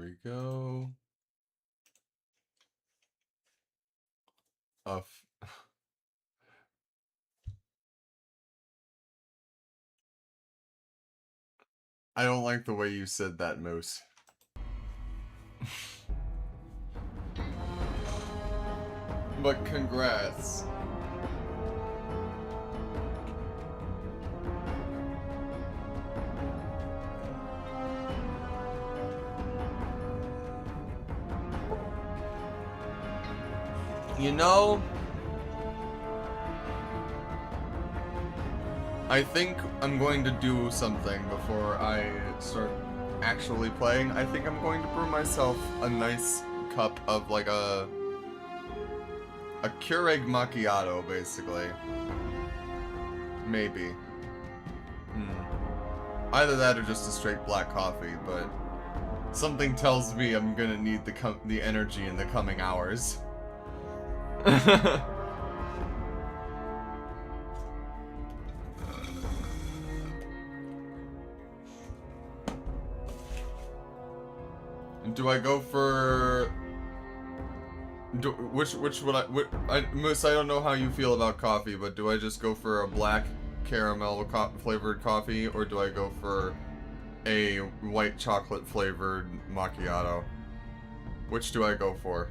we go. I don't like the way you said that, Moose. But congrats. You know, I think I'm going to do something before I start actually playing. I think I'm going to brew myself a nice cup of like a Keurig macchiato, basically. Maybe. Either that or just a straight black coffee, but something tells me I'm gonna need the energy in the coming hours. Do I go for... Which would Moose, I don't know how you feel about coffee, but do I just go for a black caramel flavored coffee, or do I go for a white chocolate flavored macchiato? Which do I go for?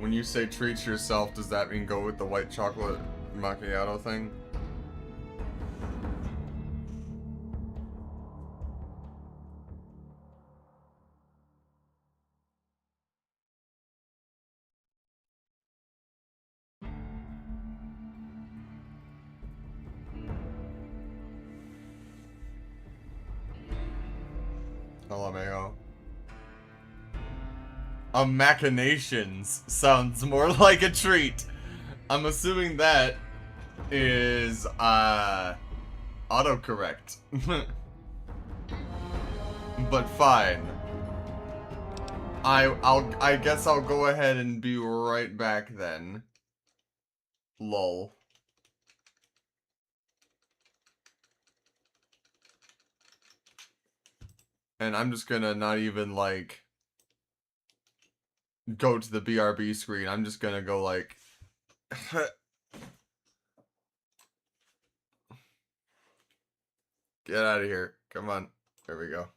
When you say treat yourself, does that mean go with the white chocolate macchiato thing? LMAO. Machinations sounds more like a treat. I'm assuming that is autocorrect. But fine. I guess I'll go ahead and be right back then. Lol. And I'm just gonna not even like go to the BRB screen. I'm just gonna go like get out of here. Come on. There we go.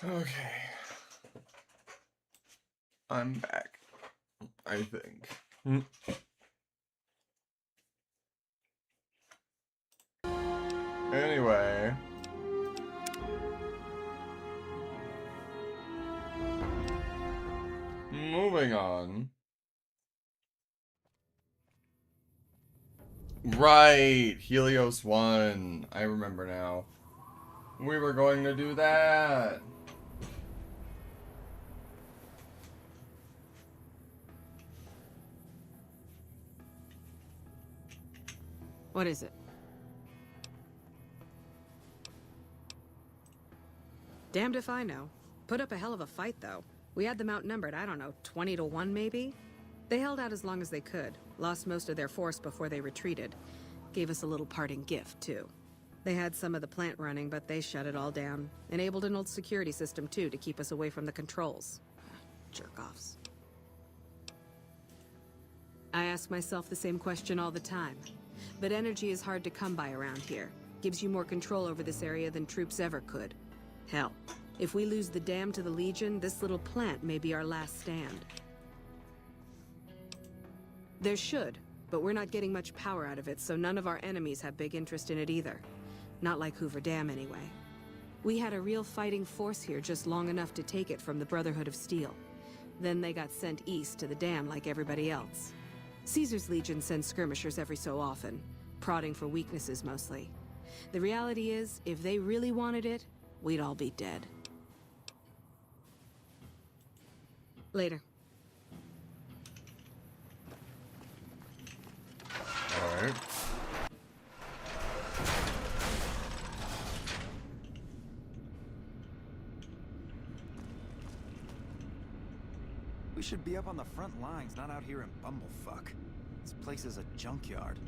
Okay. I'm back. I think. Anyway. Moving on. Right, Helios 1. I remember now. We were going to do that. What is it? Damned if I know. Put up a hell of a fight, though. We had them outnumbered, I don't know, 20 to 1 maybe? They held out as long as they could, lost most of their force before they retreated. Gave us a little parting gift, too. They had some of the plant running, but they shut it all down. Enabled an old security system, too, to keep us away from the controls. Jerk-offs. I ask myself the same question all the time. But energy is hard to come by around here. Gives you more control over this area than troops ever could. Hell, if we lose the dam to the Legion, this little plant may be our last stand. There should, but we're not getting much power out of it, so none of our enemies have big interest in it either. Not like Hoover Dam, anyway. We had a real fighting force here just long enough to take it from the Brotherhood of Steel. Then they got sent east to the dam like everybody else. Caesar's Legion sends skirmishers every so often, prodding for weaknesses mostly. The reality is, if they really wanted it, we'd all be dead. Later. Alright. We should be up on the front lines, not out here in Bumblefuck. This place is a junkyard.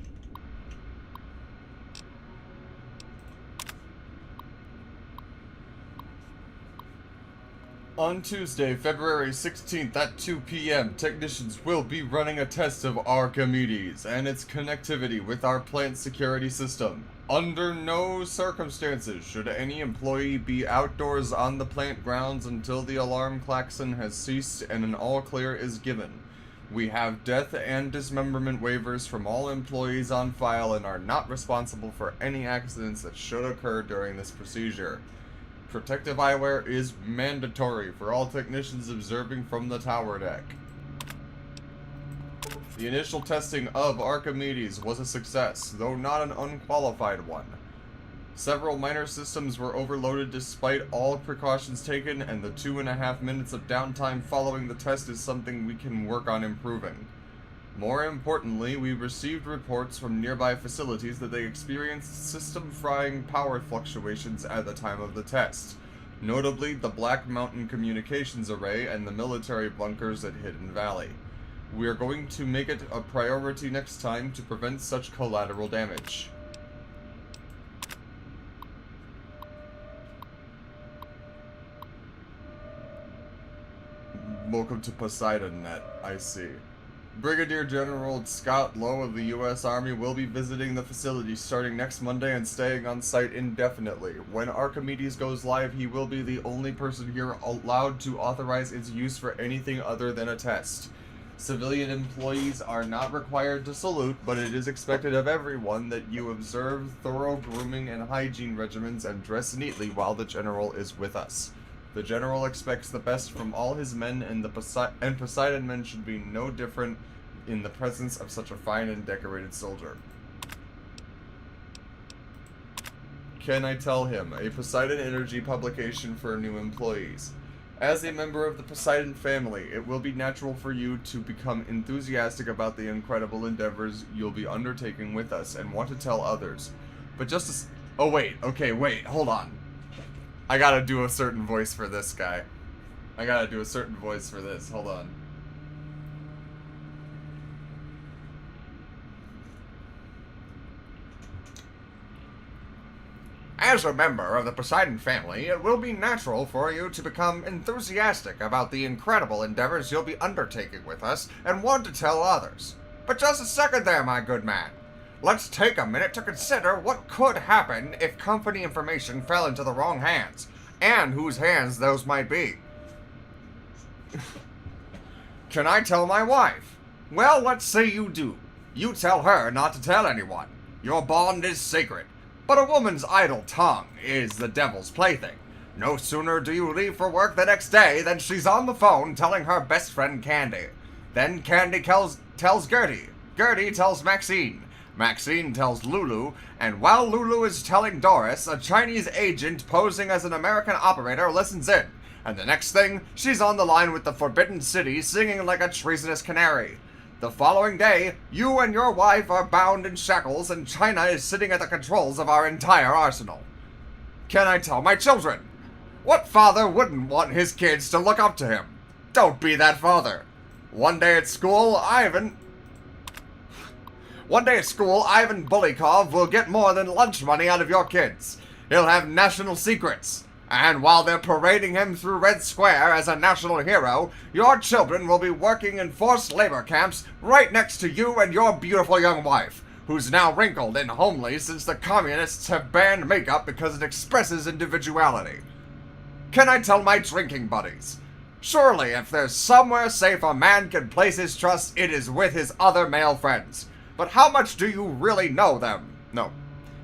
On Tuesday, February 16th at 2 p.m., technicians will be running a test of Archimedes and its connectivity with our plant security system. Under no circumstances should any employee be outdoors on the plant grounds until the alarm klaxon has ceased and an all-clear is given. We have death and dismemberment waivers from all employees on file and are not responsible for any accidents that should occur during this procedure. Protective eyewear is mandatory for all technicians observing from the tower deck. The initial testing of Archimedes was a success, though not an unqualified one. Several minor systems were overloaded despite all precautions taken, and the 2.5 minutes of downtime following the test is something we can work on improving. More importantly, we received reports from nearby facilities that they experienced system-frying power fluctuations at the time of the test, notably the Black Mountain Communications Array and the military bunkers at Hidden Valley. We are going to make it a priority next time to prevent such collateral damage. Welcome to PoseidonNet, I see. Brigadier General Scott Lowe of the U.S. Army will be visiting the facility starting next Monday and staying on site indefinitely. When Archimedes goes live, he will be the only person here allowed to authorize its use for anything other than a test. Civilian employees are not required to salute, but it is expected of everyone that you observe thorough grooming and hygiene regimens and dress neatly while the General is with us. The General expects the best from all his men, and Poseidon men should be no different in the presence of such a fine and decorated soldier. Can I tell him? A Poseidon Energy publication for new employees. As a member of the Poseidon family, it will be natural for you to become enthusiastic about the incredible endeavors you'll be undertaking with us and want to tell others. But just as... Oh wait, okay, wait, hold on. I gotta do a certain voice for this guy. I gotta do a certain voice for this. Hold on. As a member of the Poseidon family, it will be natural for you to become enthusiastic about the incredible endeavors you'll be undertaking with us and want to tell others. But just a second there, my good man. Let's take a minute to consider what could happen if company information fell into the wrong hands. and whose hands those might be. Can I tell my wife? Well, let's say you do. You tell her not to tell anyone. Your bond is sacred. But a woman's idle tongue is the devil's plaything. No sooner do you leave for work the next day than she's on the phone telling her best friend Candy. Then Candy tells Gertie. Gertie tells Maxine. Maxine tells Lulu, and while Lulu is telling Doris, a Chinese agent posing as an American operator listens in, and the next thing, she's on the line with the Forbidden City singing like a treasonous canary. The following day, you and your wife are bound in shackles, and China is sitting at the controls of our entire arsenal. Can I tell my children? What father wouldn't want his kids to look up to him? Don't be that father. One day at school, Ivan Bulikov will get more than lunch money out of your kids. He'll have national secrets. And while they're parading him through Red Square as a national hero, your children will be working in forced labor camps right next to you and your beautiful young wife, who's now wrinkled and homely since the communists have banned makeup because it expresses individuality. Can I tell my drinking buddies? Surely, if there's somewhere safe a man can place his trust, it is with his other male friends. But how much do you really know them? No.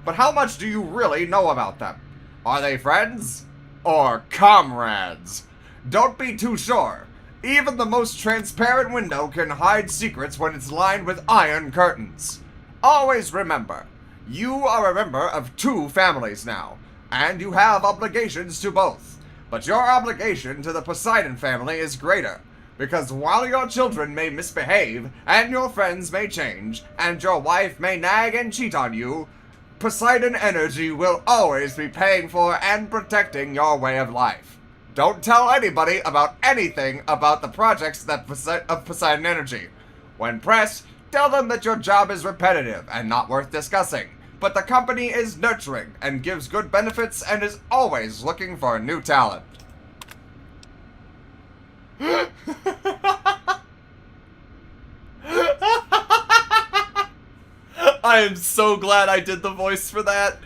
But how much do you really know about them? Are they friends? Or comrades? Don't be too sure. Even the most transparent window can hide secrets when it's lined with iron curtains. Always remember, you are a member of two families now, and you have obligations to both. But your obligation to the Poseidon family is greater, because while your children may misbehave, and your friends may change, and your wife may nag and cheat on you, Poseidon Energy will always be paying for and protecting your way of life. Don't tell anybody about anything about the projects of Poseidon Energy. When pressed, tell them that your job is repetitive and not worth discussing, but the company is nurturing and gives good benefits and is always looking for new talent. I am so glad I did the voice for that.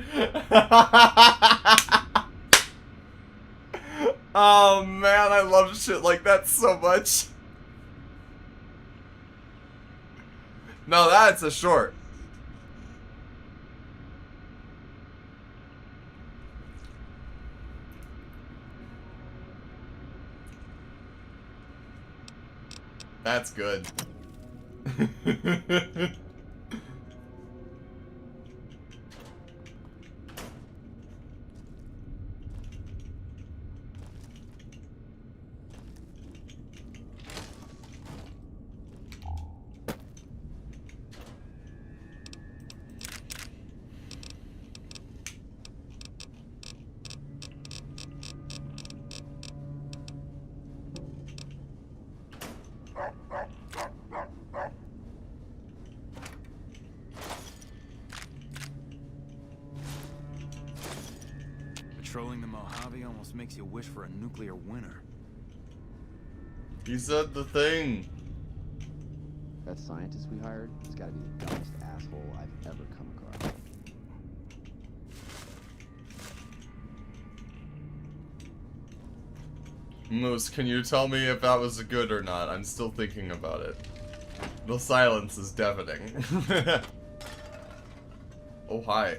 Oh man, I love shit like that so much. No, that's a short. That's good. Patrolling the Mojave almost makes you wish for a nuclear winter. He said the thing. That scientist we hired has got to be the dumbest asshole I've ever come across. Moose, can you tell me if that was good or not? I'm still thinking about it. The silence is deafening. Oh, hi.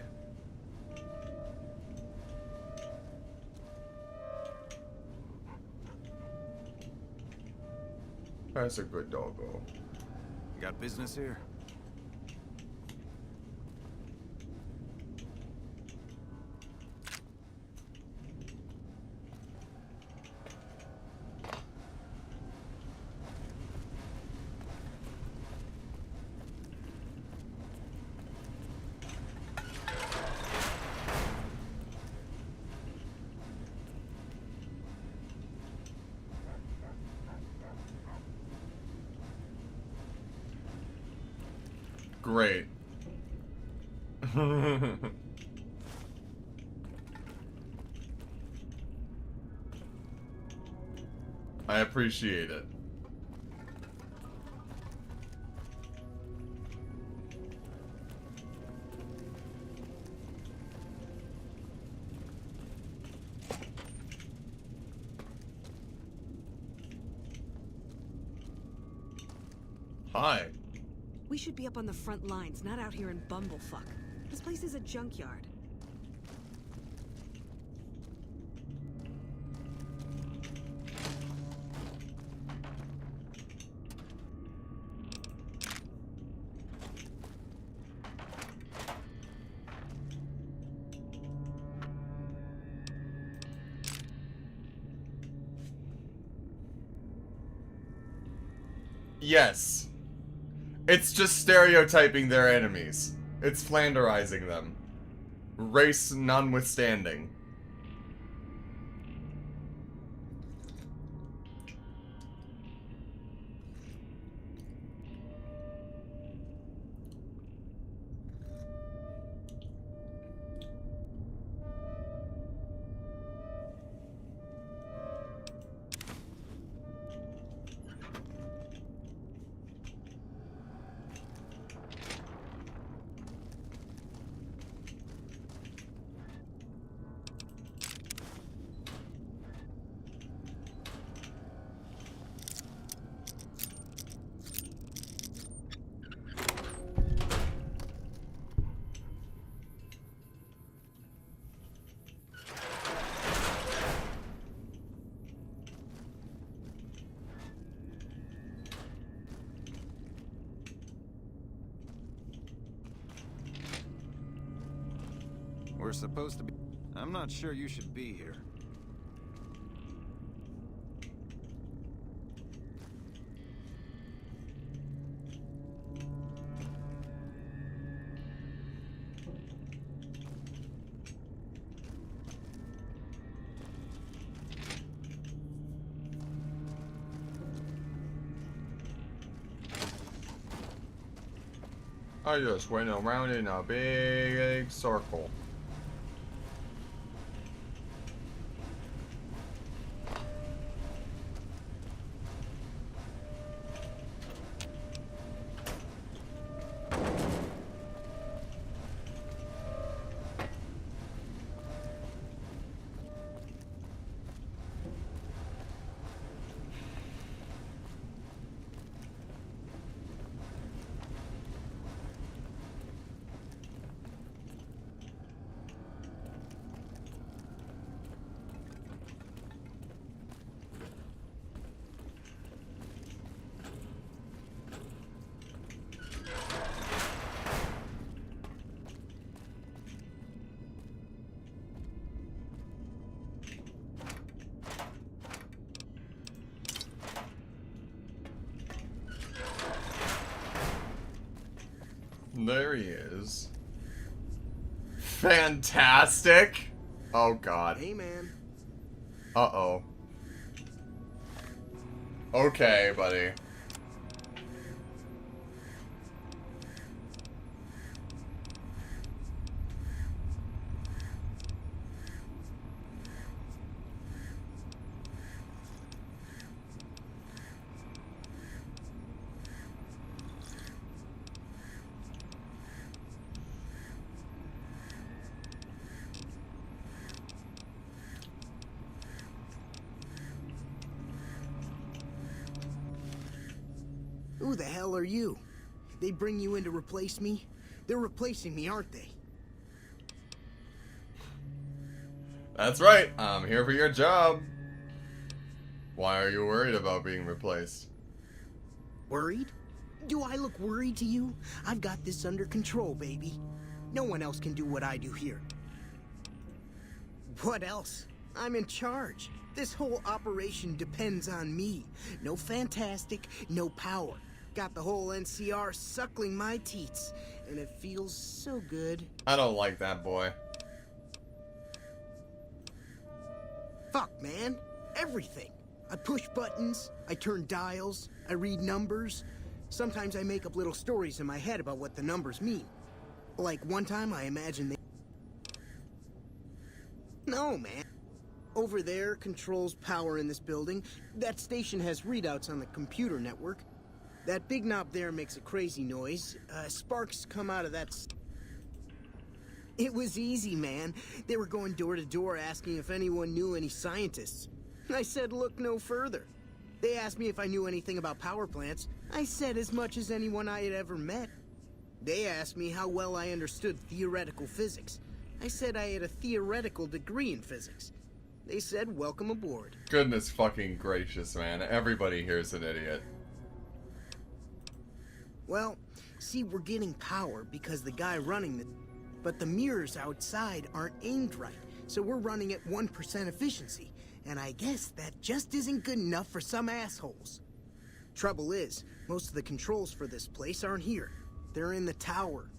That's a good doggo. You got business here? Great. I appreciate it. Hi. We should be up on the front lines, not out here in Bumblefuck. This place is a junkyard. Yes. It's just stereotyping their enemies. It's flanderizing them. Race notwithstanding. We're supposed to be... I'm not sure you should be here. I just went around in a big circle. There he is. Fantastic! Oh god. Hey, man. Uh-oh. Okay, buddy. Who the hell are you? They bring you in to replace me? They're replacing me, aren't they? That's right. I'm here for your job. Why are you worried about being replaced? Worried? Do I look worried to you? I've got this under control, baby. No one else can do what I do here. What else? I'm in charge. This whole operation depends on me. No fantastic, no power. Got the whole NCR suckling my teats, and it feels so good. I don't like that boy. Fuck, man. Everything. I push buttons, I turn dials, I read numbers. Sometimes I make up little stories in my head about what the numbers mean. Like one time I imagined they... No, man. Over there controls power in this building. That station has readouts on the computer network. That big knob there makes a crazy noise. Sparks come out of that... It was easy, man. They were going door to door asking if anyone knew any scientists. I said look no further. They asked me if I knew anything about power plants. I said as much as anyone I had ever met. They asked me how well I understood theoretical physics. I said I had a theoretical degree in physics. They said, welcome aboard. Goodness fucking gracious, man. Everybody here's an idiot. Well, see, we're getting power because the guy running the... But the mirrors outside aren't aimed right, so we're running at 1% efficiency. And I guess that just isn't good enough for some assholes. Trouble is, most of the controls for this place aren't here. They're in the tower.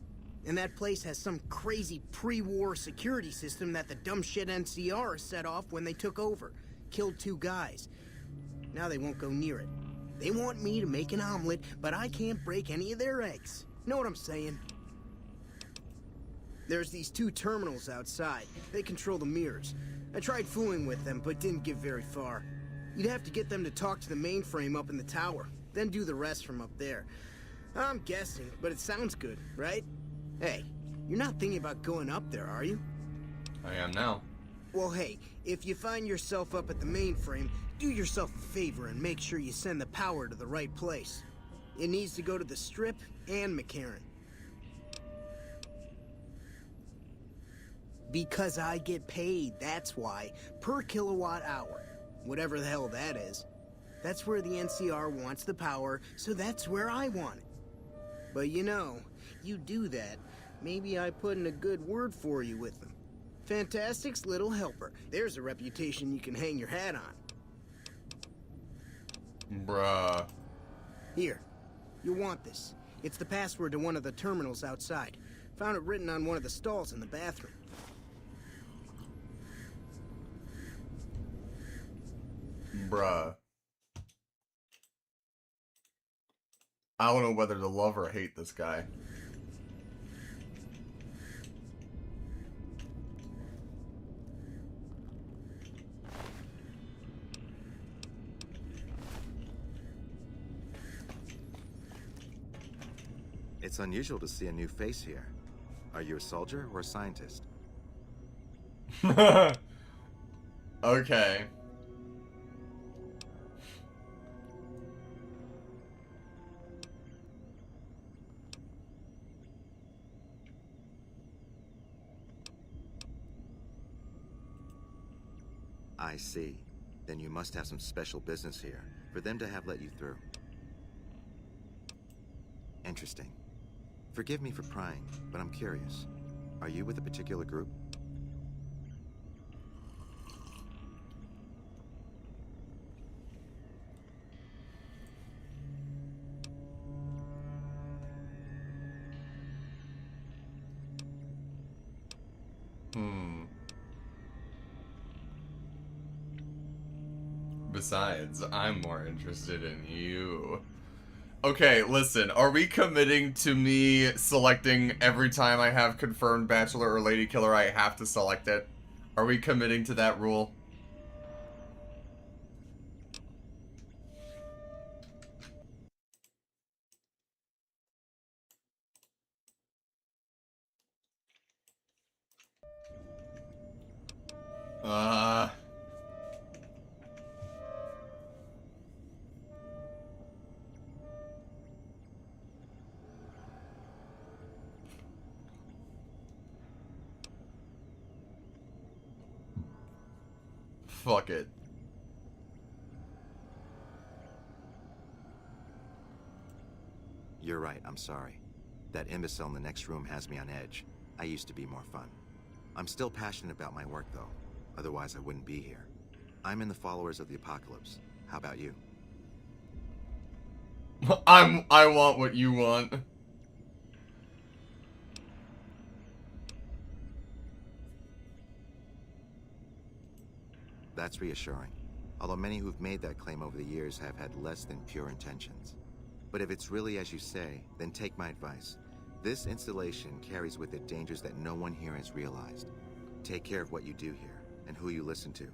And that place has some crazy pre-war security system that the dumb shit NCR set off when they took over. Killed 2 guys. Now they won't go near it. They want me to make an omelet, but I can't break any of their eggs. Know what I'm saying? There's these 2 terminals outside. They control the mirrors. I tried fooling with them, but didn't get very far. You'd have to get them to talk to the mainframe up in the tower, then do the rest from up there. I'm guessing, but it sounds good, right? Hey, you're not thinking about going up there, are you? I am now. Well, hey, if you find yourself up at the mainframe, do yourself a favor and make sure you send the power to the right place. It needs to go to the Strip and McCarran. Because I get paid, that's why. Per kilowatt hour. Whatever the hell that is. That's where the NCR wants the power, so that's where I want it. But you know, you do that, maybe I put in a good word for you with them. Fantastic's little helper. There's a reputation you can hang your hat on. Bruh. Here, you'll want this. It's the password to one of the terminals outside. Found it written on one of the stalls in the bathroom. Bruh. I don't know whether to love or hate this guy. It's unusual to see a new face here. Are you a soldier or a scientist? Okay. I see. Then you must have some special business here for them to have let you through. Interesting. Forgive me for prying, but I'm curious. Are you with a particular group? Besides, I'm more interested in you. Okay, listen, are we committing to me selecting every time I have confirmed Bachelor or Lady Killer, I have to select it? Are we committing to that rule? Fuck it. You're right, I'm sorry. That imbecile in the next room has me on edge. I used to be more fun. I'm still passionate about my work, though. Otherwise, I wouldn't be here. I'm in the Followers of the Apocalypse. How about you? I want what you want. That's reassuring. Although many who've made that claim over the years have had less than pure intentions. But if it's really as you say, then take my advice. This installation carries with it dangers that no one here has realized. Take care of what you do here, and who you listen to.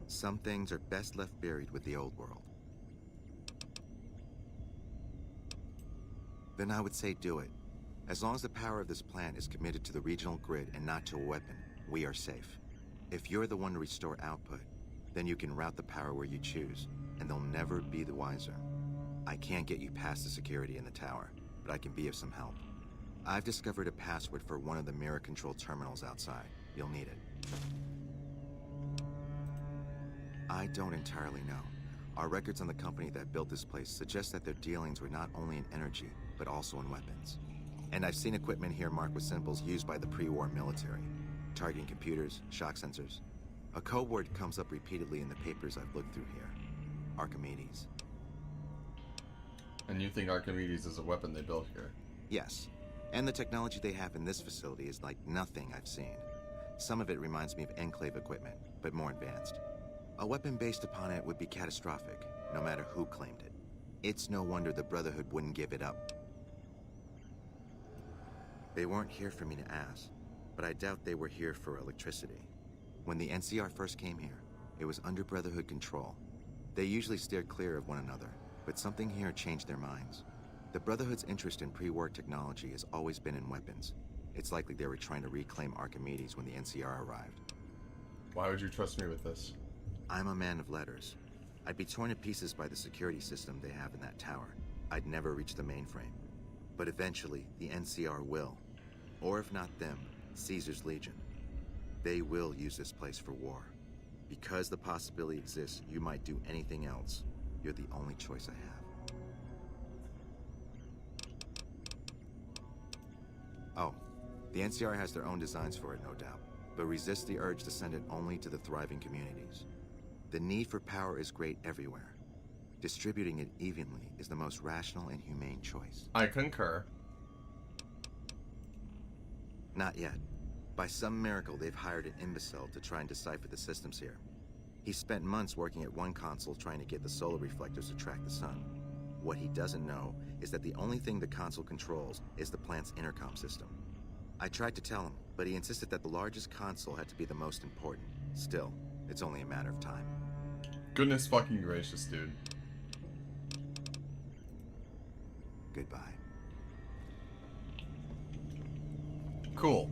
Some things are best left buried with the old world. Then I would say do it. As long as the power of this plant is committed to the regional grid and not to a weapon, we are safe. If you're the one to restore output, then you can route the power where you choose. and they'll never be the wiser. I can't get you past the security in the tower, but I can be of some help. I've discovered a password for one of the mirror control terminals outside. You'll need it. I don't entirely know. Our records on the company that built this place suggest that their dealings were not only in energy, but also in weapons. And I've seen equipment here marked with symbols used by the pre-war military, targeting computers, shock sensors. A code word comes up repeatedly in the papers I've looked through here. Archimedes. And you think Archimedes is a weapon they built here? Yes. And the technology they have in this facility is like nothing I've seen. Some of it reminds me of Enclave equipment, but more advanced. A weapon based upon it would be catastrophic, no matter who claimed it. It's no wonder the Brotherhood wouldn't give it up. They weren't here for me to ask, but I doubt they were here for electricity. When the NCR first came here, it was under Brotherhood control. They usually steered clear of one another, but something here changed their minds. The Brotherhood's interest in pre-war technology has always been in weapons. It's likely they were trying to reclaim Archimedes when the NCR arrived. Why would you trust me with this? I'm a man of letters. I'd be torn to pieces by the security system they have in that tower. I'd never reach the mainframe. But eventually, the NCR will. Or if not them, Caesar's Legion. They will use this place for war. Because the possibility exists you might do anything else, you're the only choice I have. Oh, the NCR has their own designs for it, no doubt, but resist the urge to send it only to the thriving communities. The need for power is great everywhere. Distributing it evenly is the most rational and humane choice. I concur. Not yet. By some miracle, they've hired an imbecile to try and decipher the systems here. He spent months working at one console trying to get the solar reflectors to track the sun. What he doesn't know is that the only thing the console controls is the plant's intercom system. I tried to tell him, but he insisted that the largest console had to be the most important. Still, it's only a matter of time. Goodness fucking gracious, dude. Goodbye. Cool.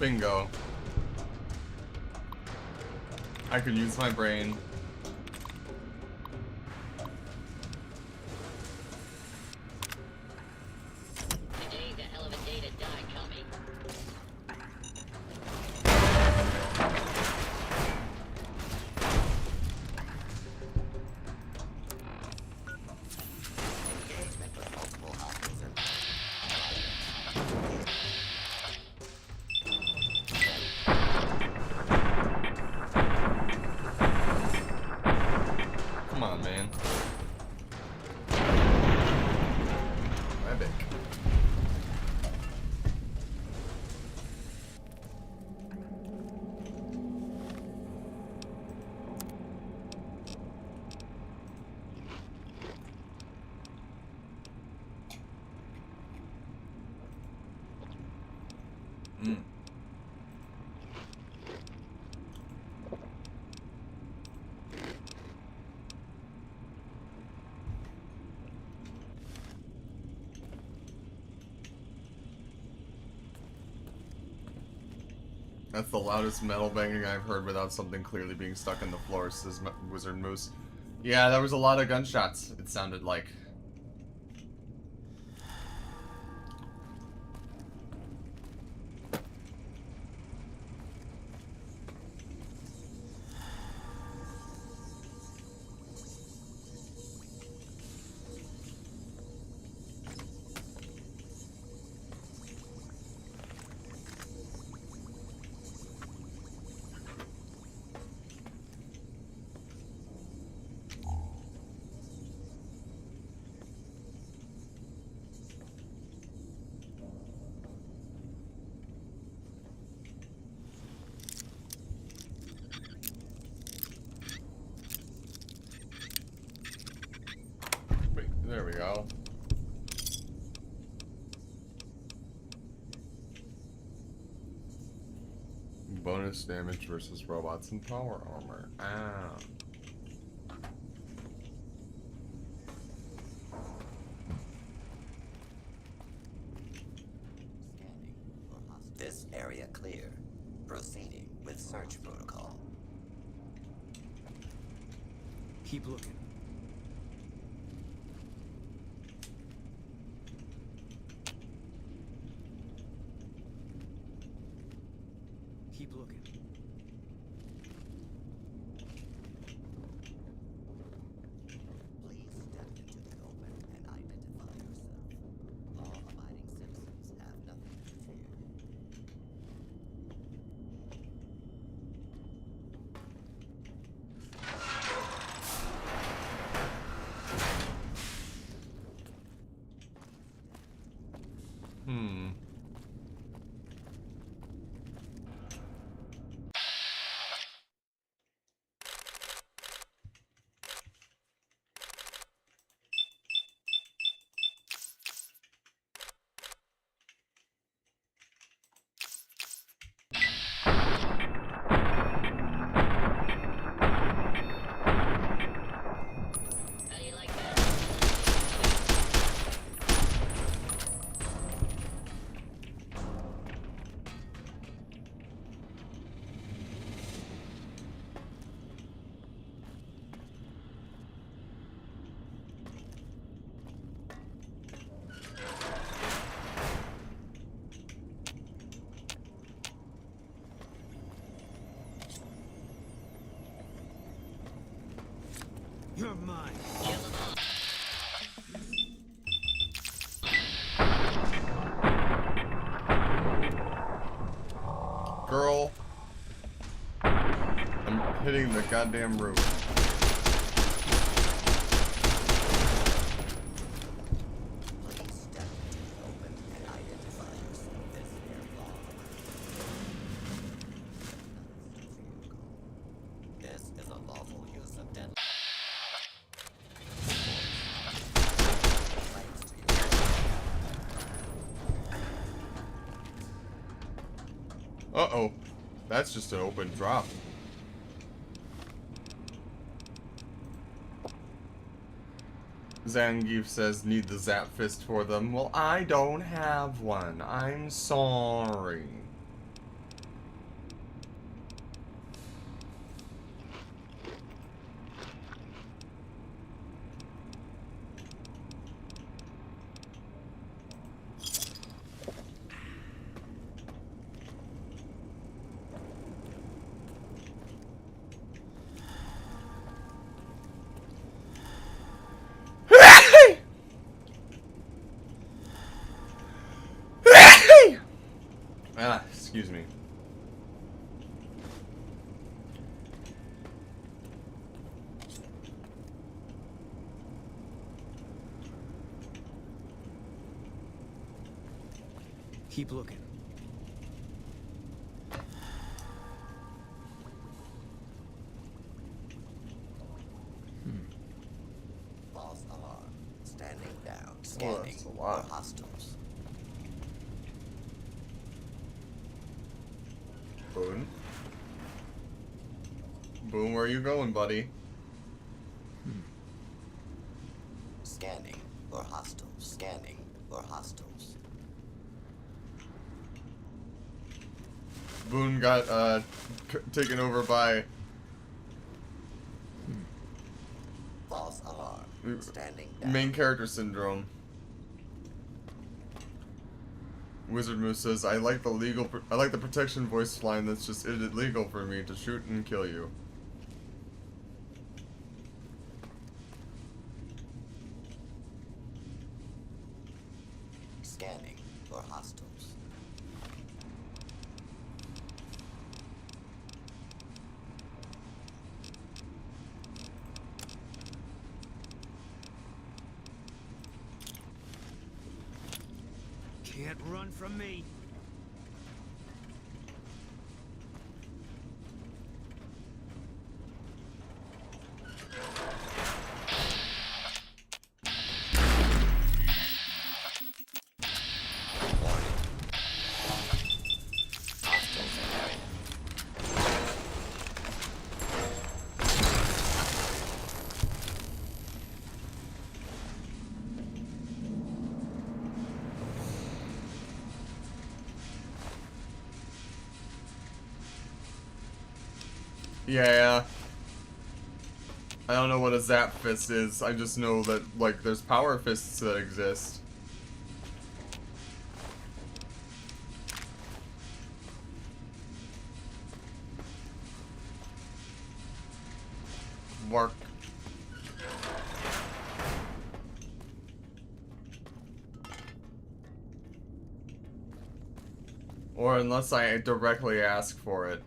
Bingo. I could use my brain. Mm. That's the loudest metal banging I've heard without something clearly being stuck in the floor, says Wizard Moose. Yeah, there was a lot of gunshots, it sounded like. Wait, there we go. Bonus damage versus robots and power armor. Ah. This area clear. Proceeding with search protocol. Keep looking. Keep looking. Please step into the open and identify yourself. Law-abiding citizens have nothing to fear. Hmm. You're mine. Girl. I'm hitting the goddamn roof. Please step into the open and identify yourself. This air law. This is a lawful use of deadly. Uh-oh. That's just an open drop. Zangief says, need the Zap Fist for them. Well, I don't have one. I'm sorry. Ah, excuse me. Keep looking. False alarm. Standing down. Oh, Scanning that's a for lot. hostiles. Boone. Boone, where you going, buddy? Scanning for hostiles. Scanning for hostiles. Boone got taken over by False alarm. Standing down. main character syndrome. Wizard Moose says, I like the protection voice line that's just illegal for me to shoot and kill you. Scanning for hostiles. Can't run from me. Warning. Hostiles in area. Yeah. I don't know what a zap fist is. I just know that, like, there's power fists that exist. Work. Or unless I directly ask for it.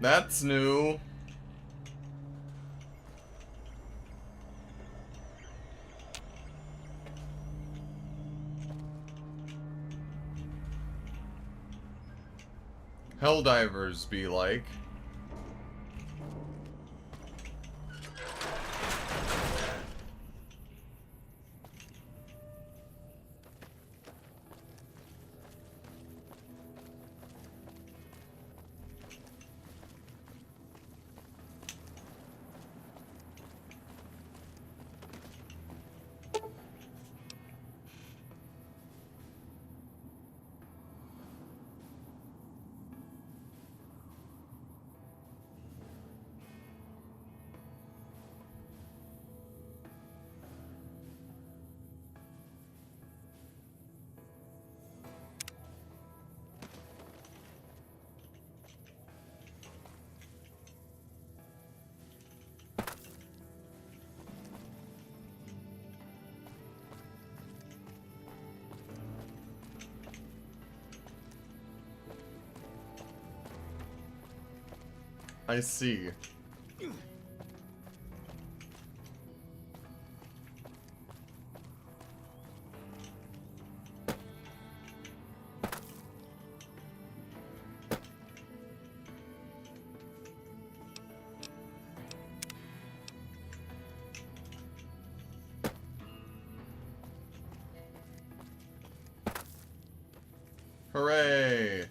That's new. Helldivers be like. I see. Hooray!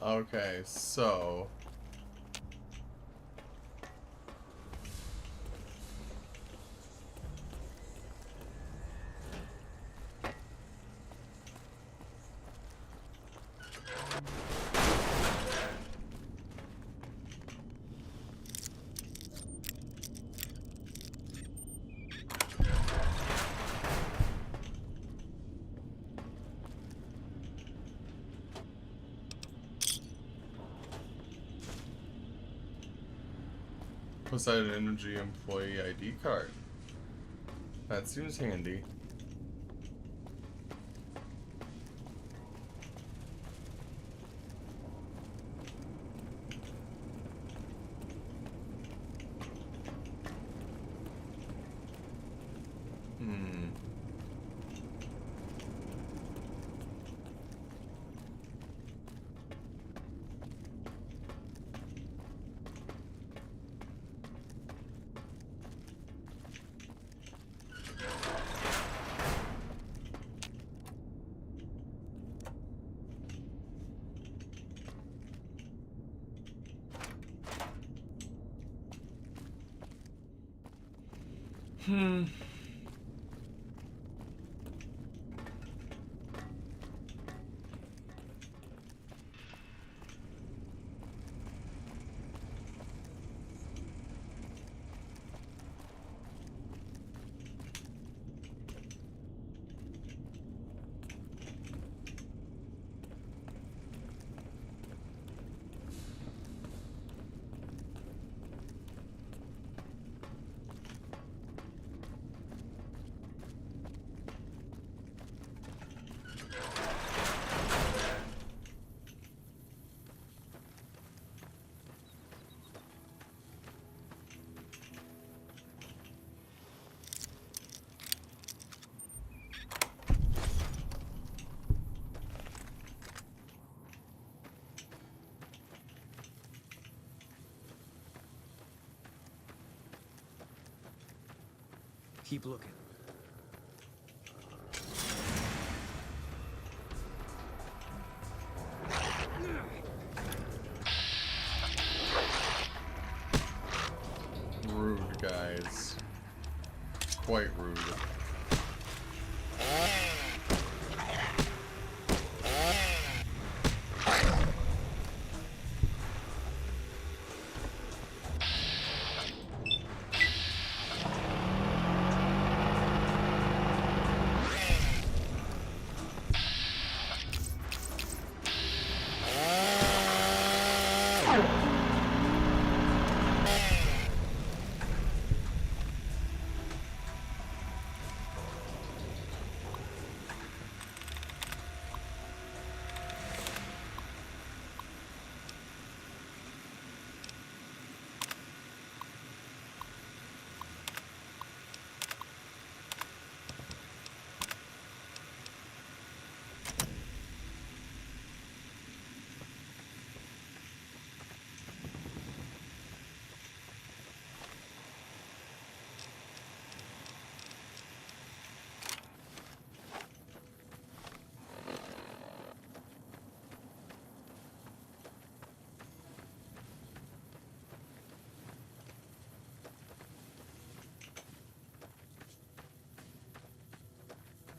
Okay, so... Poseidon Energy employee ID card. That seems handy. Keep looking. Rude, guys. Quite rude.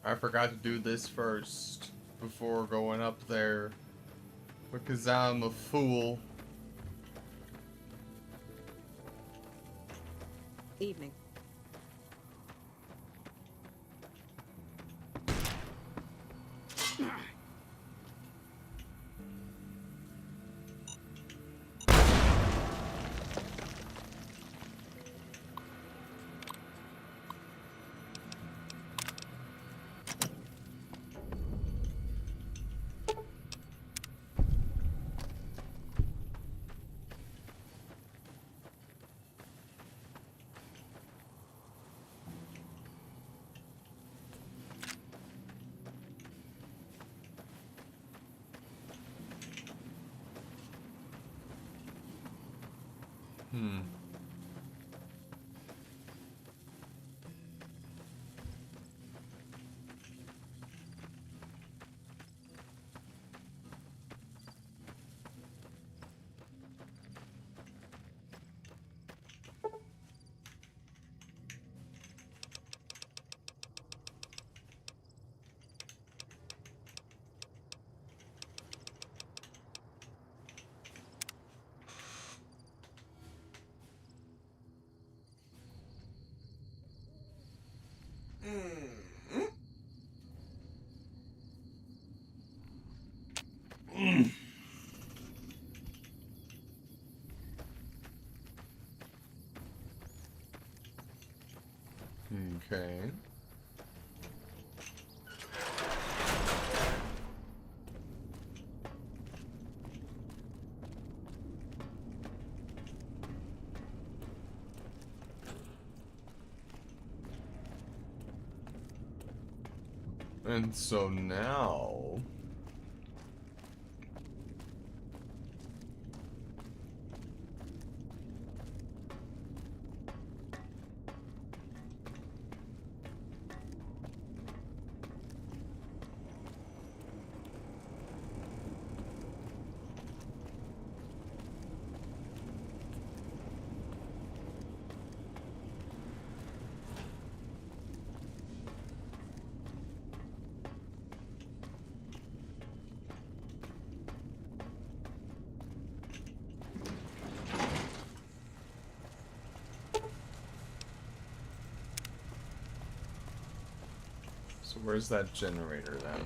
I forgot to do this first before going up there because I'm a fool. Evening. Okay. And so now... So where's that generator then?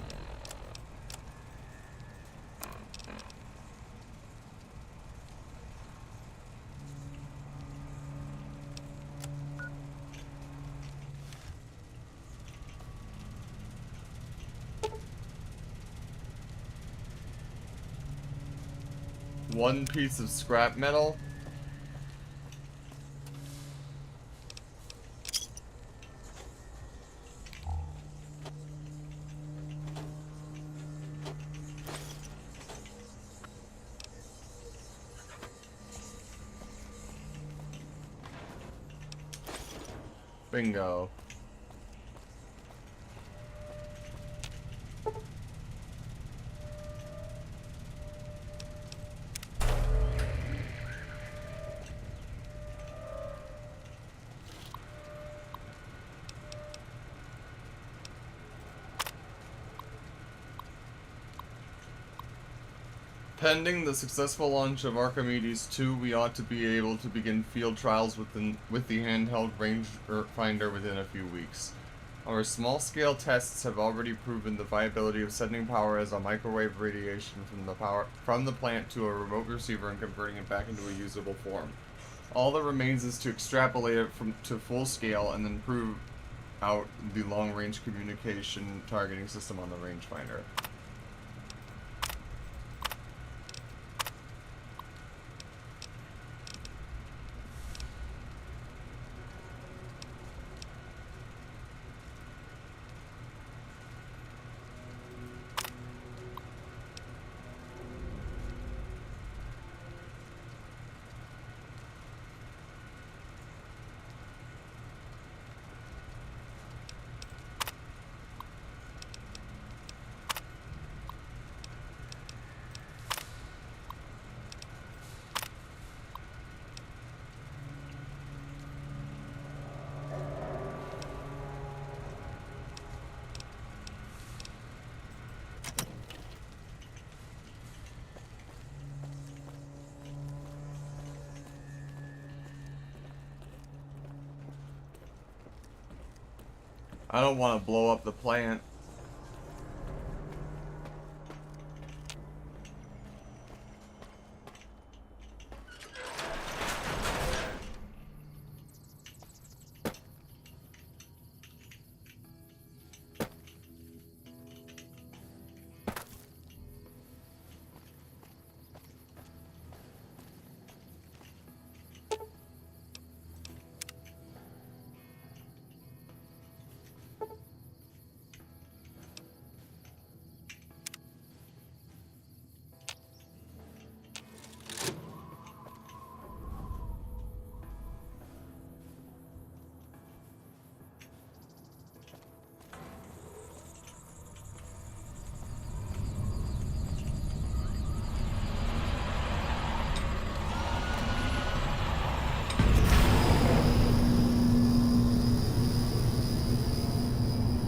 One piece of scrap metal? Bingo. Pending the successful launch of Archimedes 2, we ought to be able to begin field trials with the handheld rangefinder within a few weeks. Our small-scale tests have already proven the viability of sending power as a microwave radiation from the plant to a remote receiver and converting it back into a usable form. All that remains is to extrapolate it to full scale and then prove out the long-range communication targeting system on the rangefinder. I don't want to blow up the plant.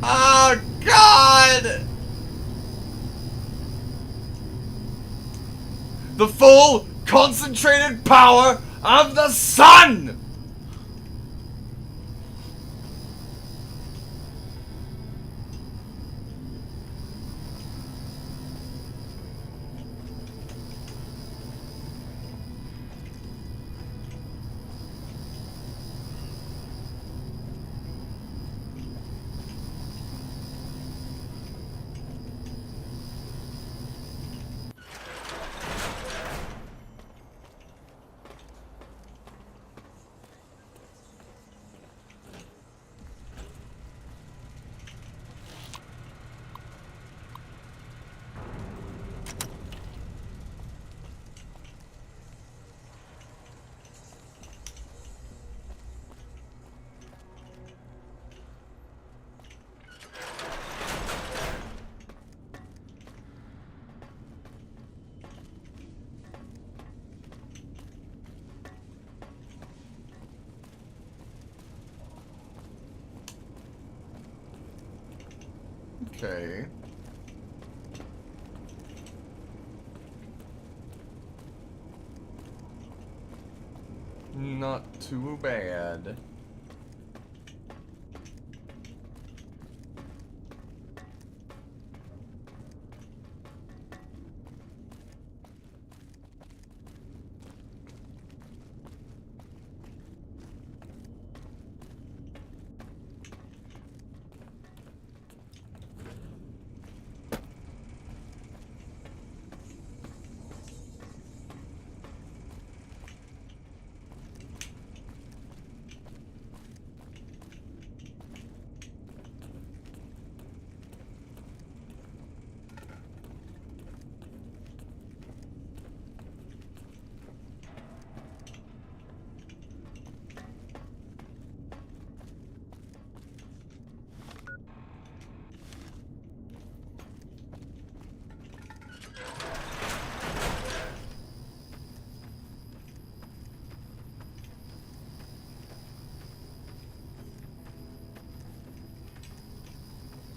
Oh, God! The full, concentrated power of the sun! Okay. Not too bad.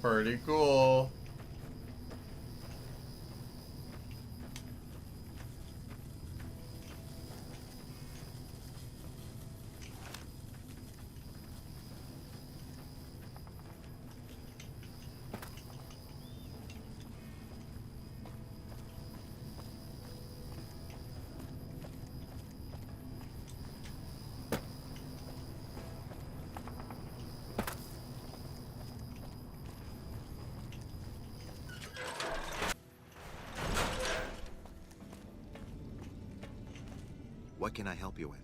Pretty cool. What can I help you with?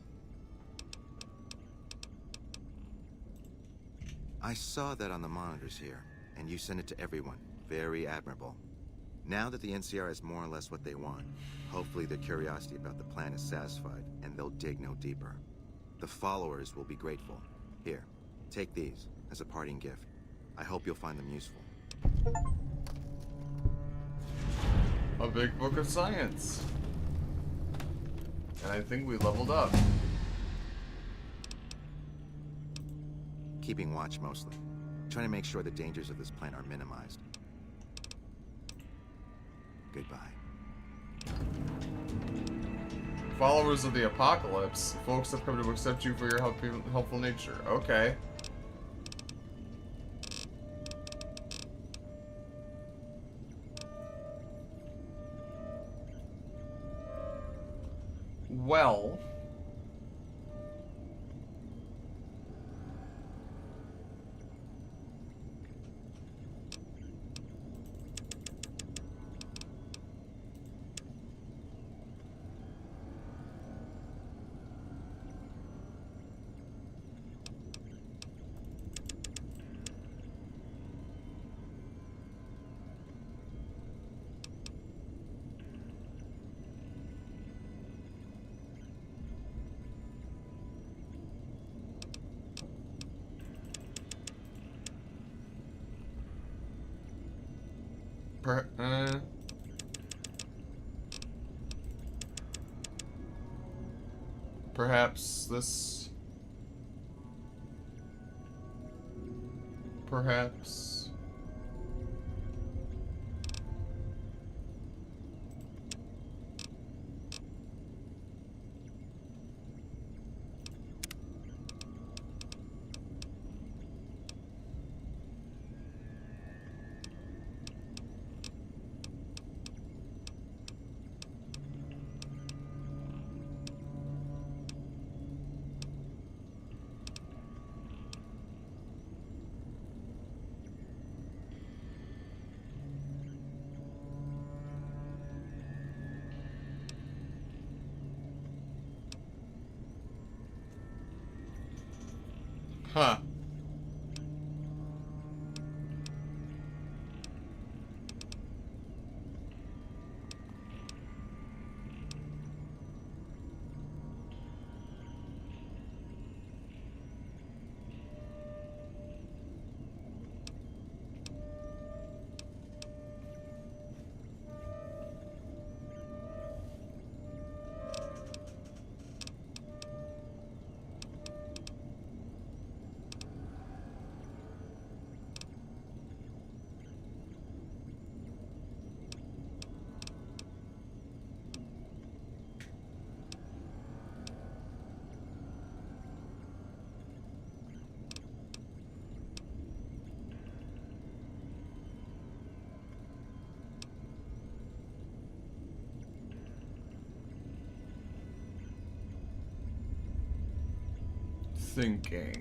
I saw that on the monitors here, and you sent it to everyone. Very admirable. Now that the NCR has more or less what they want, hopefully their curiosity about the plan is satisfied, and they'll dig no deeper. The followers will be grateful. Here, take these as a parting gift. I hope you'll find them useful. A big book of science. And I think we leveled up. Keeping watch mostly. Trying to make sure the dangers of this plant are minimized. Goodbye. Followers of the apocalypse. Folks have come to accept you for your helpful nature. Okay. Well. Perhaps this... Perhaps... Huh. thinking.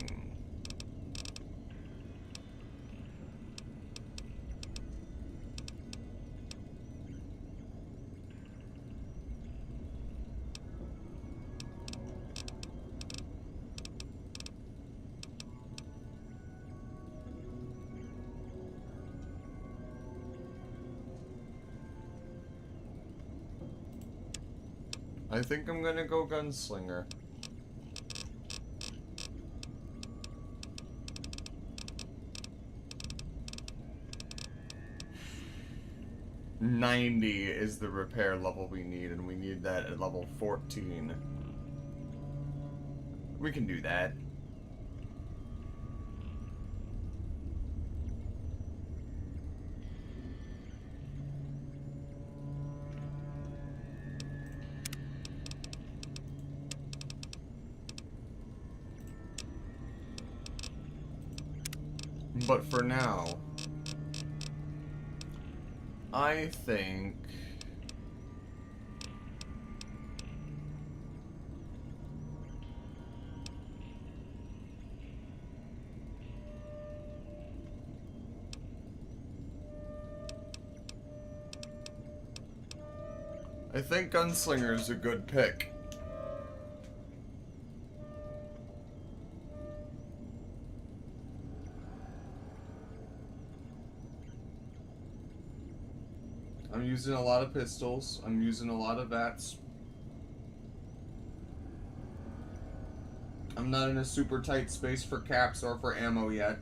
I think I'm gonna go gunslinger. $90 is the repair level we need, and we need that at level 14. We can do that. But for now, I think Gunslinger is a good pick. I'm using a lot of pistols. I'm using a lot of VATs. I'm not in a super tight space for caps or for ammo yet.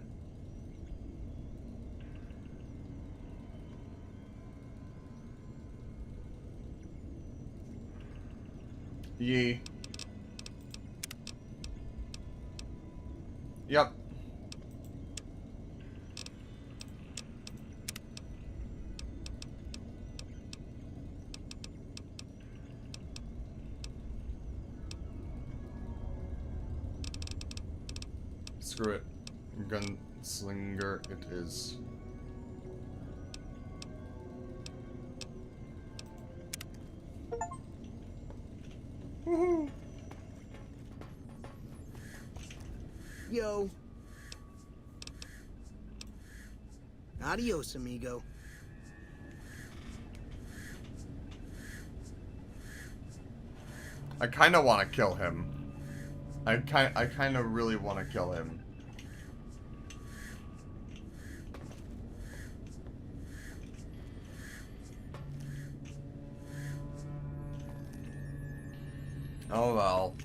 Yee. Yep. Screw it. Gunslinger it is. Woohoo! Yo. Adios, amigo. I kind of want to kill him. I kind of really want to kill him. Oh well.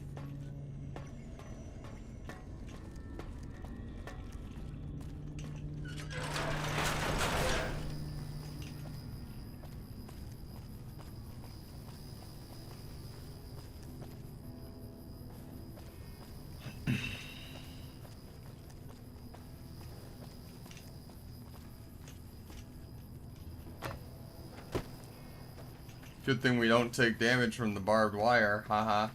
Good thing we don't take damage from the barbed wire, haha.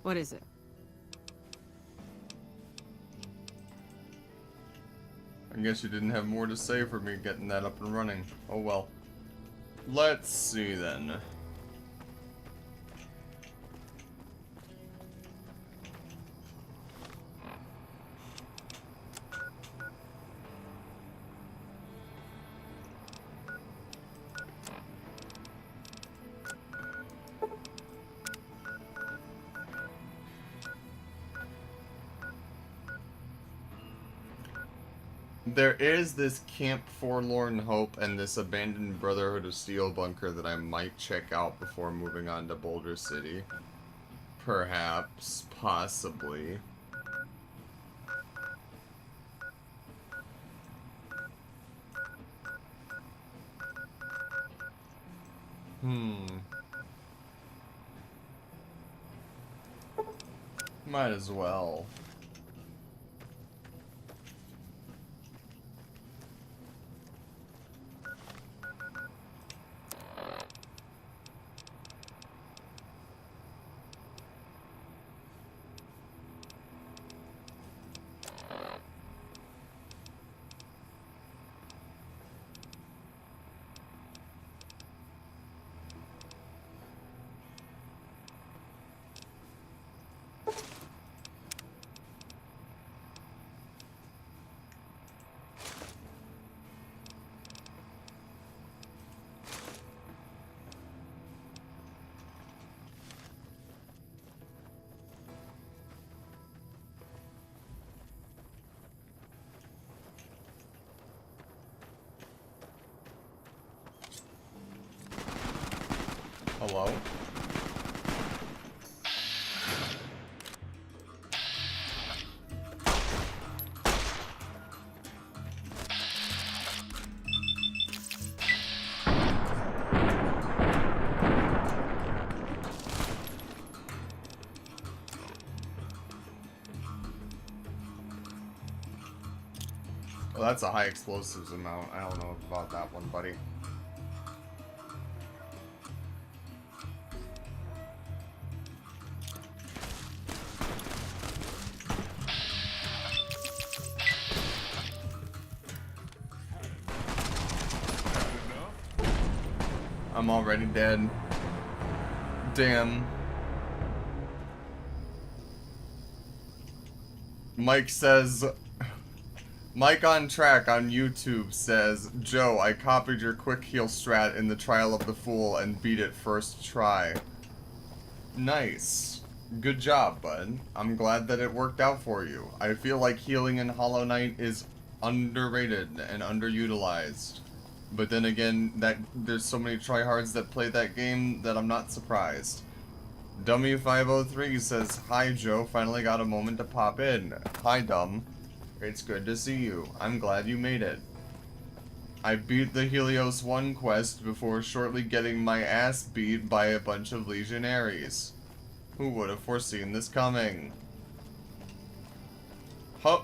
What is it? I guess you didn't have more to say for me getting that up and running. Oh well. Let's see then. There is this Camp Forlorn Hope and this Abandoned Brotherhood of Steel bunker that I might check out before moving on to Boulder City. Perhaps. Possibly. Might as well. Hello? Well, that's a high explosives amount. I don't know about that one, buddy. I'm already dead. Damn. Mike says... Mike on Track on YouTube says, Joe, I copied your quick heal strat in the Trial of the Fool and beat it first try. Nice. Good job, bud. I'm glad that it worked out for you. I feel like healing in Hollow Knight is underrated and underutilized. But then again, there's so many tryhards that play that game that I'm not surprised. Dummy503 says, Hi Joe, finally got a moment to pop in. Hi Dumb. It's good to see you. I'm glad you made it. I beat the Helios 1 quest before shortly getting my ass beat by a bunch of legionaries. Who would have foreseen this coming? Huh.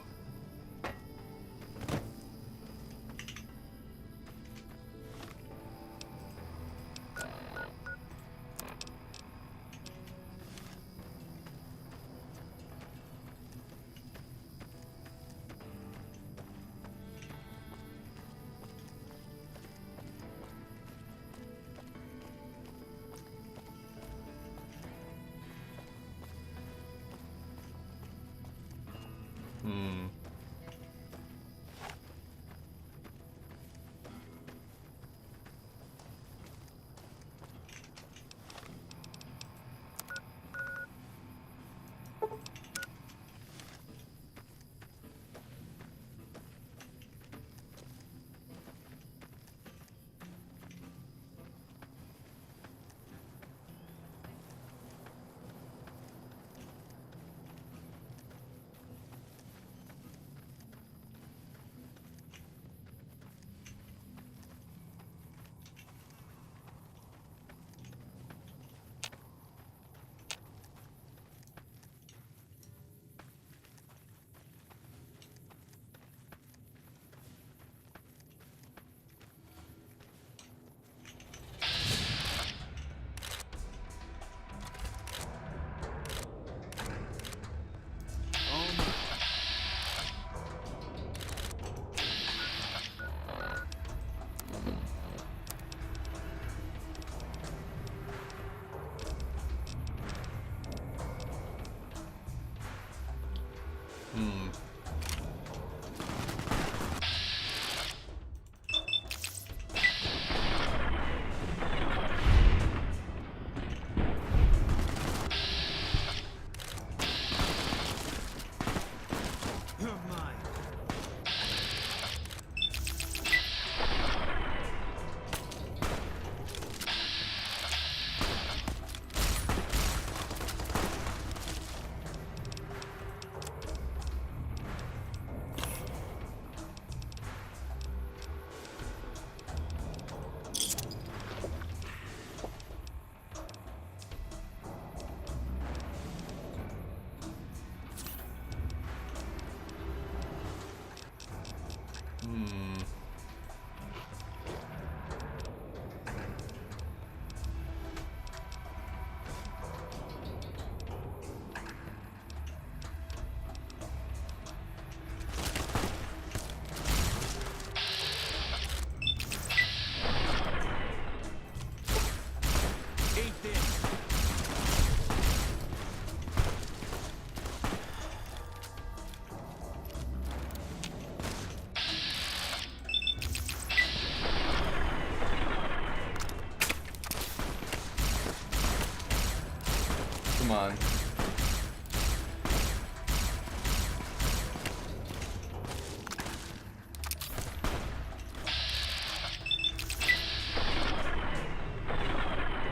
Come on.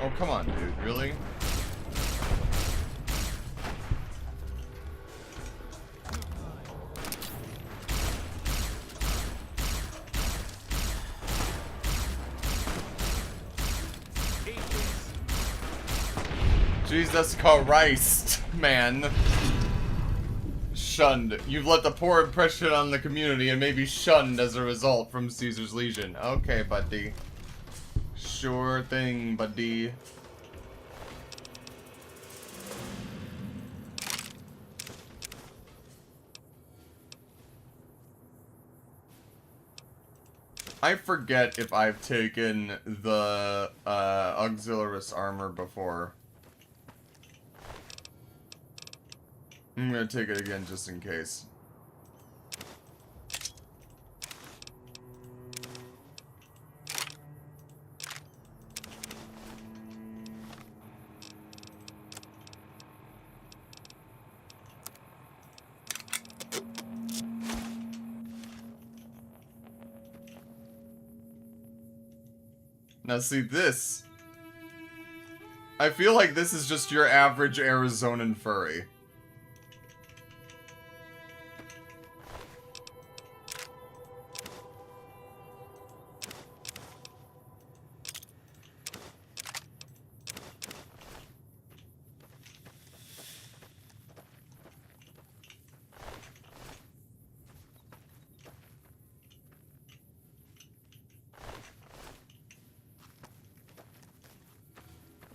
Oh, come on, dude. Really? Jesus Christ, man. Shunned. You've left a poor impression on the community and may be shunned as a result from Caesar's Legion. Okay, buddy. Sure thing, buddy. I forget if I've taken the Auxiliaris armor before. I'm gonna take it again just in case. Now see this. I feel like this is just your average Arizonan furry.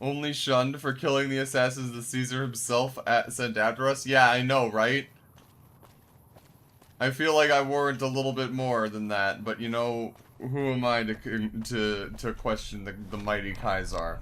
Only shunned for killing the assassins that Caesar himself sent after us? Yeah, I know, right? I feel like I warrant a little bit more than that, but you know, who am I to question the mighty Kaisar?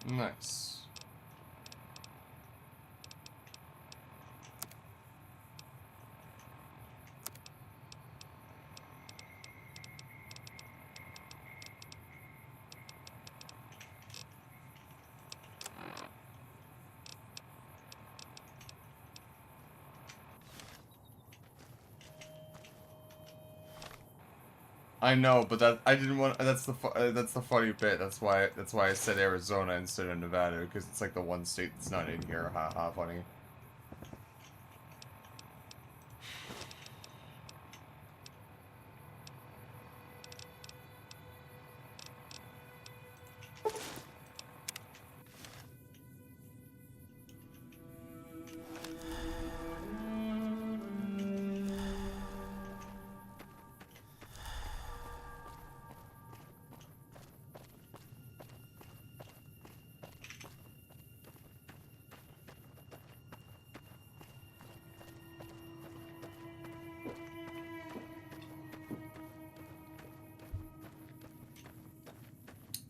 Nice. I know, but that I didn't want. That's the funny bit. That's why I said Arizona instead of Nevada, because it's like the one state that's not in here. Ha ha. Funny.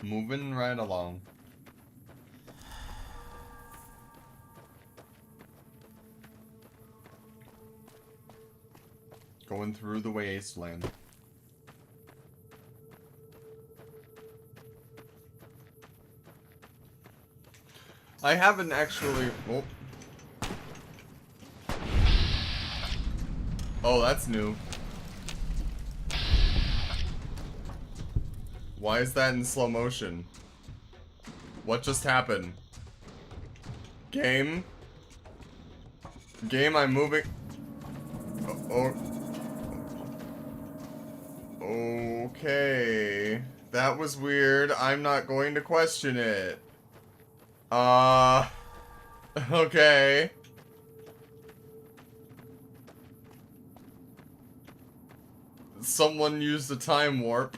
Moving right along. Going through the wasteland. I haven't actually... Oh. Oh, that's new. Why is that in slow motion? What just happened? Game? Game, I'm moving... Oh. Okay. That was weird. I'm not going to question it. Okay. Someone used a time warp.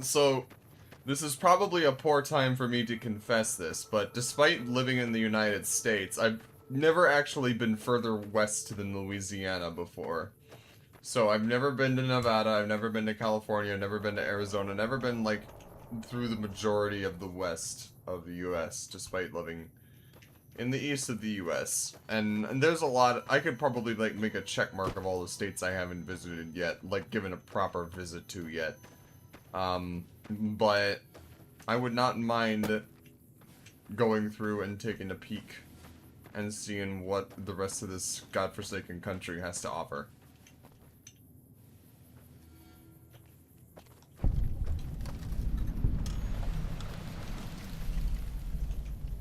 So, this is probably a poor time for me to confess this, but despite living in the United States, I've never actually been further west than Louisiana before. So I've never been to Nevada, I've never been to California, I've never been to Arizona, never been, like, through the majority of the west of the US, despite living in the east of the US. And there's a lot, I could probably, like, make a check mark of all the states I haven't visited yet, like, given a proper visit to yet. But I would not mind going through and taking a peek and seeing what the rest of this godforsaken country has to offer.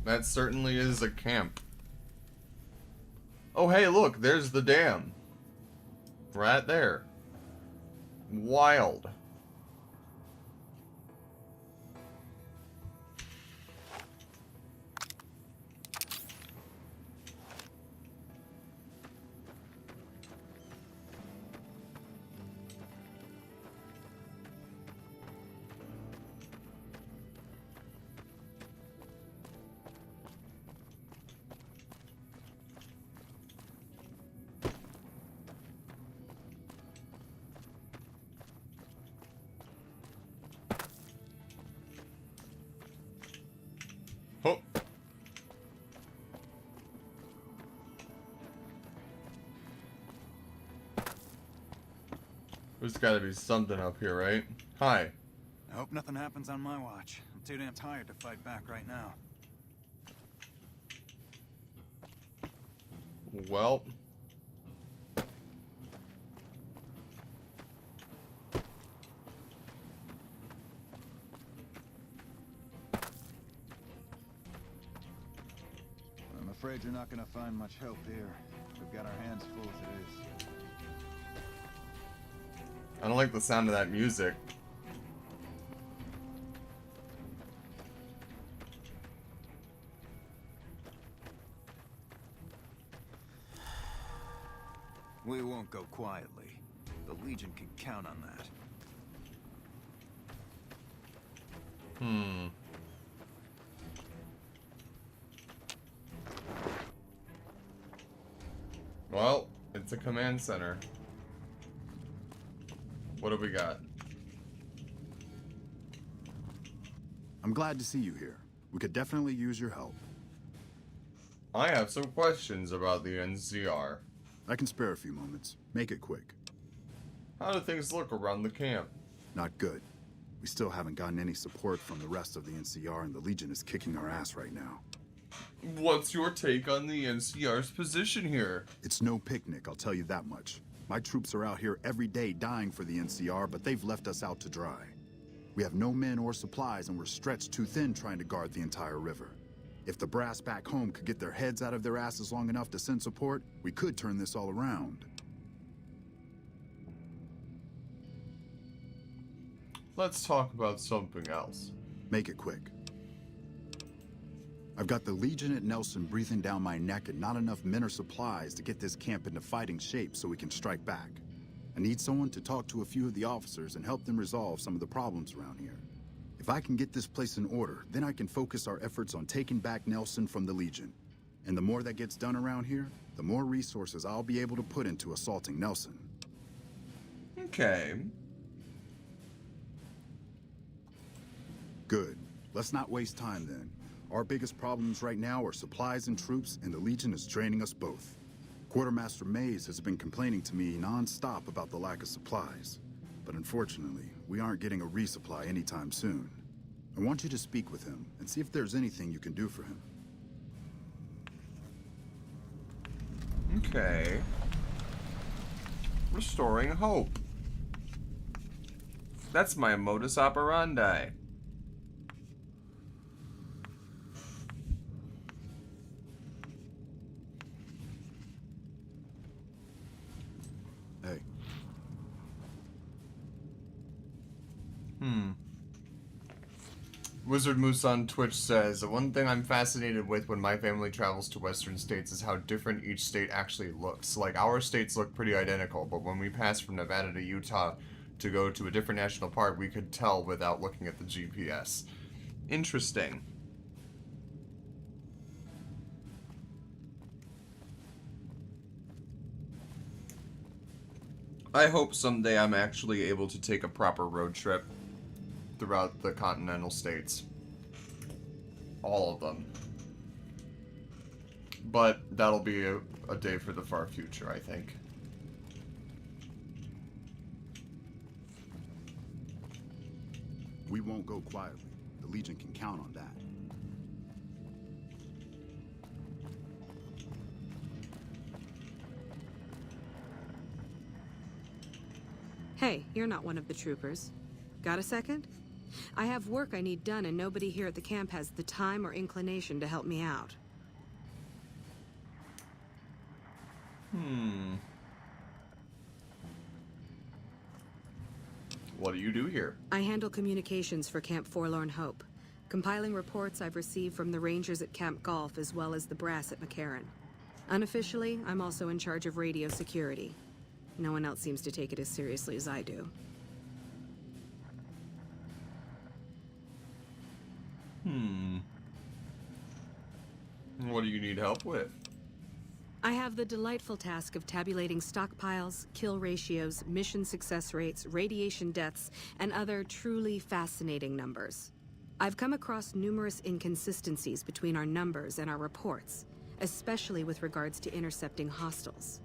That certainly is a camp. Oh, hey, look, there's the dam. Right there. Wild. Oh. There's gotta be something up here, right? Hi. I hope nothing happens on my watch. I'm too damn tired to fight back right now. Well. I'm afraid you're not gonna find much help here. We've got our hands full as it is. I don't like the sound of that music. We won't go quietly. The Legion can count on that. Well, it's a command center. What do we got? I'm glad to see you here. We could definitely use your help. I have some questions about the NCR. I can spare a few moments. Make it quick. How do things look around the camp? Not good. We still haven't gotten any support from the rest of the NCR, and the Legion is kicking our ass right now. What's your take on the NCR's position here? It's no picnic, I'll tell you that much. My troops are out here every day dying for the NCR, but they've left us out to dry. We have no men or supplies, and we're stretched too thin trying to guard the entire river. If the brass back home could get their heads out of their asses long enough to send support, we could turn this all around. Let's talk about something else. Make it quick. I've got the Legion at Nelson breathing down my neck and not enough men or supplies to get this camp into fighting shape so we can strike back. I need someone to talk to a few of the officers and help them resolve some of the problems around here. If I can get this place in order, then I can focus our efforts on taking back Nelson from the Legion. And the more that gets done around here, the more resources I'll be able to put into assaulting Nelson. Okay. Good. Let's not waste time then. Our biggest problems right now are supplies and troops, and the Legion is draining us both. Quartermaster Mays has been complaining to me non-stop about the lack of supplies. But unfortunately, we aren't getting a resupply anytime soon. I want you to speak with him and see if there's anything you can do for him. Okay. Restoring hope. That's my modus operandi. Hey. Wizard Moose on Twitch says, one thing I'm fascinated with when my family travels to western states is how different each state actually looks. Like, our states look pretty identical, but when we pass from Nevada to Utah to go to a different national park, we could tell without looking at the GPS. Interesting. I hope someday I'm actually able to take a proper road trip throughout the continental states. All of them. But that'll be a day for the far future, I think. We won't go quietly. The Legion can count on that. Hey, you're not one of the troopers. Got a second? I have work I need done, and nobody here at the camp has the time or inclination to help me out. What do you do here? I handle communications for Camp Forlorn Hope, compiling reports I've received from the rangers at Camp Golf as well as the brass at McCarran. Unofficially, I'm also in charge of radio security. No one else seems to take it as seriously as I do. What do you need help with? I have the delightful task of tabulating stockpiles, kill ratios, mission success rates, radiation deaths, and other truly fascinating numbers. I've come across numerous inconsistencies between our numbers and our reports, especially with regards to intercepting hostiles.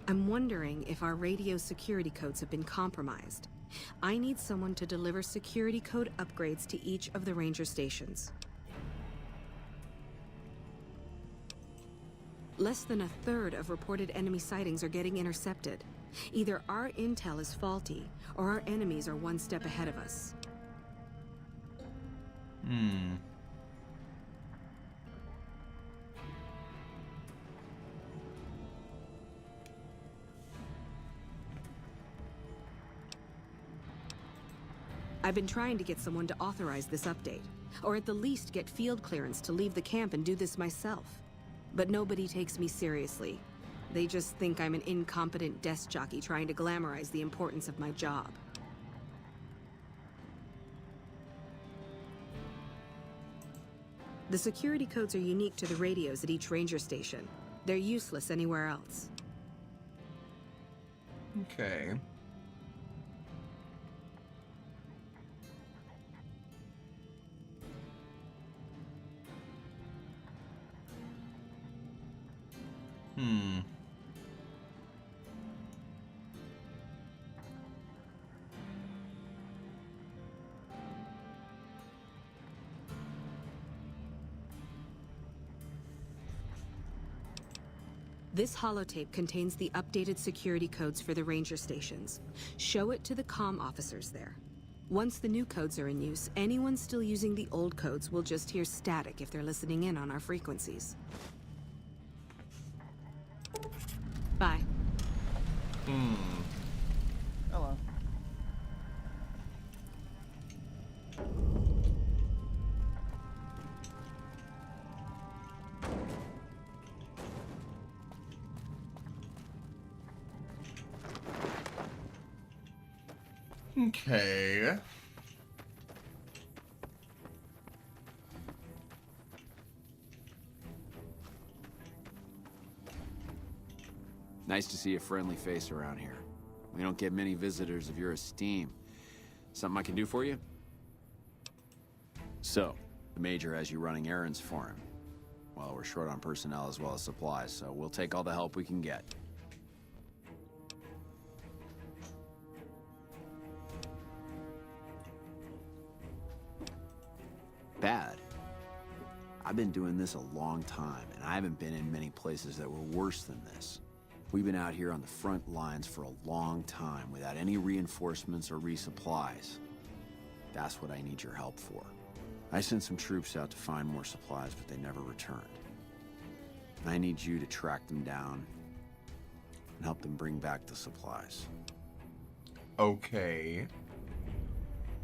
I'm wondering if our radio security codes have been compromised. I need someone to deliver security code upgrades to each of the ranger stations. Less than a third of reported enemy sightings are getting intercepted. Either our intel is faulty, or our enemies are one step ahead of us. I've been trying to get someone to authorize this update, or at the least get field clearance to leave the camp and do this myself. But nobody takes me seriously. They just think I'm an incompetent desk jockey trying to glamorize the importance of my job. The security codes are unique to the radios at each ranger station. They're useless anywhere else. Okay. This holotape contains the updated security codes for the ranger stations. Show it to the comm officers there. Once the new codes are in use, anyone still using the old codes will just hear static if they're listening in on our frequencies. Bye. Hello. Okay. Nice to see a friendly face around here. We don't get many visitors of your esteem. Something I can do for you? So, the Major has you running errands for him. Well, we're short on personnel as well as supplies, so we'll take all the help we can get. Bad. I've been doing this a long time, and I haven't been in many places that were worse than this. We've been out here on the front lines for a long time without any reinforcements or resupplies. That's what I need your help for. I sent some troops out to find more supplies, but they never returned. I need you to track them down and help them bring back the supplies. Okay.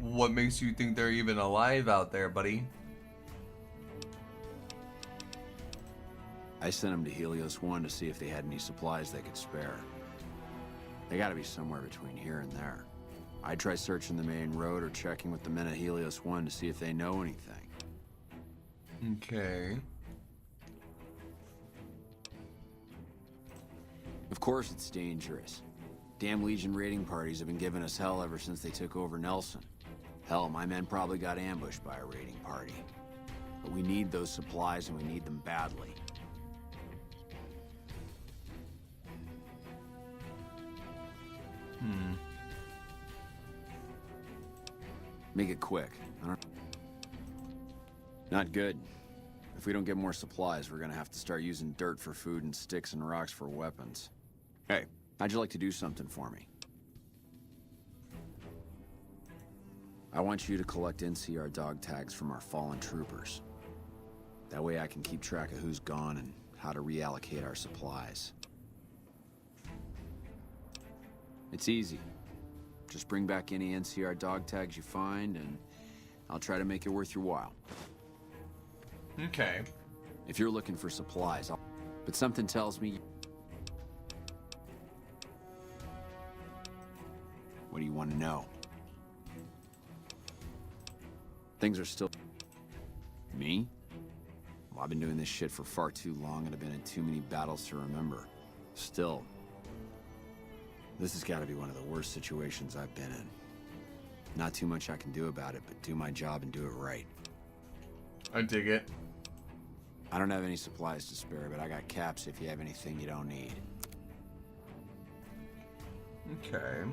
What makes you think they're even alive out there, buddy? I sent them to Helios 1 to see if they had any supplies they could spare. They gotta be somewhere between here and there. I'd try searching the main road or checking with the men at Helios 1 to see if they know anything. Okay. Of course it's dangerous. Damn Legion raiding parties have been giving us hell ever since they took over Nelson. Hell, my men probably got ambushed by a raiding party. But we need those supplies and we need them badly. Make it quick. Not good. If we don't get more supplies, we're gonna have to start using dirt for food and sticks and rocks for weapons. Hey, how'd you like to do something for me? I want you to collect NCR dog tags from our fallen troopers. That way I can keep track of who's gone and how to reallocate our supplies. It's easy. Just bring back any NCR dog tags you find, and I'll try to make it worth your while. Okay. If you're looking for supplies, but something tells me... What do you want to know? Things are still... Me? Well, I've been doing this shit for far too long, and I've been in too many battles to remember. Still... This has got to be one of the worst situations I've been in. Not too much I can do about it, but do my job and do it right. I dig it. I don't have any supplies to spare, but I got caps if you have anything you don't need. Okay.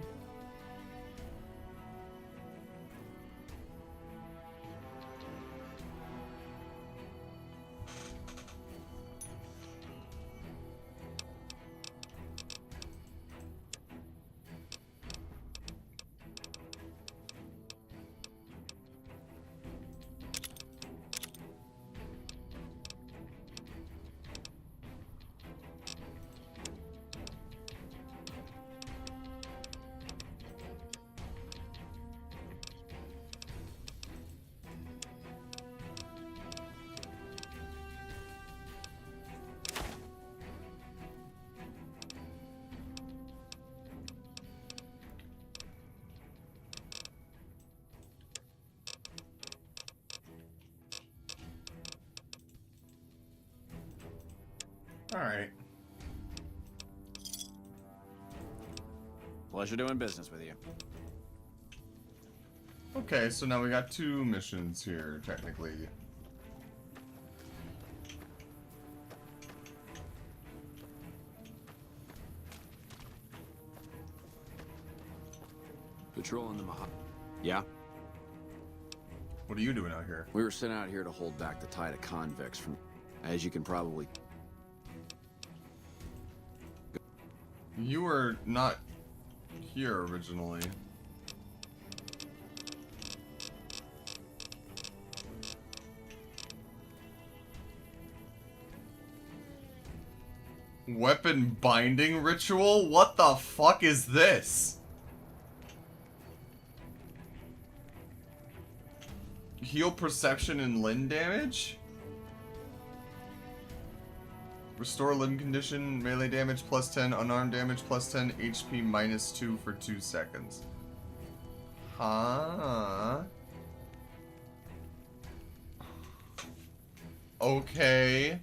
Alright. Pleasure doing business with you. Okay, so now we got 2 missions here, technically. Patrolling the Maha... Yeah? What are you doing out here? We were sent out here to hold back the tide of convicts from... As you can probably... You were not here originally. Weapon binding ritual? What the fuck is this? Heal perception and limb damage? Restore limb condition, melee damage plus 10, unarmed damage plus 10, HP minus 2 for 2 seconds. Huh? Okay.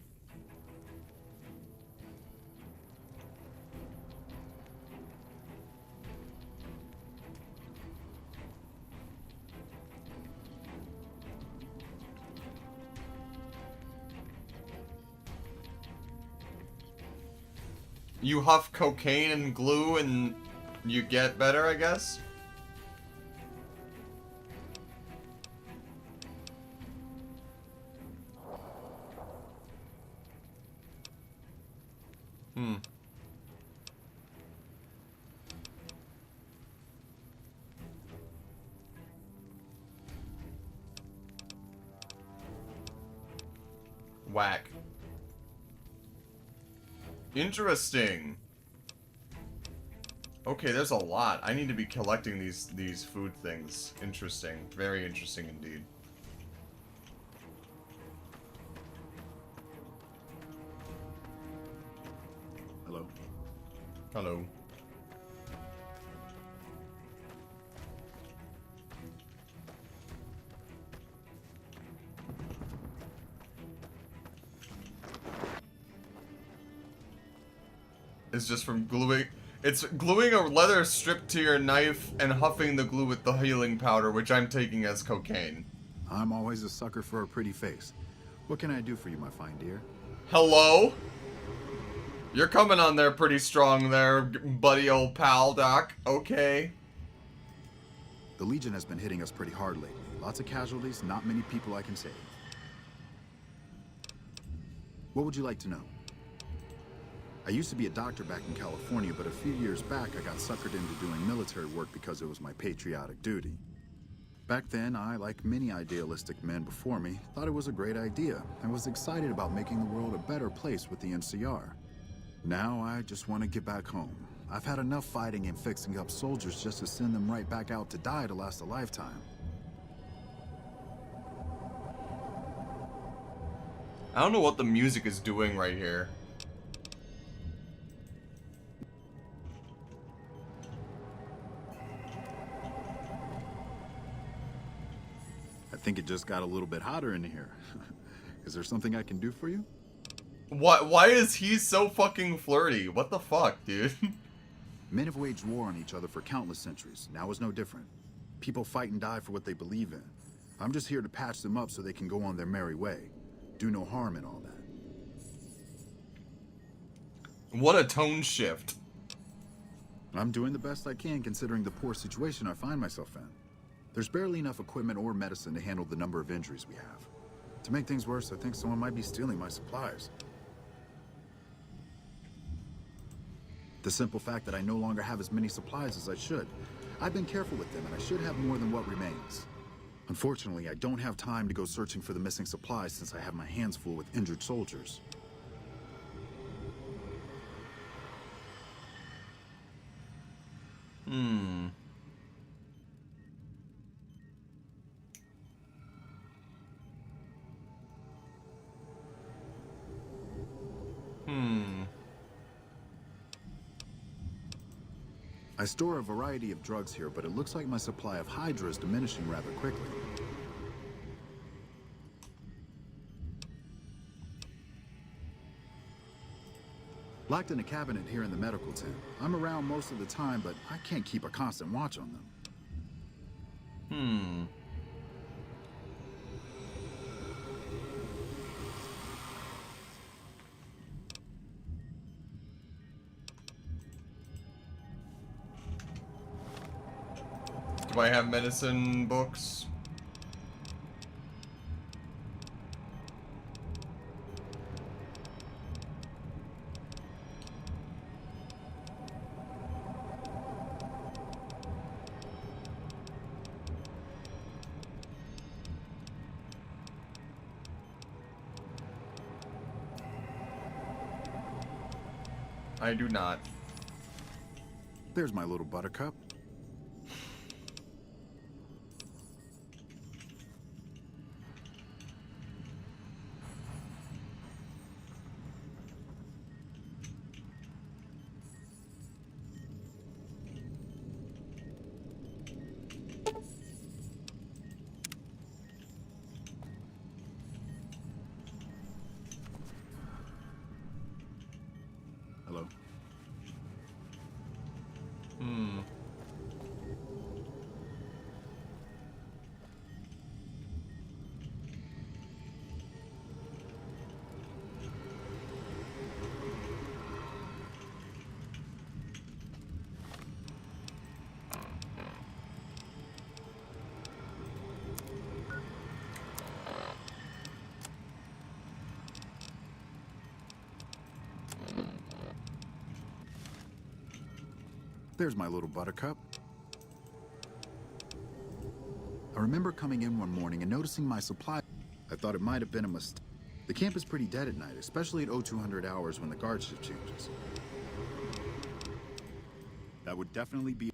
You huff cocaine and glue and you get better, I guess? Whack. Interesting. Okay, there's a lot. I need to be collecting these food things. Interesting. Very interesting indeed. Hello? Hello. It's just from gluing. It's gluing a leather strip to your knife and huffing the glue with the healing powder, which I'm taking as cocaine. I'm always a sucker for a pretty face. What can I do for you, my fine dear? Hello? You're coming on there pretty strong there, buddy old pal, Doc. Okay. The Legion has been hitting us pretty hard lately. Lots of casualties, not many people I can save. What would you like to know? I used to be a doctor back in California, but a few years back I got suckered into doing military work because it was my patriotic duty. Back then, I, like many idealistic men before me, thought it was a great idea and was excited about making the world a better place with the NCR. Now I just want to get back home. I've had enough fighting and fixing up soldiers just to send them right back out to die to last a lifetime. I don't know what the music is doing right here. I think it just got a little bit hotter in here. Is there something I can do for you? What? Why is he so fucking flirty? What the fuck, dude? Men have waged war on each other for countless centuries. Now is no different. People fight and die for what they believe in. I'm just here to patch them up so they can go on their merry way. Do no harm in all that. What a tone shift. I'm doing the best I can considering the poor situation I find myself in. There's barely enough equipment or medicine to handle the number of injuries we have. To make things worse, I think someone might be stealing my supplies. The simple fact that I no longer have as many supplies as I should. I've been careful with them and I should have more than what remains. Unfortunately, I don't have time to go searching for the missing supplies since I have my hands full with injured soldiers. I store a variety of drugs here, but it looks like my supply of Hydra is diminishing rather quickly. Locked in a cabinet here in the medical tent. I'm around most of the time, but I can't keep a constant watch on them. Do I have medicine books? I do not. There's my little buttercup. Hello? There's my little buttercup. I remember coming in one morning and noticing my supply. I thought it might have been a mistake. The camp is pretty dead at night, especially at 0200 hours when the guard shift changes. That would definitely be...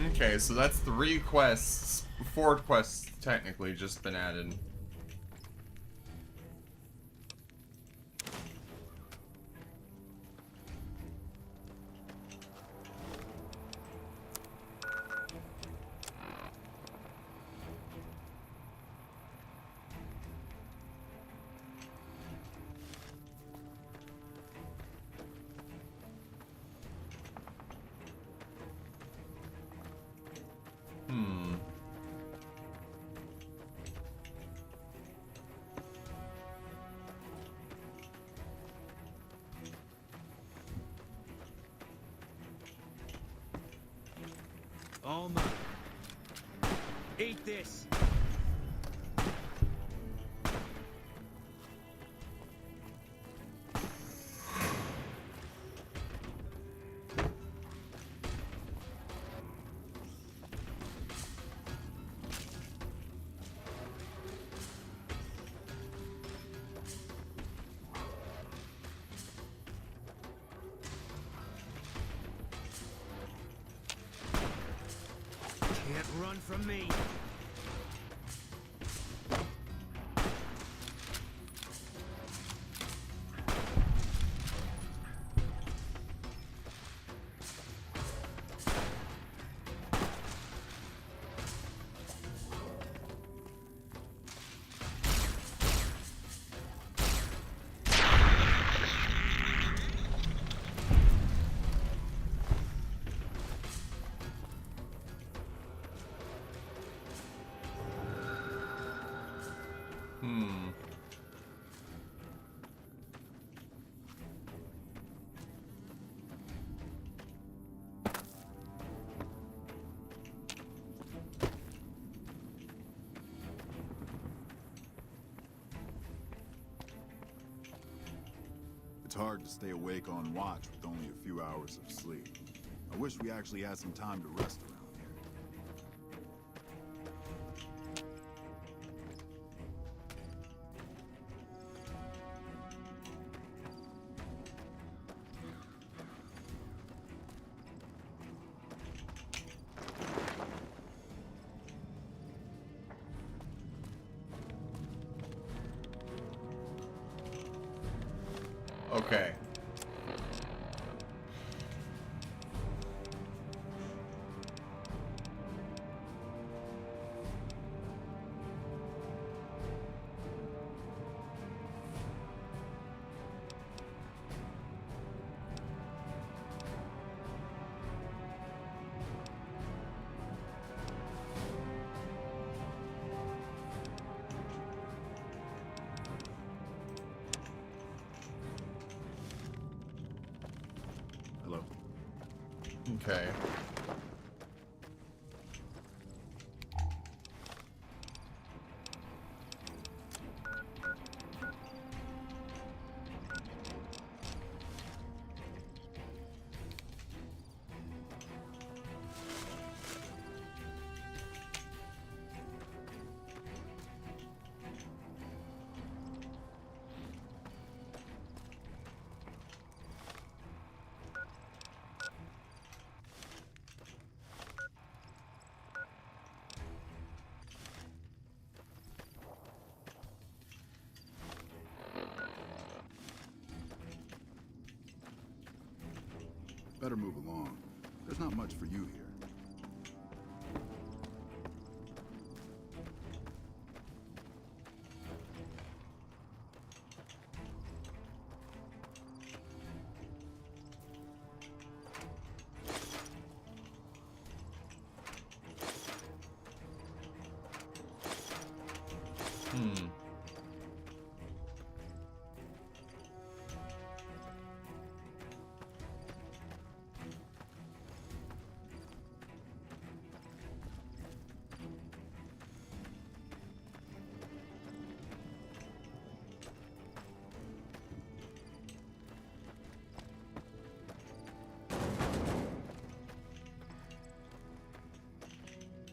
Okay, so that's 3 quests. 4 quests technically just been added. All mine. Eat this. Can't run from me. It's hard to stay awake on watch with only a few hours of sleep. I wish we actually had some time to rest around here. Okay. Hello. Okay. Better move along. There's not much for you here.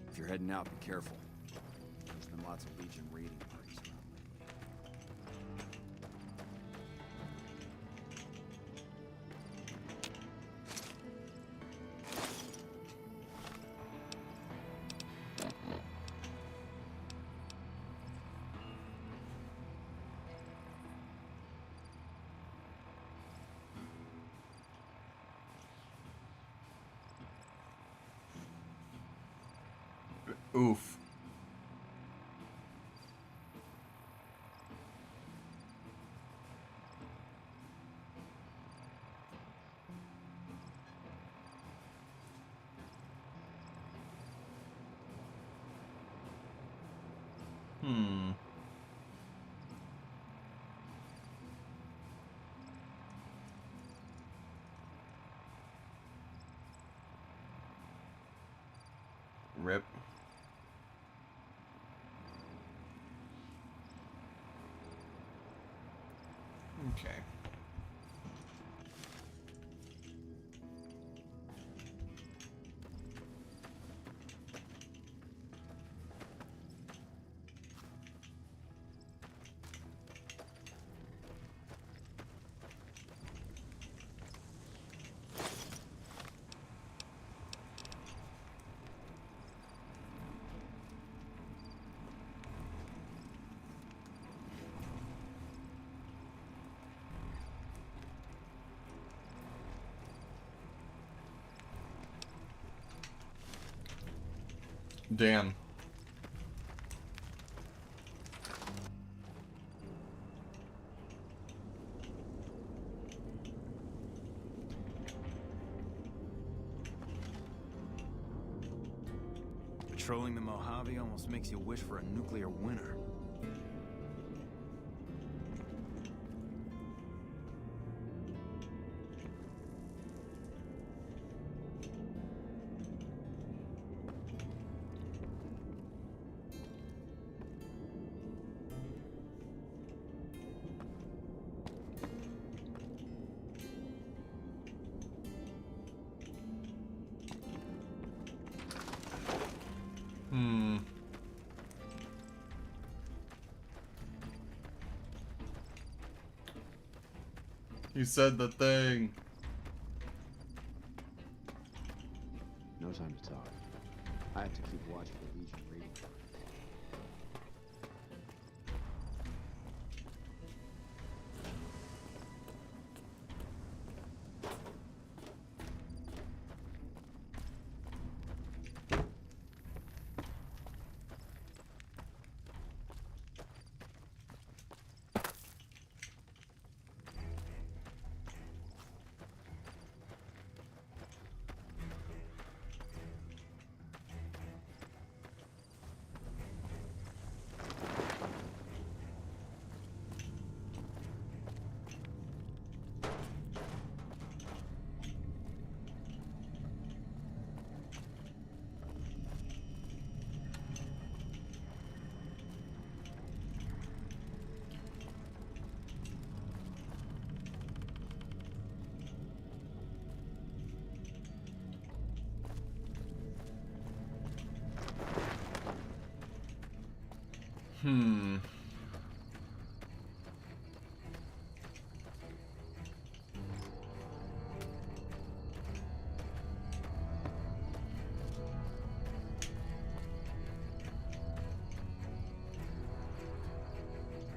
If you're heading out, be careful. There's been lots of Legion raiding parties around lately. Oof. Hmm. Rip. Okay. Damn. Patrolling the Mojave almost makes you wish for a nuclear winter. Hmm. You said the thing. No time to talk. I have to keep watch for the Legion raiding. Hmm.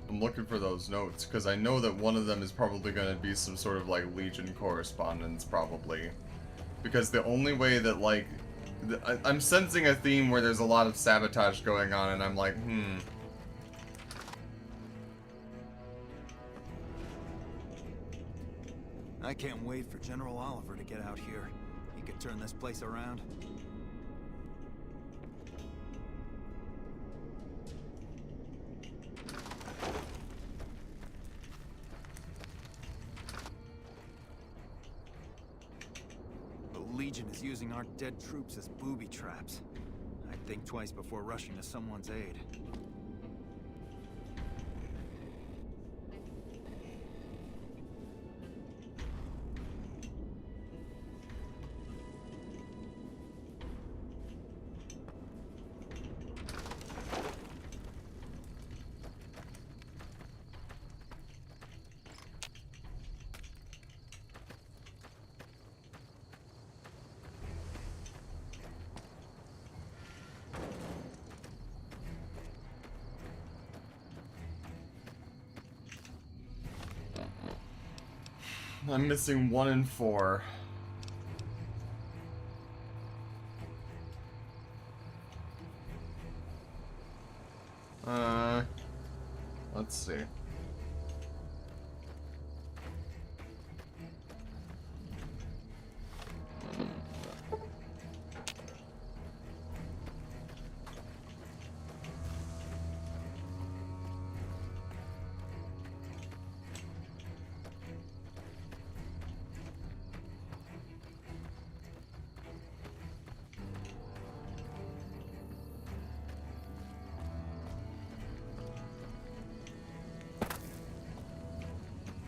I'm looking for those notes, because I know that one of them is probably going to be some sort of, like, Legion correspondence, probably. Because the only way that, like... I'm sensing a theme where there's a lot of sabotage going on, and I'm like, I can't wait for General Oliver to get out here. He could turn this place around. The Legion is using our dead troops as booby traps. I'd think twice before rushing to someone's aid. I'm missing 1 and 4. Let's see.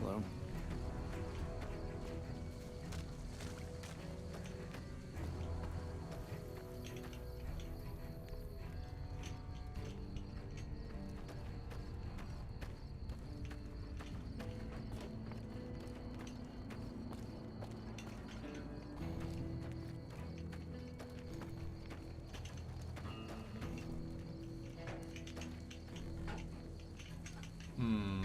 Hello? Hmm.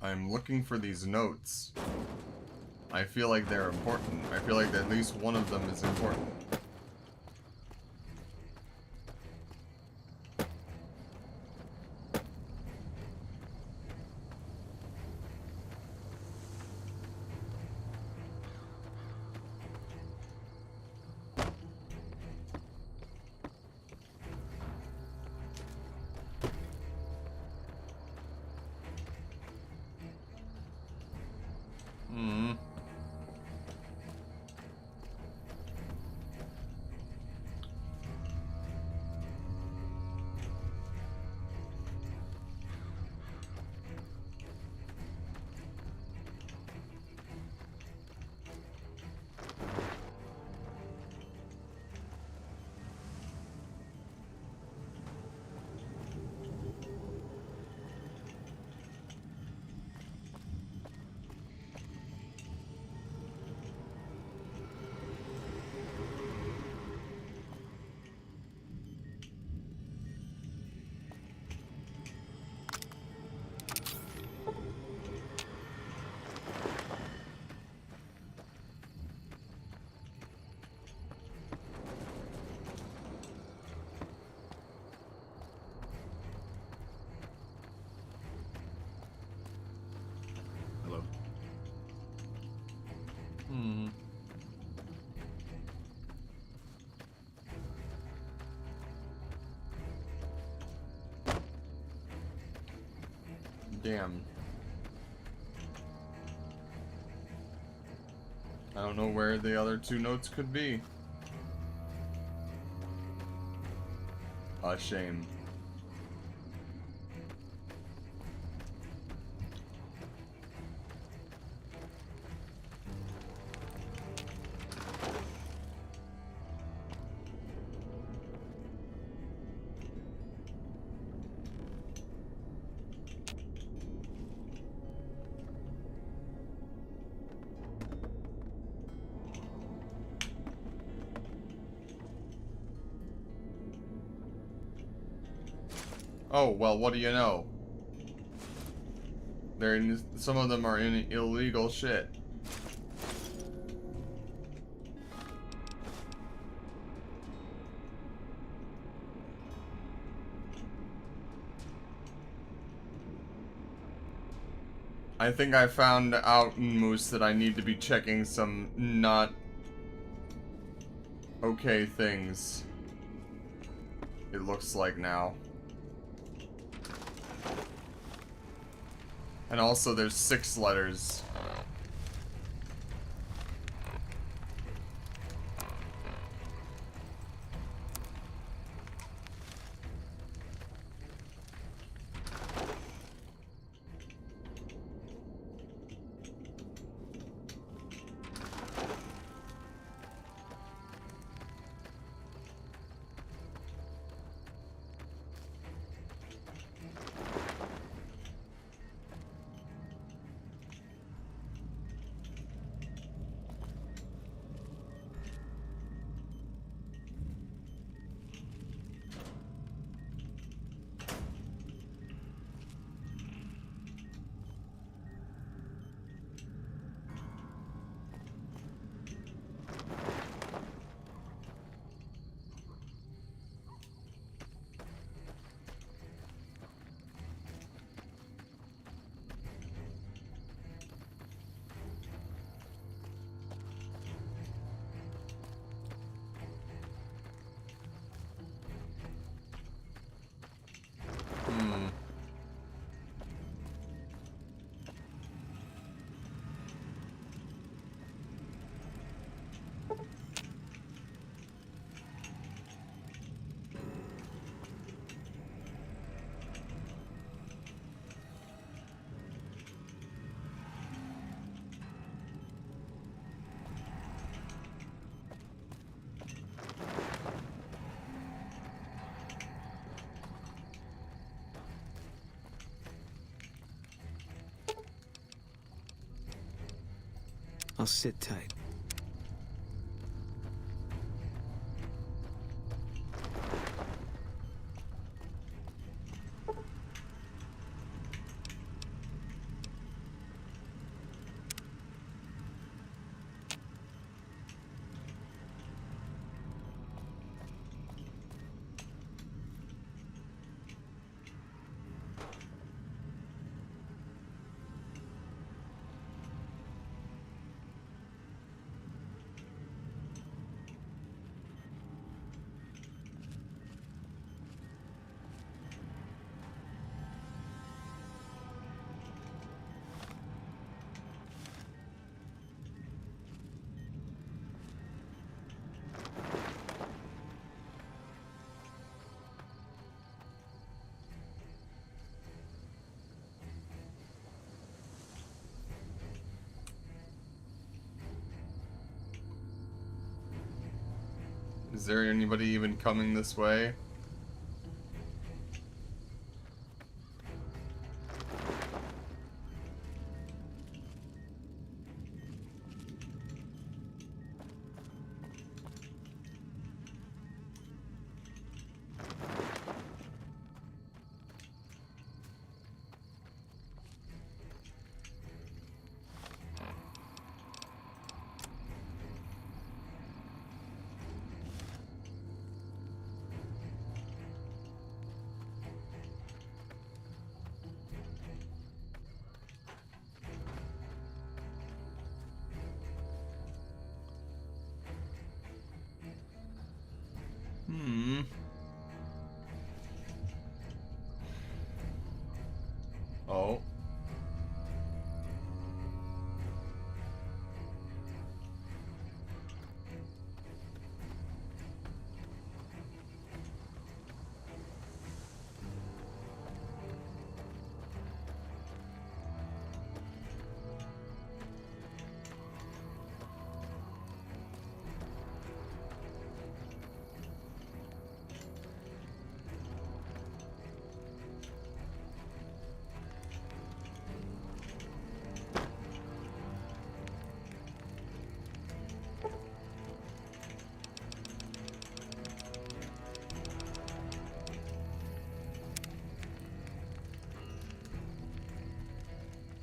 I'm looking for these notes. I feel like they're important. I feel like at least one of them is important. Hmm. Hello? Hmm. Damn. I don't know where the other two notes could be. A shame. Oh, well, what do you know? They're in, some of them are in illegal shit. I think I found out in Moose that I need to be checking some not okay things. It looks like now. And also there's 6 letters. I'll sit tight. Is there anybody even coming this way? Oh.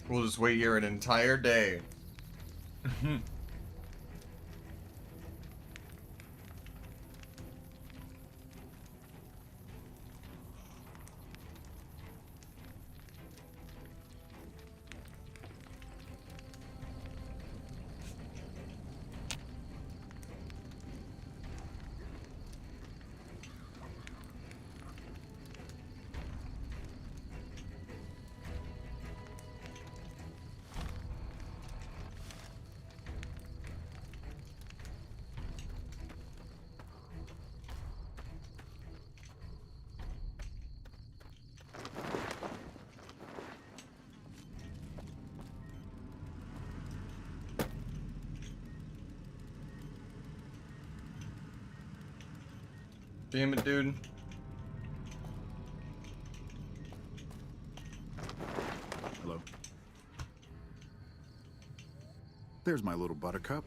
We'll just wait here an entire day. Damn it, dude. Hello. There's my little buttercup.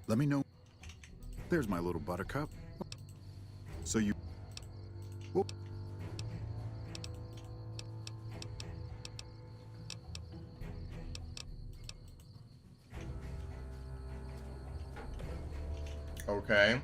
Let me know. There's my little buttercup. So you... Whoop. Okay.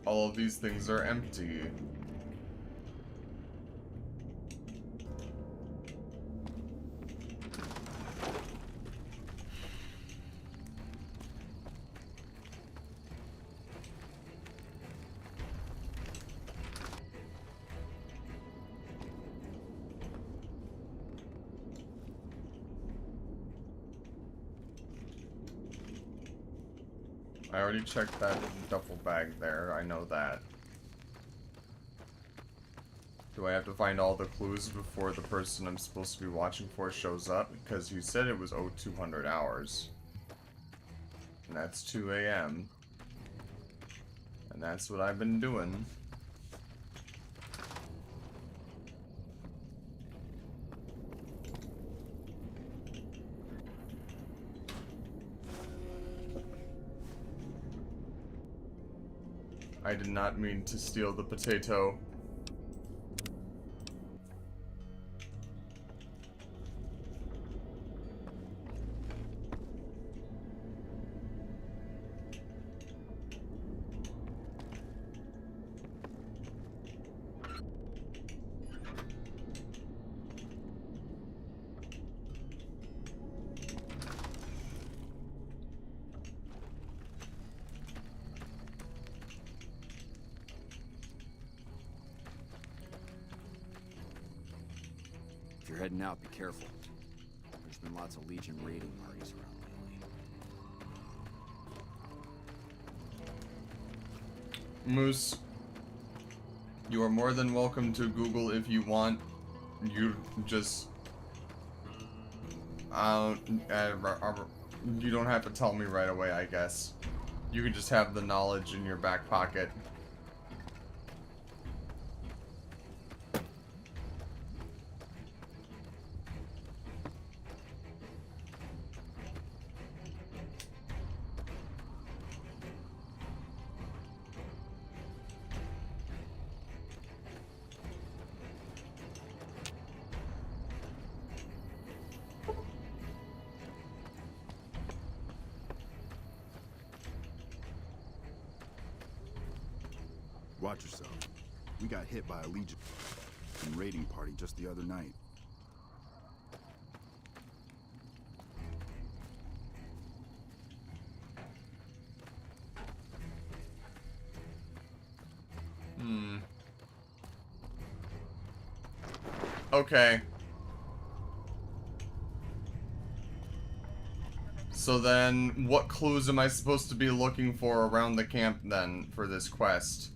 All of these things are empty. I already checked that duffel bag there, I know that. Do I have to find all the clues before the person I'm supposed to be watching for shows up? Because you said it was 0200 hours. And that's 2 a.m. And that's what I've been doing. I did not mean to steal the potato. If you're heading out, be careful. There's been lots of Legion raiding parties around lately. Moose, you are more than welcome to Google if you want. You just... you don't have to tell me right away, I guess. You can just have the knowledge in your back pocket. Watch yourself. We got hit by a Legion raiding party just the other night. Okay. So then, what clues am I supposed to be looking for around the camp then for this quest?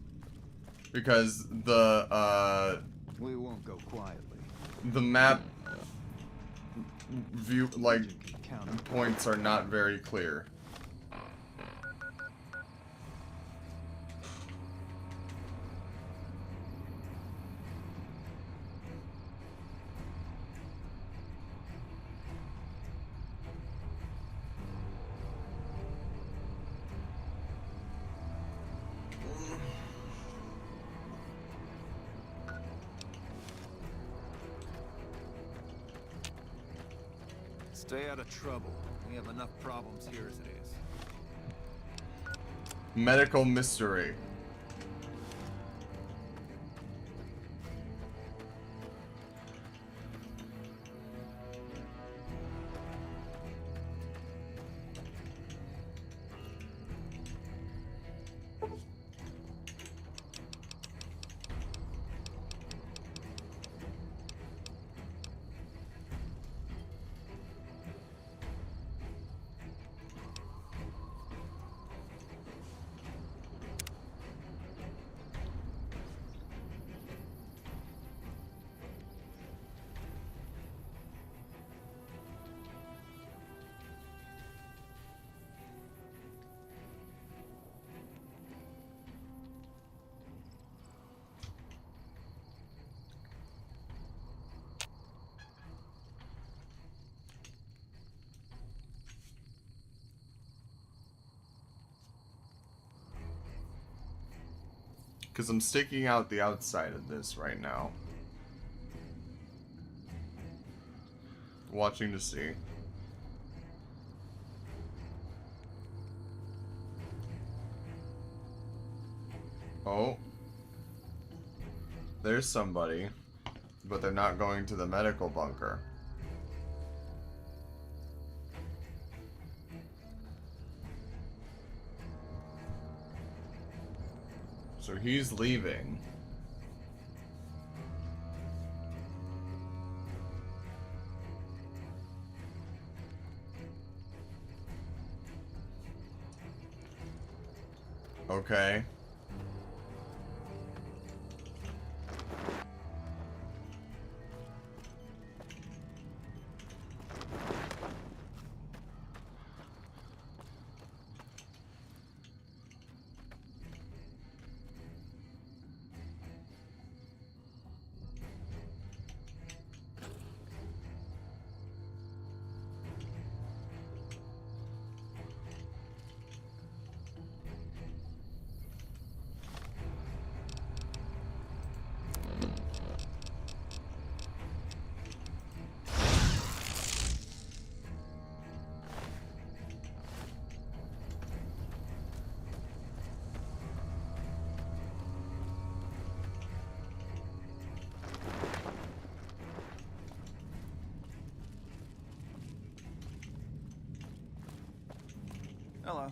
Because the We won't go quietly. the map view like Counter. points are not very clear. Stay out of trouble. We have enough problems here as it is. Medical mystery. Because I'm sticking out the outside of this right now. Watching to see. Oh. There's somebody. But they're not going to the medical bunker. So he's leaving. Okay. Hello.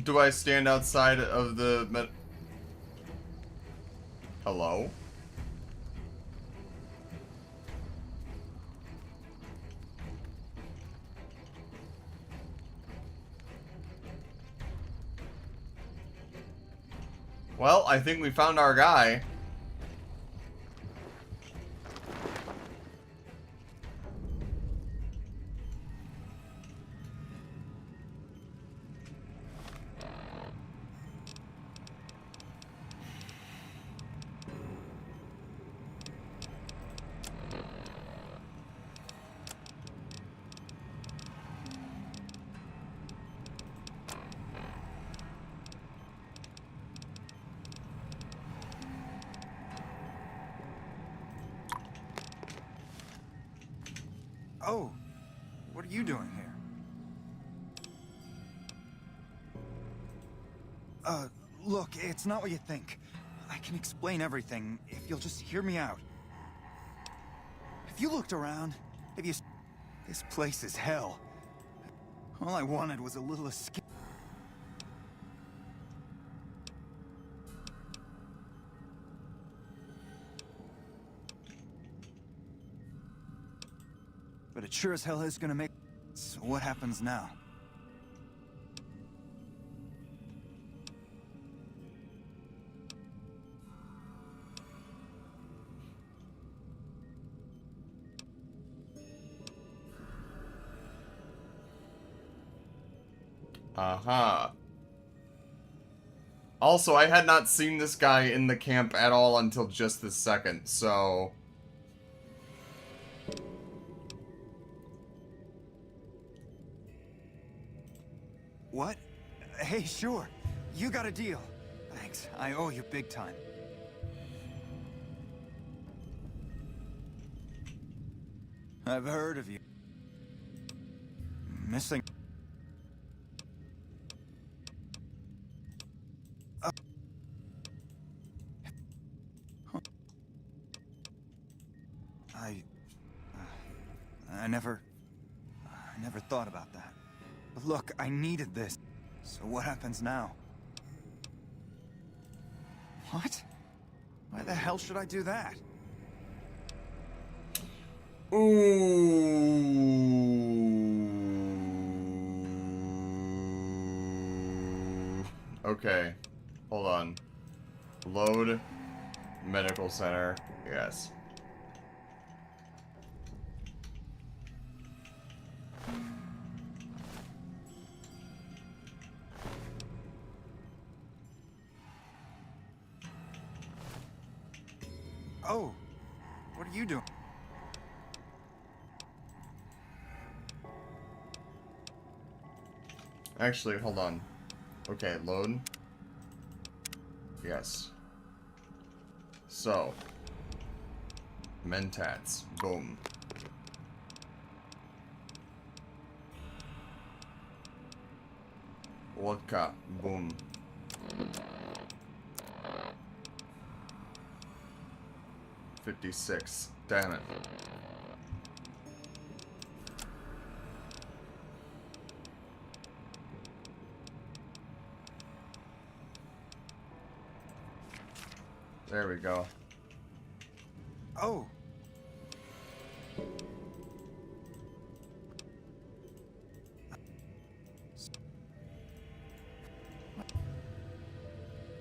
Do I stand outside of the Hello? Well, I think we found our guy. Oh, what are you doing here? Look, it's not what you think. I can explain everything if you'll just hear me out. If you looked around, if you... This place is hell. All I wanted was a little escape. But it sure as hell is gonna make... So what happens now? Uh-huh. Also, I had not seen this guy in the camp at all until just this second, so... What? Hey, sure. You got a deal. Thanks. I owe you big time. I've heard of you. Missing... I never thought about that. But look, I needed this. So what happens now? What? Why the hell should I do that? Ooh. Okay. Hold on. Load medical center. Yes. Oh, what are you doing? Actually, hold on. Okay, load. Yes. So. Mentats. Boom. Vodka. Boom. $56. Damn it. There we go. Oh.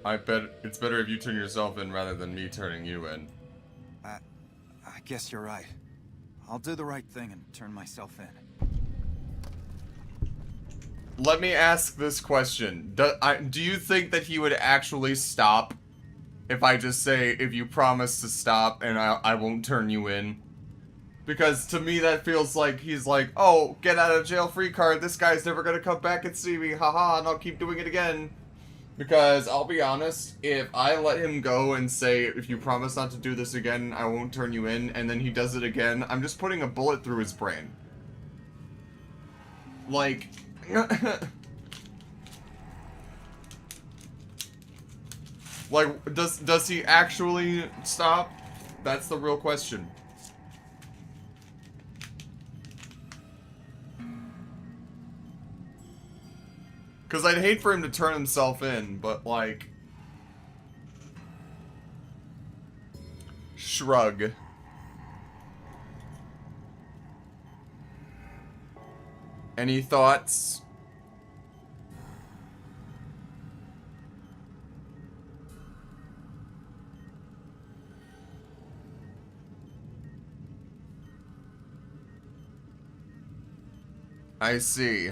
I bet it's better if you turn yourself in rather than me turning you in. I guess you're right. I'll do the right thing and turn myself in. Let me ask this question. Do you think that he would actually stop if I just say, if you promise to stop and I won't turn you in? Because to me that feels like he's like, oh, get out of jail free card, this guy's never gonna come back and see me, haha, and I'll keep doing it again. Because, I'll be honest, if I let him go and say, if you promise not to do this again, I won't turn you in, and then he does it again, I'm just putting a bullet through his brain. Like... like, does he actually stop? That's the real question. Because I'd hate for him to turn himself in, but like... Shrug. Any thoughts? I see.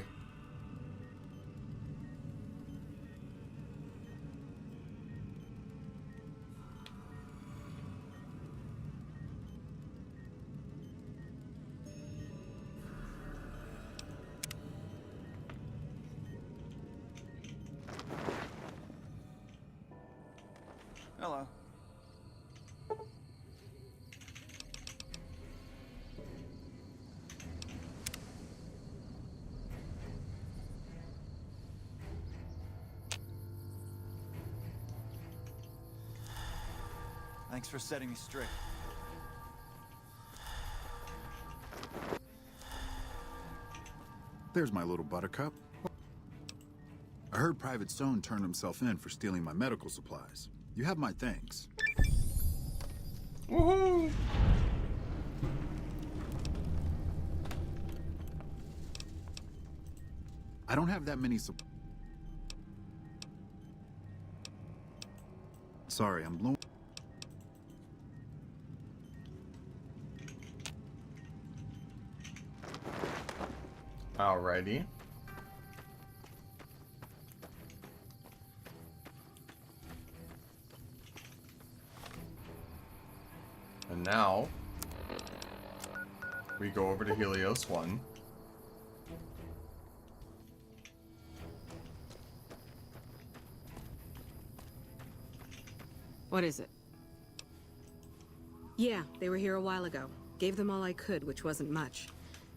Hello. Thanks for setting me straight. There's my little buttercup. I heard Private Stone turned himself in for stealing my medical supplies. You have my thanks. Woohoo! I don't have that many Sorry, I'm blown. Alrighty. And now, we go over to Helios 1. What is it? Yeah, they were here a while ago. Gave them all I could, which wasn't much.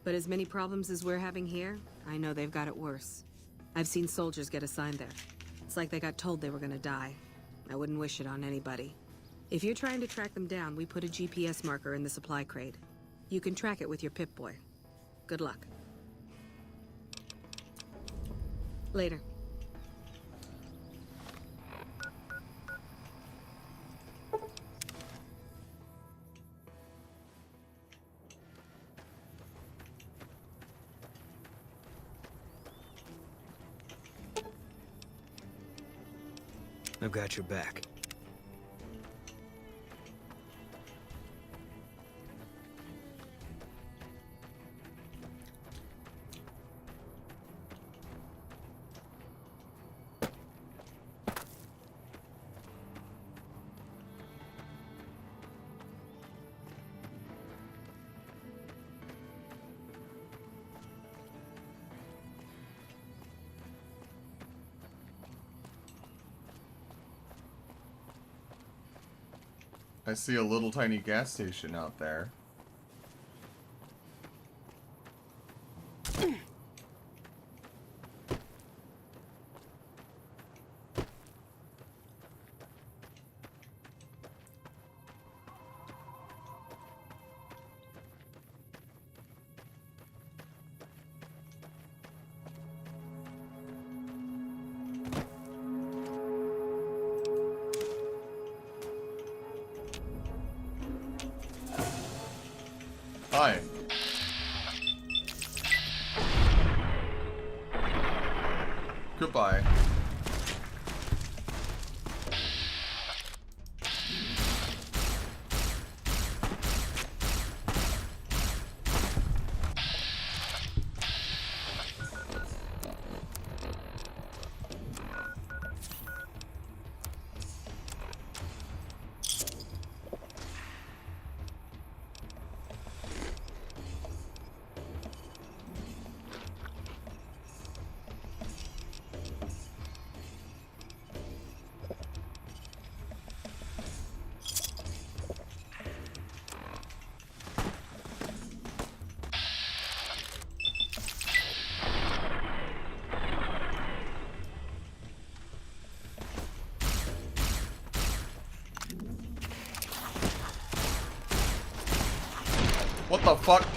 But as many problems as we're having here, I know they've got it worse. I've seen soldiers get assigned there. It's like they got told they were gonna die. I wouldn't wish it on anybody. If you're trying to track them down, we put a GPS marker in the supply crate. You can track it with your Pip-Boy. Good luck. Later. I've got your back. I see a little tiny gas station out there. Hi. Goodbye. What the fuck?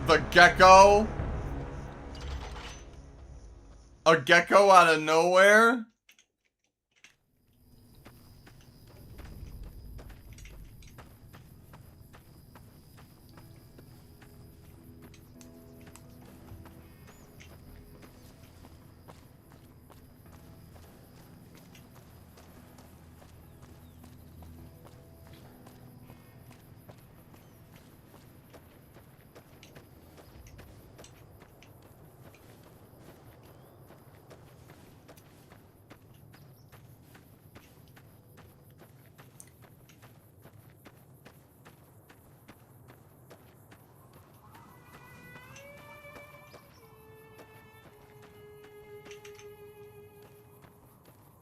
The gecko? A gecko out of nowhere?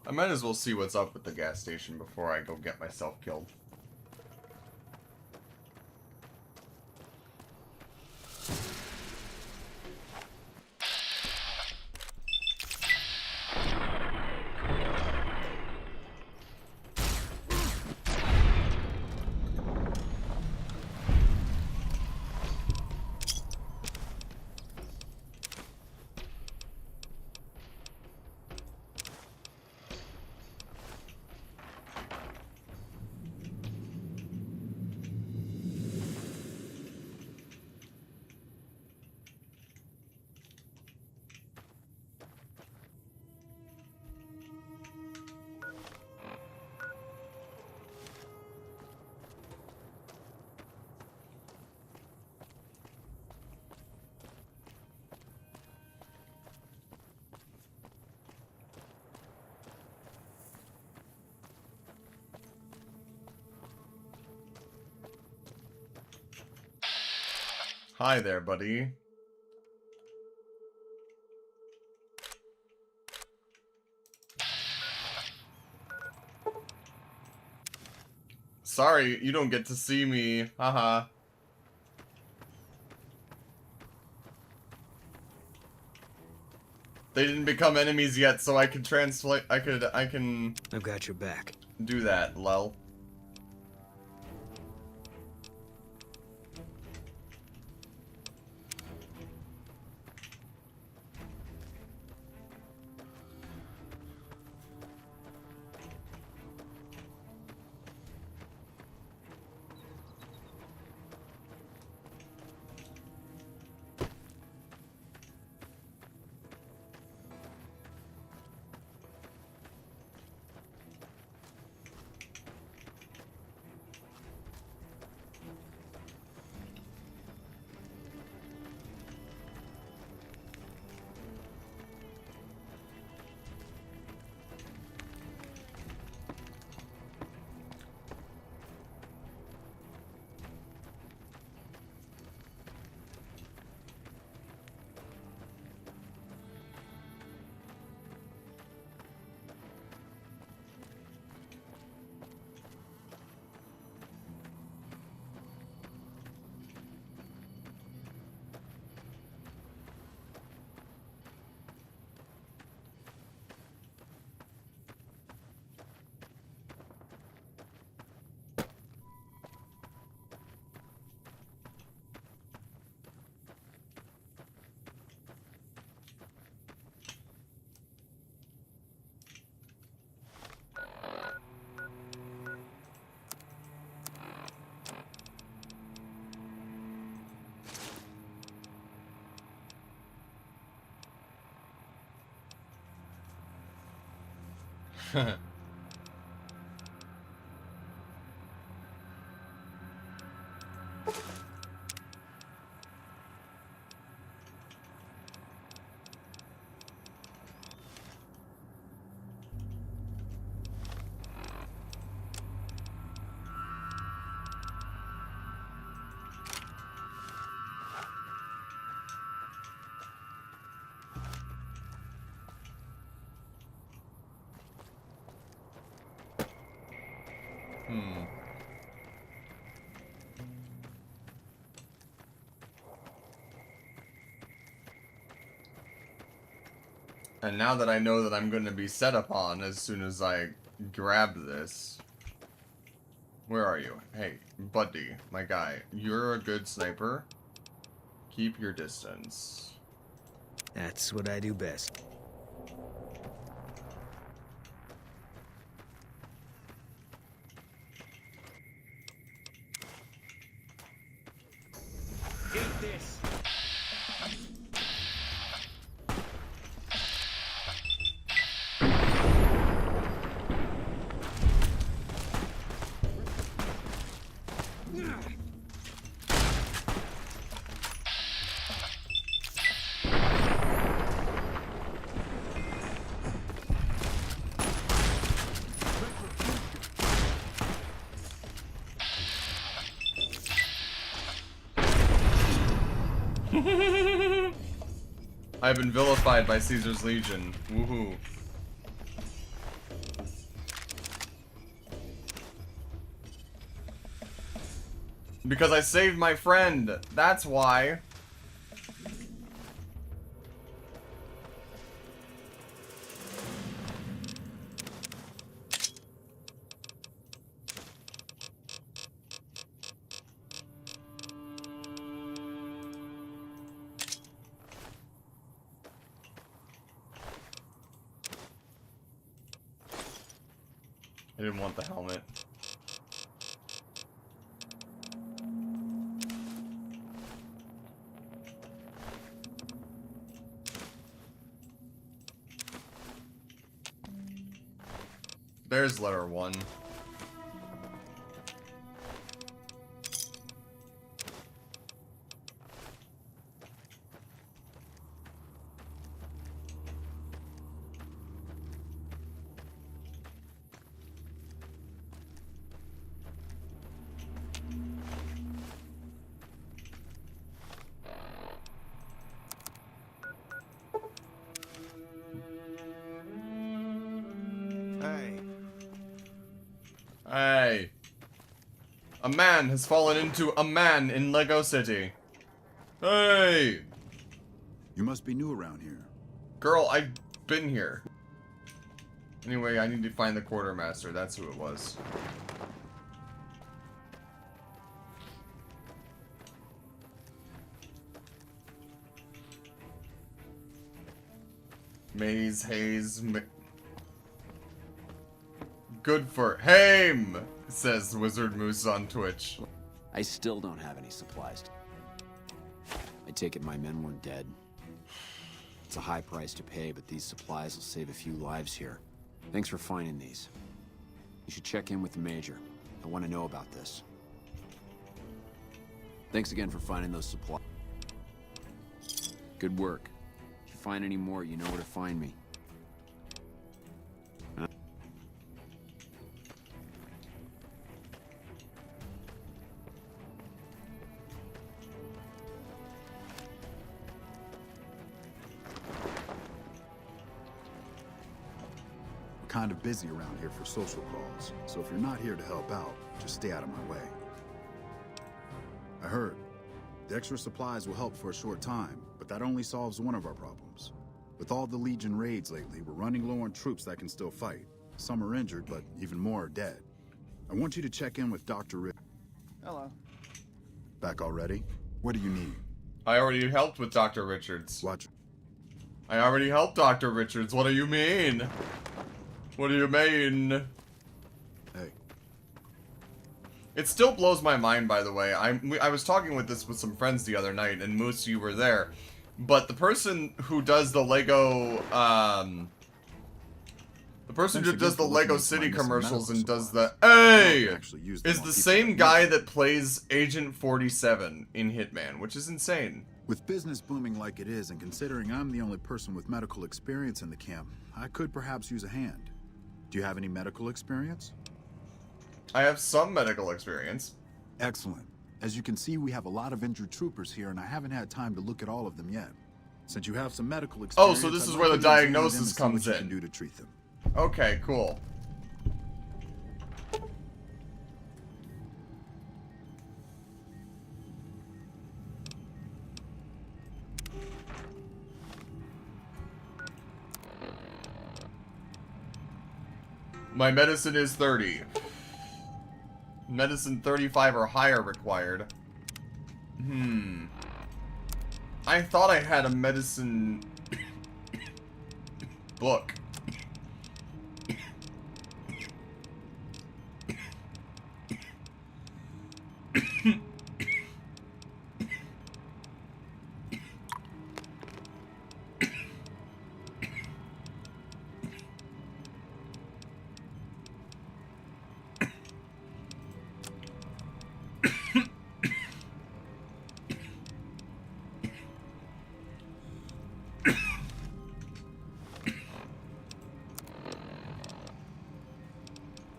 I might as well see what's up with the gas station before I go get myself killed. Hi there, buddy. Sorry, you don't get to see me. Haha. They didn't become enemies yet, so I can translate. I can. I've got your back. Do that, lol. And now that I know that I'm going to be set upon as soon as I grab this... Where are you? Hey, buddy, my guy. You're a good sniper. Keep your distance. That's what I do best. Eat this. I've been vilified by Caesar's Legion. Woohoo. Because I saved my friend. That's why. I didn't want the helmet. There's letter 1. Hey. A man has fallen into a man in Lego City. Hey. You must be new around here. Girl, I've been here. Anyway, I need to find the quartermaster. That's who it was. Maze, Haze, good for Haim, says Wizard Moose on Twitch. I still don't have any supplies. I take it my men weren't dead. It's a high price to pay, but these supplies will save a few lives here. Thanks for finding these. You should check in with the Major. I want to know about this. Thanks again for finding those supplies. Good work. If you find any more, you know where to find me. Kind of busy around here for social calls, so if you're not here to help out, just stay out of my way. I heard. The extra supplies will help for a short time, but that only solves one of our problems. With all the Legion raids lately, we're running low on troops that can still fight. Some are injured, but even more are dead. I want you to check in with Dr. Rick. Hello. Back already? What do you need? I already helped with Dr. Richards. Watch. I already helped Dr. Richards. What do you mean? What do you mean? Hey. It still blows my mind, by the way. I was talking with some friends the other night, and Moose, you were there. But the person who does the The person Thanks who does again the for looking Lego into City my missing commercials and medical does the supplies. I hey can actually use them is while the keeping same them guy moving. that plays Agent 47 in Hitman, which is insane. With business booming like it is, and considering I'm the only person with medical experience in the camp, I could perhaps use a hand. Do you have any medical experience? I have some medical experience. Excellent. As you can see, we have a lot of injured troopers here, and I haven't had time to look at all of them yet. Since you have some medical experience, Oh, so this I'd is like where you the to examine them diagnosis and see comes what you in. can do to treat them. Okay, cool. My medicine is 30. Medicine 35 or higher required. I thought I had a medicine book.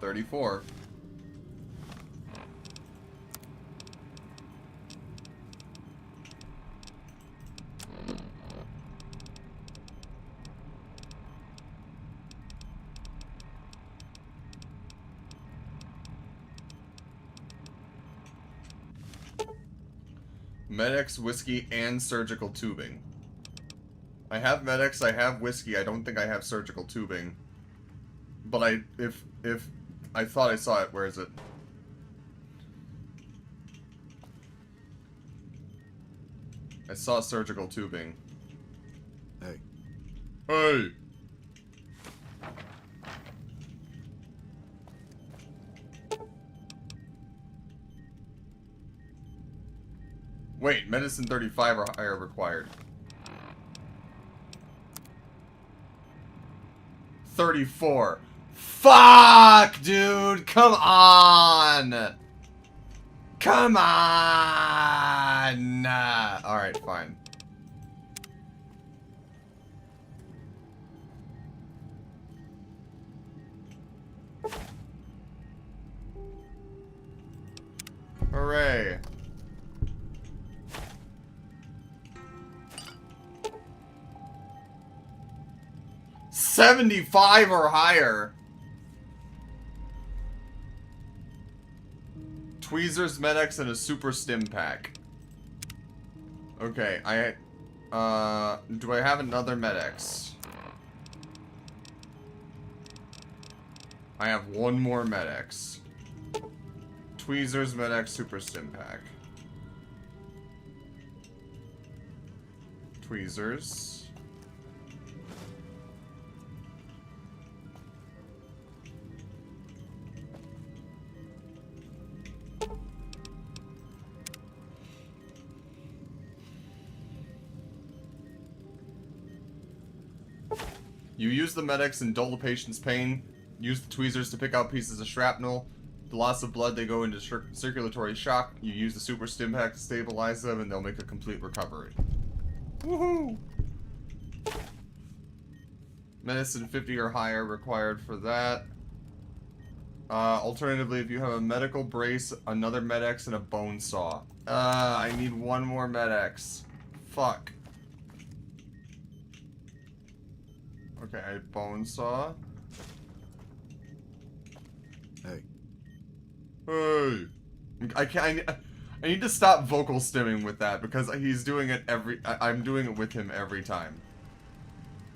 $34. Medics, whiskey, and surgical tubing. I have medics, I have whiskey, I don't think I have surgical tubing. But if I thought I saw it, where is it? I saw surgical tubing. Hey. Hey! Wait, medicine 35 or higher required. 34. Fuck, dude! Come on! Come on! Alright, fine. Hooray. $75 or higher. Tweezers, medics, and a super stim pack. Okay, do I have another medics? I have one more medics. Tweezers, medics, super stim pack. Tweezers. You use the medics and dull the patient's pain. Use the tweezers to pick out pieces of shrapnel. The loss of blood, they go into circulatory shock. You use the super stim pack to stabilize them, and they'll make a complete recovery. Woohoo! Medicine 50 or higher required for that. Alternatively, if you have a medical brace, another Med-X, and a bone saw. I need one more Med-X. Fuck. Okay, I bone saw. Hey. Hey. I need to stop vocal stimming with that because he's doing it I'm doing it with him every time.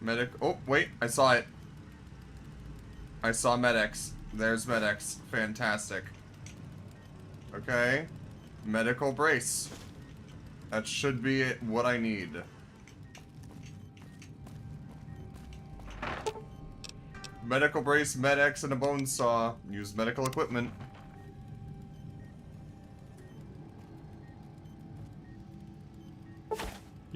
Medic. Oh, wait. I saw it. I saw Med-X. There's Med-X. Fantastic. Okay. Medical brace. That should be what I need. Medical brace, Med-X, and a bone saw. Use medical equipment.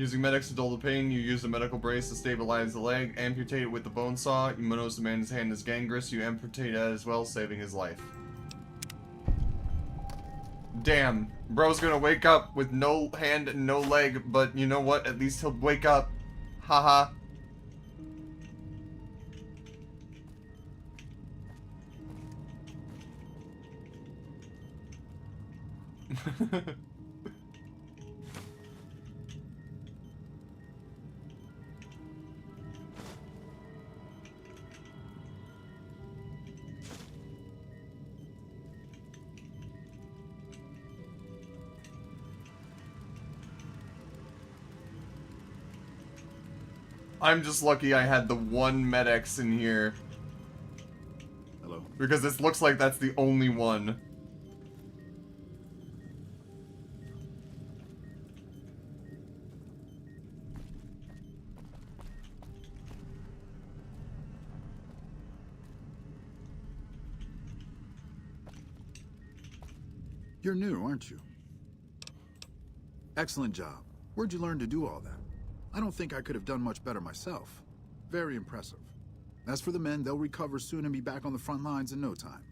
Using medics to dull the pain, you use a medical brace to stabilize the leg. Amputate it with the bone saw. You notice the man's hand is gangrenous. You amputate it as well, saving his life. Damn. Bro's gonna wake up with no hand and no leg, but you know what? At least he'll wake up. Haha. I'm just lucky I had the one Med-X in here. Hello. Because this looks like that's the only one. You're new, aren't you? Excellent job. Where'd you learn to do all that? I don't think I could have done much better myself. Very impressive. As for the men, they'll recover soon and be back on the front lines in no time.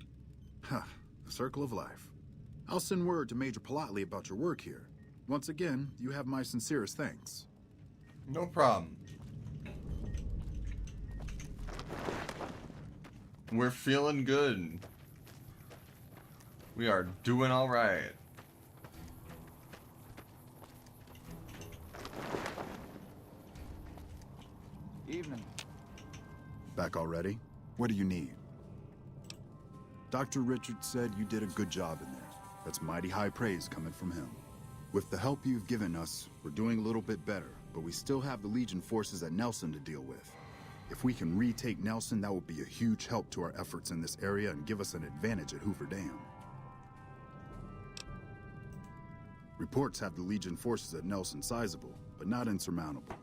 Huh, the circle of life. I'll send word to Major Politely about your work here. Once again, you have my sincerest thanks. No problem. We're feeling good. We are doing all right. Evening. Back already? What do you need? Dr. Richards said you did a good job in there. That's mighty high praise coming from him. With the help you've given us, we're doing a little bit better, but we still have the Legion forces at Nelson to deal with. If we can retake Nelson, that would be a huge help to our efforts in this area and give us an advantage at Hoover Dam. Reports have the Legion forces at Nelson sizable, but not insurmountable.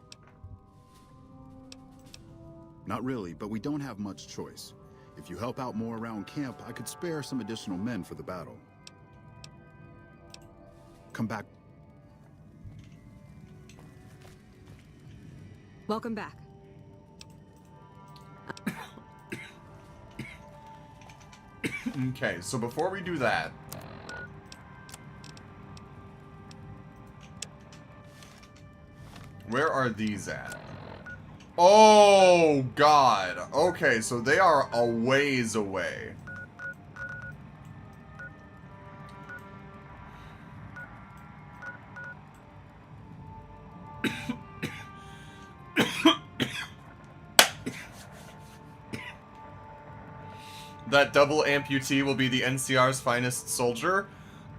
Not really, but we don't have much choice. If you help out more around camp, I could spare some additional men for the battle. Come back. Welcome back. Okay, so before we do that, where are these at? Oh, God. Okay, so they are a ways away. That double amputee will be the NCR's finest soldier.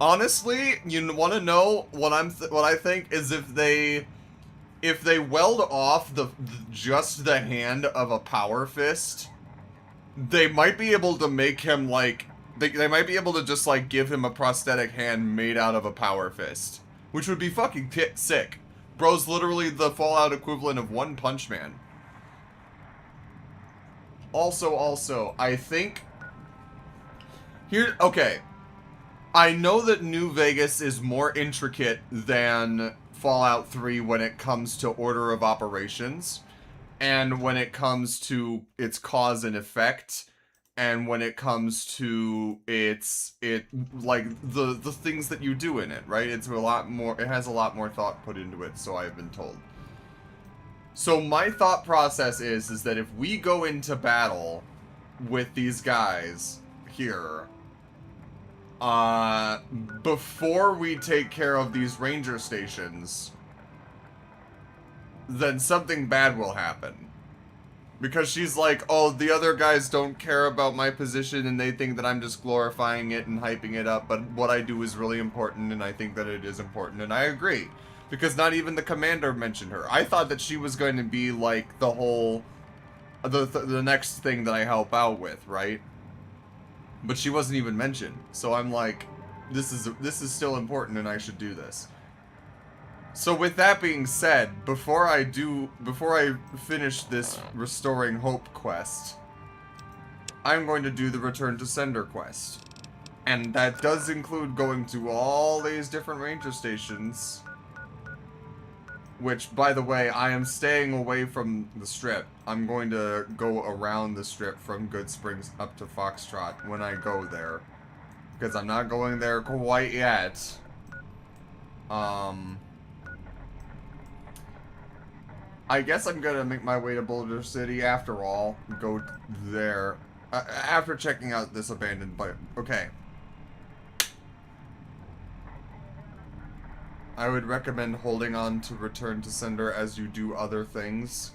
Honestly, you want to know what I think is if they weld off just the hand of a power fist, they might be able to make him like they might be able to just like give him a prosthetic hand made out of a power fist, which would be fucking sick. Bro's literally the Fallout equivalent of One Punch Man. Also, I think okay. I know that New Vegas is more intricate than Fallout 3 when it comes to order of operations, and when it comes to its cause and effect, and when it comes to like the things that you do in it, right? It's a lot more, it has a lot more thought put into it, so I've been told. So my thought process is that if we go into battle with these guys here, before we take care of these ranger stations, then something bad will happen. Because she's like, oh, the other guys don't care about my position and they think that I'm just glorifying it and hyping it up, but what I do is really important and I think that it is important, and I agree. Because not even the commander mentioned her. I thought that she was going to be like the whole, the next thing that I help out with, right? But she wasn't even mentioned. So I'm like, this is still important and I should do this. So with that being said, before I finish this Restoring Hope quest, I'm going to do the Return to Sender quest. And that does include going to all these different ranger stations Which, by the way, I am staying away from the strip. I'm going to go around the strip from Good Springs up to Foxtrot when I go there. Because I'm not going there quite yet. I guess I'm gonna make my way to Boulder City after all. Go there. After checking out this abandoned but okay. I would recommend holding on to Return to Sender as you do other things.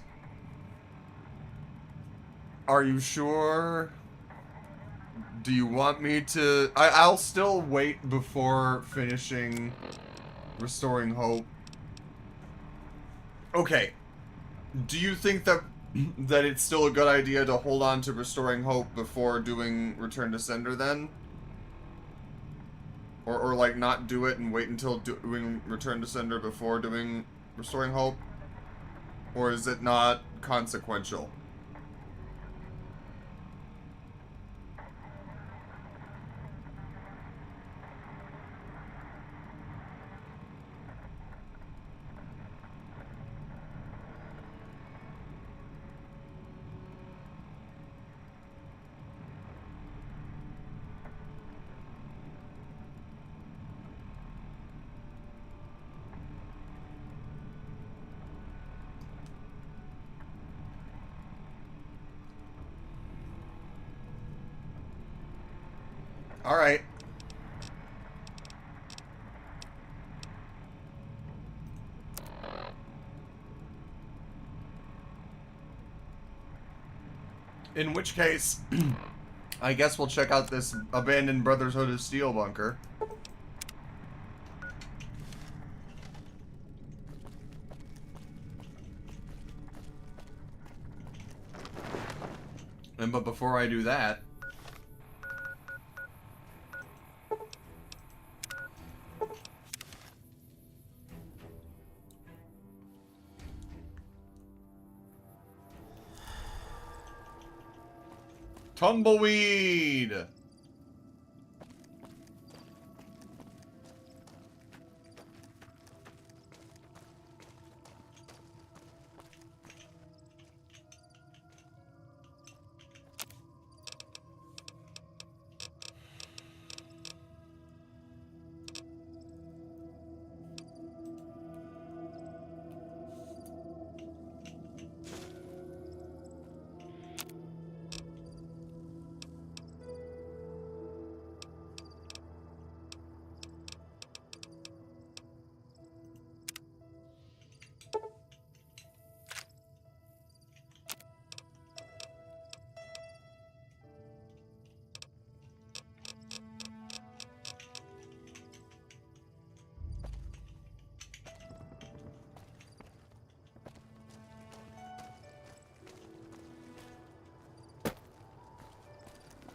Are you sure? Do you want me to... I'll still wait before finishing Restoring Hope. Okay. Do you think that it's still a good idea to hold on to Restoring Hope before doing Return to Sender then? Or like not do it and wait until doing Return to Sender before doing Restoring Hope? Or is it not consequential? Alright. In which case, I guess we'll check out this abandoned Brotherhood of Steel bunker. But before I do that... Tumbleweed!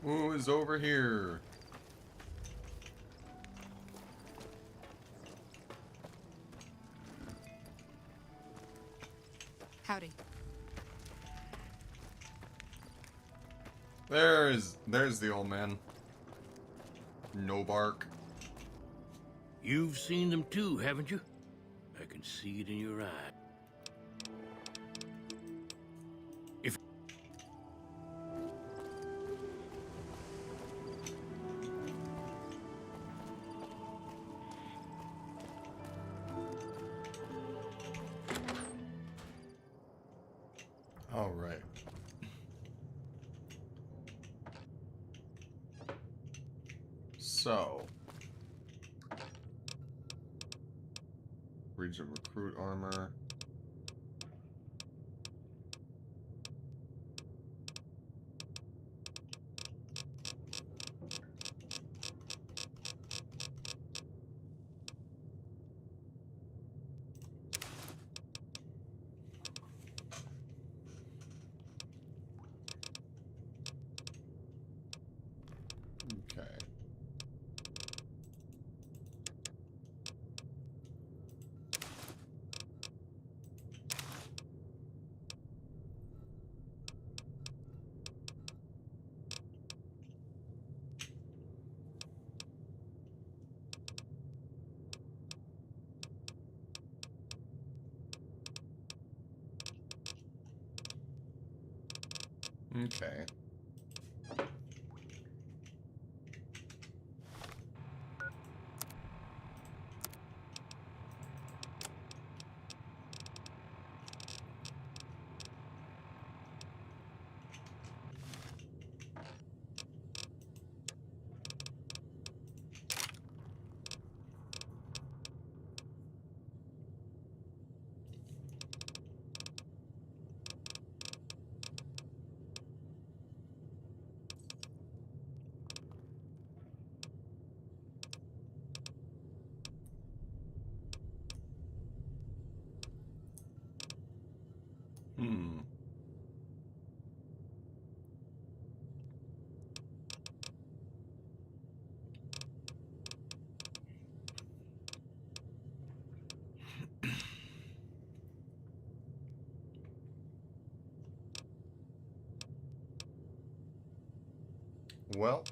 Who is over here? Howdy. There's the old man. No bark. You've seen them too, haven't you? I can see it in your eye. All right. So, region recruit armor. Okay. Okay. Hmm. Well.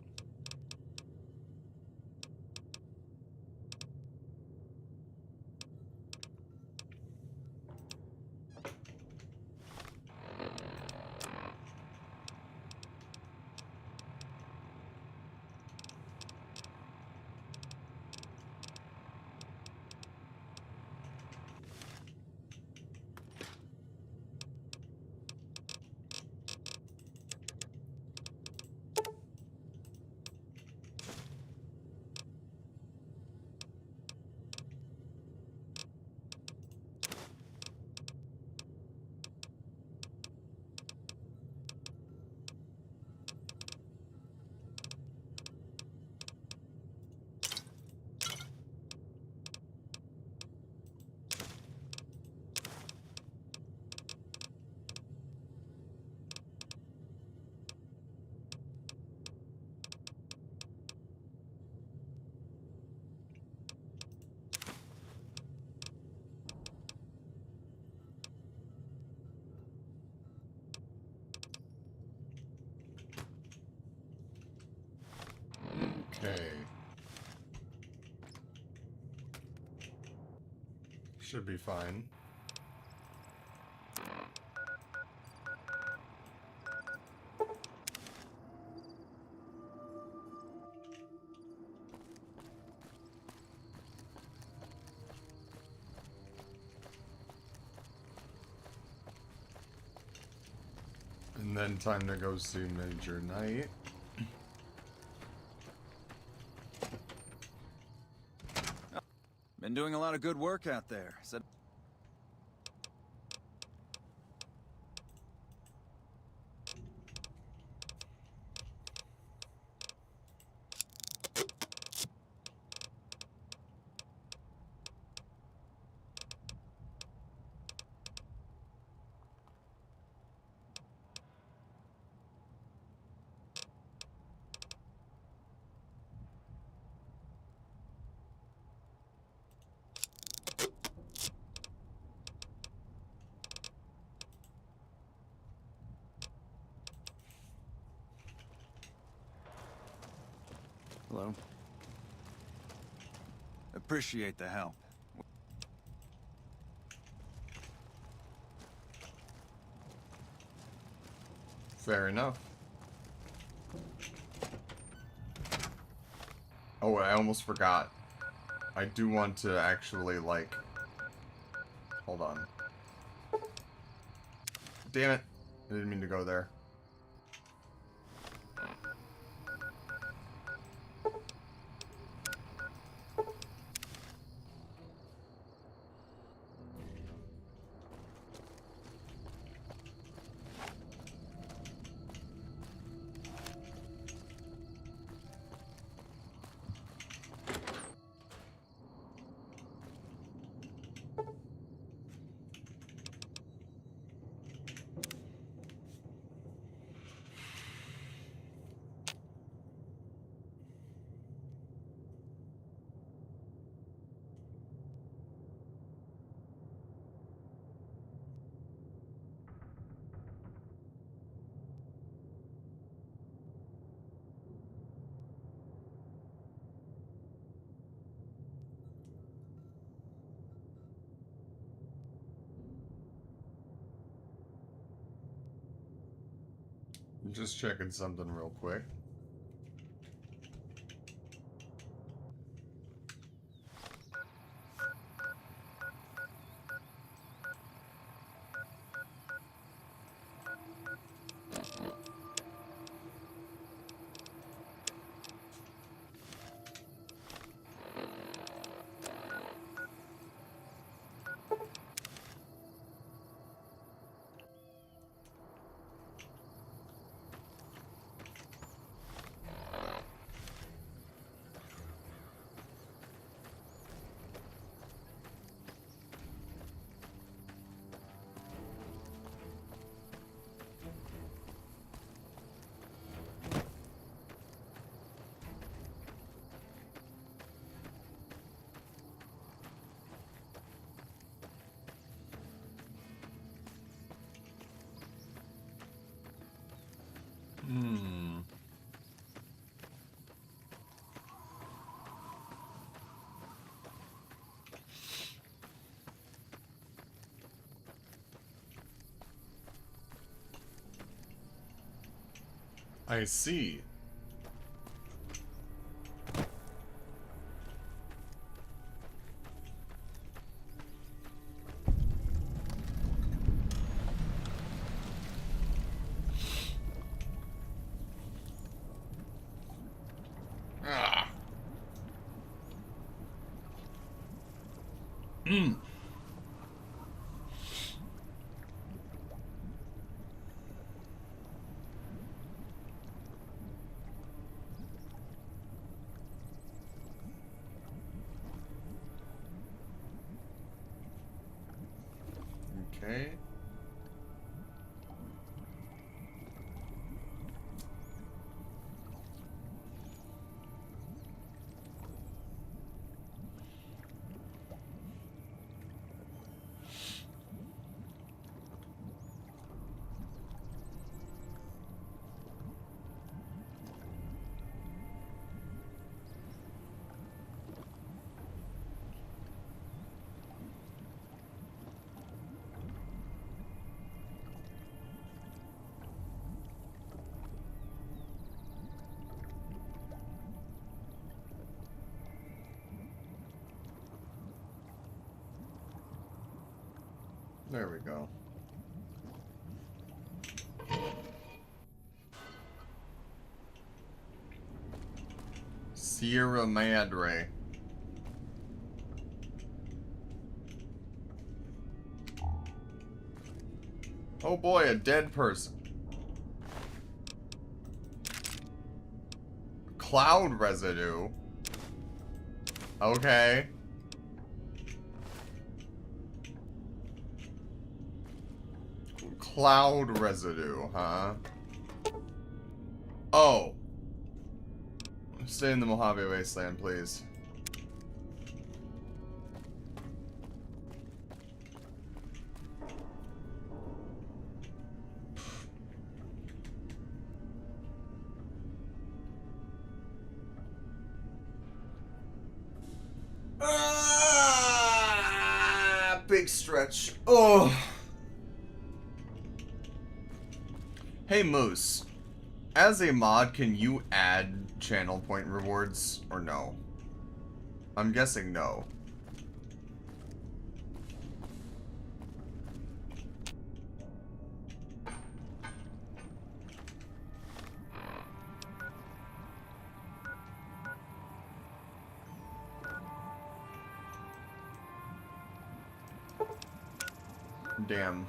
Okay. Should be fine. And then time to go see Major Knight. Been doing a lot of good work out there. Said hello. Appreciate the help. Fair enough. Oh, I almost forgot. I do want to actually, like... Hold on. Damn it. I didn't mean to go there. Just checking something real quick. I see. Ah. Okay. There we go. Sierra Madre. Oh boy, a dead person. Cloud residue. Okay. Cloud residue, huh? Oh. Stay in the Mojave Wasteland, please. Big stretch. Oh. Hey Moose, as a mod, can you add channel point rewards or no? I'm guessing no. Damn.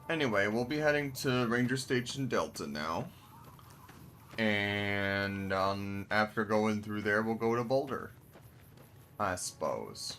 Anyway, we'll be heading to Ranger Station Delta now. And after going through there, we'll go to Boulder, I suppose.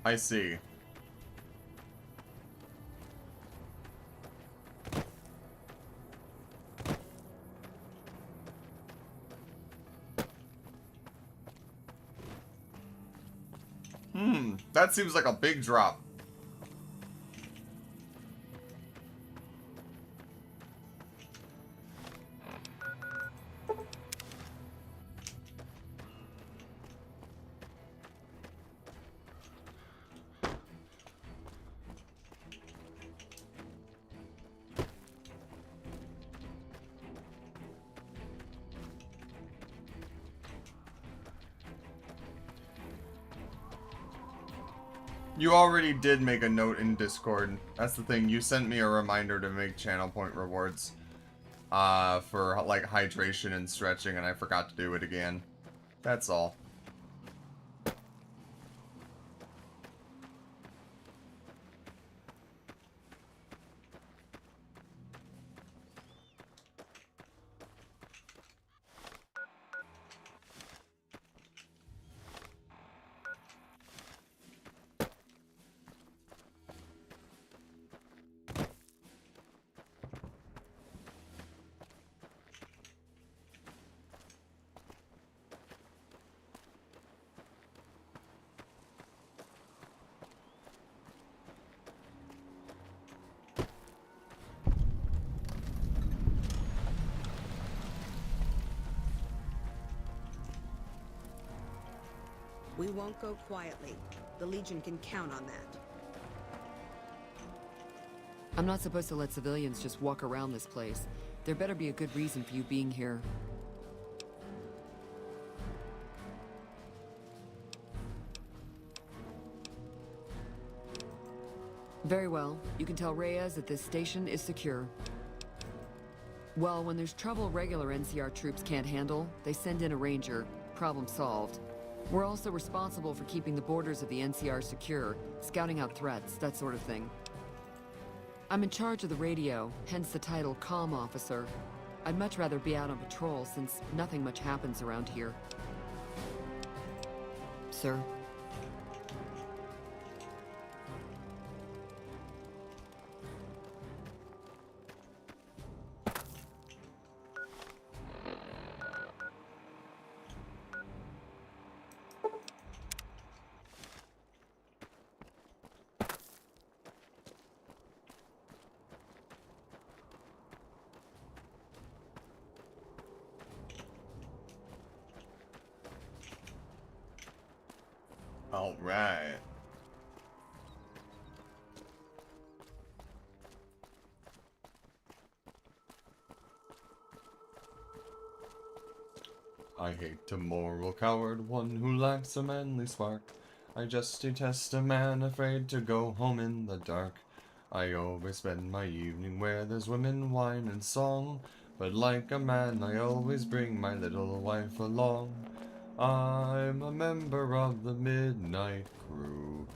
I see. That seems like a big drop. You already did make a note in Discord. That's the thing. You sent me a reminder to make channel point rewards for like hydration and stretching, and I forgot to do it again. That's all. We won't go quietly. The Legion can count on that. I'm not supposed to let civilians just walk around this place. There better be a good reason for you being here. Very well. You can tell Reyes that this station is secure. Well, when there's trouble regular NCR troops can't handle, they send in a ranger. Problem solved. We're also responsible for keeping the borders of the NCR secure, scouting out threats, that sort of thing. I'm in charge of the radio, hence the title Comm Officer. I'd much rather be out on patrol since nothing much happens around here. Sir? All right. I hate a moral coward, one who lacks a manly spark. I just detest a man afraid to go home in the dark. I always spend my evening where there's women, wine, and song. But like a man, I always bring my little wife along. I'm a member of the midnight crew.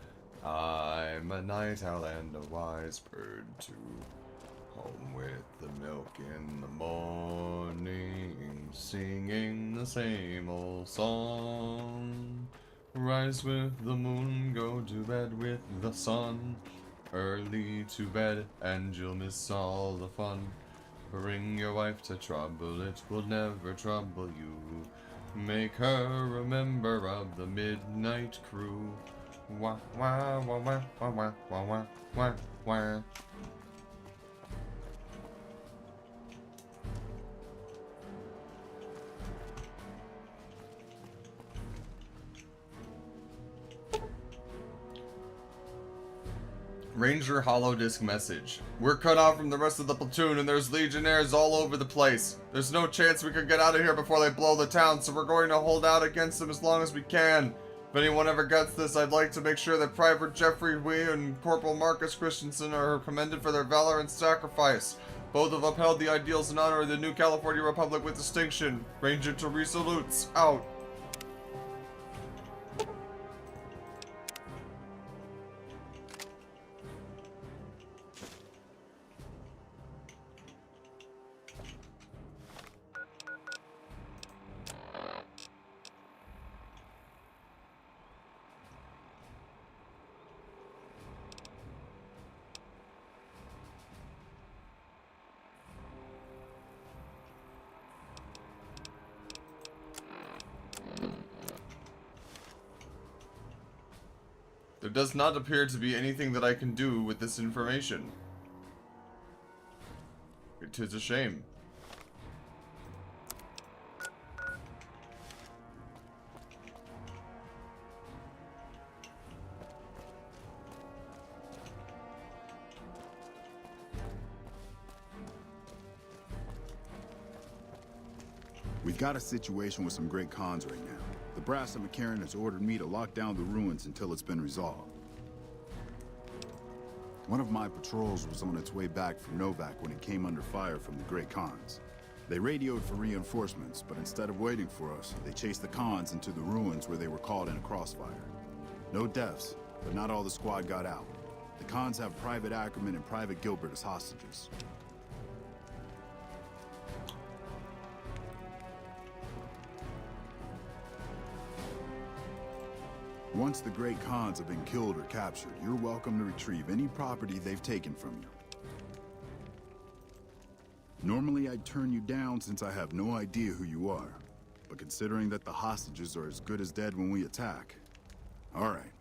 I'm a night owl and a wise bird too. Home with the milk in the morning, singing the same old song. Rise with the moon, go to bed with the sun. Early to bed and you'll miss all the fun. Bring your wife to trouble, it will never trouble you. Make her a member of the midnight crew. Wah wah wah wah wah wah wah wah wah wah. Ranger holodisk message. We're cut off from the rest of the platoon and there's legionnaires all over the place. There's no chance we could get out of here before they blow the town, so we're going to hold out against them as long as we can. If anyone ever gets this, I'd like to make sure that Private Jeffrey Wee and Corporal Marcus Christensen are commended for their valor and sacrifice. Both have upheld the ideals and honor of the new California Republic with distinction. Ranger Teresa Lutz, out. There does not appear to be anything that I can do with this information. It is a shame. We've got a situation with some great cons right now. The brass at McCarran has ordered me to lock down the ruins until it's been resolved. One of my patrols was on its way back from Novak when it came under fire from the Great Khans. They radioed for reinforcements, but instead of waiting for us, they chased the Khans into the ruins where they were caught in a crossfire. No deaths, but not all the squad got out. The Khans have Private Ackerman and Private Gilbert as hostages. Once the Great Khans have been killed or captured, you're welcome to retrieve any property they've taken from you. Normally I'd turn you down since I have no idea who you are, but considering that the hostages are as good as dead when we attack... Alright,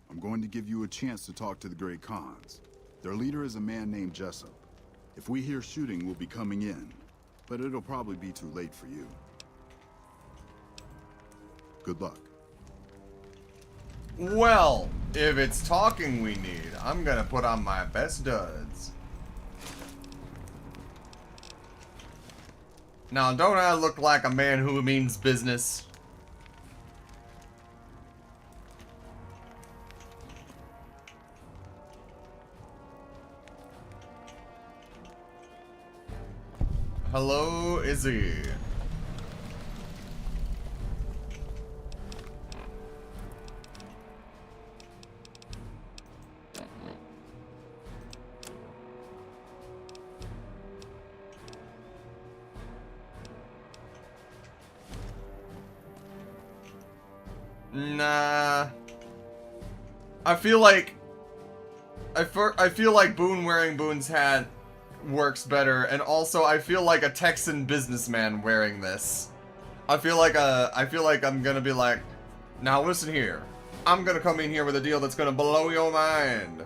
I'm going to give you a chance to talk to the Great Khans. Their leader is a man named Jessup. If we hear shooting, we'll be coming in, but it'll probably be too late for you. Good luck. Well, if it's talking we need, I'm gonna put on my best duds. Now, don't I look like a man who means business? Hello, Izzy. Nah. I feel like Boone wearing Boone's hat works better, and also I feel like a Texan businessman wearing this. I feel like I'm gonna be like, now listen here. I'm gonna come in here with a deal that's gonna blow your mind.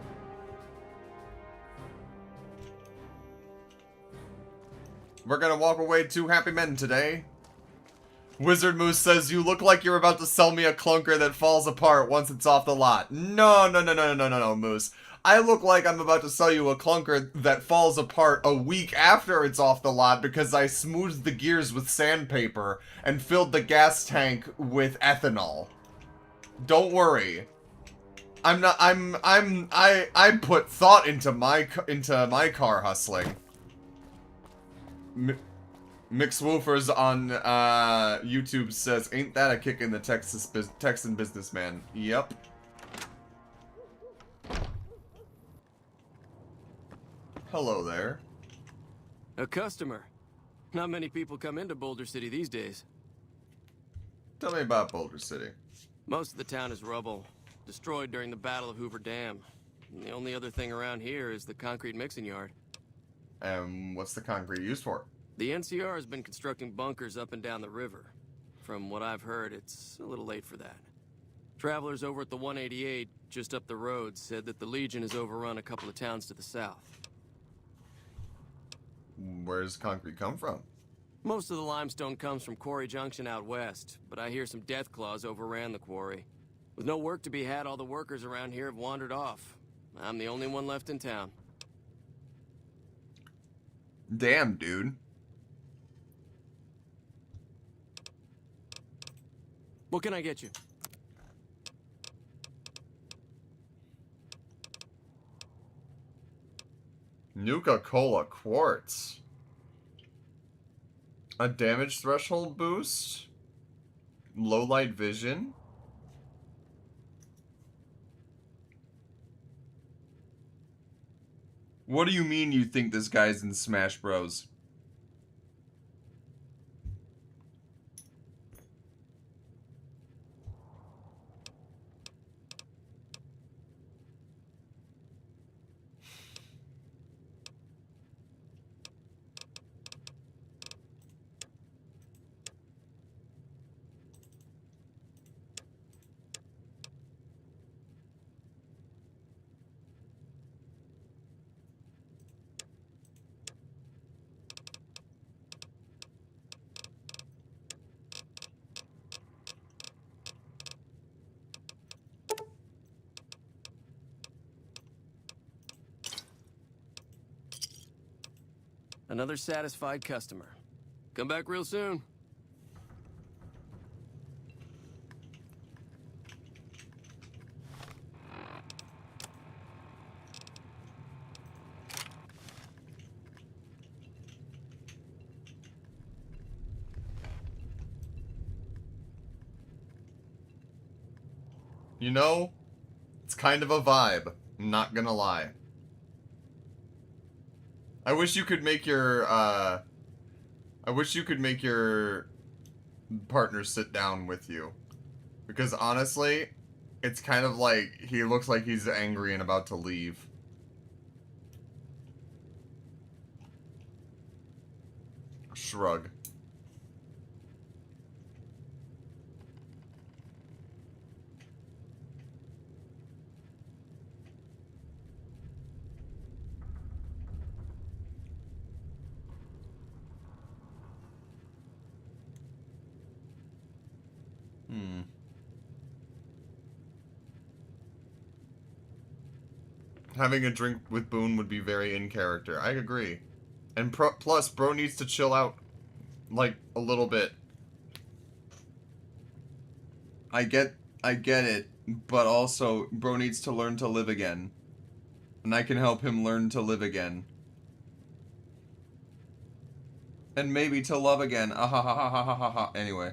We're gonna walk away two happy men today. Wizard Moose says, you look like you're about to sell me a clunker that falls apart once it's off the lot. No, Moose. I look like I'm about to sell you a clunker that falls apart a week after it's off the lot because I smoothed the gears with sandpaper and filled the gas tank with ethanol. Don't worry. I put thought into my car hustling. MixWoofers on YouTube says, ain't that a kick in the Texan businessman? Yep. Hello there. A customer. Not many people come into Boulder City these days. Tell me about Boulder City. Most of the town is rubble, destroyed during the Battle of Hoover Dam. And the only other thing around here is the concrete mixing yard. What's the concrete used for? The NCR has been constructing bunkers up and down the river. From what I've heard, it's a little late for that. Travelers over at the 188, just up the road, said that the Legion has overrun a couple of towns to the south. Where does concrete come from? Most of the limestone comes from Quarry Junction out west, but I hear some Deathclaws overran the quarry. With no work to be had, all the workers around here have wandered off. I'm the only one left in town. Damn, dude. What can I get you? Nuka-Cola Quartz. A damage threshold boost? Low light vision? What do you mean you think this guy's in Smash Bros? Another satisfied customer. Come back real soon. You know, it's kind of a vibe. I'm not gonna lie. I wish you could make your, partner sit down with you. Because honestly, it's kind of like, he looks like he's angry and about to leave. Shrug. Having a drink with Boone would be very in character. I agree. And plus, bro needs to chill out, like, a little bit. I get it, but also, bro needs to learn to live again. And I can help him learn to live again. And maybe to love again. Ah ha ha ha ha ha ha ha. Anyway.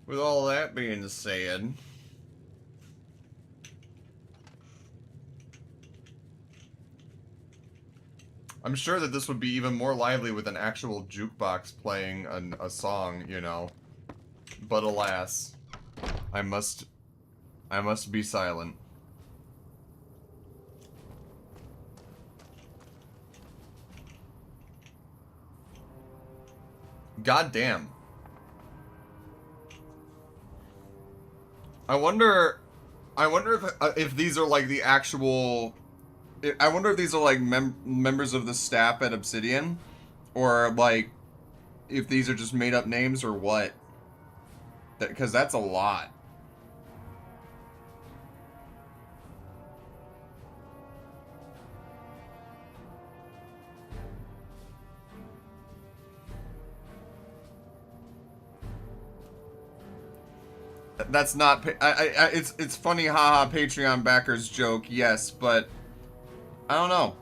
With all that being said, I'm sure that this would be even more lively with an actual jukebox playing a song, you know. But alas, I must be silent. God damn. I wonder if these are like the actual. I wonder if these are like members of the staff at Obsidian, or like if these are just made up names or what. Because that's a lot. That's not. It's funny, haha. Patreon backers joke, yes, but I don't know.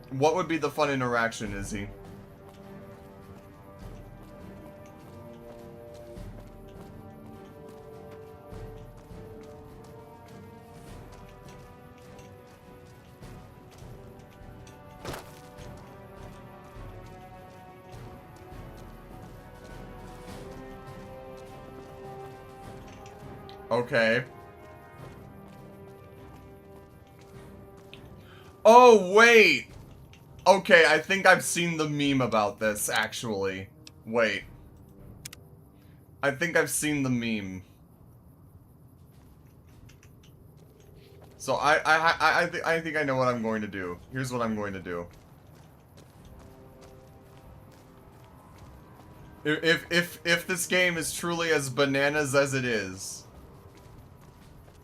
What would be the fun interaction, Izzy? Okay. Oh, wait! Okay, I think I've seen the meme about this, actually. Wait. I think I've seen the meme. So I think I know what I'm going to do. Here's what I'm going to do. If this game is truly as bananas as it is,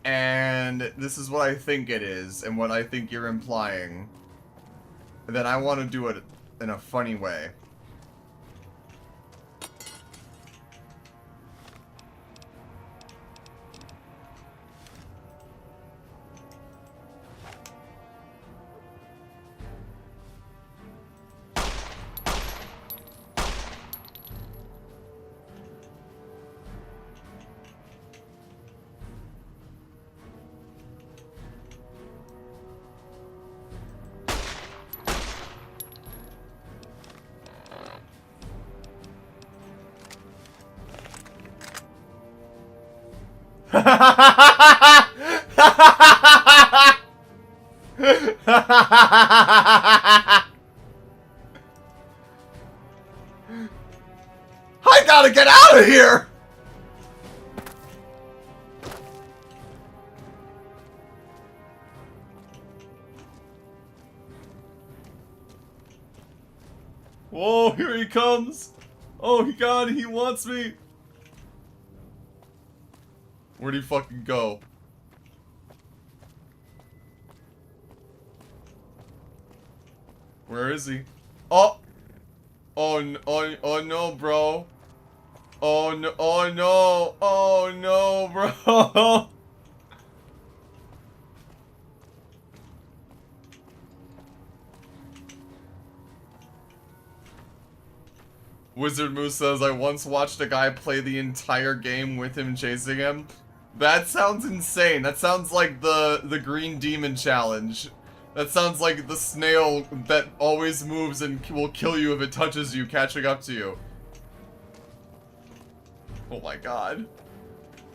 and this is what I think it is, and what I think you're implying, then I want to do it in a funny way. I gotta get out of here! Whoa, here he comes! Oh god, he wants me! Where'd he fucking go? Where is he? Oh! Oh no, bro. Oh no, oh no, oh no, bro. Wizard Moose says, I once watched a guy play the entire game with him chasing him. That sounds insane. That sounds like the Green Demon Challenge. That sounds like the snail that always moves and will kill you if it touches you, catching up to you. Oh my god.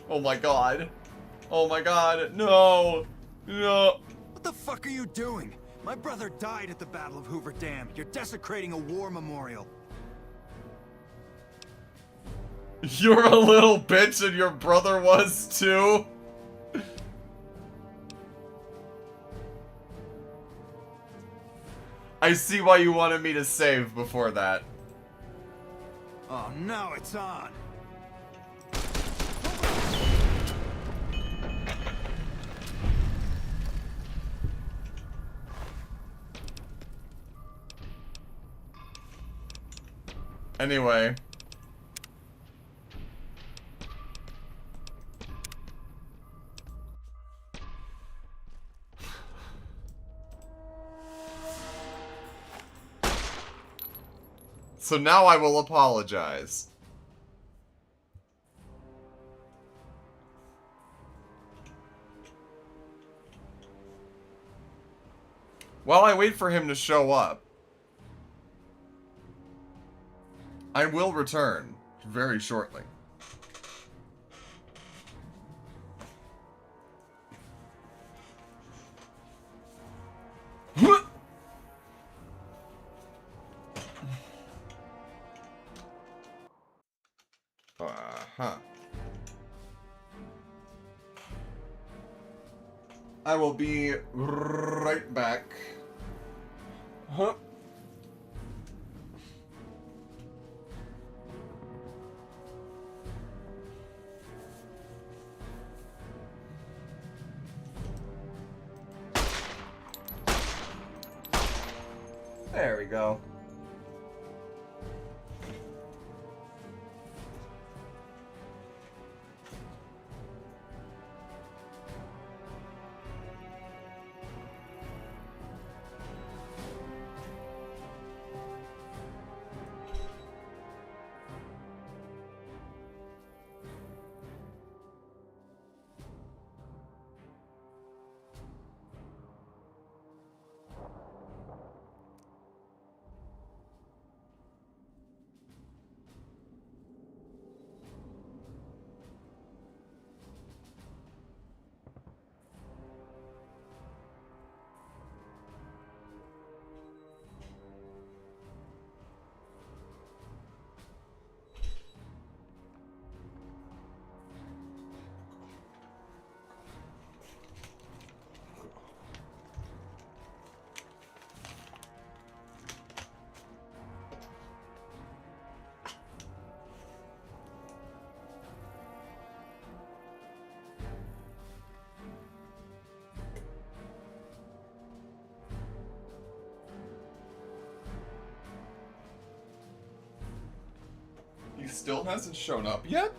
Oh my god. Oh my god. No. No. What the fuck are you doing? My brother died at the Battle of Hoover Dam. You're desecrating a war memorial. You're a little bitch and your brother was too? I see why you wanted me to save before that. Oh, now it's on. Anyway. So now I will apologize. While I wait for him to show up, I will return very shortly. I will be right back. Huh? There we go. He still hasn't shown up yet?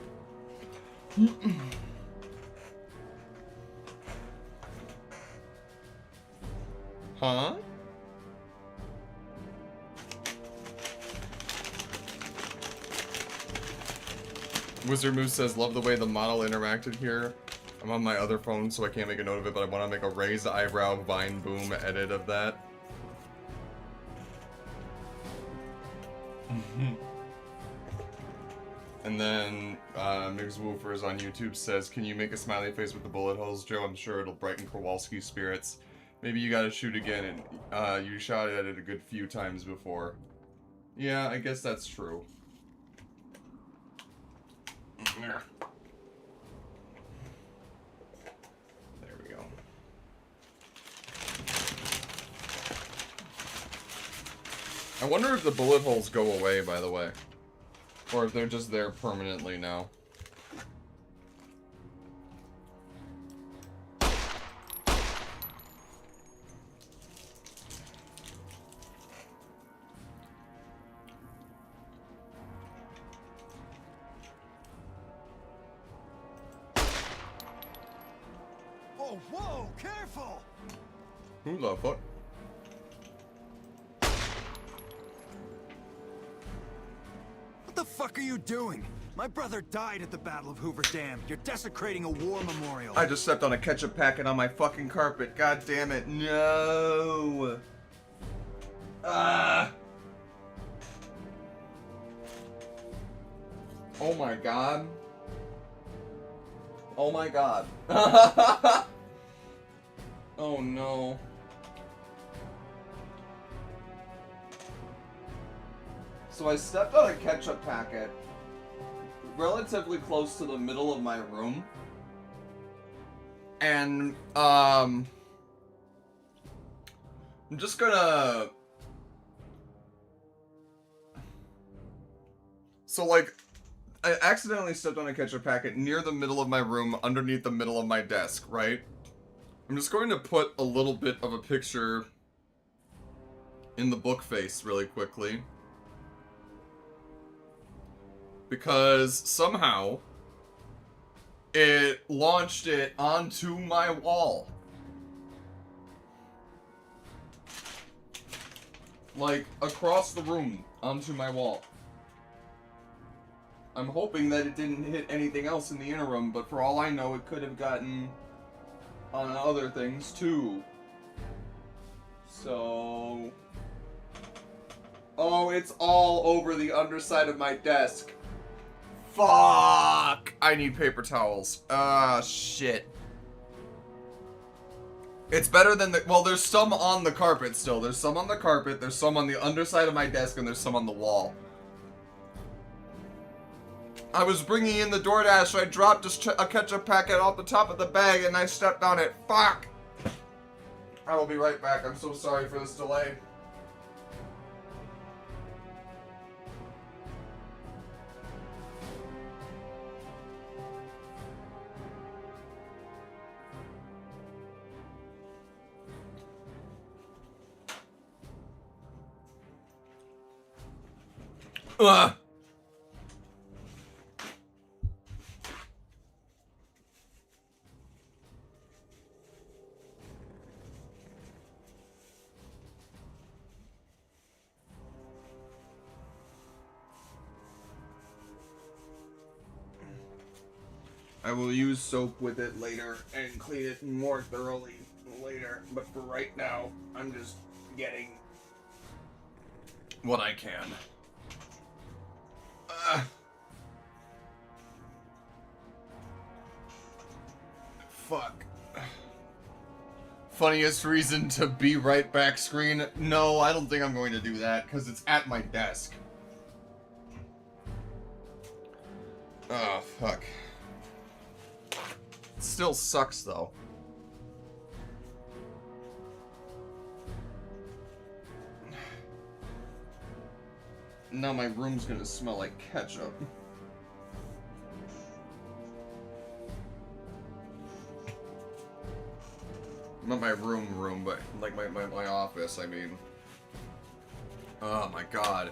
Huh? Wizard Moose says, love the way the model interacted here. I'm on my other phone, so I can't make a note of it, but I want to make a raised eyebrow vine boom edit of that. And then, Migs Woofers on YouTube says, can you make a smiley face with the bullet holes, Joe? I'm sure it'll brighten Kowalski's spirits. Maybe you gotta shoot again, and you shot at it a good few times before. Yeah, I guess that's true. There we go. I wonder if the bullet holes go away, by the way. Or if they're just there permanently now. Oh, whoa, careful! Who the fuck? What the fuck are you doing? My brother died at the Battle of Hoover Dam. You're desecrating a war memorial. I just stepped on a ketchup packet on my fucking carpet. God damn it. No. Ah. Oh my god. Oh my god. Oh no. So I stepped on a ketchup packet relatively close to the middle of my room. And, I'm just gonna... So, like, I accidentally stepped on a ketchup packet near the middle of my room, underneath the middle of my desk, right? I'm just going to put a little bit of a picture in the book face really quickly. Because somehow it launched it onto my wall. Like, across the room onto my wall. I'm hoping that it didn't hit anything else in the interim, but for all I know, it could have gotten on other things too. So... Oh, it's all over the underside of my desk. Fuck! I need paper towels. Ah, shit. It's better than the... Well, there's some on the carpet still. There's some on the carpet, there's some on the underside of my desk, and there's some on the wall. I was bringing in the DoorDash, so I dropped a ketchup packet off the top of the bag, and I stepped on it. Fuck! I will be right back. I'm so sorry for this delay. Ugh. I will use soap with it later and clean it more thoroughly later, but for right now, I'm just getting what I can. Fuck. Funniest reason to be right back screen? No, I don't think I'm going to do that, because it's at my desk. Oh, fuck. It still sucks, though. Now my room's gonna smell like ketchup. Not my room, but like my office, I mean. Oh my god.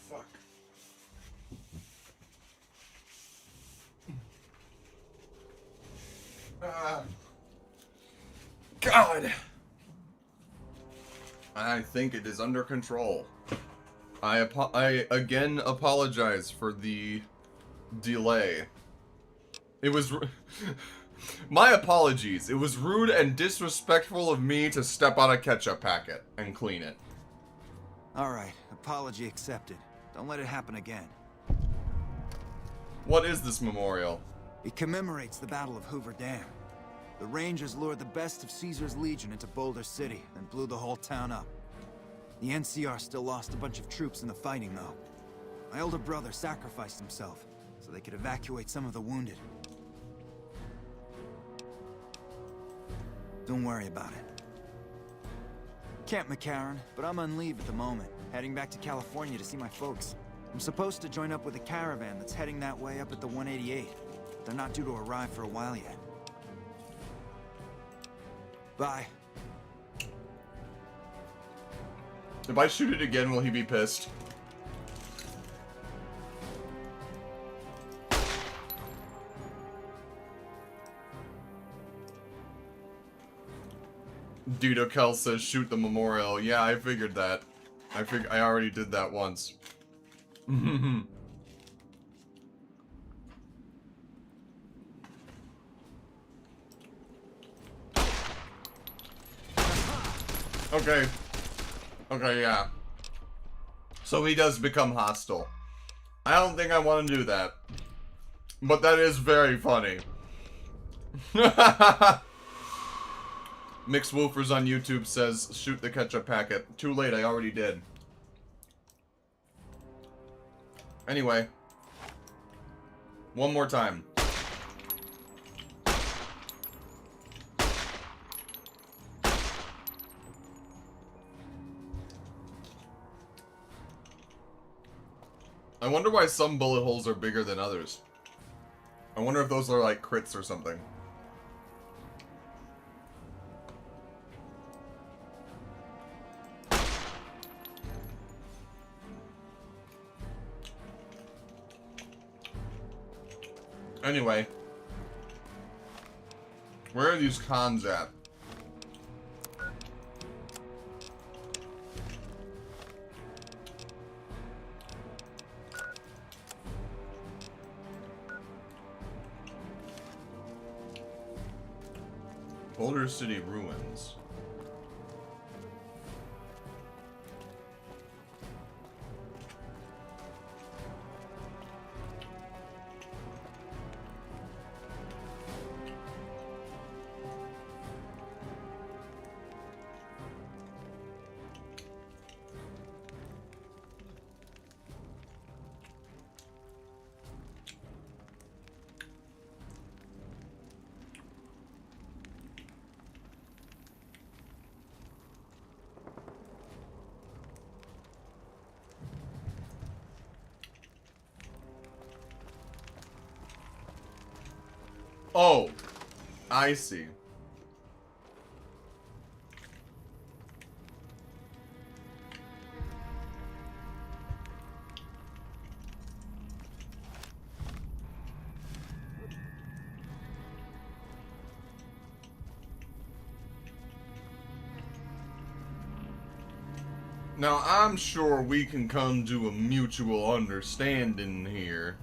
Fuck. God. I think it is under control. I again apologize for the delay. It was... My apologies. It was rude and disrespectful of me to step on a ketchup packet and clean it. Alright, apology accepted. Don't let it happen again. What is this memorial? It commemorates the Battle of Hoover Dam. The Rangers lured the best of Caesar's Legion into Boulder City and blew the whole town up. The NCR still lost a bunch of troops in the fighting, though. My older brother sacrificed himself so they could evacuate some of the wounded. Don't worry about it. Camp McCarran, but I'm on leave at the moment, heading back to California to see my folks. I'm supposed to join up with a caravan that's heading that way up at the 188. But they're not due to arrive for a while yet. Bye. If I shoot it again, will he be pissed? Dito Kel says shoot the memorial. Yeah, I figured that. I already did that once. Okay. Okay, yeah. So he does become hostile. I don't think I want to do that. But that is very funny. Mixed Wolfers on YouTube says, shoot the ketchup packet. Too late, I already did. Anyway. One more time. I wonder why some bullet holes are bigger than others. I wonder if those are like crits or something. Anyway. Where are these cons at? Boulder City ruins. Oh, I see. Now, I'm sure we can come to a mutual understanding here.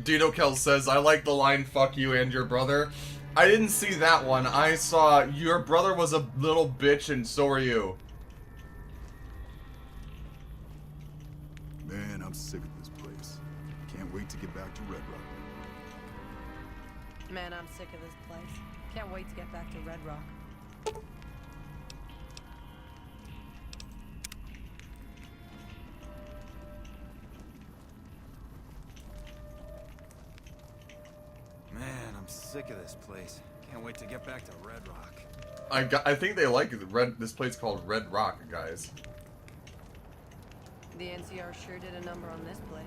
Dito Kel says, I like the line, fuck you and your brother. I didn't see that one. I saw, your brother was a little bitch and so are you. Man, I'm sick of this place. Can't wait to get back to Red Rock. Man, I'm sick of this place. Can't wait to get back to Red Rock. Man, I'm sick of this place. Can't wait to get back to Red Rock. I think they like this place called Red Rock, guys. The NCR sure did a number on this place.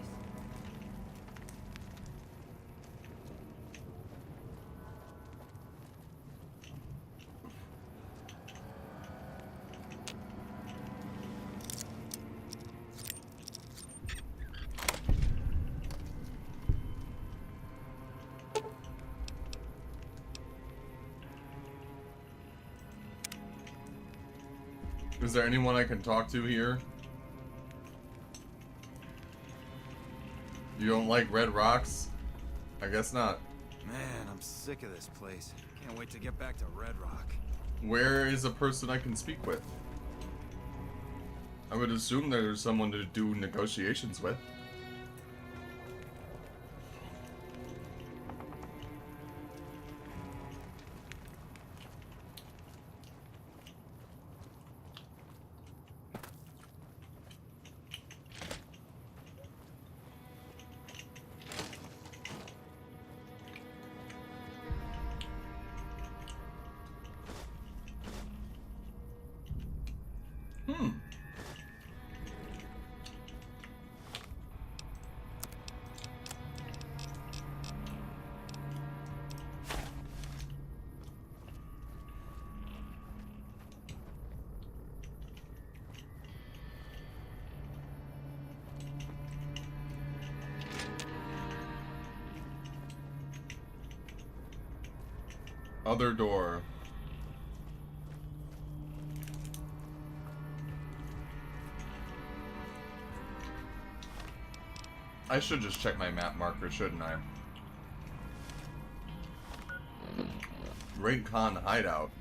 Is there anyone I can talk to here? You don't like Red Rocks? I guess not. Man, I'm sick of this place. Can't wait to get back to Red Rock. Where is a person I can speak with? I would assume there's someone to do negotiations with. Other door. I should just check my map marker, shouldn't I? Raycon hideout.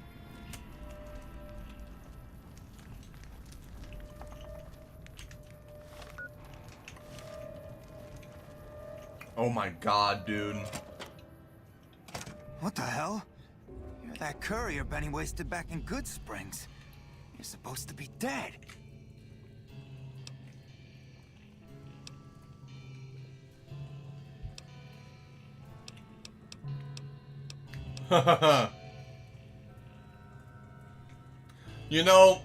Oh my god, dude. What the hell? You're that courier Benny wasted back in Good Springs. You're supposed to be dead. You know,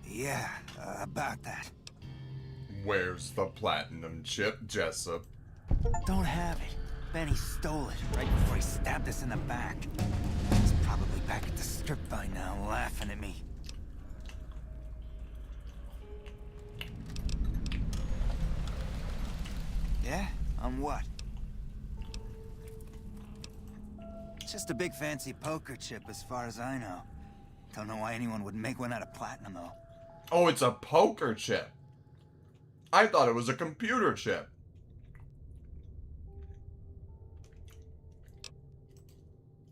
Yeah, about that. where's the platinum chip, Jessup? Don't have it. Benny stole it right before he stabbed us in the back. He's probably back at the strip by now, laughing at me. Yeah? On what? It's just a big fancy poker chip as far as I know. Don't know why anyone would make one out of platinum, though. Oh, it's a poker chip. I thought it was a computer chip.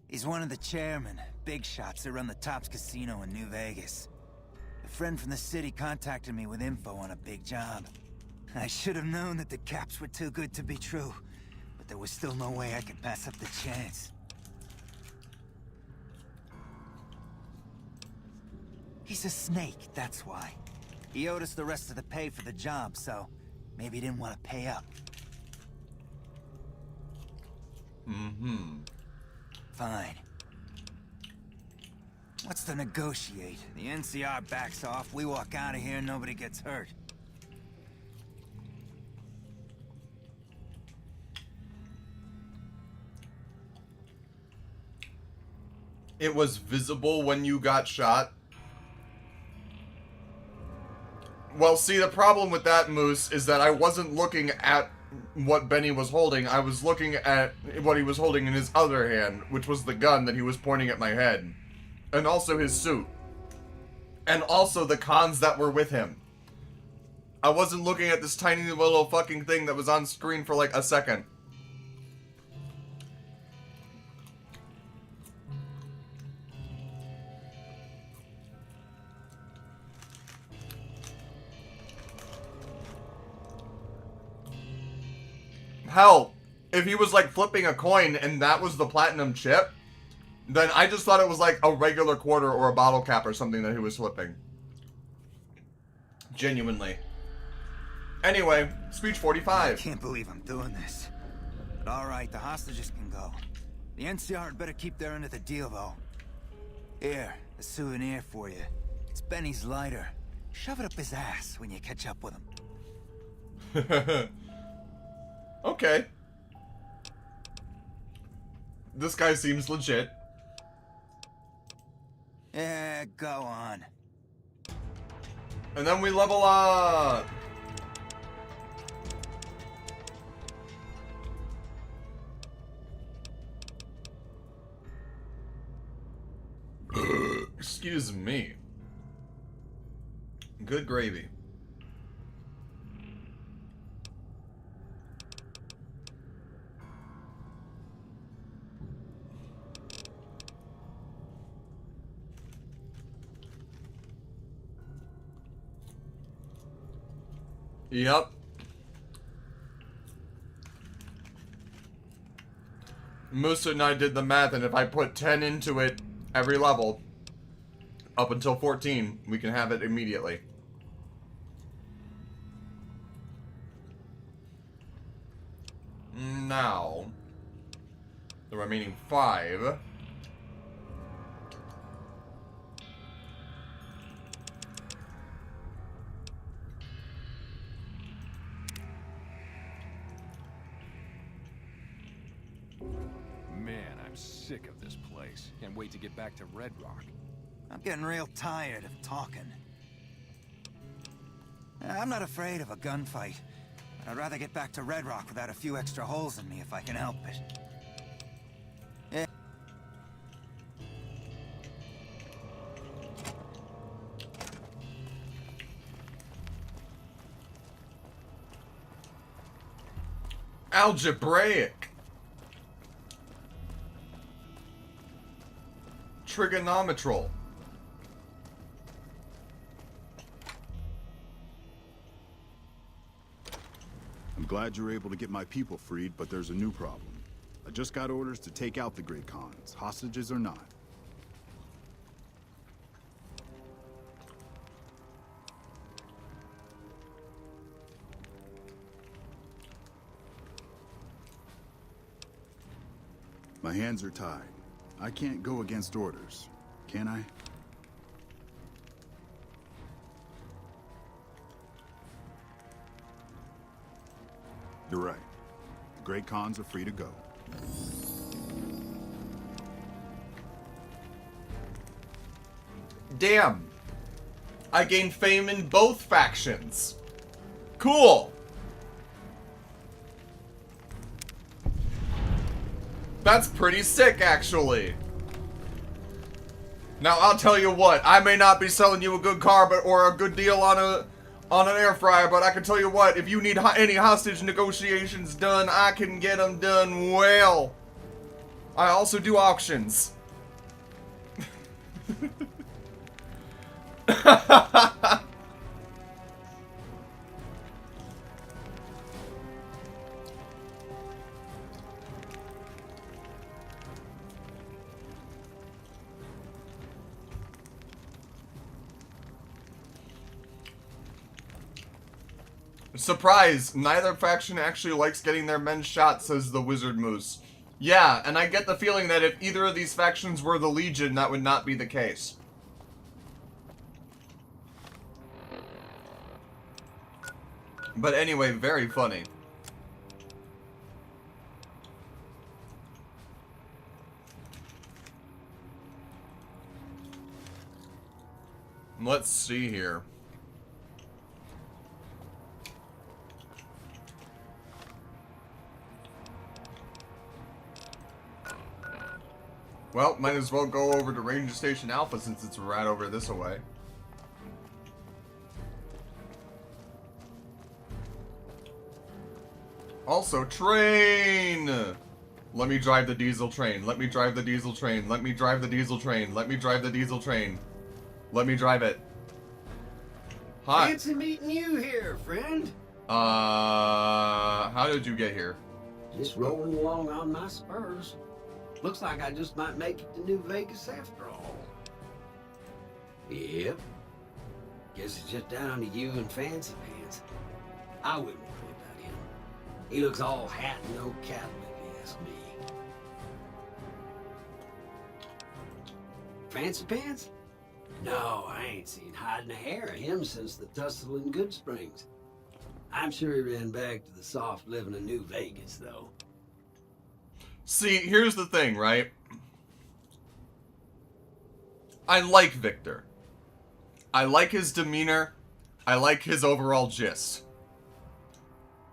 He's one of the chairmen, big shots that run the Tops Casino in New Vegas. A friend from the city contacted me with info on a big job. I should have known that the caps were too good to be true, but there was still no way I could pass up the chance. He's a snake, that's why. He owed us the rest of the pay for the job, so maybe he didn't want to pay up. Mm-hmm. Fine. What's to negotiate? The NCR backs off, we walk out of here, nobody gets hurt. It was visible when you got shot. Well, see, the problem with that, Moose, is that I wasn't looking at what Benny was holding. I was looking at what he was holding in his other hand, which was the gun that he was pointing at my head. And also his suit. And also the cons that were with him. I wasn't looking at this tiny little fucking thing that was on screen for like a second. Hell, if he was like flipping a coin and that was the platinum chip, then I just thought it was like a regular quarter or a bottle cap or something that he was flipping. Genuinely. Anyway, speech 45. I can't believe I'm doing this. But alright, the hostages can go. The NCR had better keep their end of the deal, though. Here, a souvenir for you. It's Benny's lighter. Shove it up his ass when you catch up with him. Okay. This guy seems legit. Yeah, go on. And then we level up. Excuse me. Good gravy. Yep. Musa and I did the math, and if I put 10 into it every level, up until 14, we can have it immediately. Now, the remaining 5... Man, I'm sick of this place. Can't wait to get back to Red Rock. I'm getting real tired of talking. I'm not afraid of a gunfight. But I'd rather get back to Red Rock without a few extra holes in me if I can help it. Yeah. Algebraic. Trigonometral. I'm glad you were able to get my people freed, but there's a new problem. I just got orders to take out the Great Khans, hostages or not. My hands are tied. I can't go against orders, can I? You're right. The Great Khans are free to go. Damn. I gained fame in both factions. Cool. That's pretty sick, actually. Now, I'll tell you what. I may not be selling you a good car, or a good deal on an air fryer, but I can tell you what. If you need any hostage negotiations done, I can get them done well. I also do auctions. Surprise! Neither faction actually likes getting their men shot, says the Wizard Moose. Yeah, and I get the feeling that if either of these factions were the Legion, that would not be the case. But anyway, very funny. Let's see here. Well, might as well go over to Ranger Station Alpha since it's right over this way. Also, train! Let me drive the diesel train. Let me drive the diesel train. Let me drive the diesel train. Let me drive the diesel train. Let me drive it. Hi. Fancy meeting you here, friend. How did you get here? Just rolling along on my spurs. Looks like I just might make it to New Vegas after all. Yep. Guess it's just down to you and Fancy Pants. I wouldn't worry about him. He looks all hat and no cattle, if you ask me. Fancy Pants? No, I ain't seen hiding a hair of him since the tussle in Good Springs. I'm sure he ran back to the soft living of New Vegas, though. See, here's the thing, right? I like Victor. I like his demeanor. I like his overall gist.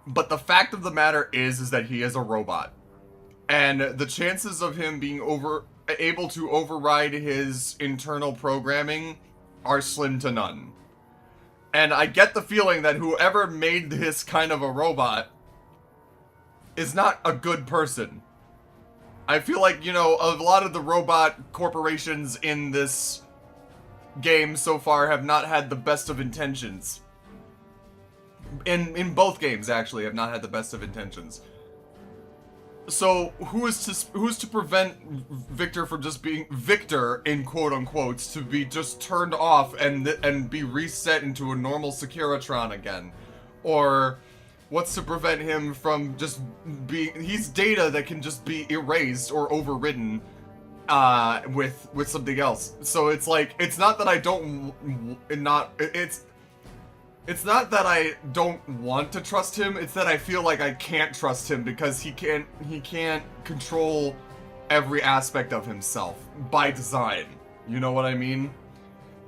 But the fact of the matter is that he is a robot. And the chances of him being able to override his internal programming are slim to none. And I get the feeling that whoever made this kind of a robot is not a good person. I feel like, you know, a lot of the robot corporations in this game so far have not had the best of intentions. In both games, actually, have not had the best of intentions. So, who's to prevent Victor from just being Victor, in quote-unquotes, to be just turned off and be reset into a normal Securitron again? Or what's to prevent him from just being... He's data that can just be erased or overridden with something else. So it's like, it's not that I don't... It's not that I don't want to trust him, it's that I feel like I can't trust him because he can't control every aspect of himself by design. You know what I mean?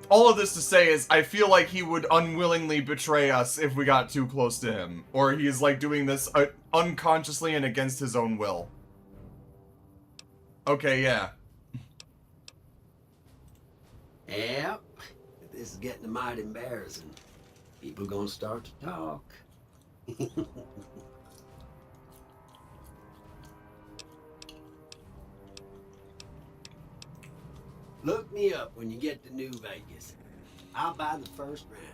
all of this to say is, I feel like he would unwillingly betray us if we got too close to him. Or he's, like, doing this unconsciously and against his own will. Okay, yeah. Yep. This is getting mighty embarrassing. People gonna start to talk. Look me up when you get to New Vegas. I'll buy the first round.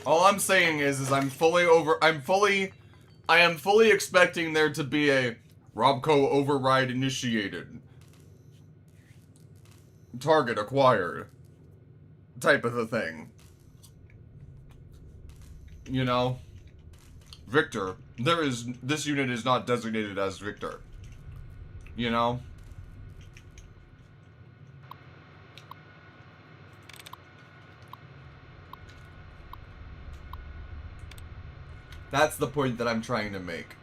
All I'm saying is I am fully expecting there to be a Robco override initiated. Target acquired. Type of a thing. You know? Victor. This unit is not designated as Victor. You know? That's the point that I'm trying to make.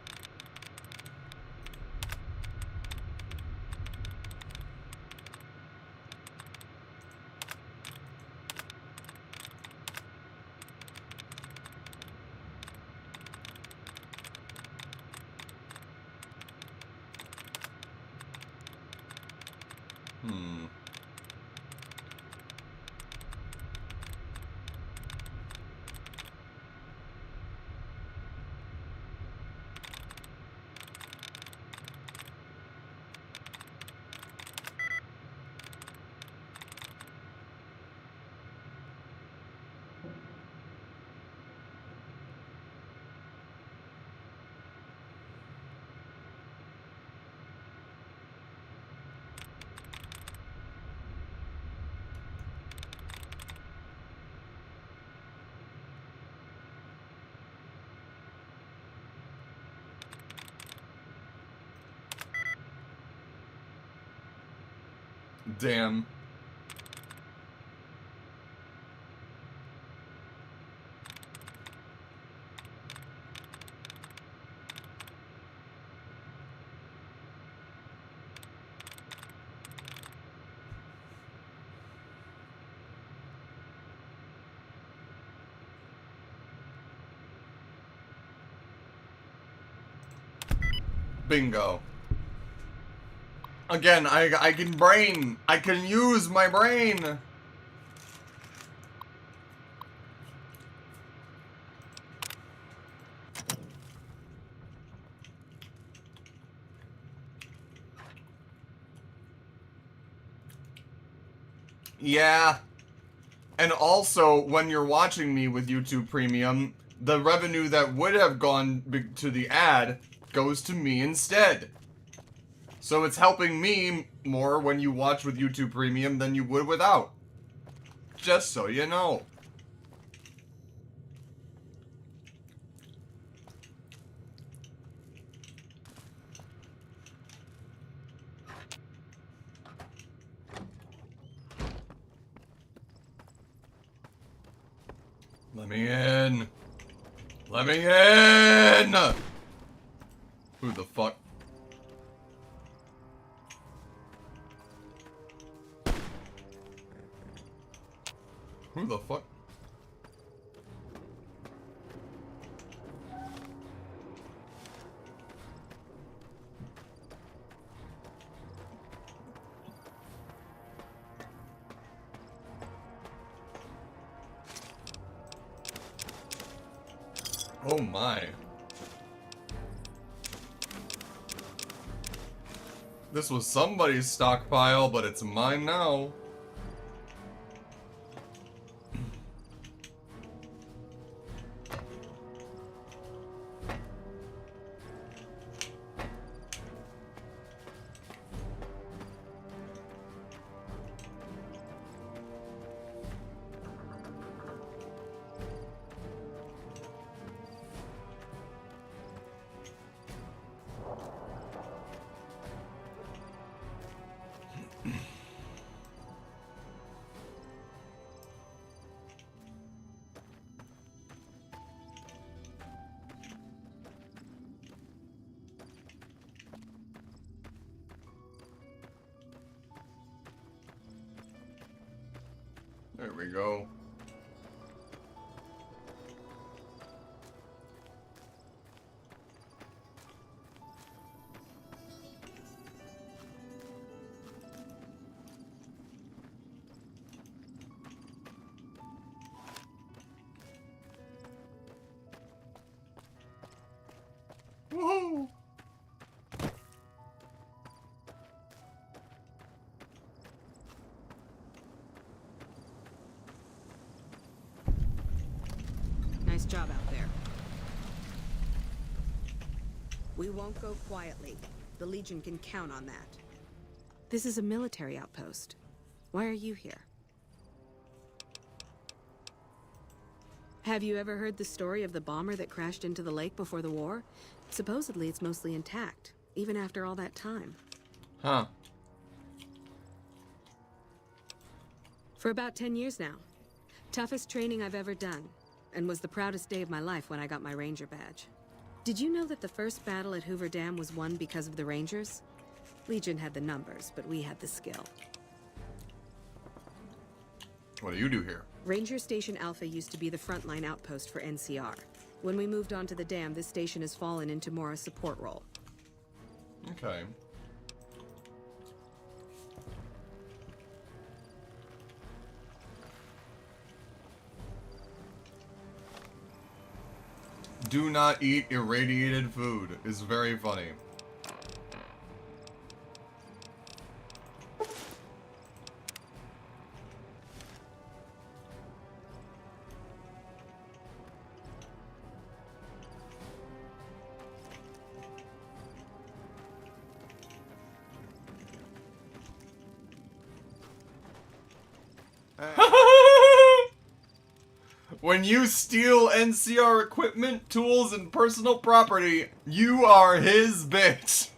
Damn. Bingo. Again, I can brain. I can use my brain. Yeah. And also, when you're watching me with YouTube Premium, the revenue that would have gone to the ad goes to me instead. So it's helping me more when you watch with YouTube Premium than you would without. Just so you know. Let me in. Let me in! Who the fuck? Who the fuck? Oh my. This was somebody's stockpile, but it's mine now. There we go. Woohoo! Nice job out there. We won't go quietly. The Legion can count on that. This is a military outpost. Why are you here? Have you ever heard the story of the bomber that crashed into the lake before the war? Supposedly it's mostly intact, even after all that time. Huh. For about 10 years now. Toughest training I've ever done, and was the proudest day of my life when I got my Ranger badge. Did you know that the first battle at Hoover Dam was won because of the Rangers? Legion had the numbers, but we had the skill. What do you do here? Ranger Station Alpha used to be the frontline outpost for NCR. When we moved on to the dam, this station has fallen into more a support role. Okay. Do not eat irradiated food is very funny. When you steal NCR equipment, tools, and personal property, you are his bitch.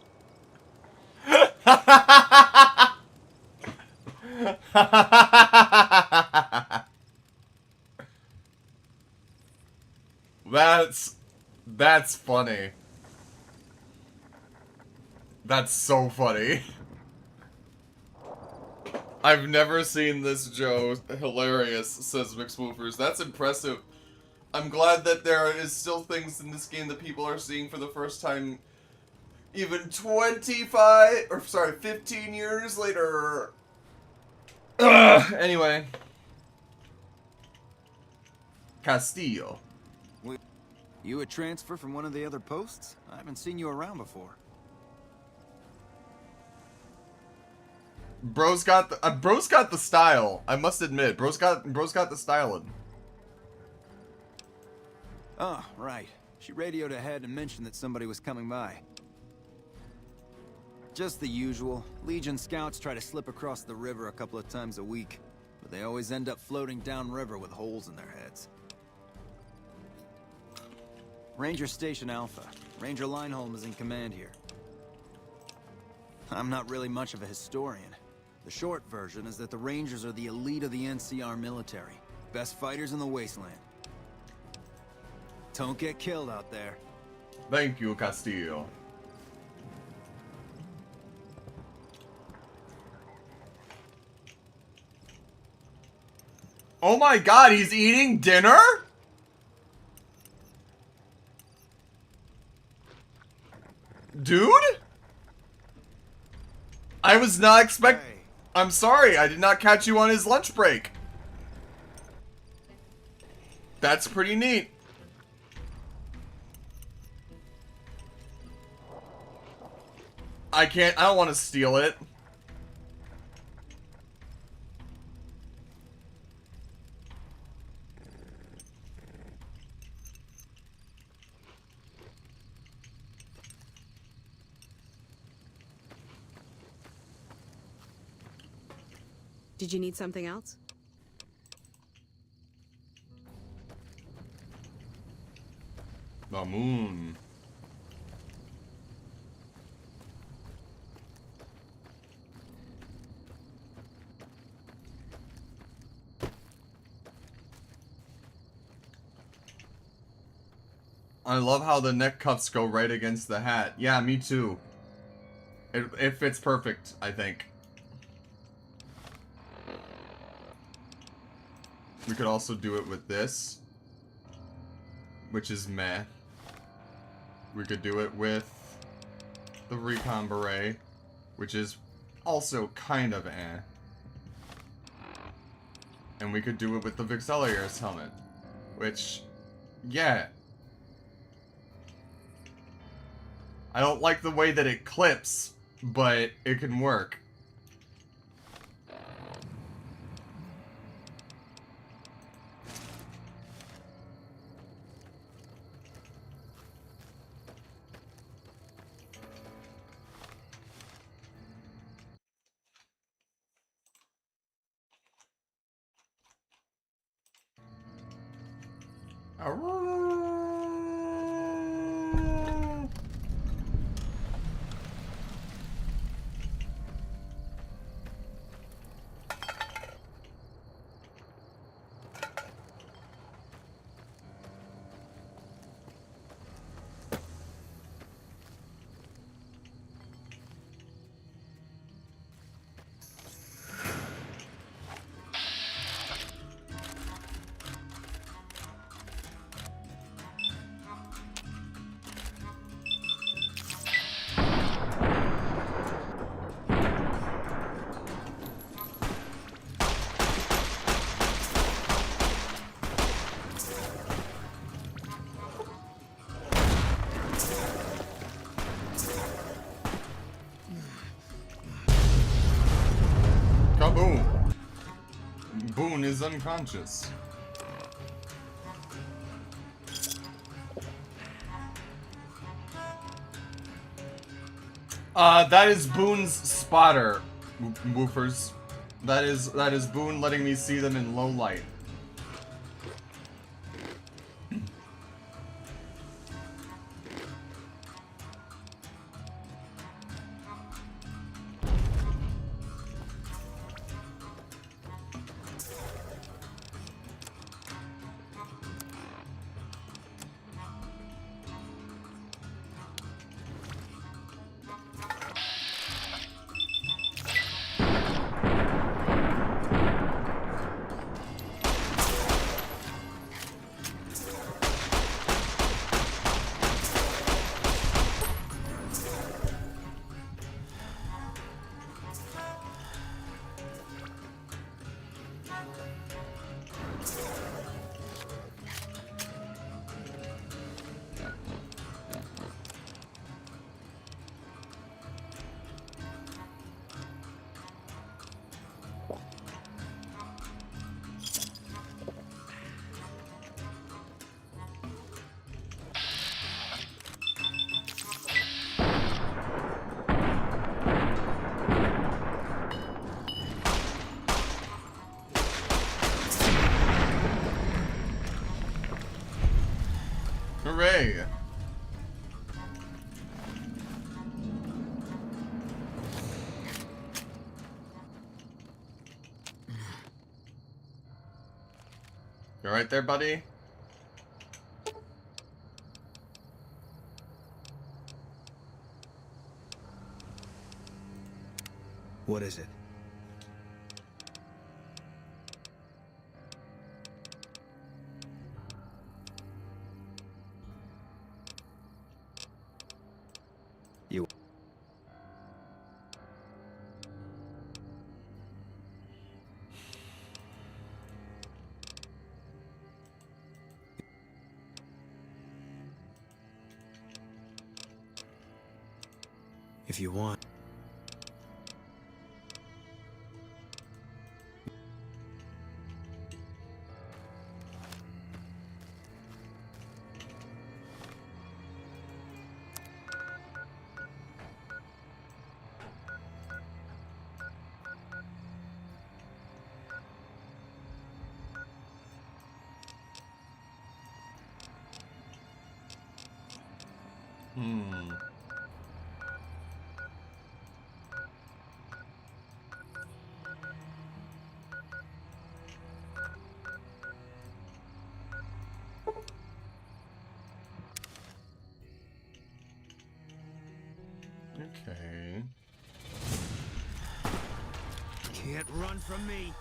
That's funny. That's so funny. I've never seen this, Joe. Hilarious, says McSwoofers. That's impressive. I'm glad that there is still things in this game that people are seeing for the first time, even 15 years later. Ugh. Anyway. Castillo. You a transfer from one of the other posts? I haven't seen you around before. Bro's got the style. I must admit, bro's got the styling. Oh, right. She radioed ahead and mentioned that somebody was coming by. Just the usual. Legion scouts try to slip across the river a couple of times a week, but they always end up floating downriver with holes in their heads. Ranger Station Alpha. Ranger Lineholm is in command here. I'm not really much of a historian. The short version is that the Rangers are the elite of the NCR military. Best fighters in the wasteland. Don't get killed out there. Thank you, Castillo. Oh my god, he's eating dinner? Dude? I was not expecting... I'm sorry, I did not catch you on his lunch break. That's pretty neat. I don't want to steal it. Did you need something else? The moon. I love how the neck cuffs go right against the hat. Yeah, me too. It fits perfect, I think. We could also do it with this, which is meh. We could do it with the recon beret, which is also kind of eh. And we could do it with the Vexeliar's helmet, which, yeah. I don't like the way that it clips, but it can work. Kaboom! Boone is unconscious. That is Boone's spotter, woofers. That is Boone letting me see them in low light. Hooray! You alright there, buddy? What is it? You. If you want. Okay. Can't run from me.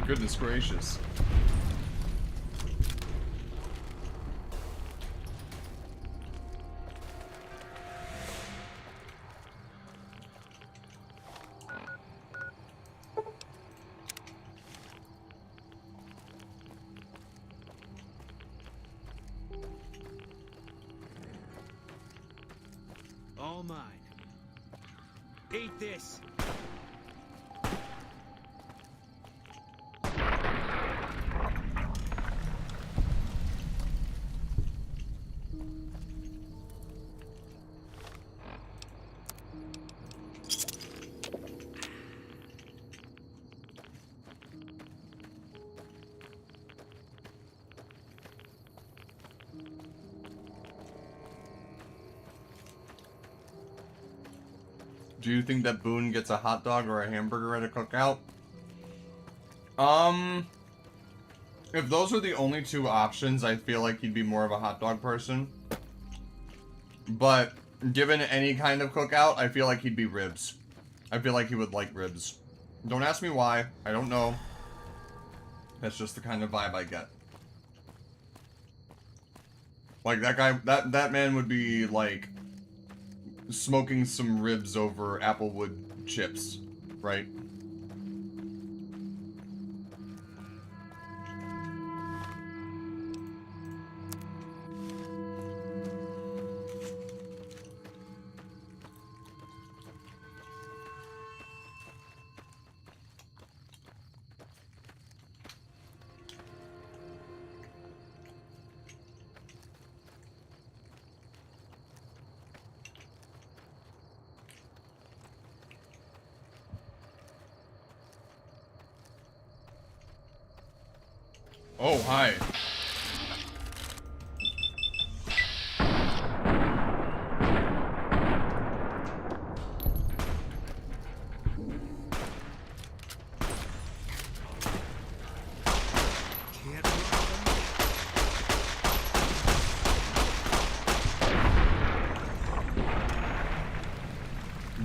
Goodness gracious. All mine. Eat this. Do you think that Boone gets a hot dog or a hamburger at a cookout? If those were the only two options, I feel like he'd be more of a hot dog person. But given any kind of cookout, I feel like he'd be ribs. I feel like he would like ribs. Don't ask me why. I don't know. That's just the kind of vibe I get. Like that guy, that man would be like smoking some ribs over applewood chips, right? Oh, hi.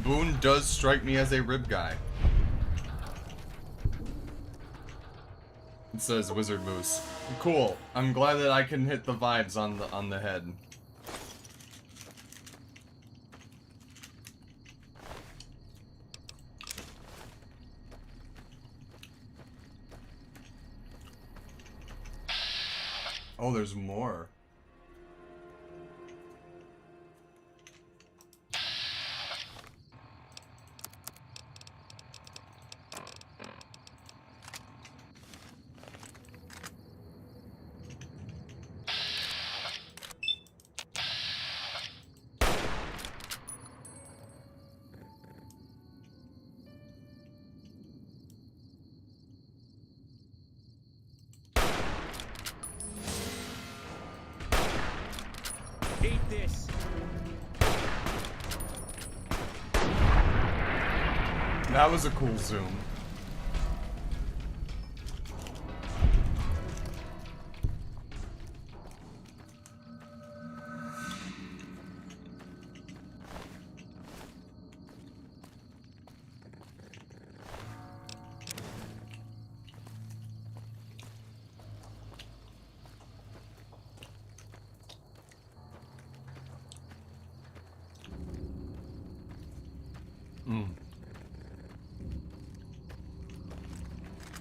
Boone does strike me as a rib guy. It says Wizard Moose. Cool. I'm glad that I can hit the vibes on the head. Oh, there's more. Eat this. That was a cool zoom.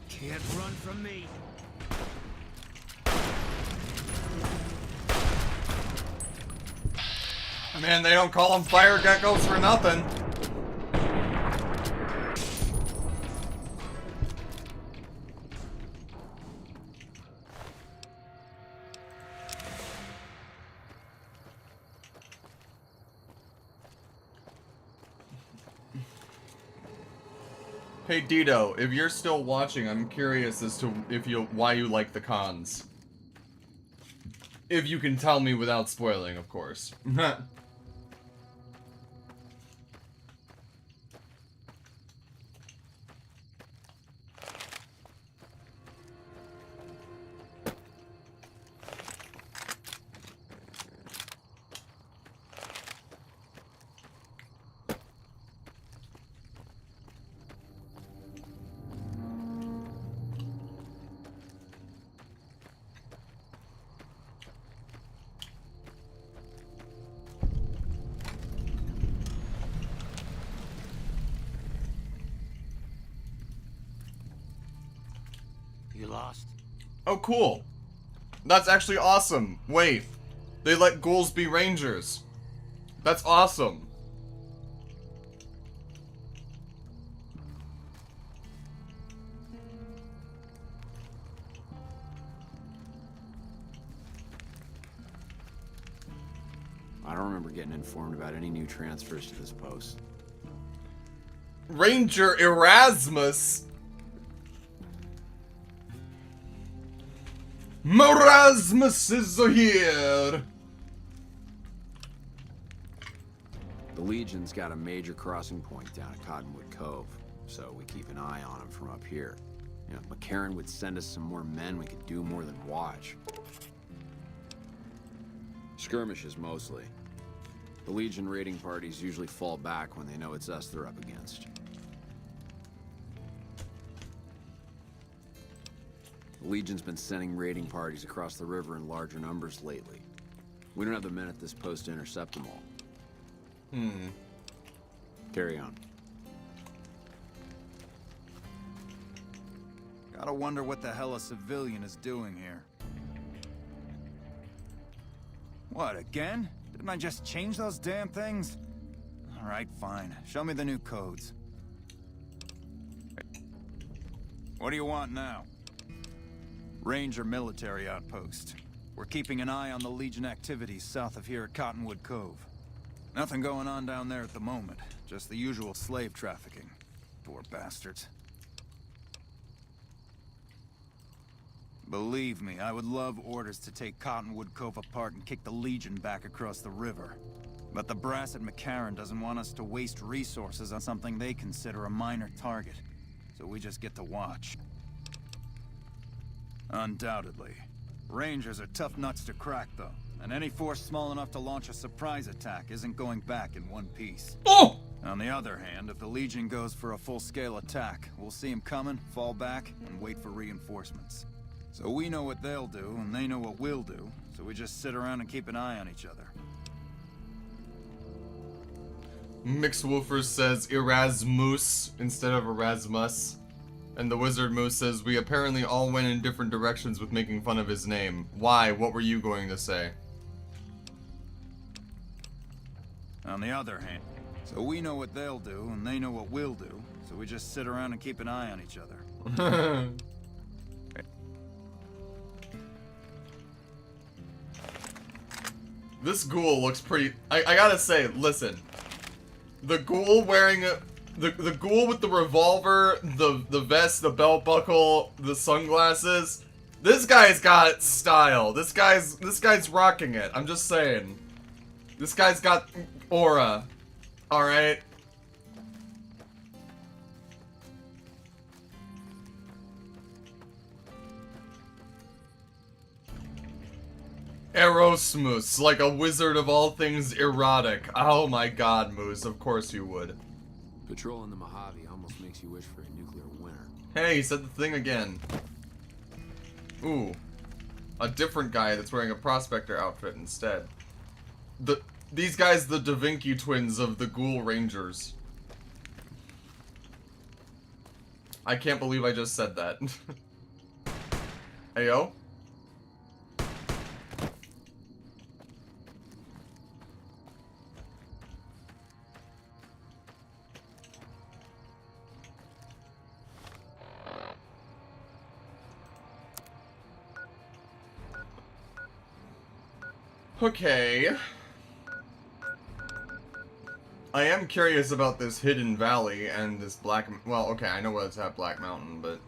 Can't run from me. Man, they don't call them fire geckos for nothing. Hey Dido, if you're still watching, I'm curious as to why you like the cons. If you can tell me without spoiling, of course. Oh, cool. That's actually awesome. Wait. They let ghouls be rangers. That's awesome. I don't remember getting informed about any new transfers to this post. Ranger Erasmus. Marasmus is here. The Legion's got a major crossing point down at Cottonwood Cove, so we keep an eye on them from up here. You know, if McCarran would send us some more men, we could do more than watch. Skirmishes, mostly. The Legion raiding parties usually fall back when they know it's us they're up against. The Legion's been sending raiding parties across the river in larger numbers lately. We don't have the men at this post to intercept them all. Carry on. Gotta wonder what the hell a civilian is doing here. What, again? Didn't I just change those damn things? Alright, fine. Show me the new codes. What do you want now? Ranger military outpost. We're keeping an eye on the Legion activities south of here at Cottonwood Cove. Nothing going on down there at the moment. Just the usual slave trafficking. Poor bastards. Believe me, I would love orders to take Cottonwood Cove apart and kick the Legion back across the river. But the brass at McCarran doesn't want us to waste resources on something they consider a minor target. So we just get to watch. Undoubtedly. Rangers are tough nuts to crack, though. And any force small enough to launch a surprise attack isn't going back in one piece. Oh! On the other hand, if the Legion goes for a full-scale attack, we'll see them coming, fall back, and wait for reinforcements. So we know what they'll do, and they know what we'll do, so we just sit around and keep an eye on each other. Mixwolfer says Erasmus instead of Erasmus. And the Wizard Moose says, we apparently all went in different directions with making fun of his name. Why? What were you going to say? On the other hand, so we know what they'll do, and they know what we'll do, so we just sit around and keep an eye on each other. This ghoul looks pretty... I gotta say, listen. The ghoul wearing a... The ghoul with the revolver, the vest, the belt buckle, the sunglasses. This guy's got style. This guy's rocking it. I'm just saying. This guy's got aura. Alright? Erasmus, like a wizard of all things erotic. Oh my god, Moose, of course you would. Patrolling the Mojave almost makes you wish for a nuclear winter. Hey, he said the thing again. Ooh. A different guy that's wearing a prospector outfit instead. These guys, the Da Vinci twins of the Ghoul Rangers. I can't believe I just said that. Heyo? Okay. I am curious about this hidden valley and this black... Well, okay, I know what's at Black Mountain, but...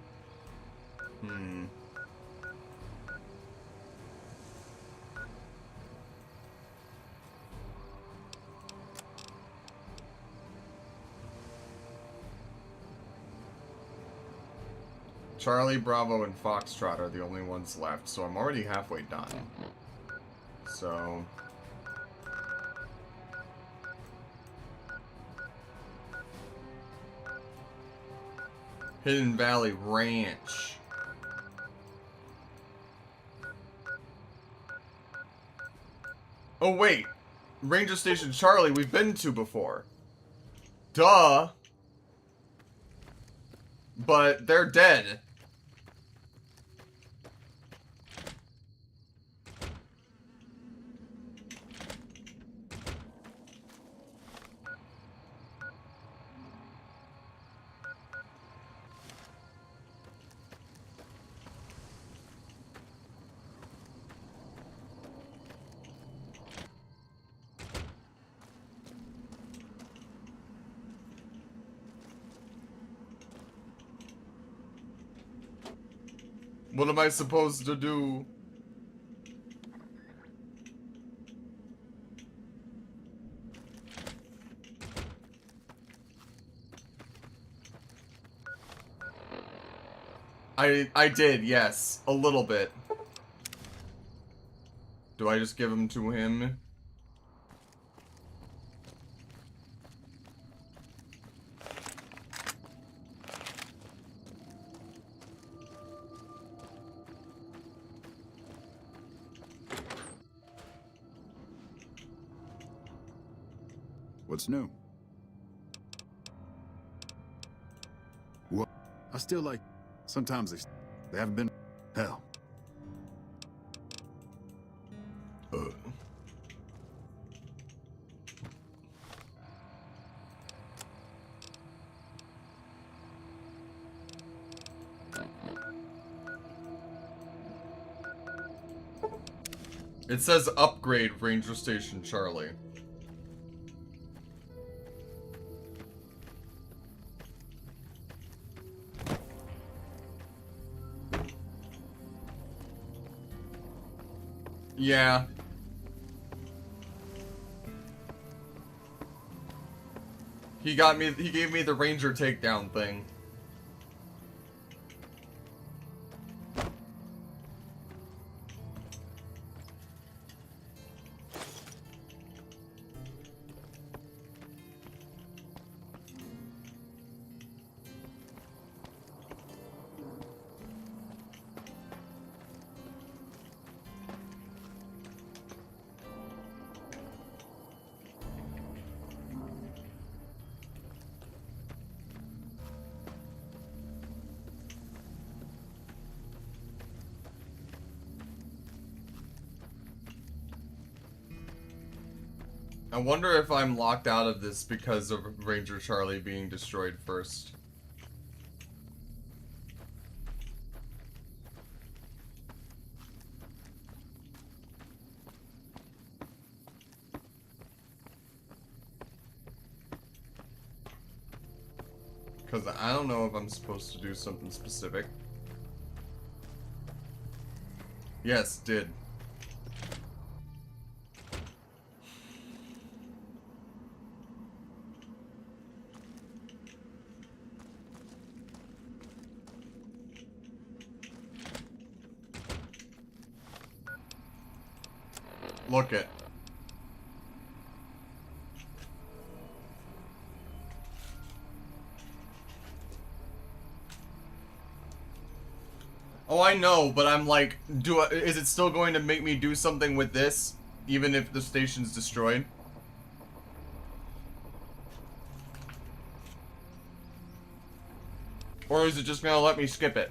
Charlie, Bravo, and Foxtrot are the only ones left, so I'm already halfway done. So... Hidden Valley Ranch. Oh wait! Ranger Station Charlie we've been to before. Duh! But they're dead. What am I supposed to do? I did, yes. A little bit. Do I just give them to him? What's new? What? I still like... Sometimes they haven't been... Hell. It says upgrade Ranger Station Charlie. Yeah. He gave me the Ranger takedown thing. I wonder if I'm locked out of this because of Ranger Charlie being destroyed first. Because I don't know if I'm supposed to do something specific. Yes, did. Look it. Oh, I know, but I'm like, is it still going to make me do something with this, even if the station's destroyed? Or is it just gonna let me skip it?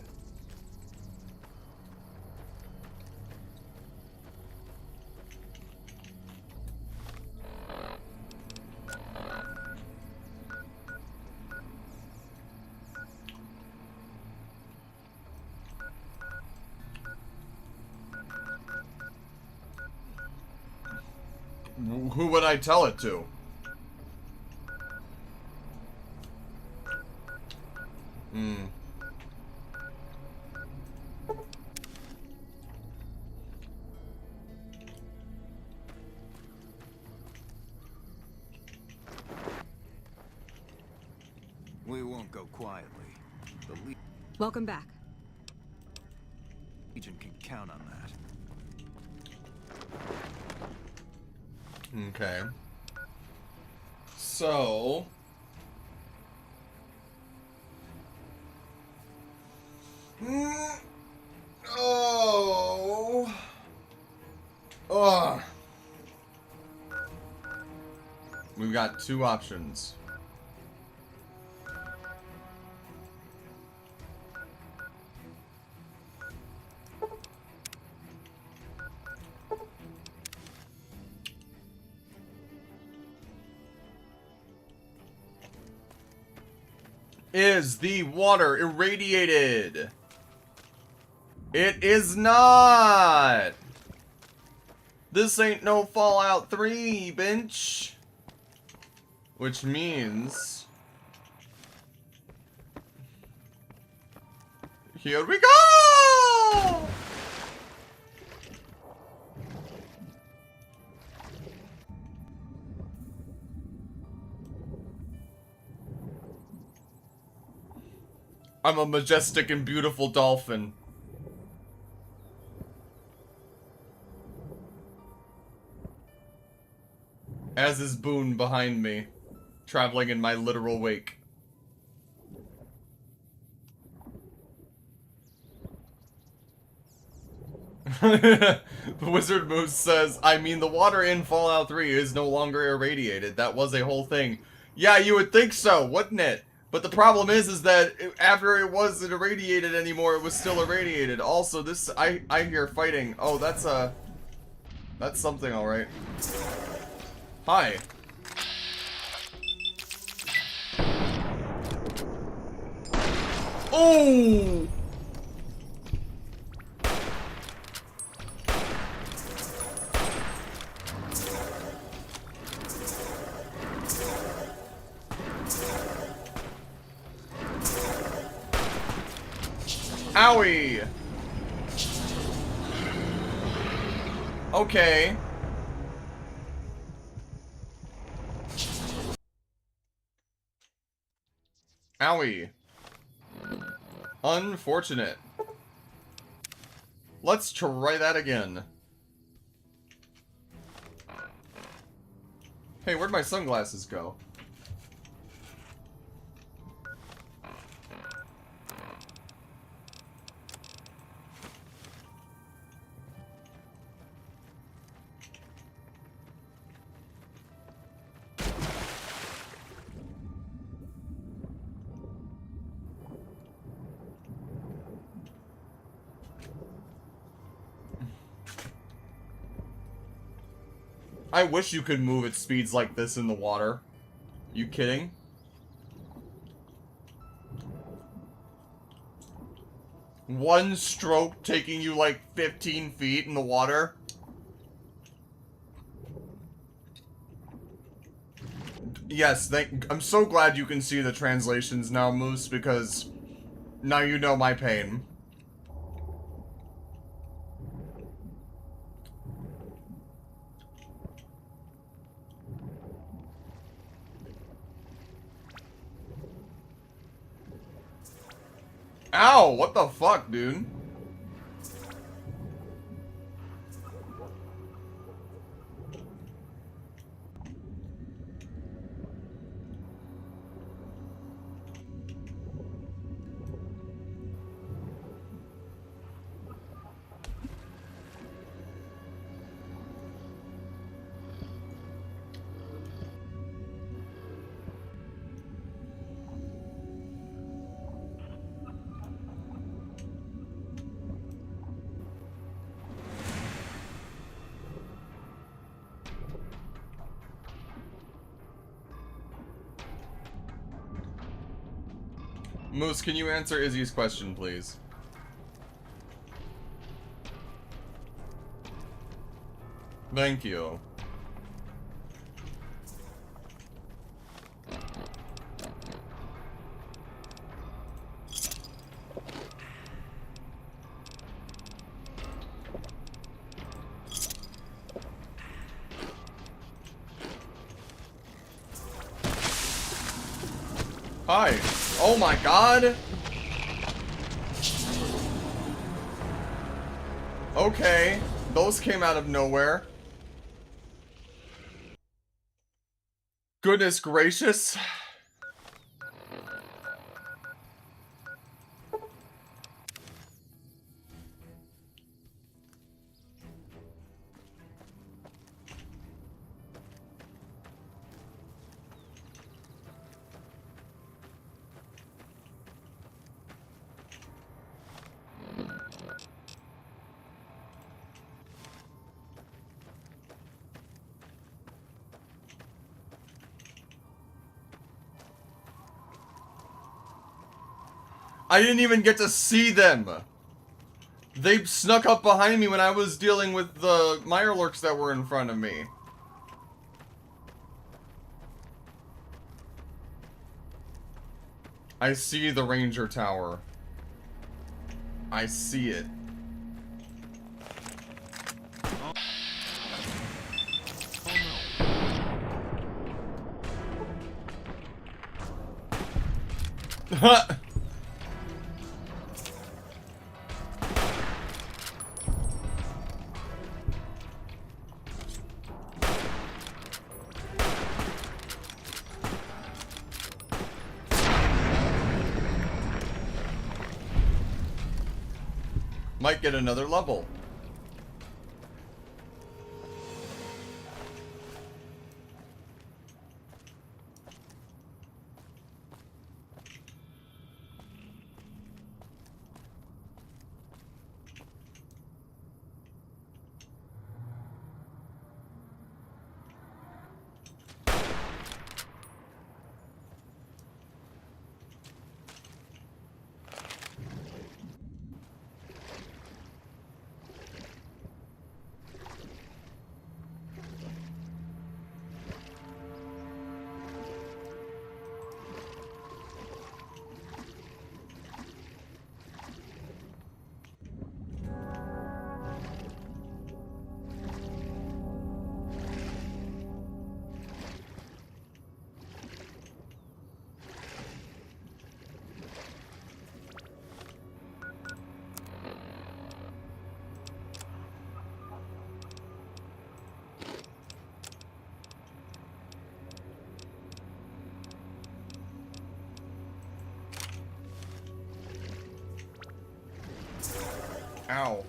Who would I tell it to? We won't go quietly. The Welcome back. Legion can count on that. Okay. So... Oh... Ugh. We've got two options. Is the water irradiated? It is not! This ain't no Fallout 3, bitch! Which means... Here we go! No! I'm a majestic and beautiful dolphin. As is Boone behind me, traveling in my literal wake. Wizard Moose says, I mean, the water in Fallout 3 is no longer irradiated. That was a whole thing. Yeah, you would think so, wouldn't it? But the problem is that after it wasn't irradiated anymore, it was still irradiated. Also, this, I hear fighting. Oh, that's something, alright. Hi. Oh! Owie! Okay. Owie. Unfortunate. Let's try that again. Hey, where'd my sunglasses go? I wish you could move at speeds like this in the water. You kidding? One stroke taking you like 15 feet in the water? Yes, I'm so glad you can see the translations now, Moose, because now you know my pain. Ow! What the fuck, dude? Moose, can you answer Izzy's question, please? Thank you. Hi. Oh my god. Okay. Those came out of nowhere. Goodness gracious. I didn't even get to see them. They snuck up behind me when I was dealing with the Mirelurks that were in front of me. I see the Ranger Tower. I see it. Might get another level. Ow.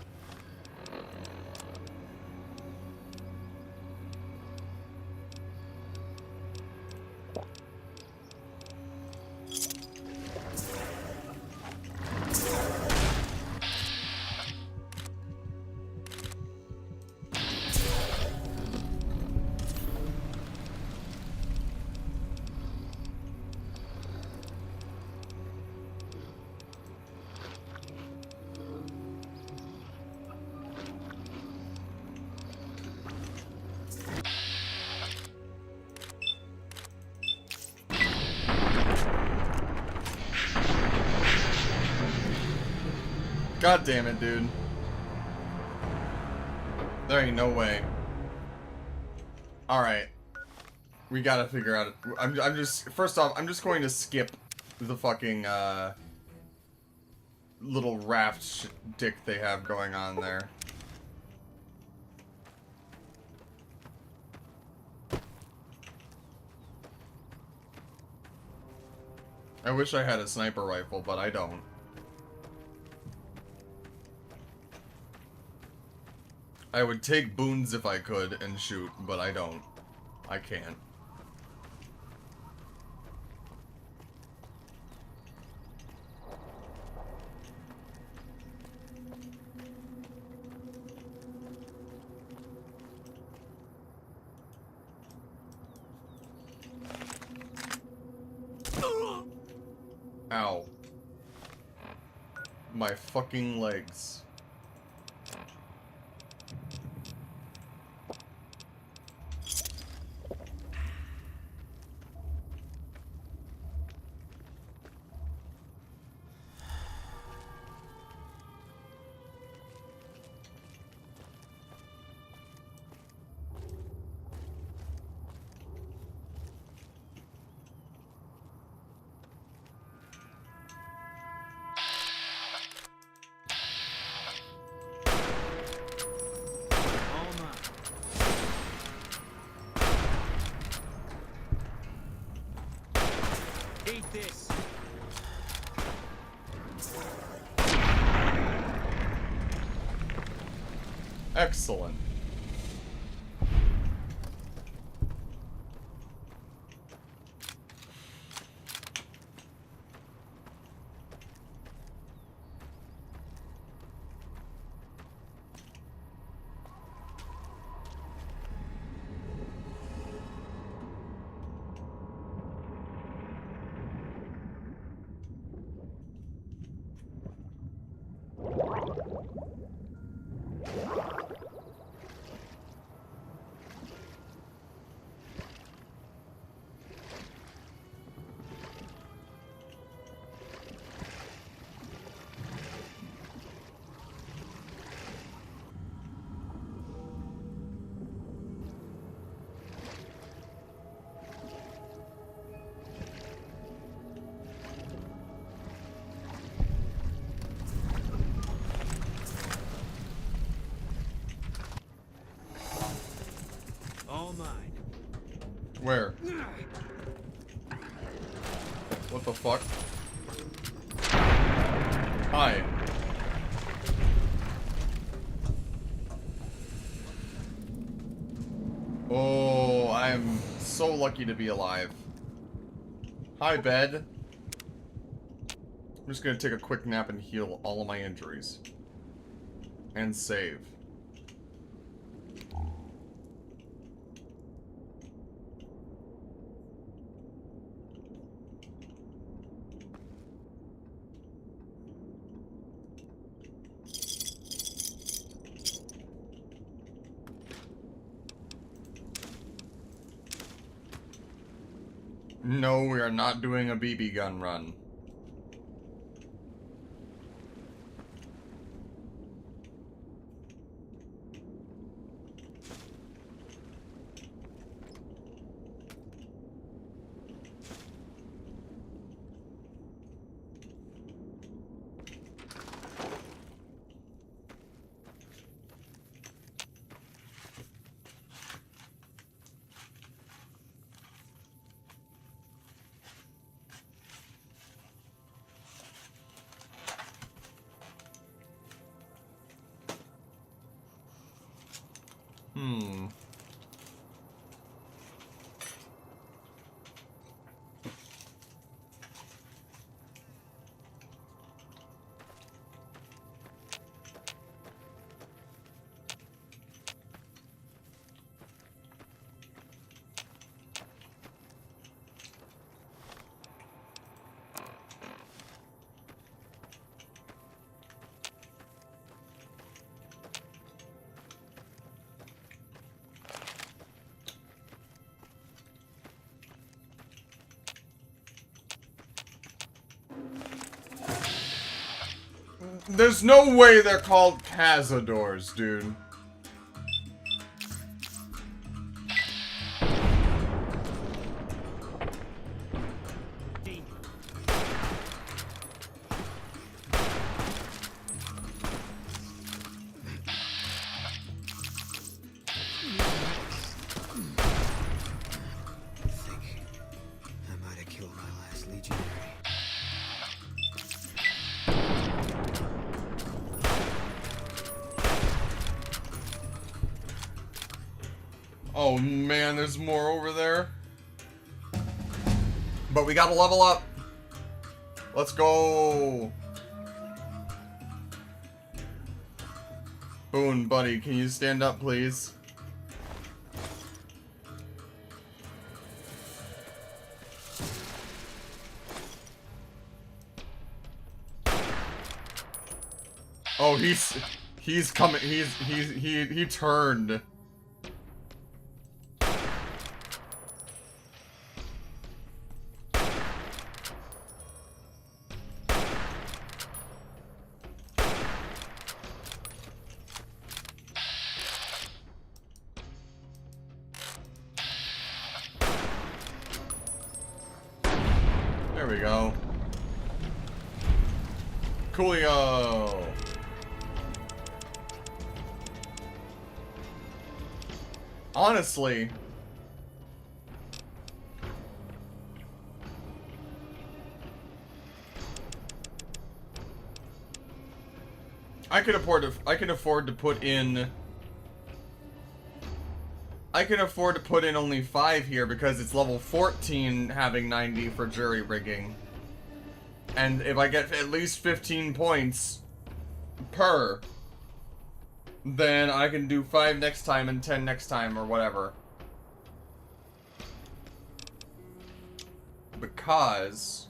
God damn it, dude. There ain't no way. Alright. We gotta figure out... I'm just... First off, I'm just going to skip the fucking, little raft dick they have going on there. I wish I had a sniper rifle, but I don't. I would take boons if I could and shoot, but I don't. I can't. Ow. My fucking legs. Eat this. Excellent. Where? What the fuck? Hi. Oh, I'm so lucky to be alive. Hi, bed. I'm just gonna take a quick nap and heal all of my injuries. And save. No, we are not doing a BB gun run. There's no way they're called cazadors, dude. I might have killed my last legionary. Oh man, there's more over there. But we gotta level up. Let's go. Boone, buddy, can you stand up, please? Oh, he's coming. He turned. There we go. Coolio. Honestly, I can afford to put in only 5 here because it's level 14 having 90 for jury rigging. And if I get at least 15 points per, then I can do 5 next time and 10 next time or whatever. Because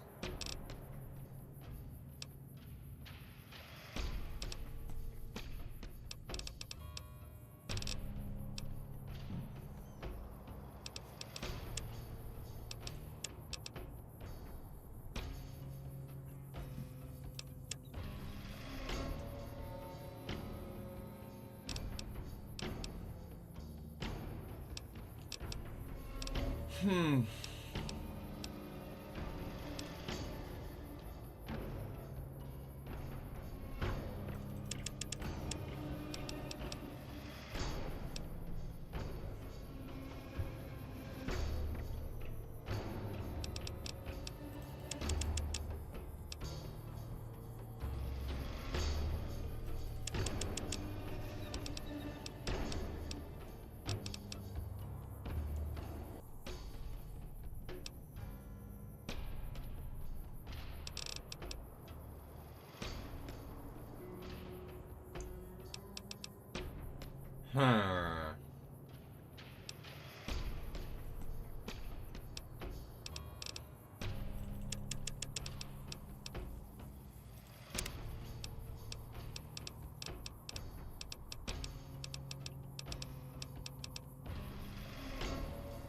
Huh.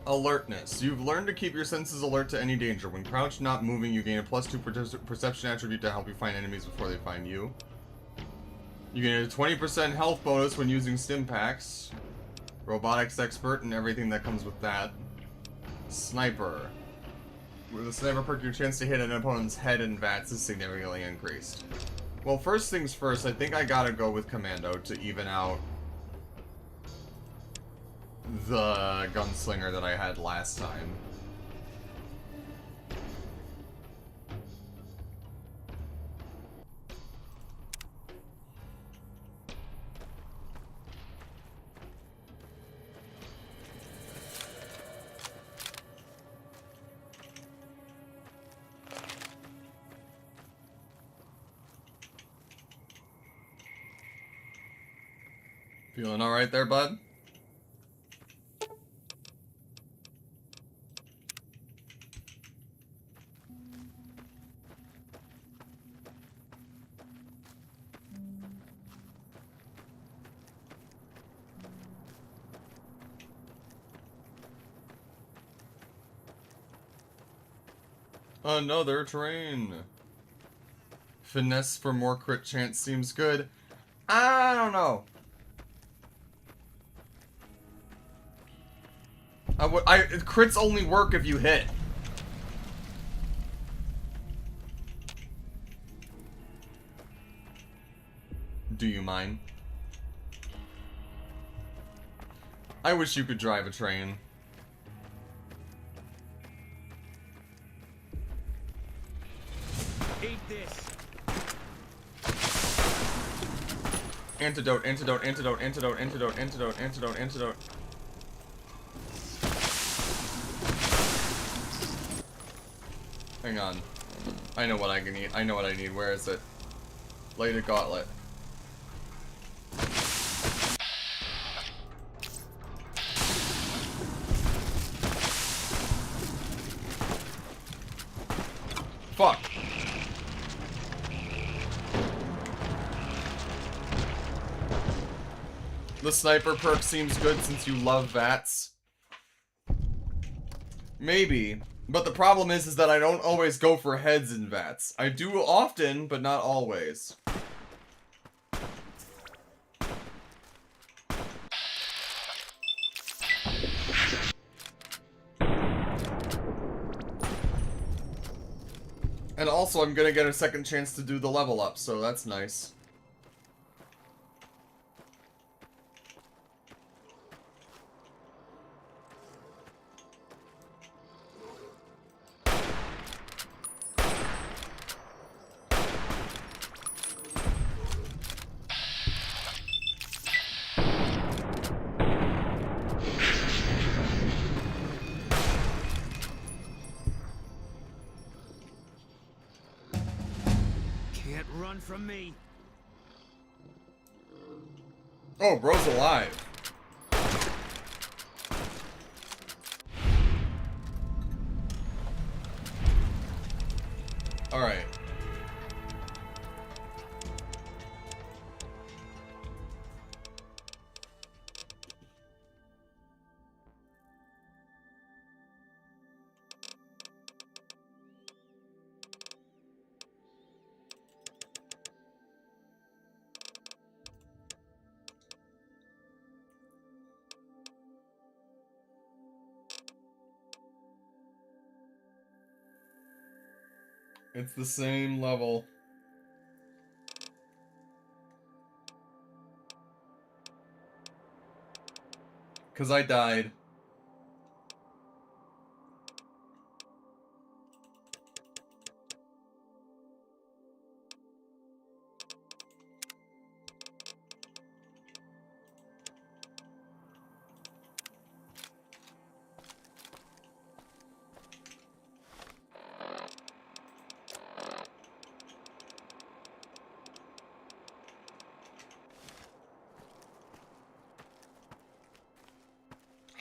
Alertness. You've learned to keep your senses alert to any danger. When crouched, not moving, you gain a +2 perception attribute to help you find enemies before they find you. You gain a 20% health bonus when using stim packs. Robotics expert and everything that comes with that. Sniper. With the sniper perk, your chance to hit an opponent's head in VATS is significantly increased. Well, first things first, I think I gotta go with Commando to even out the gunslinger that I had last time. Feeling alright there, bud? Another train. Finesse for more crit chance seems good. I don't know. Crits only work if you hit. Do you mind? I wish you could drive a train. Eat this. Antidote, antidote, antidote, antidote, antidote, antidote, antidote, antidote. Hang on. I know what I can eat. I know what I need. Where is it? Light a gauntlet. Fuck. The sniper perk seems good since you love VATS. Maybe. But the problem is that I don't always go for heads in VATS. I do often, but not always. And also, I'm gonna get a second chance to do the level up, so that's nice. Can't run from me. Oh, bro's alive. Alright. It's the same level. Cause I died.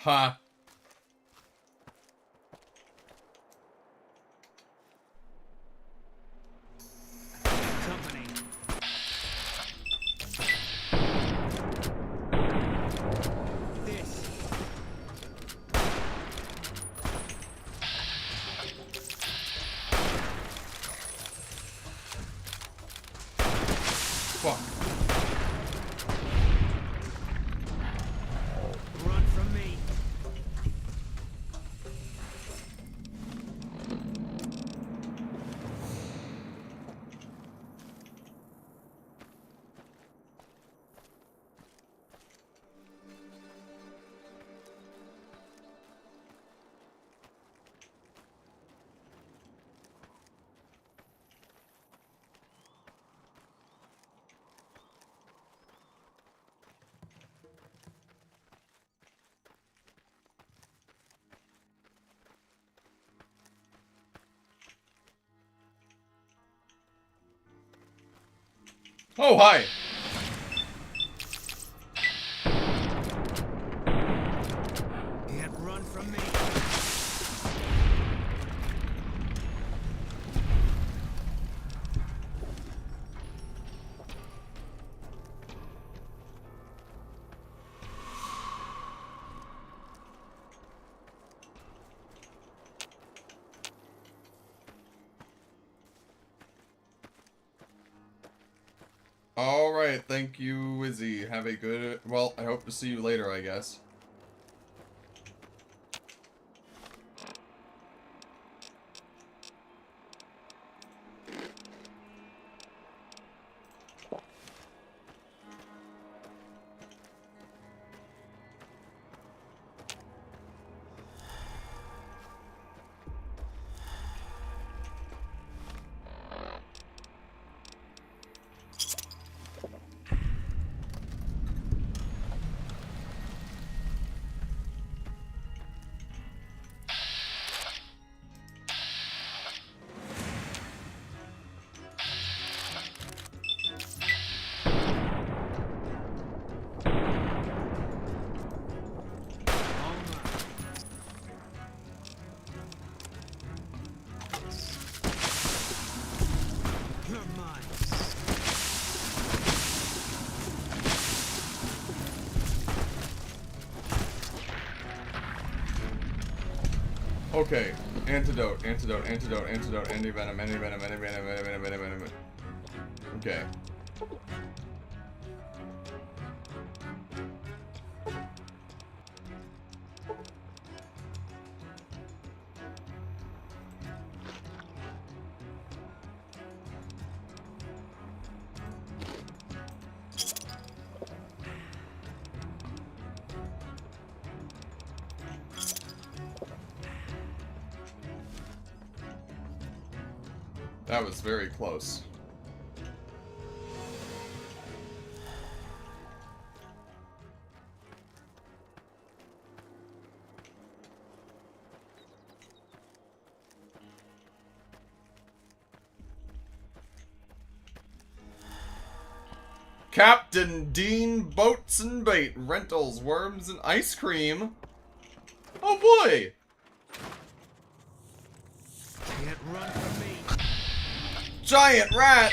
Ha. Company. This. Fuck. Run from me. Oh, hi. Can't run from me. Alright, thank you, Wizzy. Have a good... Well, I hope to see you later, I guess. You're mine. Okay. Antidote, antidote, antidote, antidote, anti-venom, anti-venom, anti-venom, anti-venom, anti-venom. Okay. That was very close. Captain Dean Boats and Bait, Rentals, Worms, and Ice Cream. Oh boy! Can't run from me. Giant rat!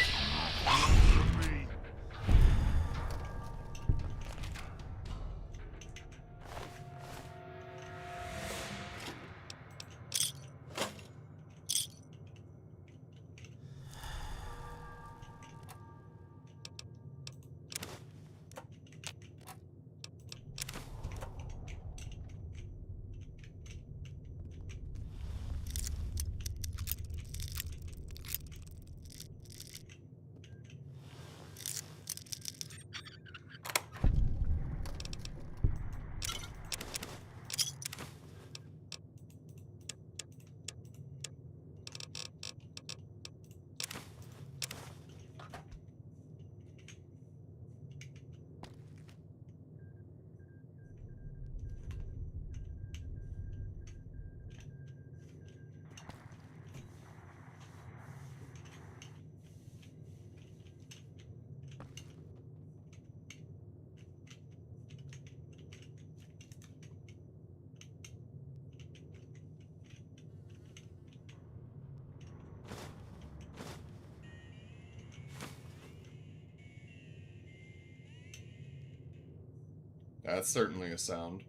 That's certainly a sound.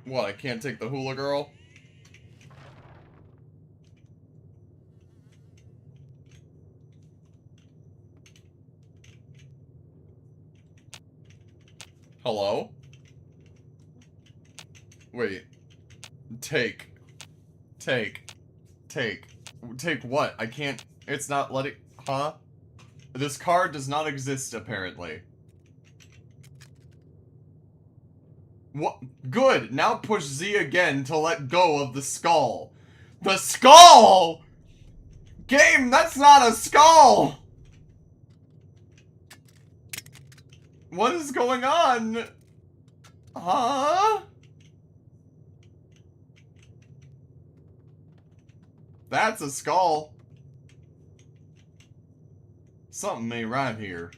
What, I can't take the hula girl? Hello? Wait. Take what? I can't, it's not letting, huh? This card does not exist, apparently. What? Good! Now push Z again to let go of the skull. The skull?! Game, that's not a skull! What is going on? Huh? That's a skull. Something ain't right here.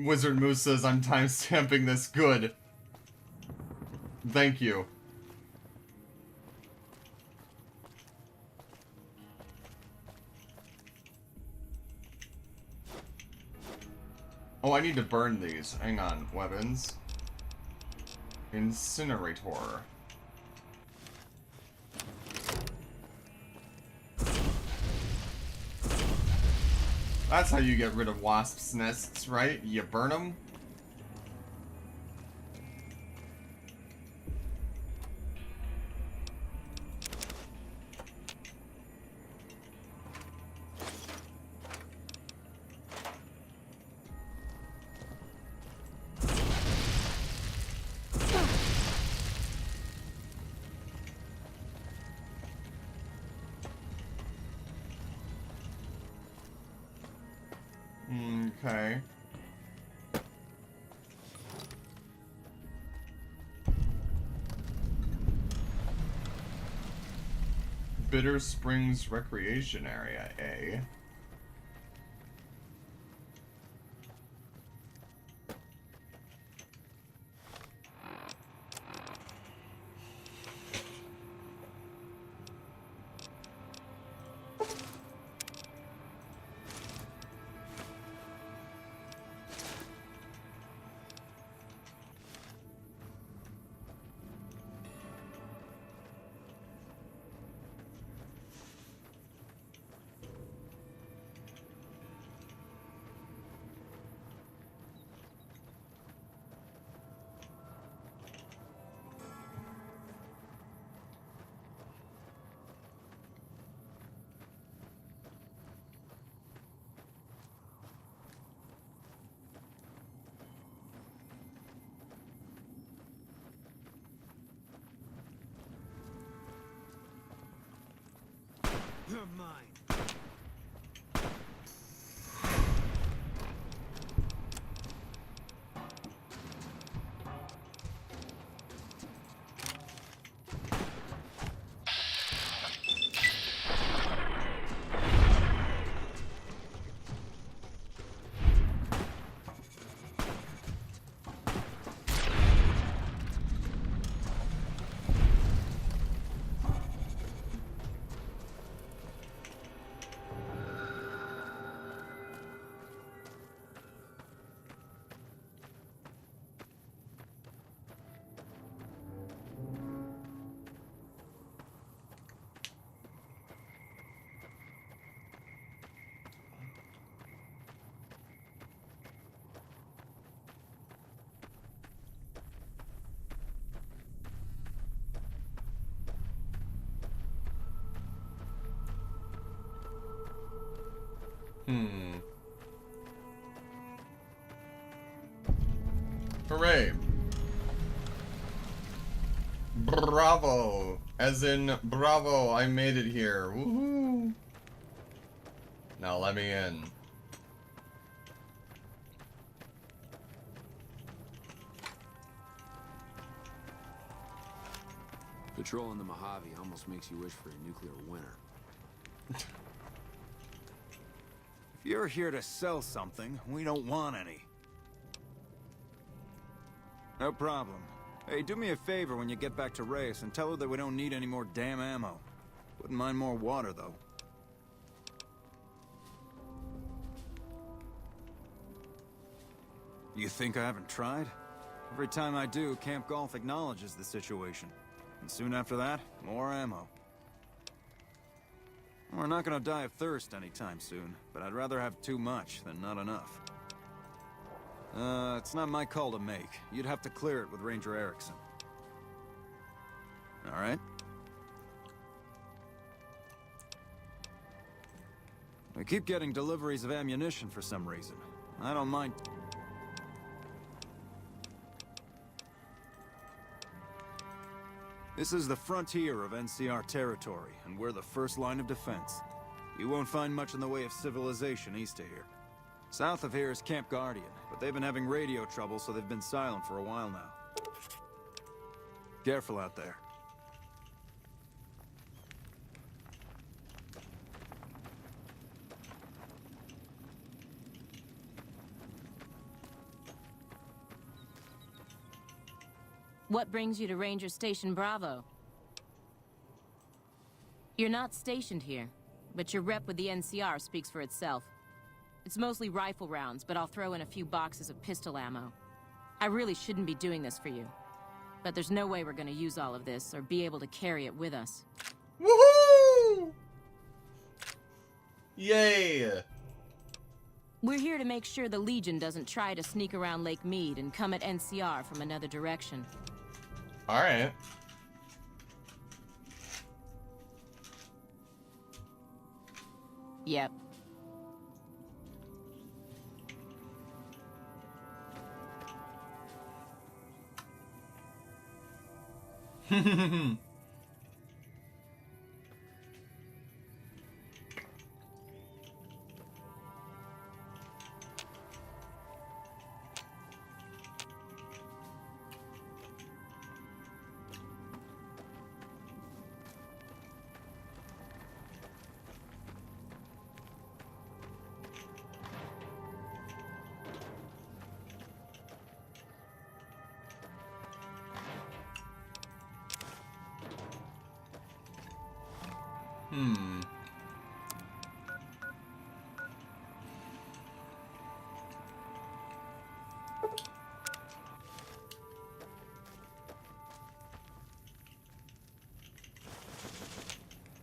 Wizard Moose says I'm timestamping this. Good. Thank you. Oh, I need to burn these. Hang on. Weapons. Incinerator. That's how you get rid of wasps' nests, right? You burn them? Okay. Bitter Springs Recreation Area, eh? You're mine. Bravo! As in, bravo, I made it here. Woohoo! Now let me in. Patrolling the Mojave almost makes you wish for a nuclear winter. If you're here to sell something, we don't want any. No problem. Hey, do me a favor when you get back to Reyes and tell her that we don't need any more damn ammo. Wouldn't mind more water, though. You think I haven't tried? Every time I do, Camp Golf acknowledges the situation. And soon after that, more ammo. We're not gonna die of thirst anytime soon, but I'd rather have too much than not enough. It's not my call to make. You'd have to clear it with Ranger Erickson. All right? I keep getting deliveries of ammunition for some reason. I don't mind. This is the frontier of NCR territory, and we're the first line of defense. You won't find much in the way of civilization east of here. South of here is Camp Guardian, but they've been having radio trouble, so they've been silent for a while now. Careful out there. What brings you to Ranger Station Bravo? You're not stationed here, but your rep with the NCR speaks for itself. It's mostly rifle rounds, but I'll throw in a few boxes of pistol ammo. I really shouldn't be doing this for you, but there's no way we're gonna use all of this or be able to carry it with us. Woohoo! Yay! We're here to make sure the Legion doesn't try to sneak around Lake Mead and come at NCR from another direction. Alright. Yep.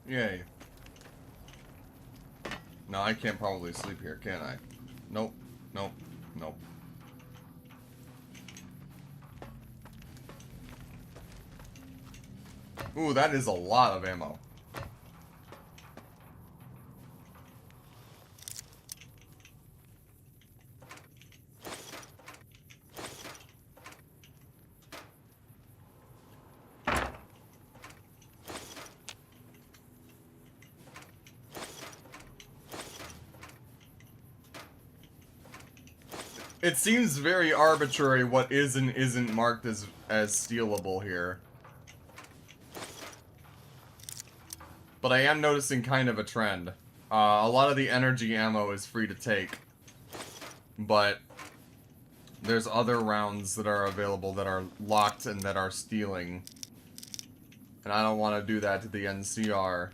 Yay. No, I can't probably sleep here, can I? Nope. Nope. Nope. Ooh, that is a lot of ammo. It seems very arbitrary what is and isn't marked as stealable here. But I am noticing kind of a trend. A lot of the energy ammo is free to take. But there's other rounds that are available that are locked and that are stealing. And I don't want to do that to the NCR.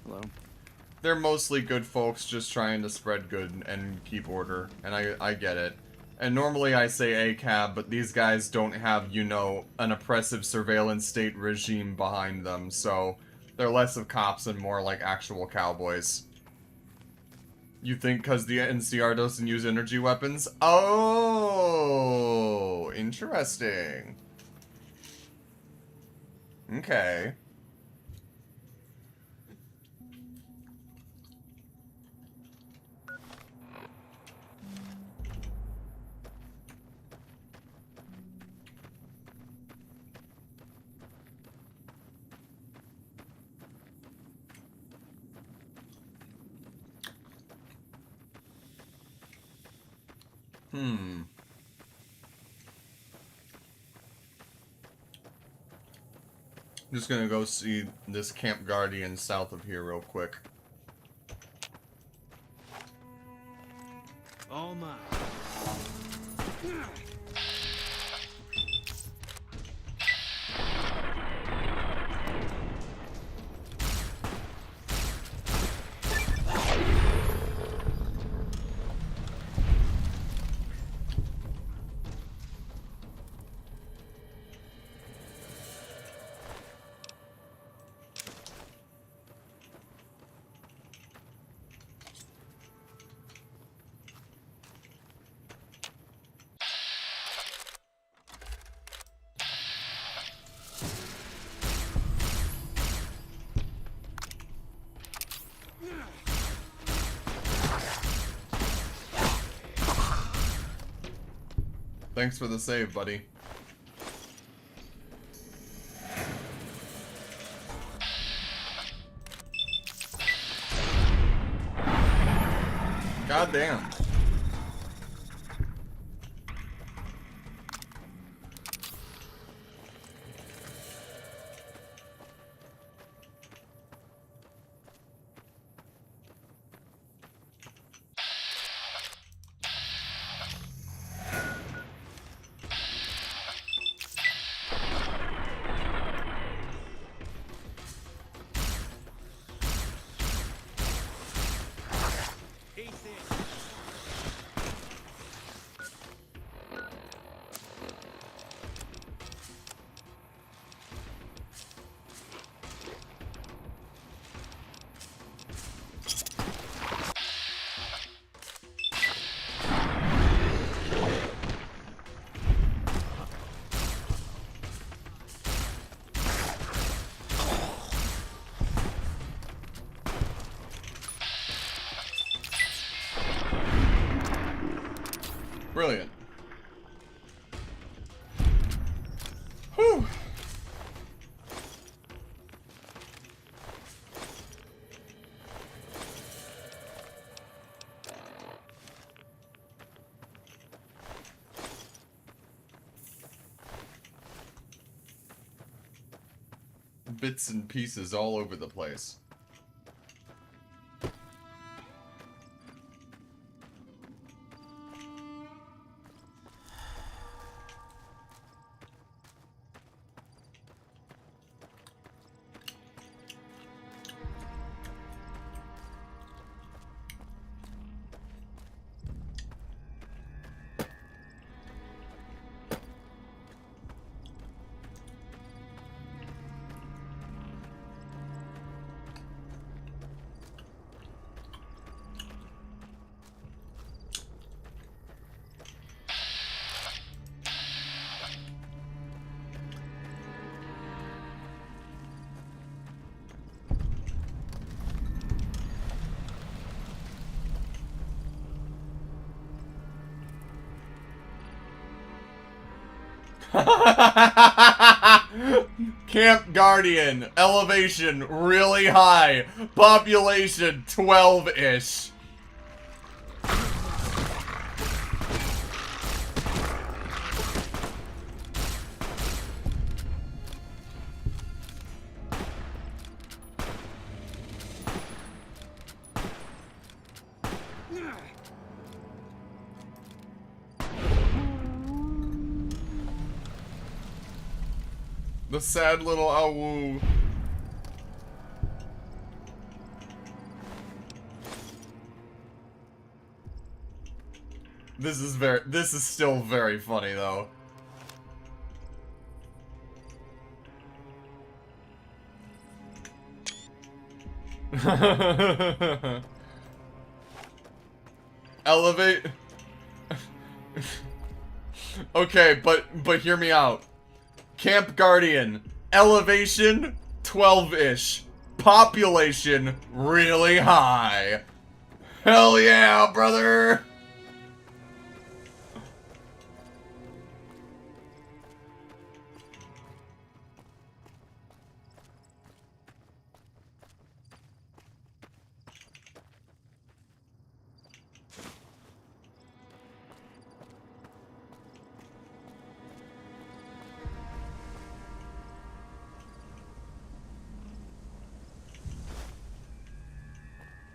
Hello? They're mostly good folks just trying to spread good and keep order. And I get it. And normally I say ACAB, but these guys don't have, you know, an oppressive surveillance state regime behind them, so they're less of cops and more like actual cowboys. You think because the NCR doesn't use energy weapons? Oh, interesting. Okay. I'm just gonna go see this Camp Guardian south of here real quick. All mine. Thanks for the save, buddy. God damn. Brilliant. Whew. Bits and pieces all over the place. Camp Guardian, elevation really high, population 12-ish. The sad little awoo. This is still very funny though. Elevate. Okay, but hear me out. Camp Guardian, elevation 12-ish, population really high. Hell yeah, brother!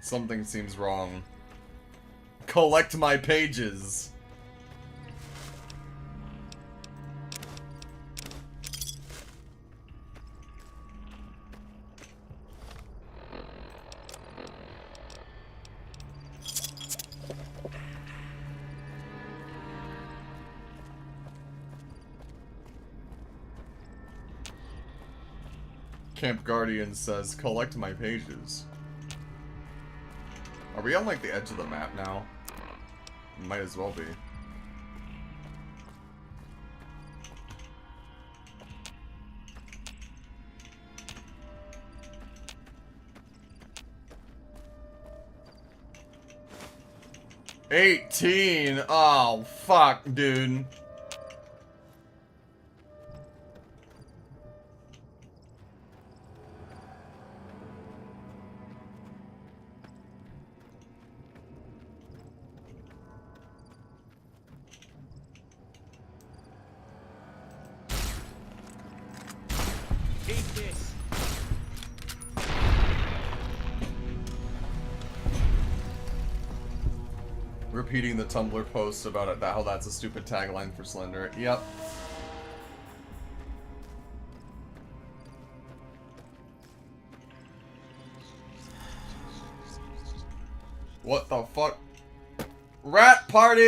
Something seems wrong. Collect my pages. Camp Guardian says, collect my pages. Are we on, like, the edge of the map now? Might as well be. $18! Oh, fuck, dude. Eat this. Repeating the Tumblr post about it, how that's a stupid tagline for Slender. Yep. What the fuck? Rat party!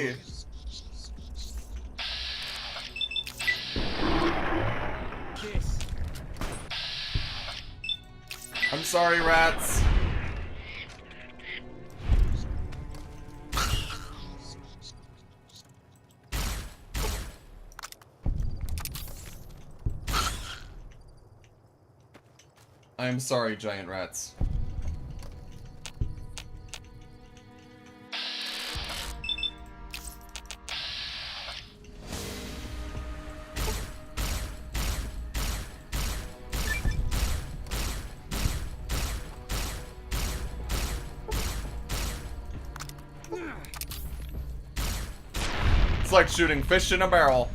This. I'm sorry, rats. I'm sorry, giant rats. It's like shooting fish in a barrel.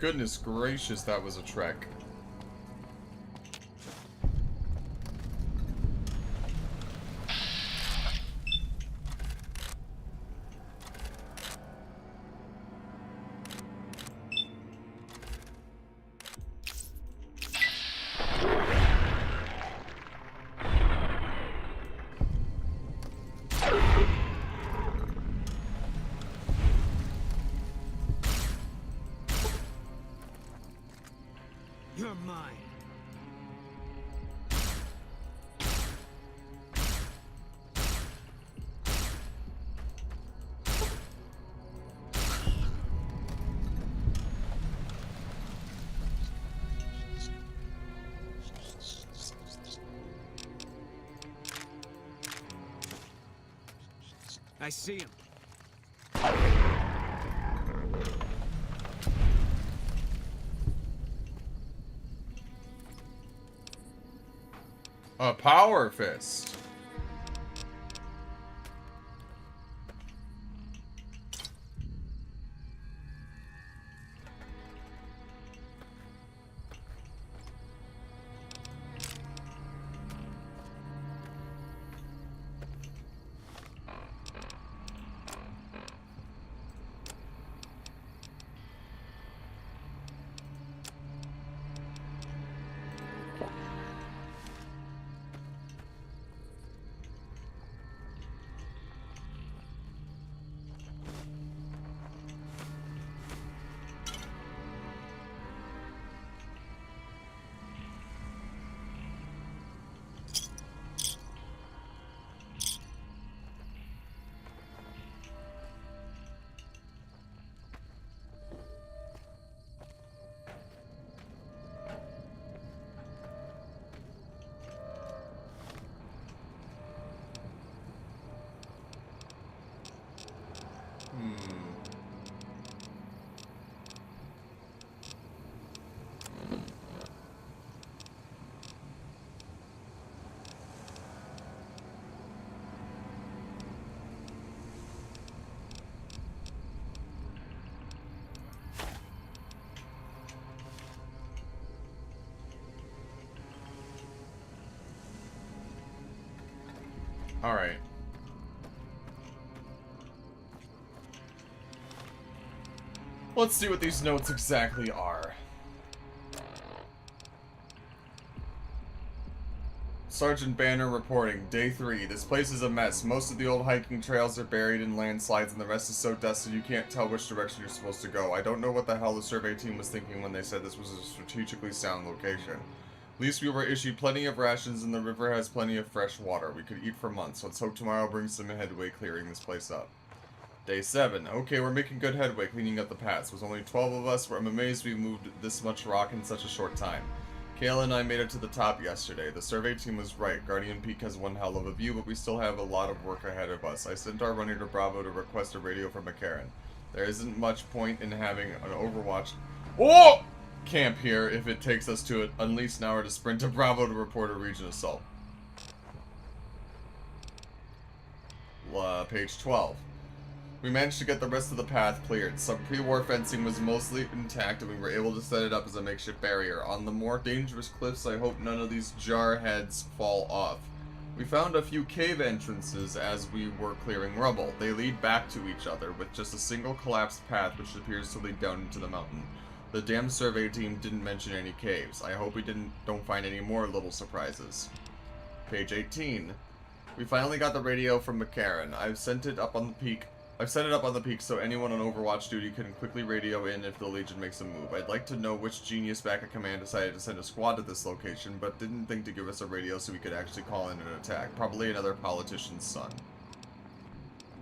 Goodness gracious, that was a trek. You're mine. I see him. A power fist. All right. Let's see what these notes exactly are. Sergeant Banner reporting, Day 3. This place is a mess. Most of the old hiking trails are buried in landslides and the rest is so dusted you can't tell which direction you're supposed to go. I don't know what the hell the survey team was thinking when they said this was a strategically sound location. At least we were issued plenty of rations and the river has plenty of fresh water. We could eat for months. Let's hope tomorrow brings some headway clearing this place up. Day 7. Okay, we're making good headway cleaning up the paths. With only 12 of us, I'm amazed we moved this much rock in such a short time. Kayla and I made it to the top yesterday. The survey team was right. Guardian Peak has one hell of a view, but we still have a lot of work ahead of us. I sent our runner to Bravo to request a radio from McCarran. There isn't much point in having an Overwatch camp here if it takes us to at least an hour to sprint to Bravo to report a region assault. Page 12. We managed to get the rest of the path cleared. Some pre-war fencing was mostly intact and we were able to set it up as a makeshift barrier. On the more dangerous cliffs, I hope none of these jar heads fall off. We found a few cave entrances as we were clearing rubble. They lead back to each other with just a single collapsed path which appears to lead down into the mountain. The damn survey team didn't mention any caves. I hope we don't find any more little surprises. Page 18. We finally got the radio from McCarran. I've set it up on the peak so anyone on Overwatch duty can quickly radio in if the Legion makes a move. I'd like to know which genius back at command decided to send a squad to this location, but didn't think to give us a radio so we could actually call in an attack. Probably another politician's son.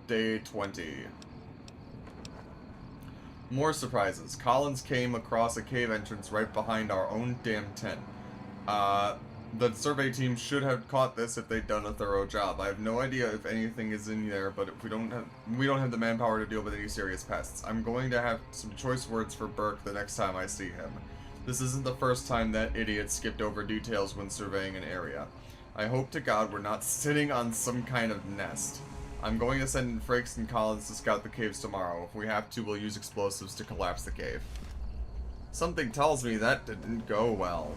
Day 20. More surprises. Collins came across a cave entrance right behind our own damn tent. The survey team should have caught this if they'd done a thorough job. I have no idea if anything is in there, but if we don't have the manpower to deal with any serious pests. I'm going to have some choice words for Burke the next time I see him. This isn't the first time that idiot skipped over details when surveying an area. I hope to God we're not sitting on some kind of nest. I'm going to send in Frakes and Collins to scout the caves tomorrow. If we have to, we'll use explosives to collapse the cave. Something tells me that didn't go well.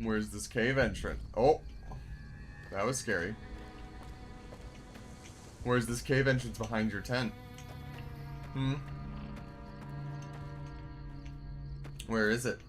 Where's this cave entrance? Oh, that was scary. Where's this cave entrance behind your tent? Hmm? Where is it?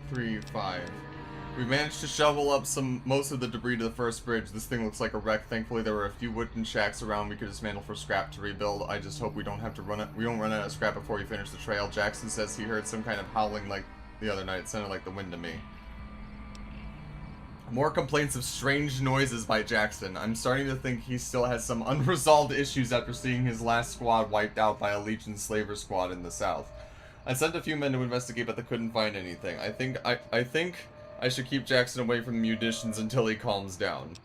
Three, 5. We managed to shovel up most of the debris to the first bridge. This thing looks like a wreck. Thankfully, there were a few wooden shacks around we could dismantle for scrap to rebuild. I just hope we don't have to we don't run out of scrap before we finish the trail. Jackson says he heard some kind of howling like the other night. It sounded like the wind to me. More complaints of strange noises by Jackson. I'm starting to think he still has some unresolved issues after seeing his last squad wiped out by a Legion slaver squad in the south. I sent a few men to investigate, but they couldn't find anything. I think I should keep Jackson away from the munitions until he calms down.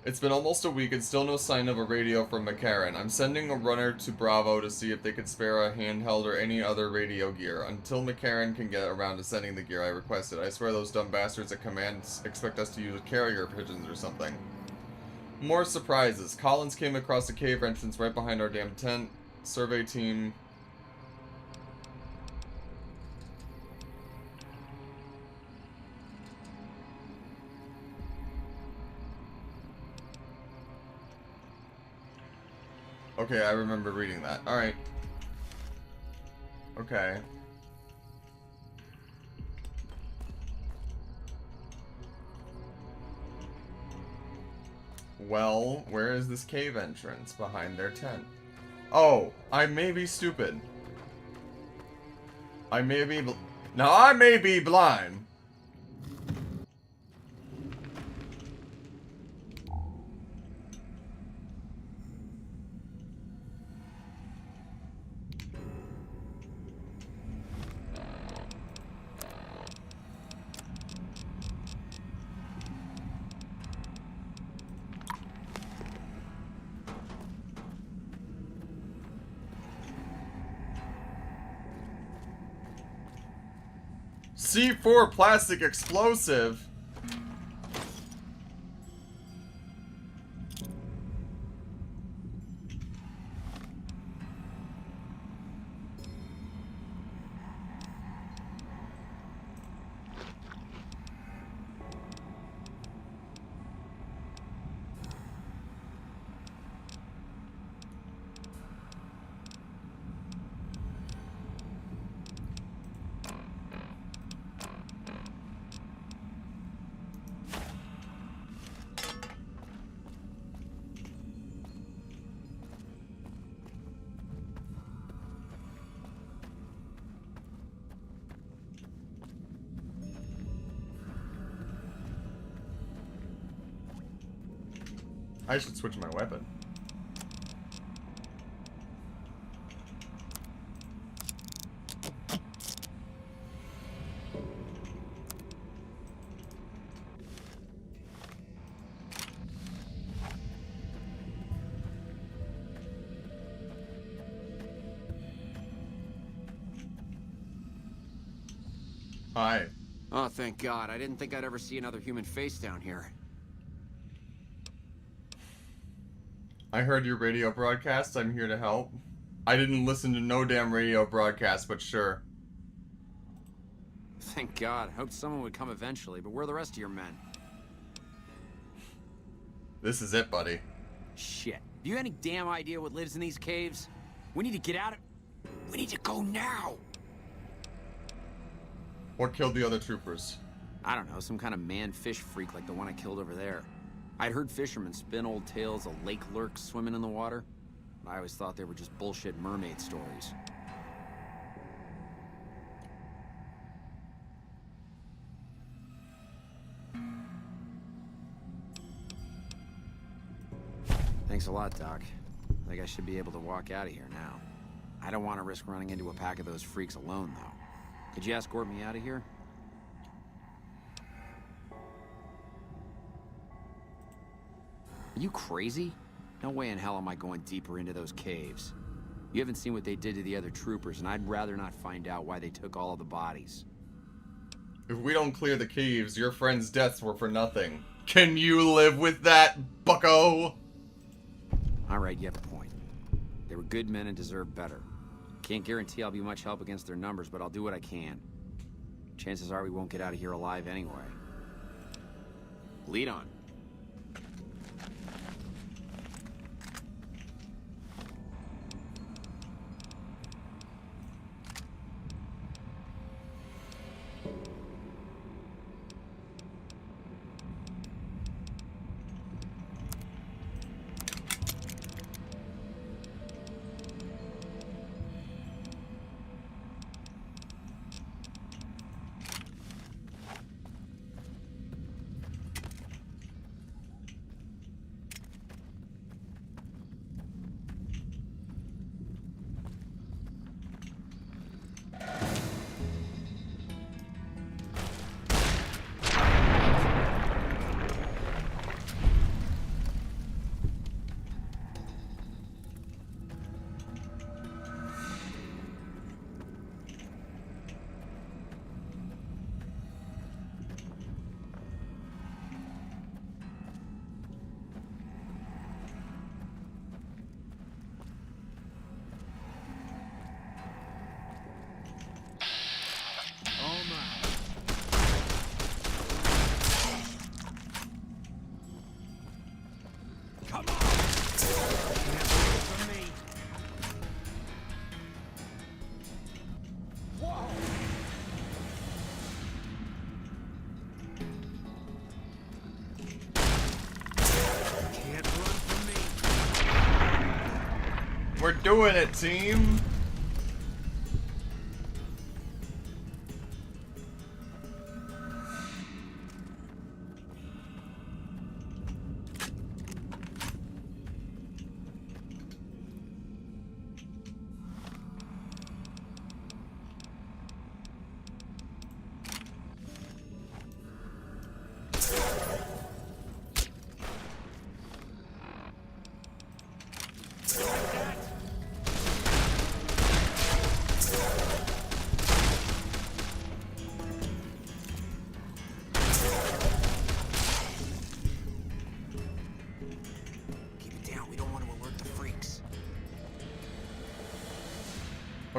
It's been almost a week and still no sign of a radio from McCarran. I'm sending a runner to Bravo to see if they could spare a handheld or any other radio gear. Until McCarran can get around to sending the gear I requested. I swear those dumb bastards at command expect us to use carrier pigeons or something. More surprises. Collins came across a cave entrance right behind our damn tent. Survey team... Okay, I remember reading that. Alright. Okay. Well, where is this cave entrance behind their tent? Oh, I may be stupid. I may be blind. C4 plastic explosive. I should switch my weapon. Hi. Oh, thank God. I didn't think I'd ever see another human face down here. I heard your radio broadcast. I'm here to help. I didn't listen to no damn radio broadcast, but sure. Thank God. Hoped someone would come eventually, but where are the rest of your men? This is it, buddy. Shit. Have you any damn idea what lives in these caves? We need to get out of... We need to go now! What killed the other troopers? I don't know, some kind of man-fish freak like the one I killed over there. I'd heard fishermen spin old tales of lake lurks swimming in the water. I always thought they were just bullshit mermaid stories. Thanks a lot, Doc. I think I should be able to walk out of here now. I don't want to risk running into a pack of those freaks alone, though. Could you escort me out of here? Are you crazy? No way in hell am I going deeper into those caves. You haven't seen what they did to the other troopers, and I'd rather not find out why they took all of the bodies. If we don't clear the caves, your friends' deaths were for nothing. Can you live with that, bucko? Alright, you have a point. They were good men and deserve better. Can't guarantee I'll be much help against their numbers, but I'll do what I can. Chances are we won't get out of here alive anyway. Lead on. We're doing it, team!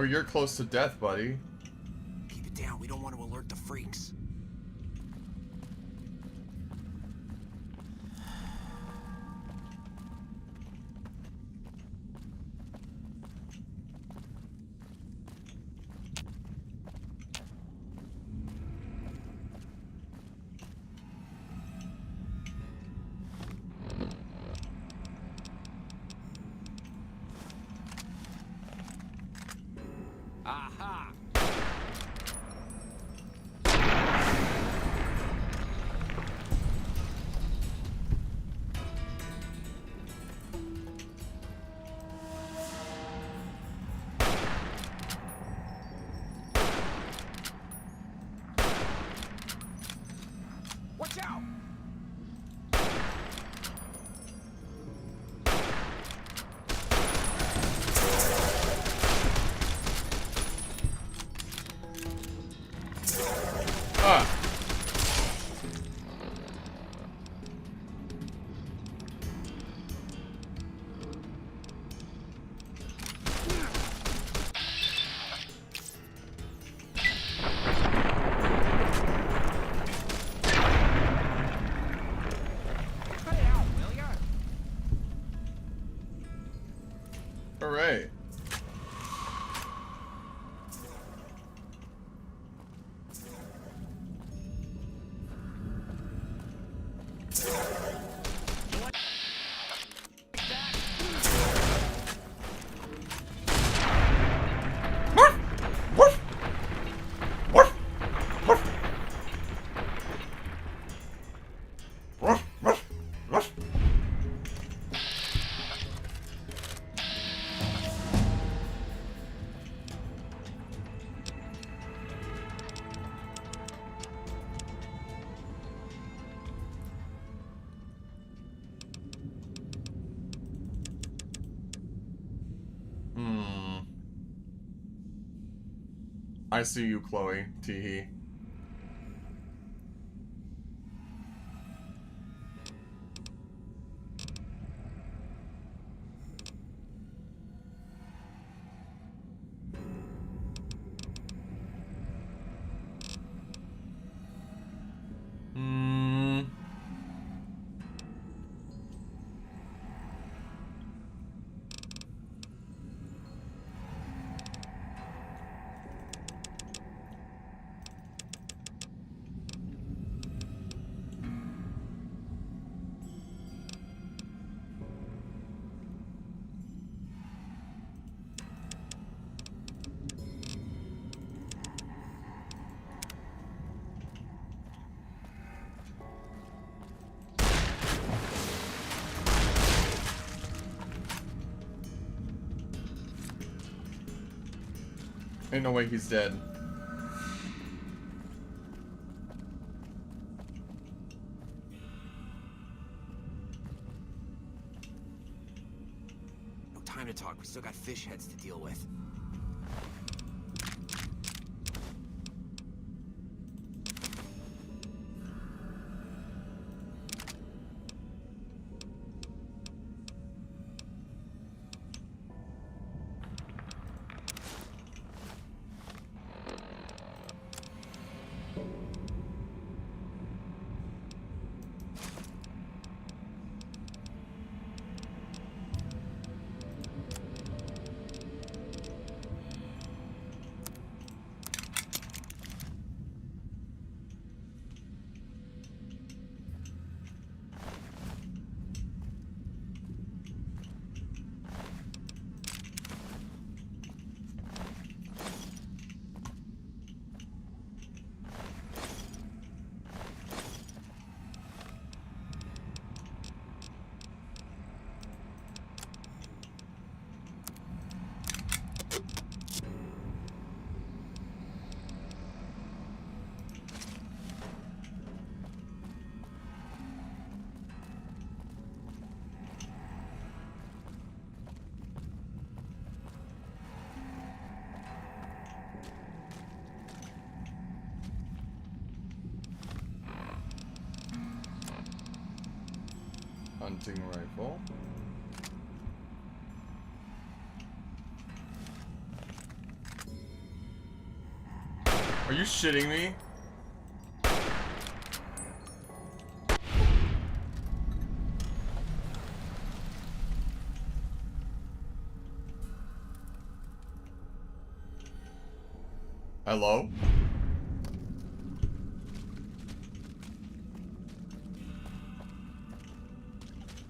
Oh, you're close to death, buddy. Keep it down. We don't want to alert the freaks. Aha! Watch out! Ah. Cut it out, will ya? Hooray. I see you, Chloe. Teehee. Ain't no way he's dead. No time to talk. We still got fish heads to deal with. Hunting rifle. Are you shitting me? Hello?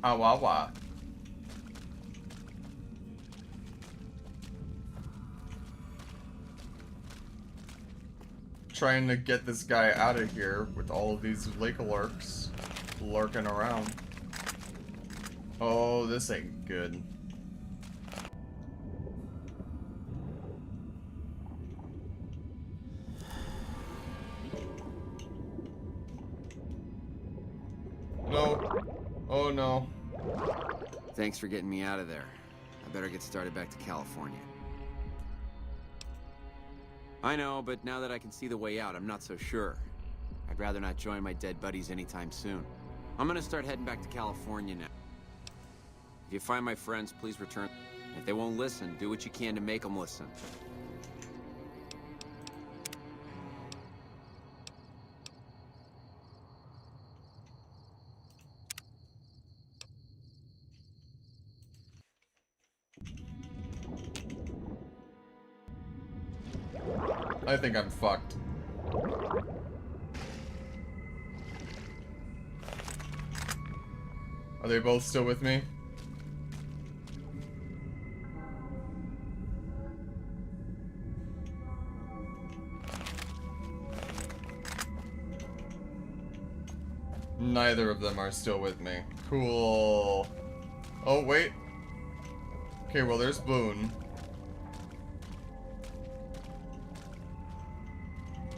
Awawa. Trying to get this guy out of here with all of these lake lurks lurking around. Oh, this ain't good. No. Oh no. Thanks for getting me out of there. I better get started back to California. I know, but now that I can see the way out, I'm not so sure. I'd rather not join my dead buddies anytime soon. I'm gonna start heading back to California now. If you find my friends, please return. If they won't listen, do what you can to make them listen. I think I'm fucked. Are they both still with me? Neither of them are still with me. Cool. Oh, wait. Okay, well, there's Boone.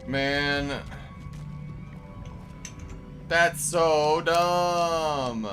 Man. That's so dumb.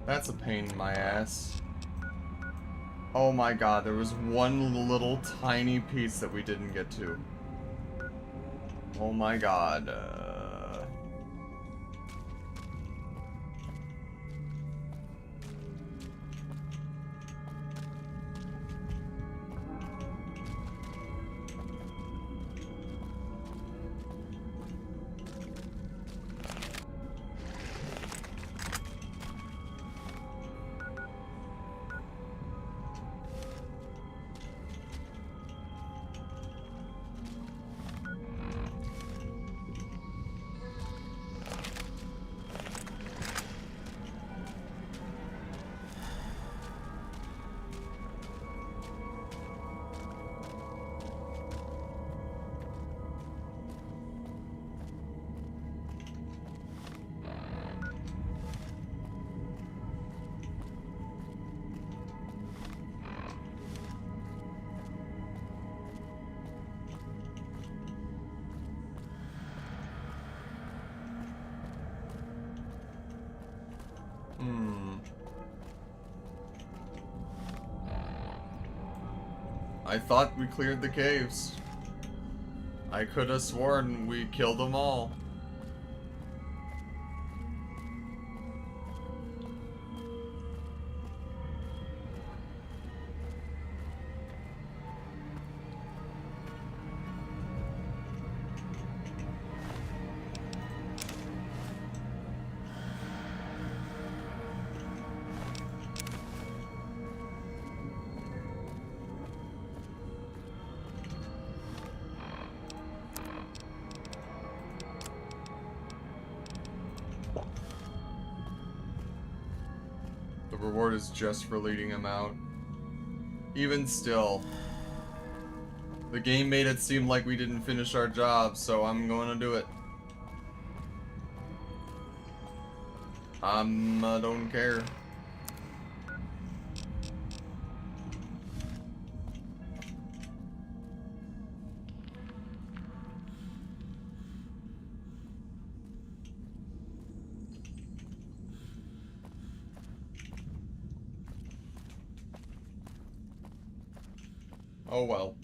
That's a pain in my ass. Oh my god, there was one little tiny piece that we didn't get to. Oh my god. I thought we cleared the caves. I could have sworn we killed them all. The reward is just for leading him out. Even still, the game made it seem like we didn't finish our job, so I'm going to do it. I don't care. Oh well.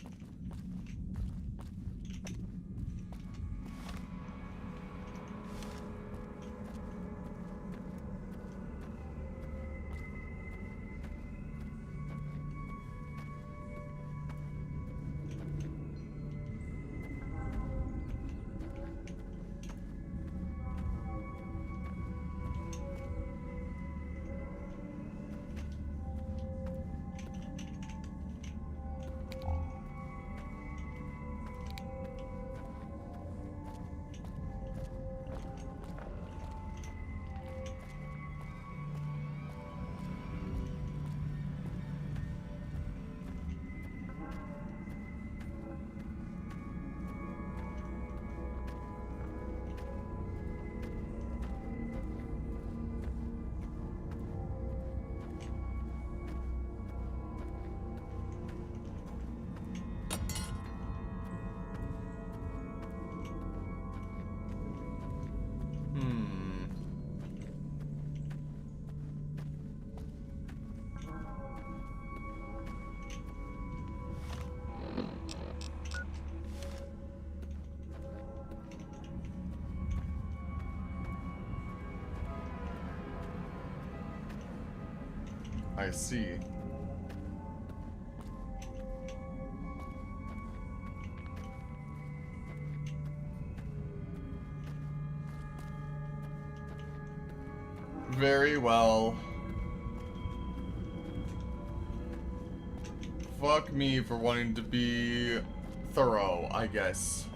I see. Very well. Fuck me for wanting to be thorough, I guess.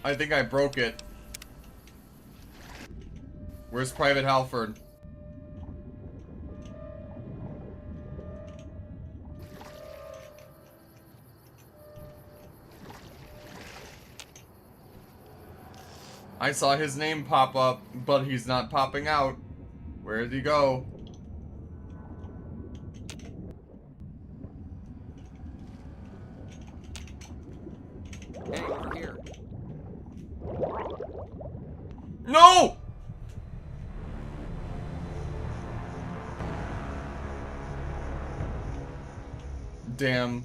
I think I broke it. Where's Private Halford? I saw his name pop up, but he's not popping out. Where did he go? Hey, over here. No! Damn.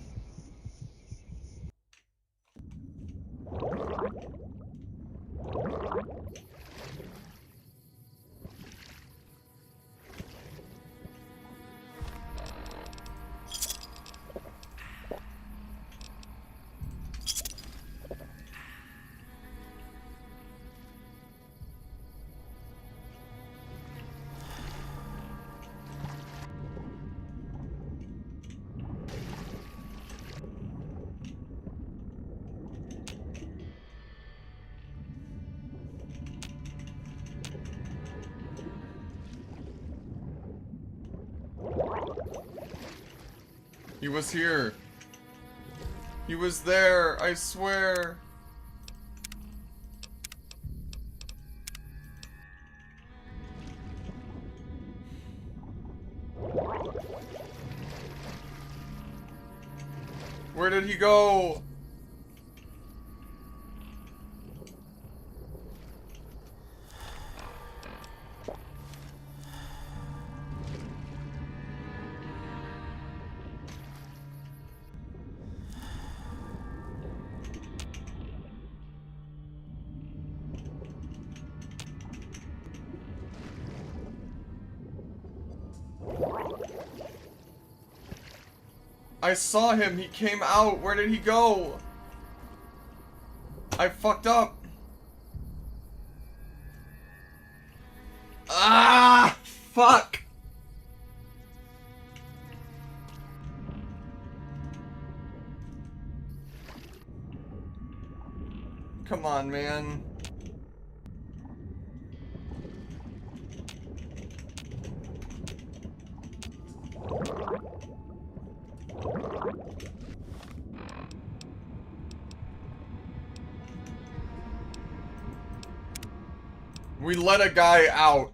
He was here. He was there, I swear. Where did he go? I saw him. He came out. Where did he go? I fucked up. Ah! Fuck! Come on, man. We let a guy out.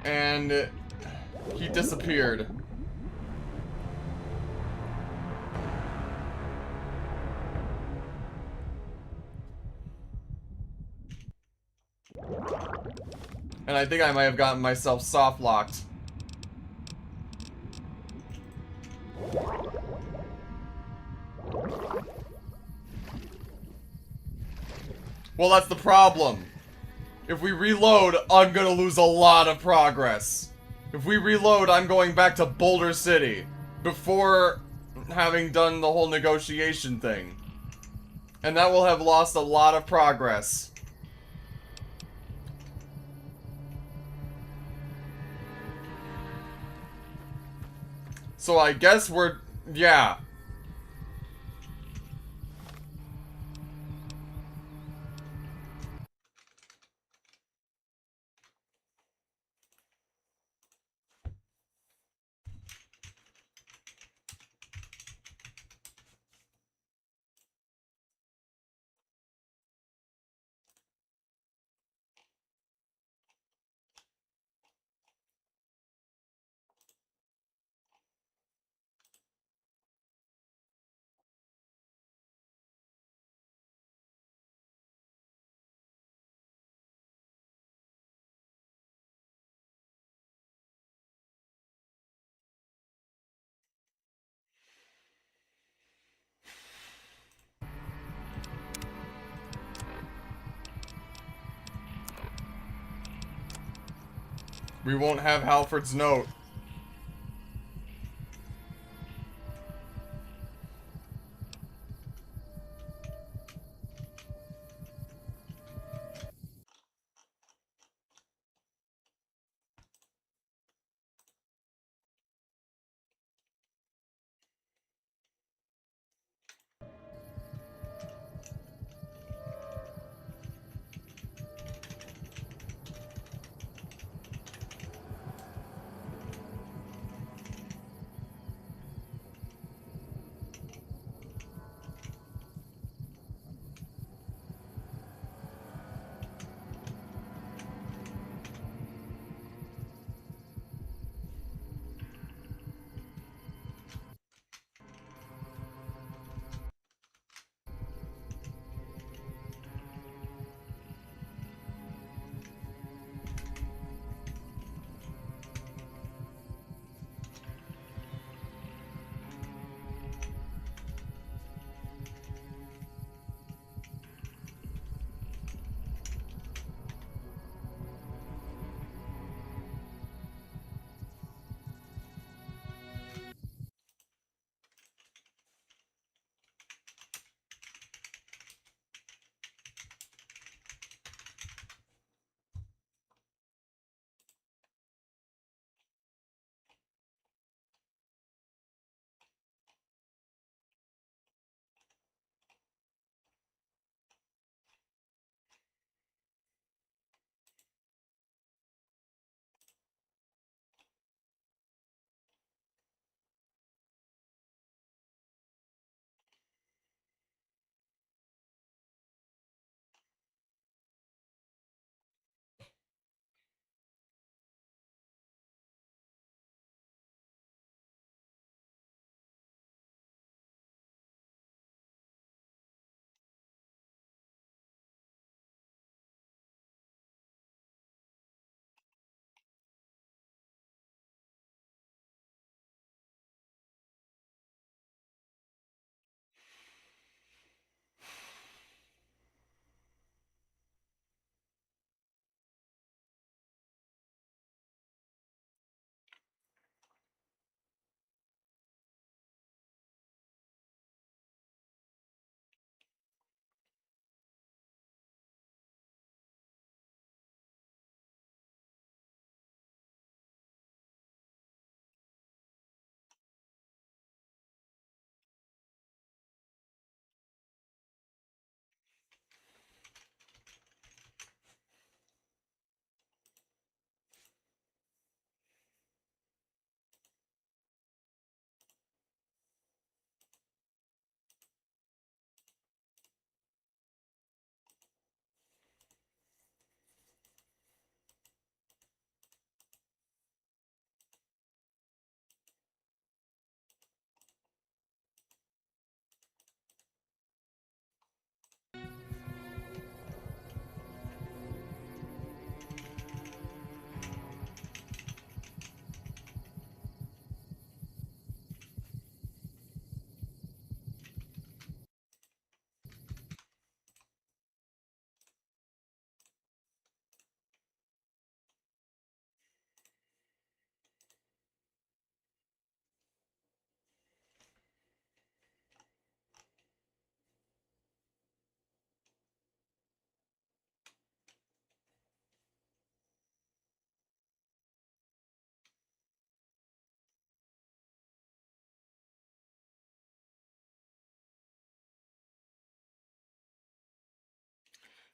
And he disappeared. And I think I might have gotten myself soft locked. Well, that's the problem. If we reload, I'm gonna lose a lot of progress. If we reload, I'm going back to Boulder City before having done the whole negotiation thing. And that will have lost a lot of progress. So I guess we're... yeah. We won't have Halford's note.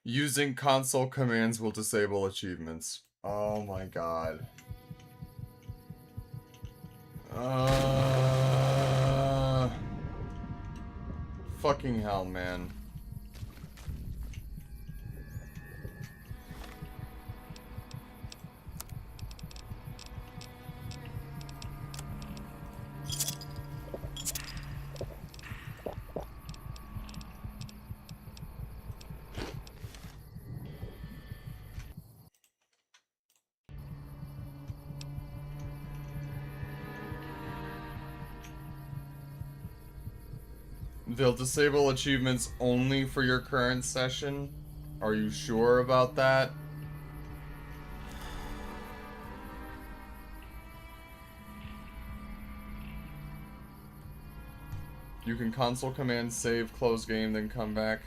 Using console commands will disable achievements. Oh my god. Fucking hell, man. They'll disable achievements only for your current session? Are you sure about that? You can console command save, close game, then come back.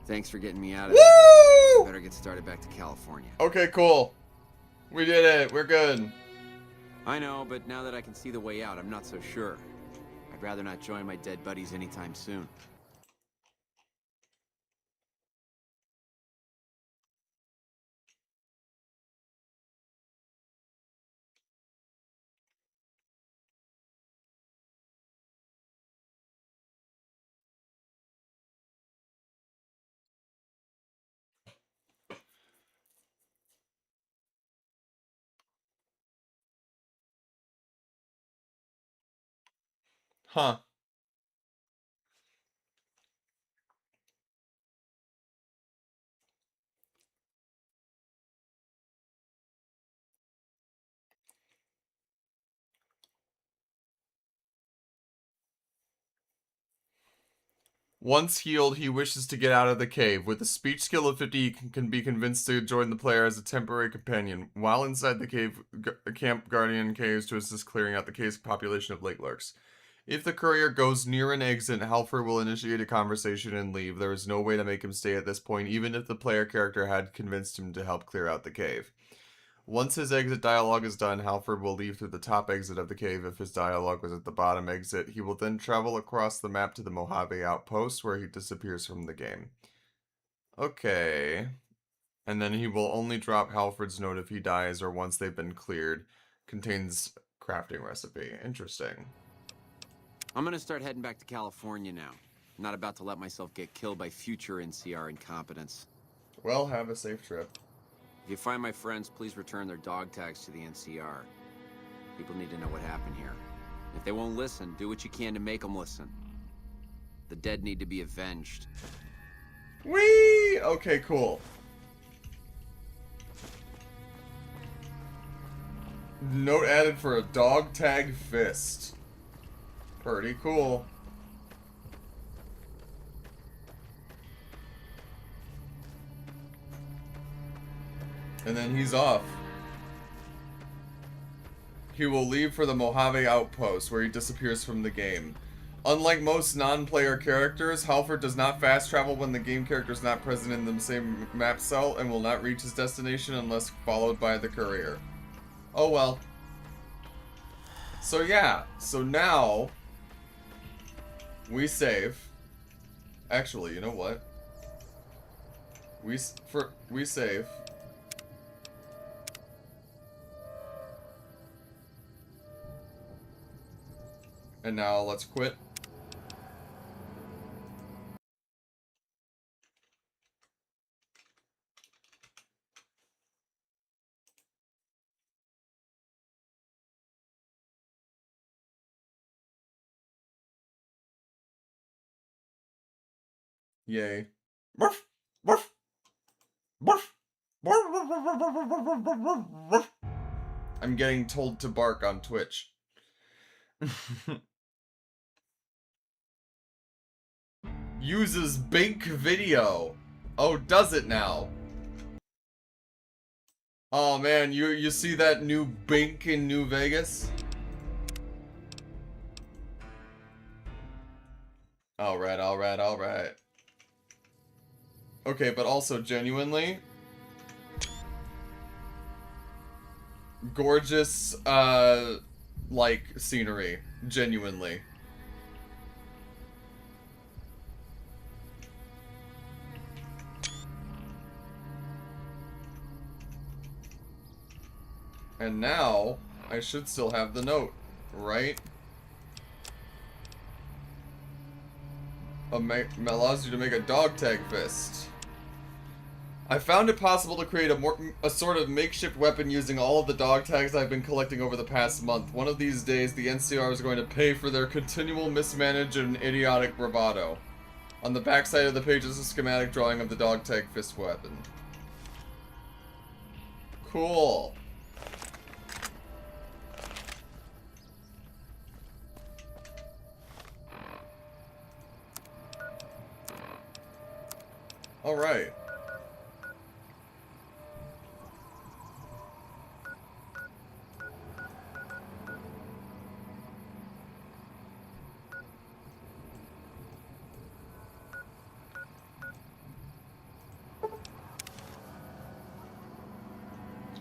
Thanks for getting me out of Woo! there. I better get started back to California. Okay, cool. We did it. We're good. I know, but now that I can see the way out, I'm not so sure. I'd rather not join my dead buddies anytime soon. Huh. Once healed, he wishes to get out of the cave. With a speech skill of 50, he can be convinced to join the player as a temporary companion. While inside the cave, camp guardian caves to assist clearing out the cave's population of lake lurks. If the courier goes near an exit, Halford will initiate a conversation and leave. There is no way to make him stay at this point, even if the player character had convinced him to help clear out the cave. Once his exit dialogue is done, Halford will leave through the top exit of the cave if his dialogue was at the bottom exit. He will then travel across the map to the Mojave outpost, where he disappears from the game. Okay. And then he will only drop Halford's note if he dies or once they've been cleared. Contains crafting recipe. Interesting. I'm gonna start heading back to California now. I'm not about to let myself get killed by future NCR incompetence. Well, have a safe trip. If you find my friends, please return their dog tags to the NCR. People need to know what happened here. If they won't listen, do what you can to make them listen. The dead need to be avenged. Whee! Okay, cool. Note added for a dog tag fist. Pretty cool. And then he's off. He will leave for the Mojave outpost, where he disappears from the game. Unlike most non-player characters, Halford does not fast travel when the game character is not present in the same map cell and will not reach his destination unless followed by the courier. Oh well. So yeah, so now we save. Actually, you know what? We save. And now let's quit. Yay. Woof, woof, woof, woof. I'm getting told to bark on Twitch. Uses Bink video. Oh, does it now? Oh man, you see that new Bink in New Vegas? Alright, alright, alright. Okay, but also genuinely gorgeous like scenery. Genuinely. And now, I should still have the note, right? Allows you to make a dog tag fist. I found it possible to create a sort of makeshift weapon using all of the dog tags I've been collecting over the past month. One of these days, the NCR is going to pay for their continual mismanaged and idiotic bravado. On the backside of the page is a schematic drawing of the dog tag fist weapon. Cool. Alright.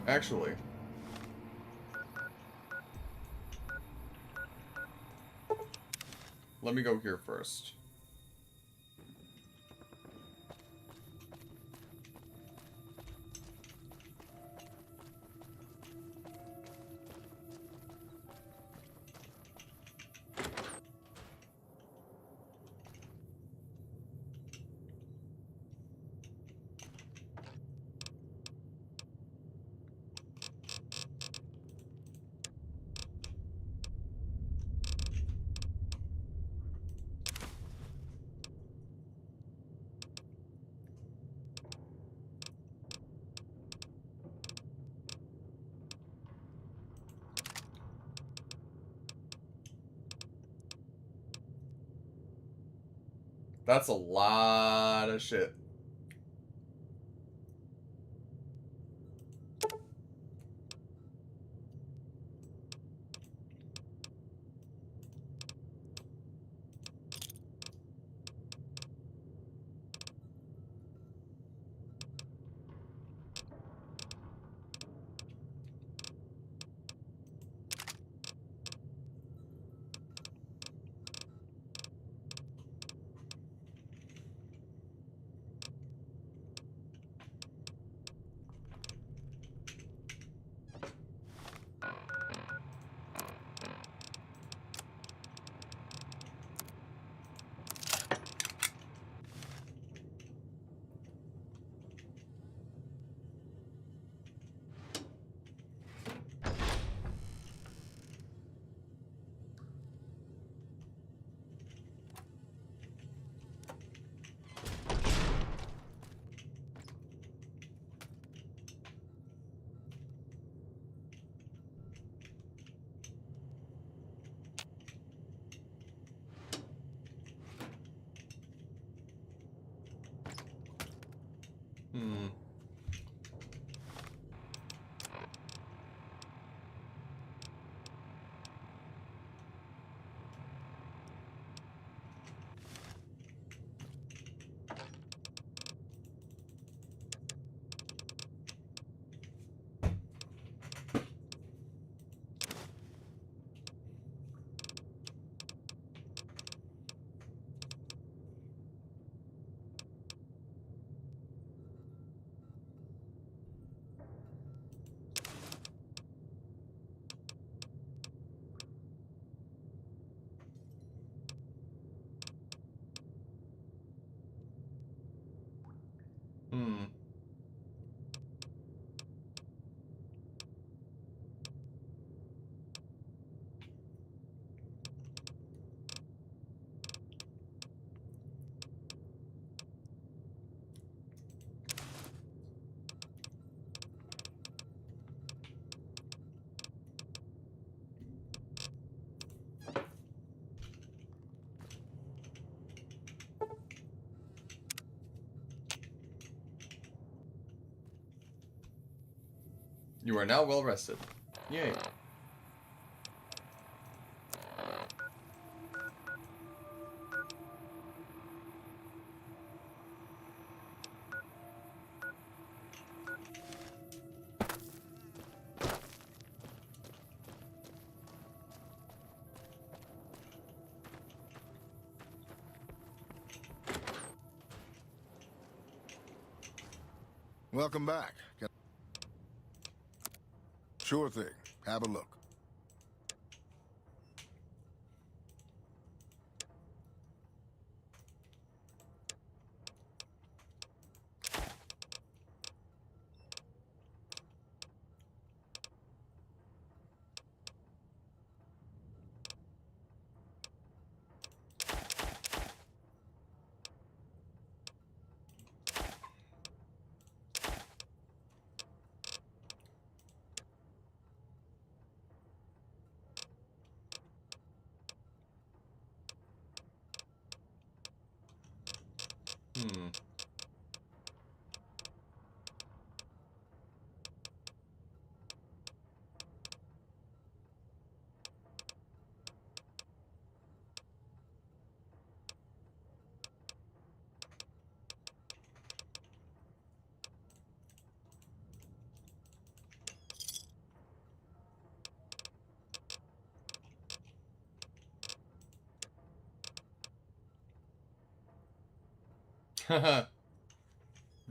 Actually. Let me go here first. That's a lot of shit. Hmm. You are now well rested. Yay. Welcome back. Sure thing. Have a look.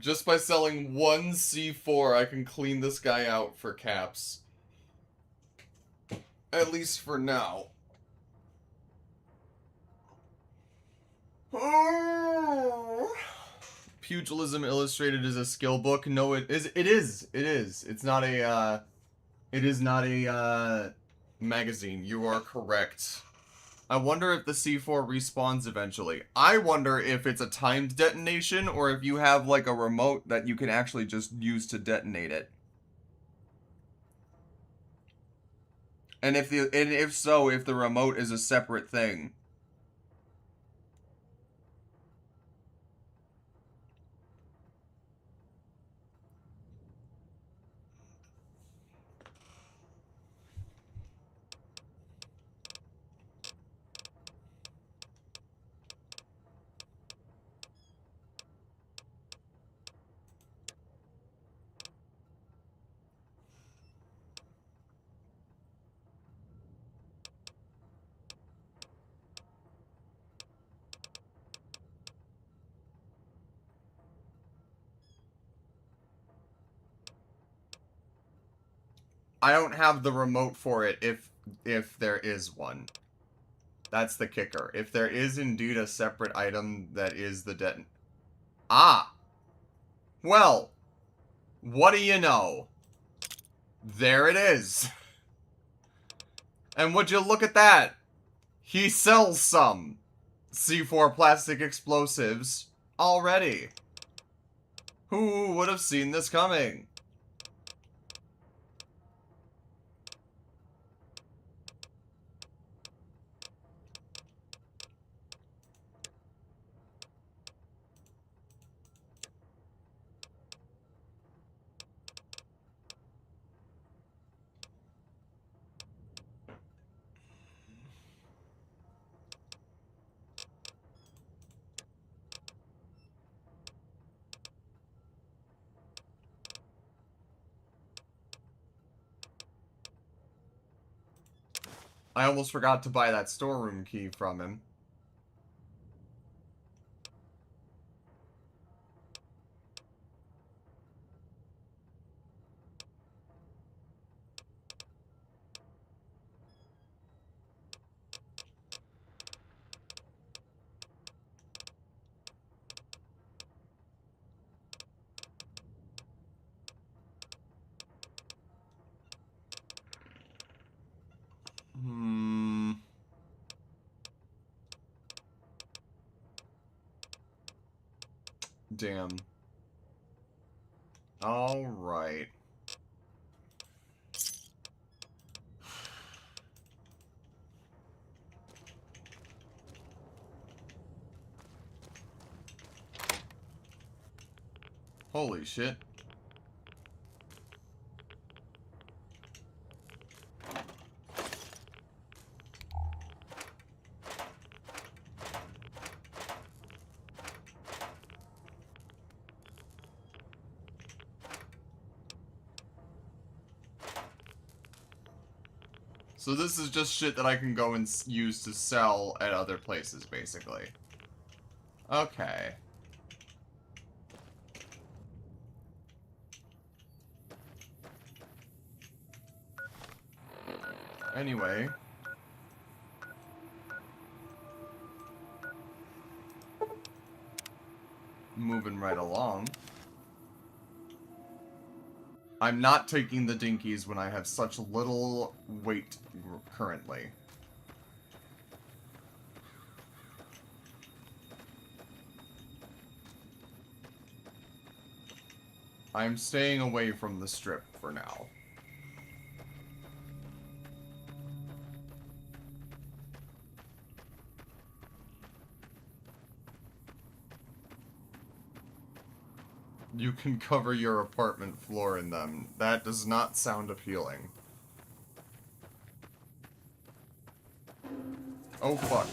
Just by selling one C4, I can clean this guy out for caps. At least for now. Pugilism Illustrated is a skill book. No, it is. It is. It is. It's not a. It is not a magazine. You are correct. I wonder if the C4 respawns eventually. I wonder if it's a timed detonation or if you have like a remote that you can actually just use to detonate it. And if so, if the remote is a separate thing. I don't have the remote for it if there is one. That's the kicker. If there is indeed a separate item that is the deton... Ah! Well, what do you know? There it is. And would you look at that? He sells some C4 plastic explosives already. Who would have seen this coming? I almost forgot to buy that storeroom key from him. Damn. Alright. Holy shit. So this is just shit that I can go and use to sell at other places, basically. Okay. Anyway. Moving right along. I'm not taking the dinkies when I have such little weight currently. I'm staying away from the strip for now. You can cover your apartment floor in them. That does not sound appealing. Oh, fuck.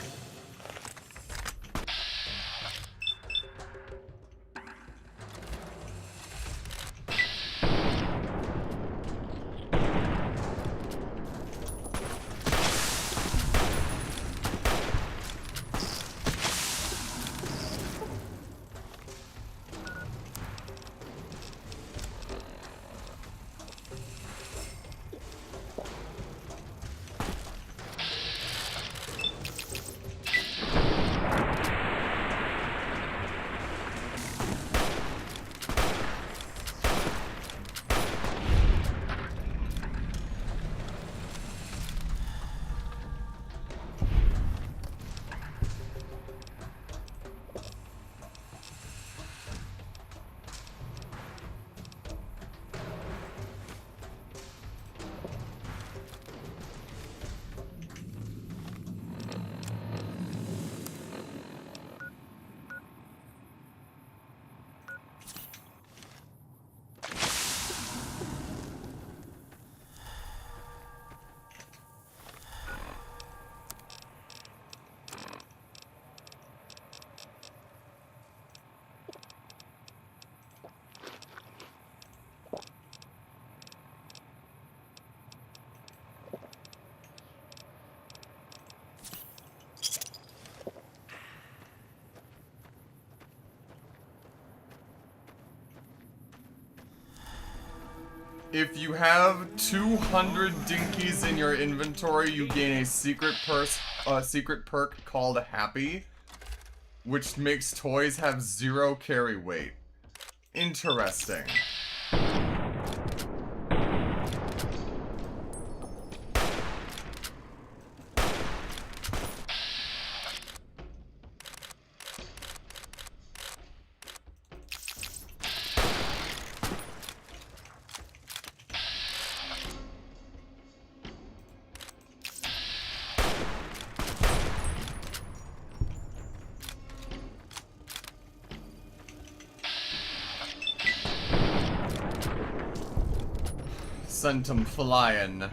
If you have 200 dinkies in your inventory, you gain a secret perk called Happy, which makes toys have 0 carry weight. Interesting. Sent him flying.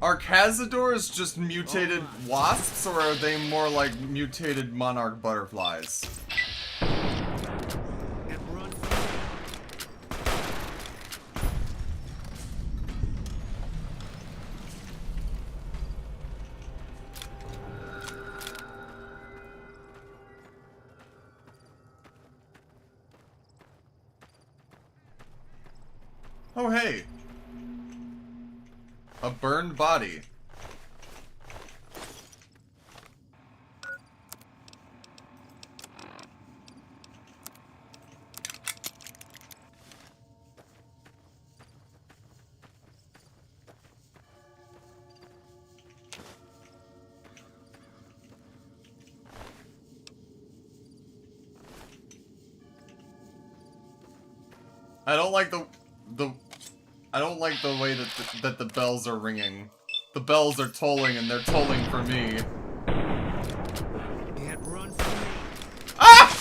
Are Cazadors just mutated wasps, or are they more like mutated monarch butterflies? Oh, hey. A burned body. I don't like I don't like the way that the bells are ringing. The bells are tolling and they're tolling for me. Can't run from me. Ah!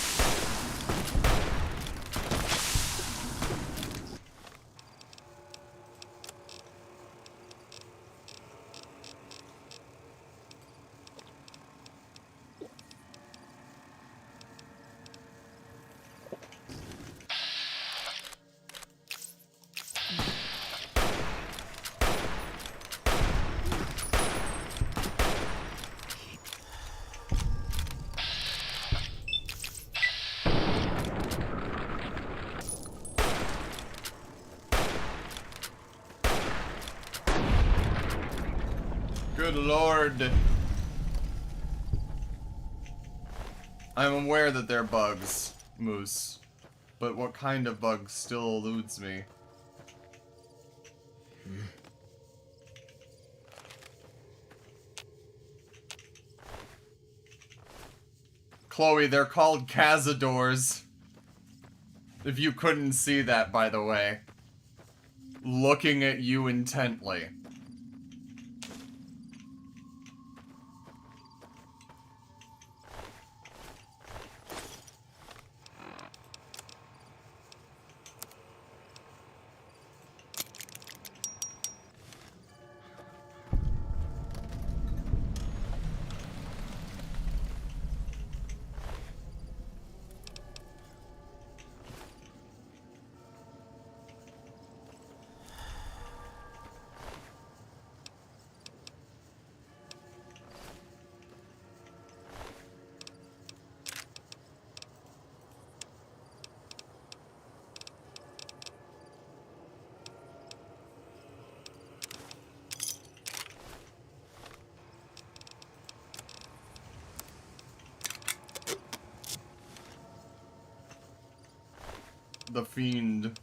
Good lord. I'm aware that they're bugs, Moose. But what kind of bug still eludes me? Chloe, they're called cazadors. If you couldn't see that, by the way. Looking at you intently. The fiend.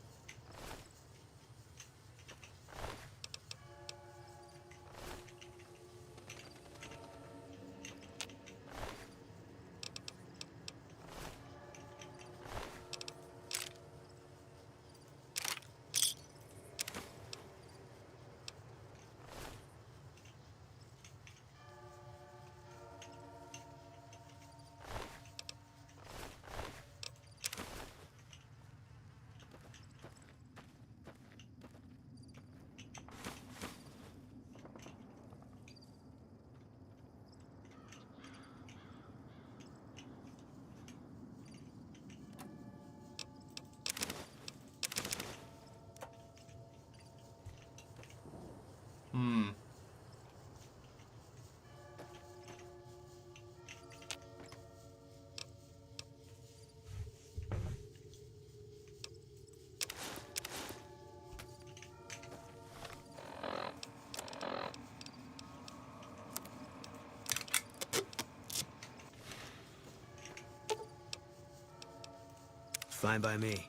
Fine by me.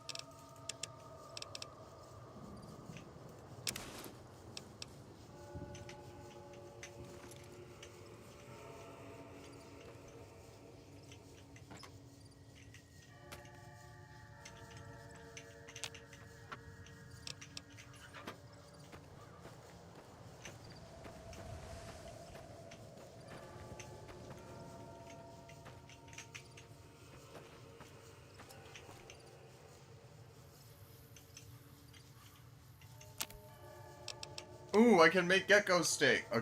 Ooh, I can make gecko steak. A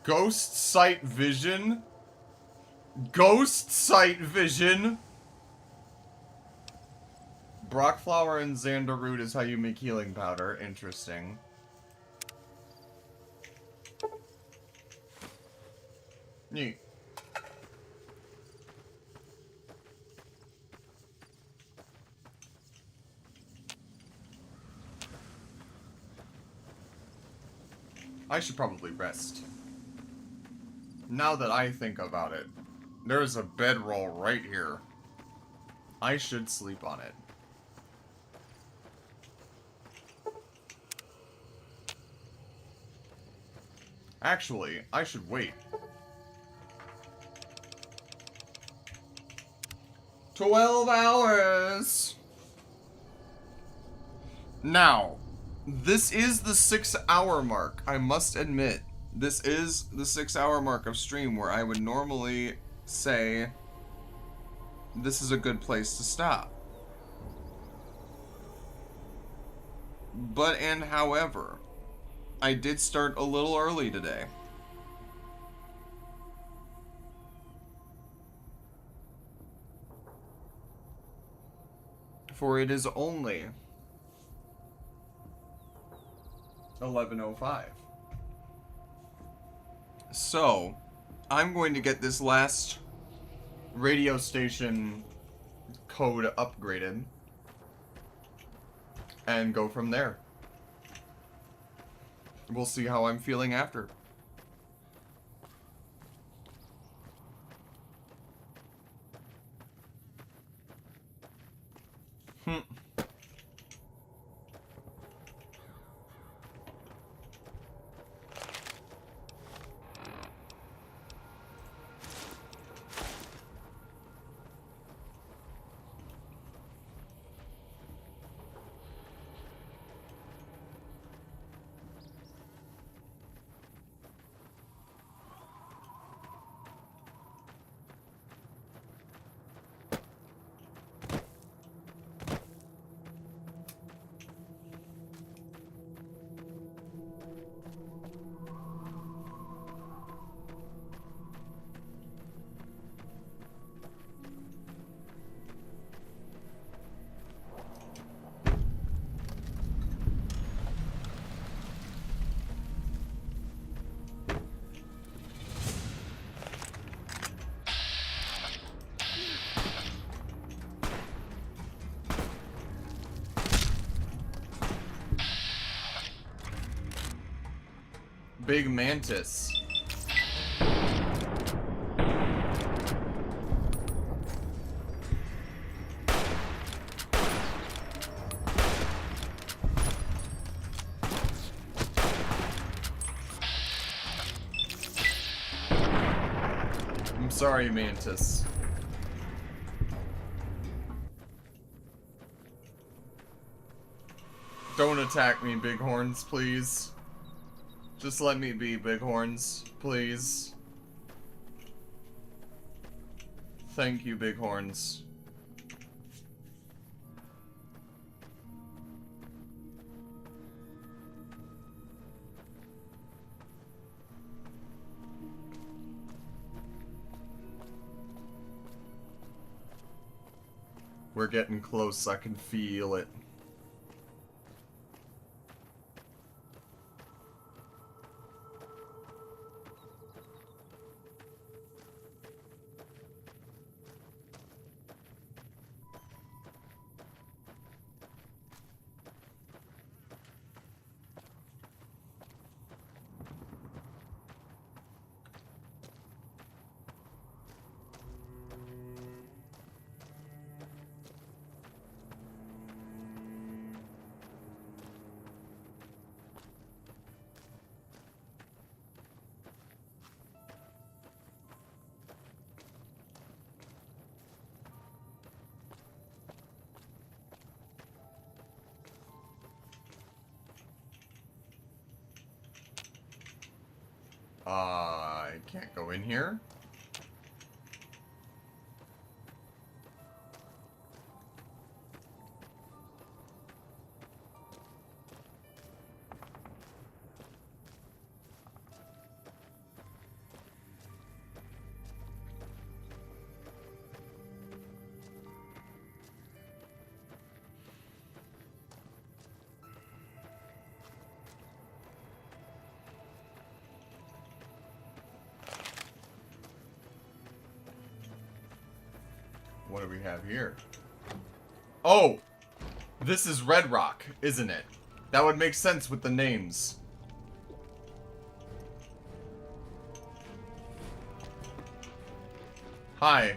ghost sight vision? Ghost sight vision? Brock flower and xander root is how you make healing powder. Interesting. Neat. I should probably rest. Now that I think about it, there's a bedroll right here. I should sleep on it. Actually, I should wait. 12 hours! Now, this is the 6-hour mark, I must admit. This is the 6-hour mark of stream where I would normally say this is a good place to stop. But and however, I did start a little early today. For it is only 11:05. So, I'm going to get this last radio station code upgraded and go from there. We'll see how I'm feeling after. Big mantis. I'm sorry, mantis. Don't attack me, bighorns, please. Just let me be, bighorns, please. Thank you, bighorns. We're getting close, I can feel it. I can't go in here. What do we have here? Oh! This is Red Rock, isn't it? That would make sense with the names. Hi.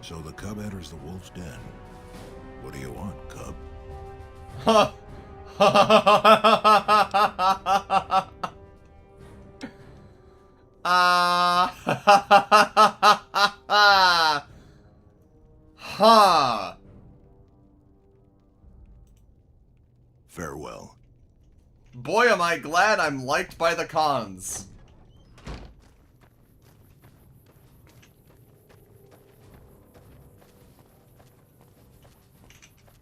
So the cub enters the wolf's den. What do you want, cub? Ha! Ha! Farewell. Boy, am I glad I'm liked by the cons.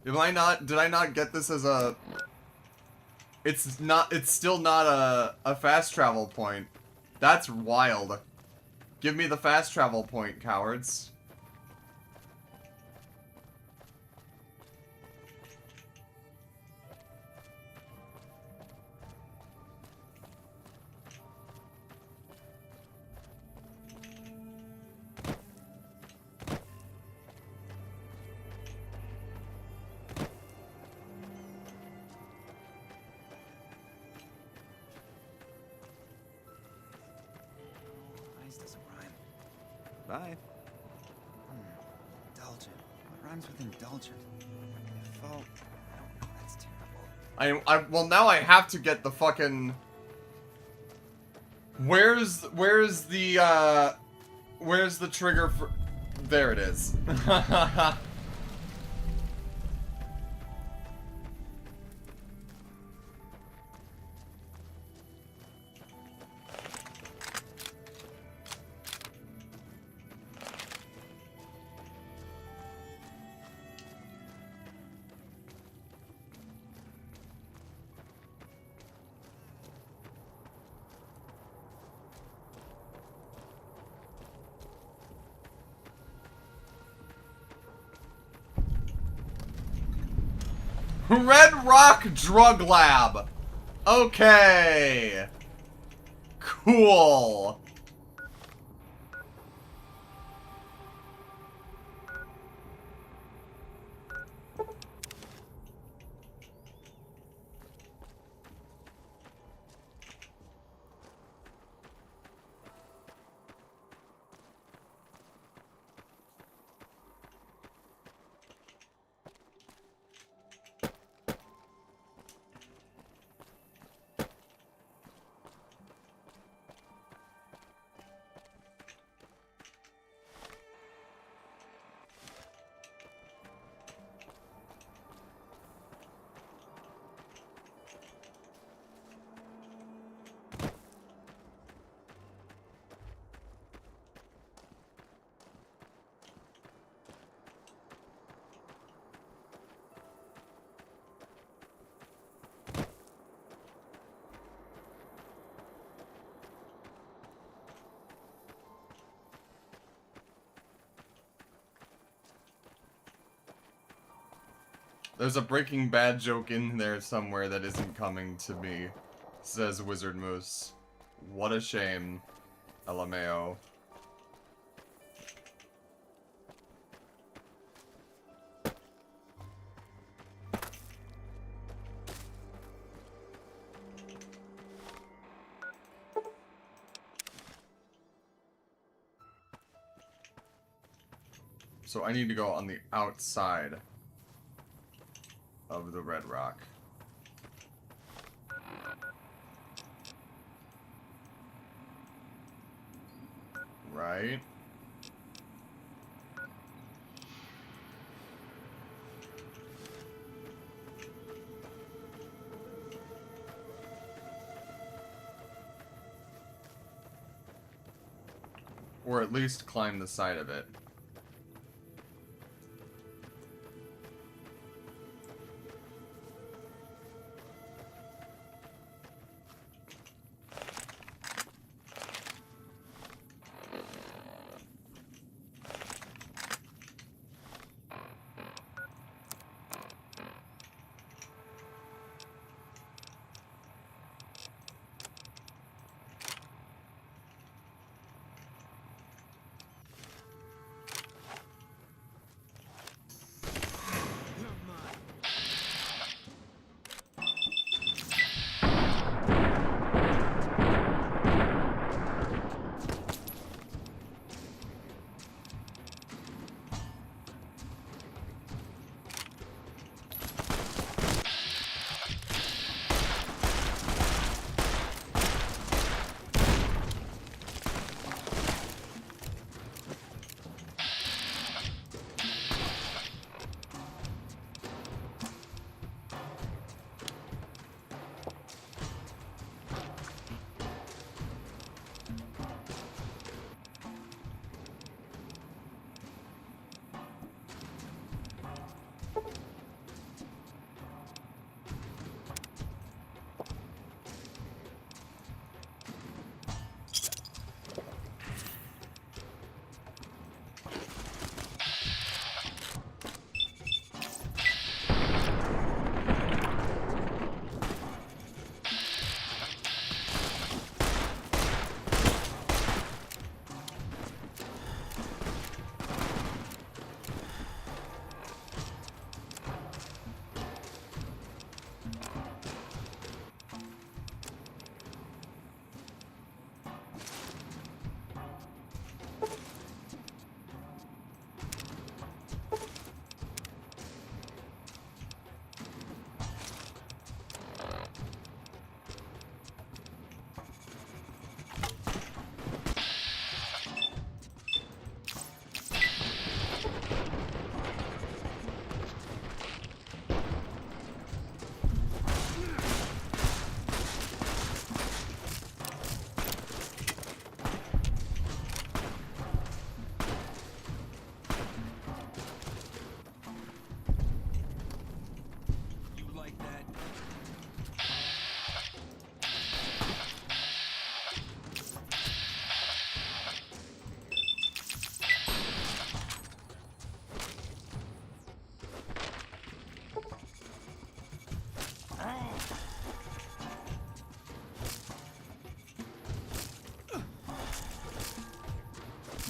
Did I not get this as a... it's still not a fast travel point. That's wild. Give me the fast travel point, cowards. Nice doesn't rhyme. Bye. Indulgent. What rhymes with indulgent? Default. No, that's terrible. Well, now I have to get the fucking... Where's the trigger for... There it is. Red Rock Drug Lab. Okay. Cool. There's a Breaking Bad joke in there somewhere that isn't coming to me, says Wizard Moose. What a shame, LMAO. So I need to go on the outside of the Red Rock. Right? Or at least climb the side of it.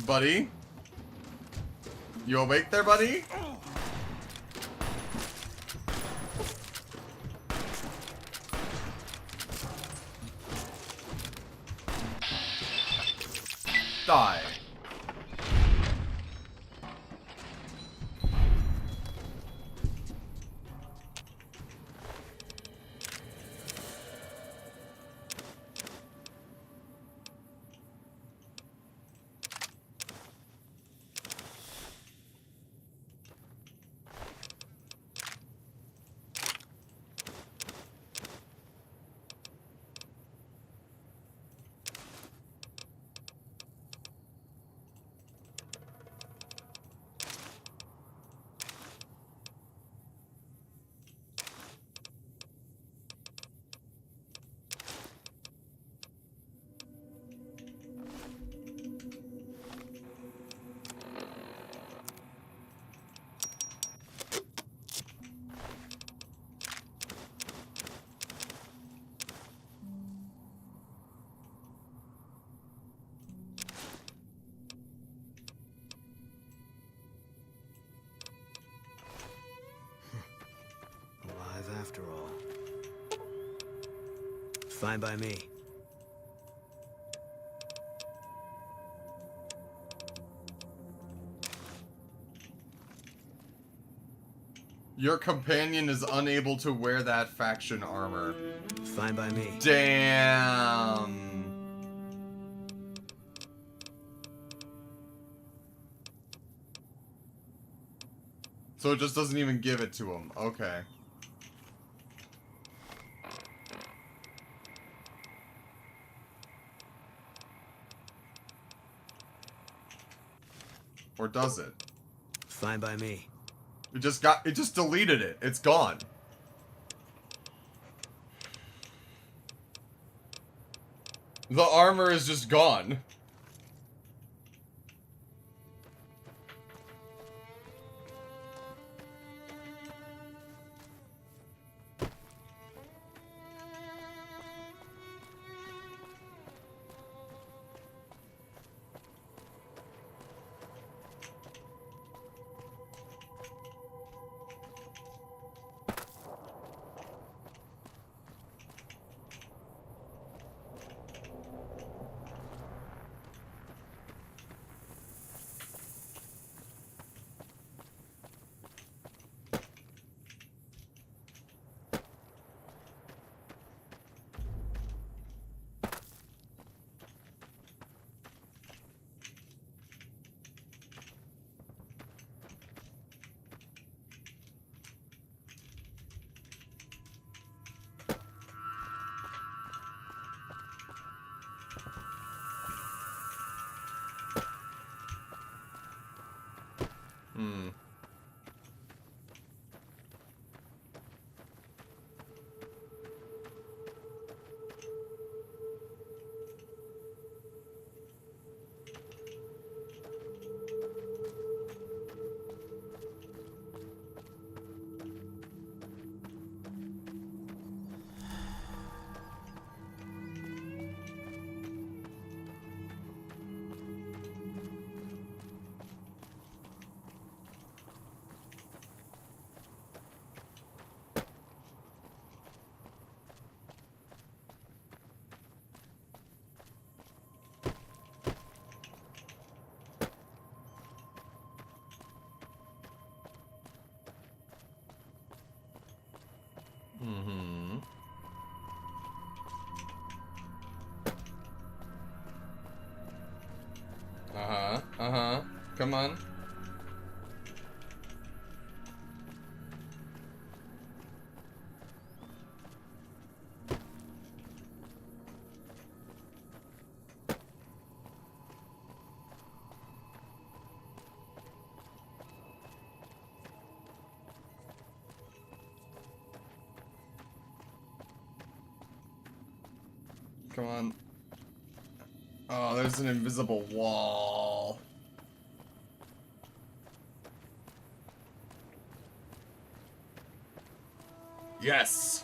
buddy? You awake there, buddy? Die. Alive after all. Fine by me. Your companion is unable to wear that faction armor. Fine by me. Damn. So it just doesn't even give it to him. Okay. Or does it? Fine by me. It just deleted it. It's gone. The armor is just gone. Hmm. Mm-hmm. Uh-huh. Uh-huh. Come on. Come on. Oh, there's an invisible wall. Yes!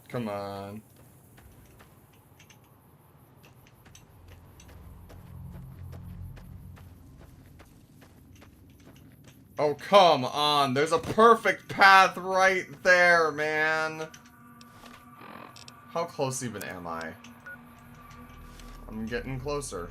Come on. Oh, come on. There's a perfect path right there, man. How close even am I? I'm getting closer.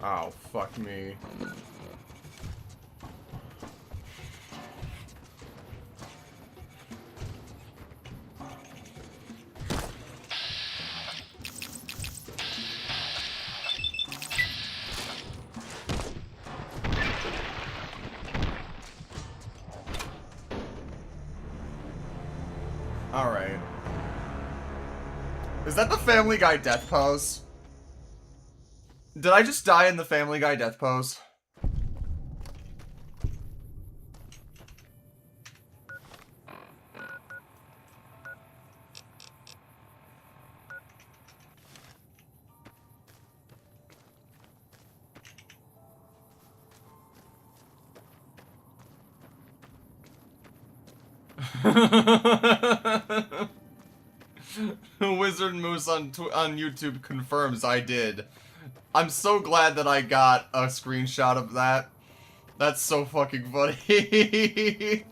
Oh, fuck me. Alright. Is that the Family Guy death pose? Did I just die in the Family Guy death pose? Wizard Moose on YouTube confirms I did. I'm so glad that I got a screenshot of that. That's so fucking funny.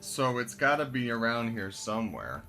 So it's gotta be around here somewhere.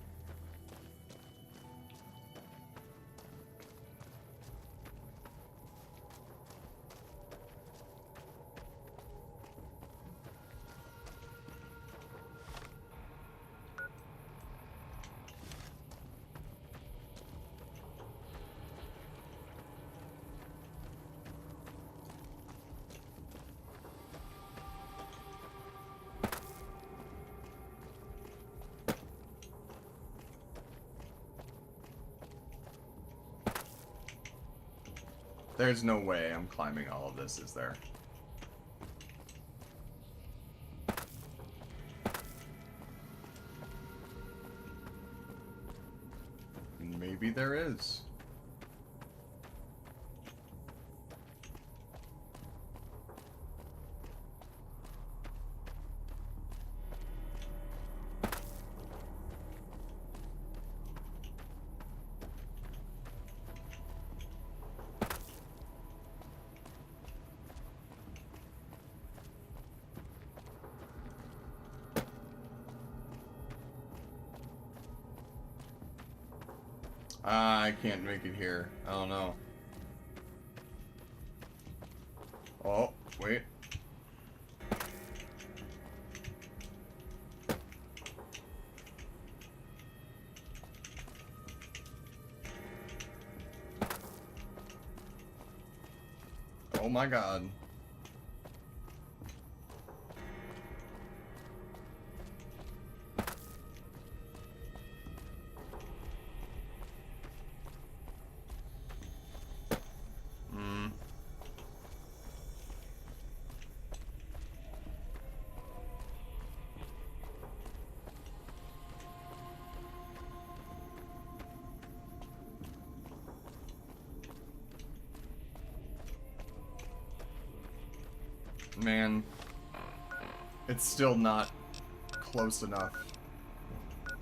There's no way I'm climbing all of this, is there? Maybe there is. I can't make it here. I don't know. Oh, wait. Oh my god. Man, it's still not close enough,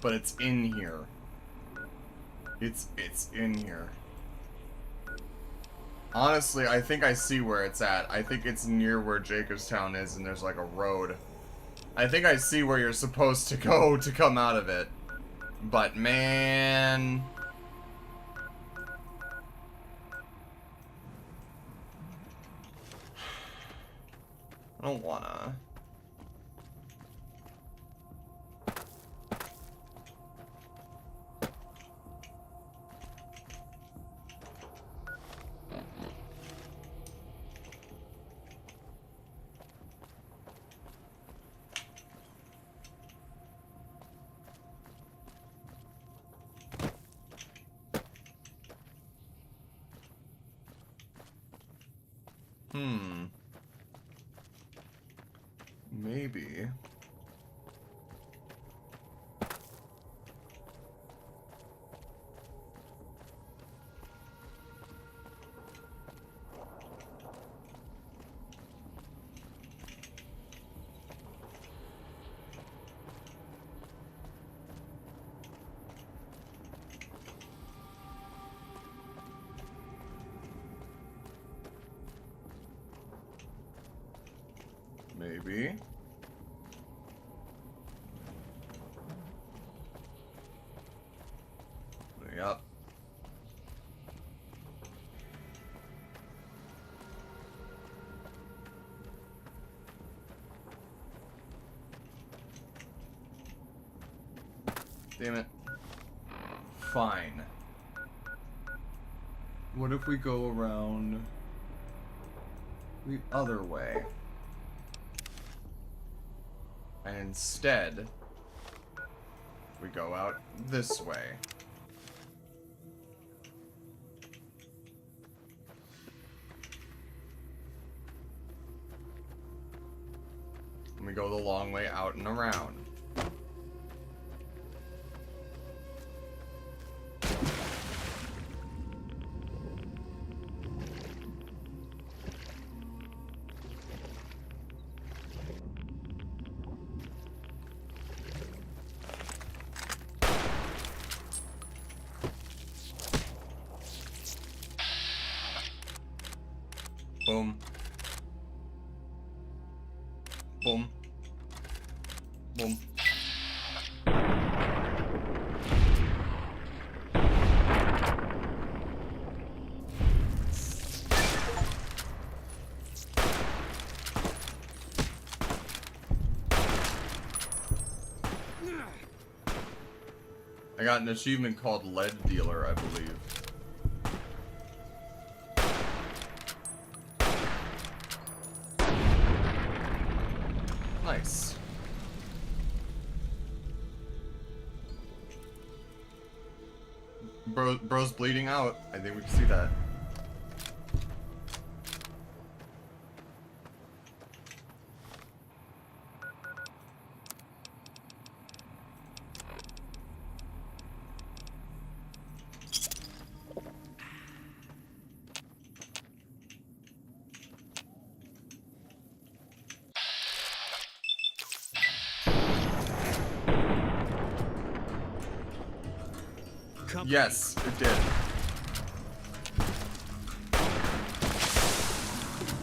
but it's in here. It's in here. Honestly, I think I see where it's at. I think it's near where Jacobstown is, and there's like a road. I think I see where you're supposed to go to come out of it. But man... I don't wanna... Maybe. Maybe. Yep. Damn it. Fine. What if we go around the other way? And instead, we go out this way. And we go the long way out and around. Boom. Boom. Boom. I got an achievement called Lead Dealer, I believe. Nice. Bro's bleeding out. I think we can see that. Yes, it did.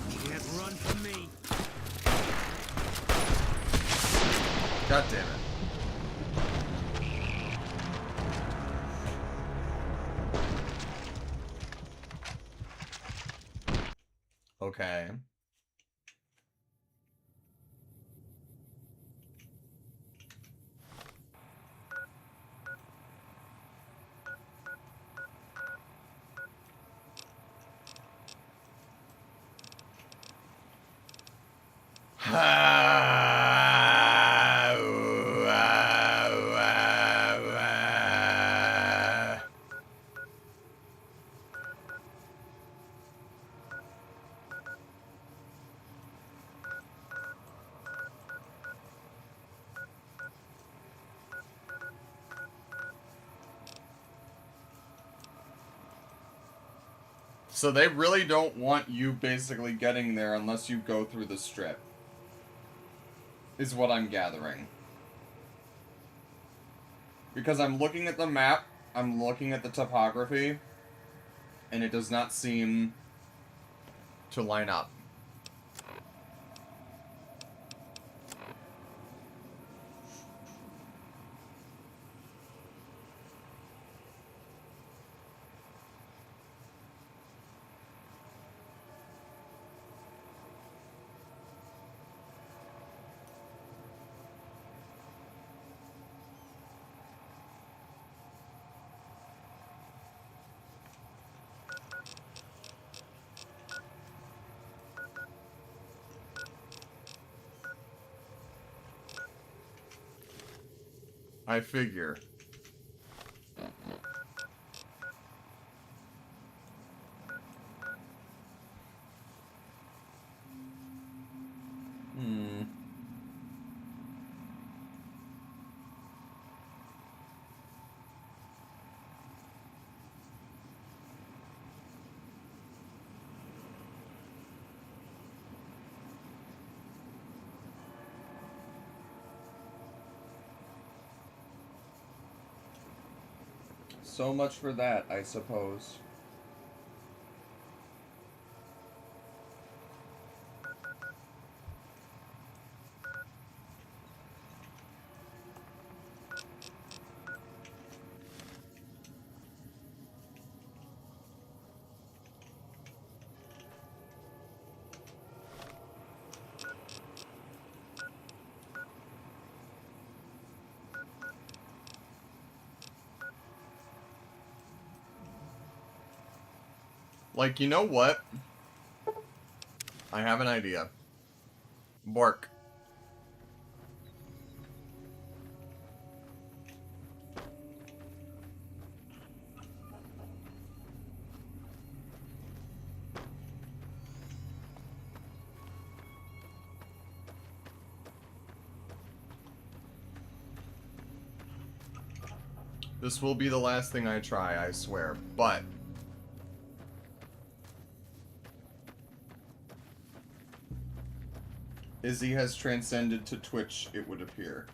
Can't run from me. God damn it. Okay. So they really don't want you basically getting there unless you go through the strip. Is what I'm gathering. Because I'm looking at the map, I'm looking at the topography, and it does not seem to line up. I figure. So much for that, I suppose. Like, you know what? I have an idea. Bark. This will be the last thing I try, I swear, but... Izzy has transcended to Twitch, it would appear.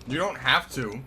You don't have to.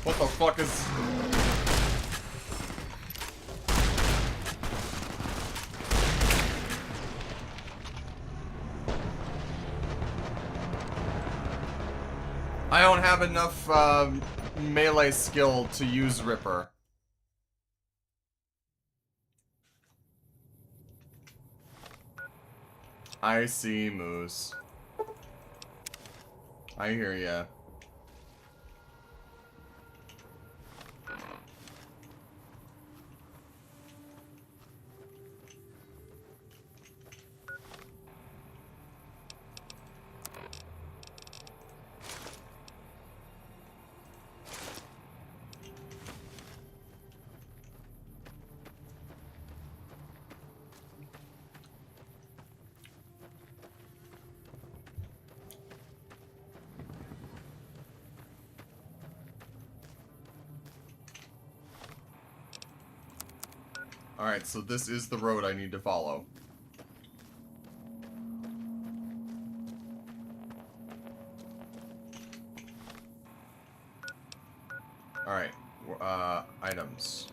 What the fuck is... I don't have enough melee skill to use Ripper. I see, Moose. I hear ya. Alright, so this is the road I need to follow. Alright, items.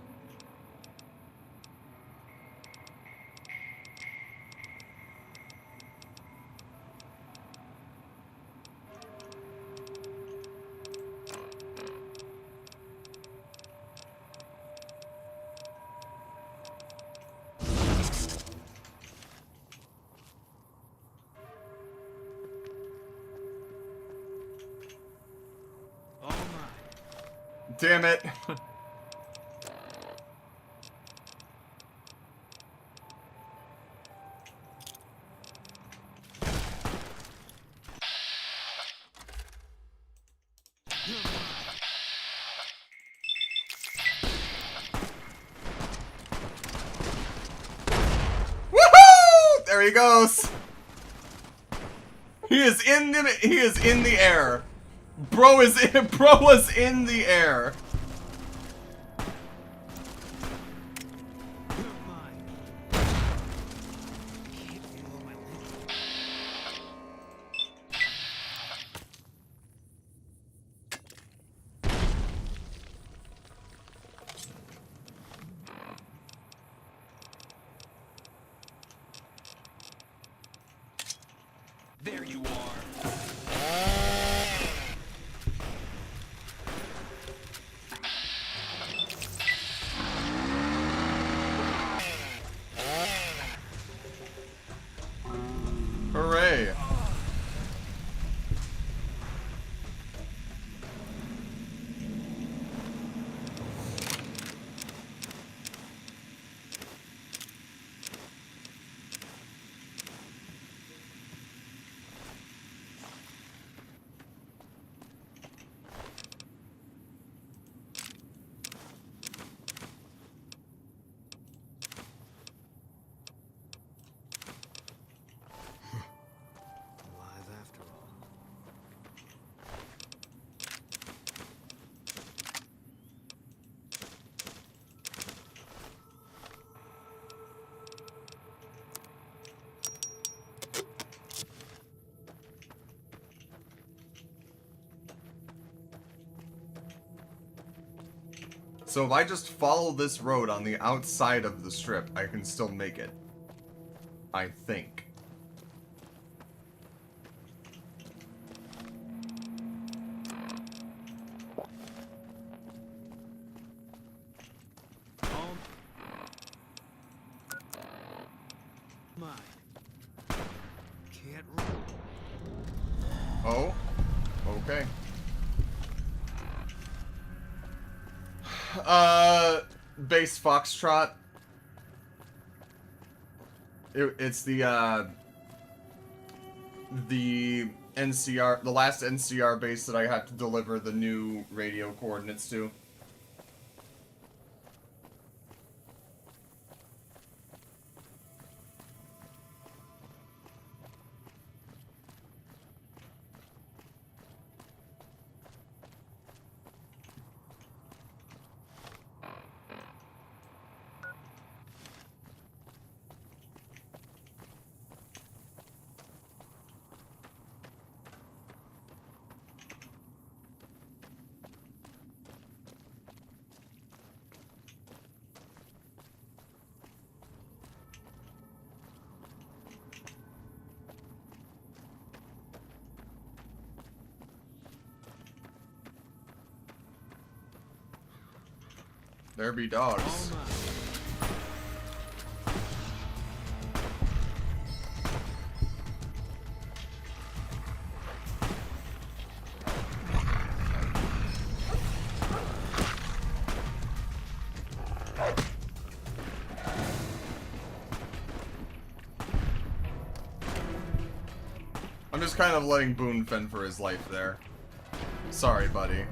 Damn it. Woohoo! There he goes. He is in the air. Bro was in the air. There you are. Hooray. Alive after all. So if I just follow this road on the outside of the strip, I can still make it. I think. Mine. Can't Oh? Okay. Base Foxtrot. It's the NCR, the last NCR base that I had to deliver the new radio coordinates to. There be dogs. I'm just kind of letting Boone fend for his life there. Sorry, buddy.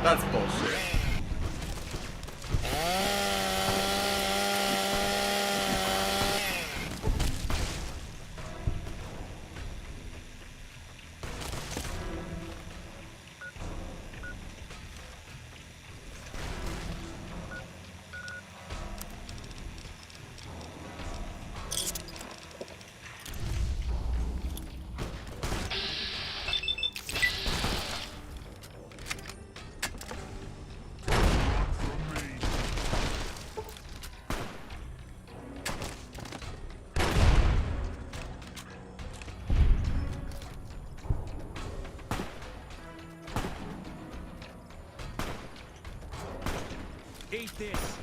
That's bullshit. Eat this.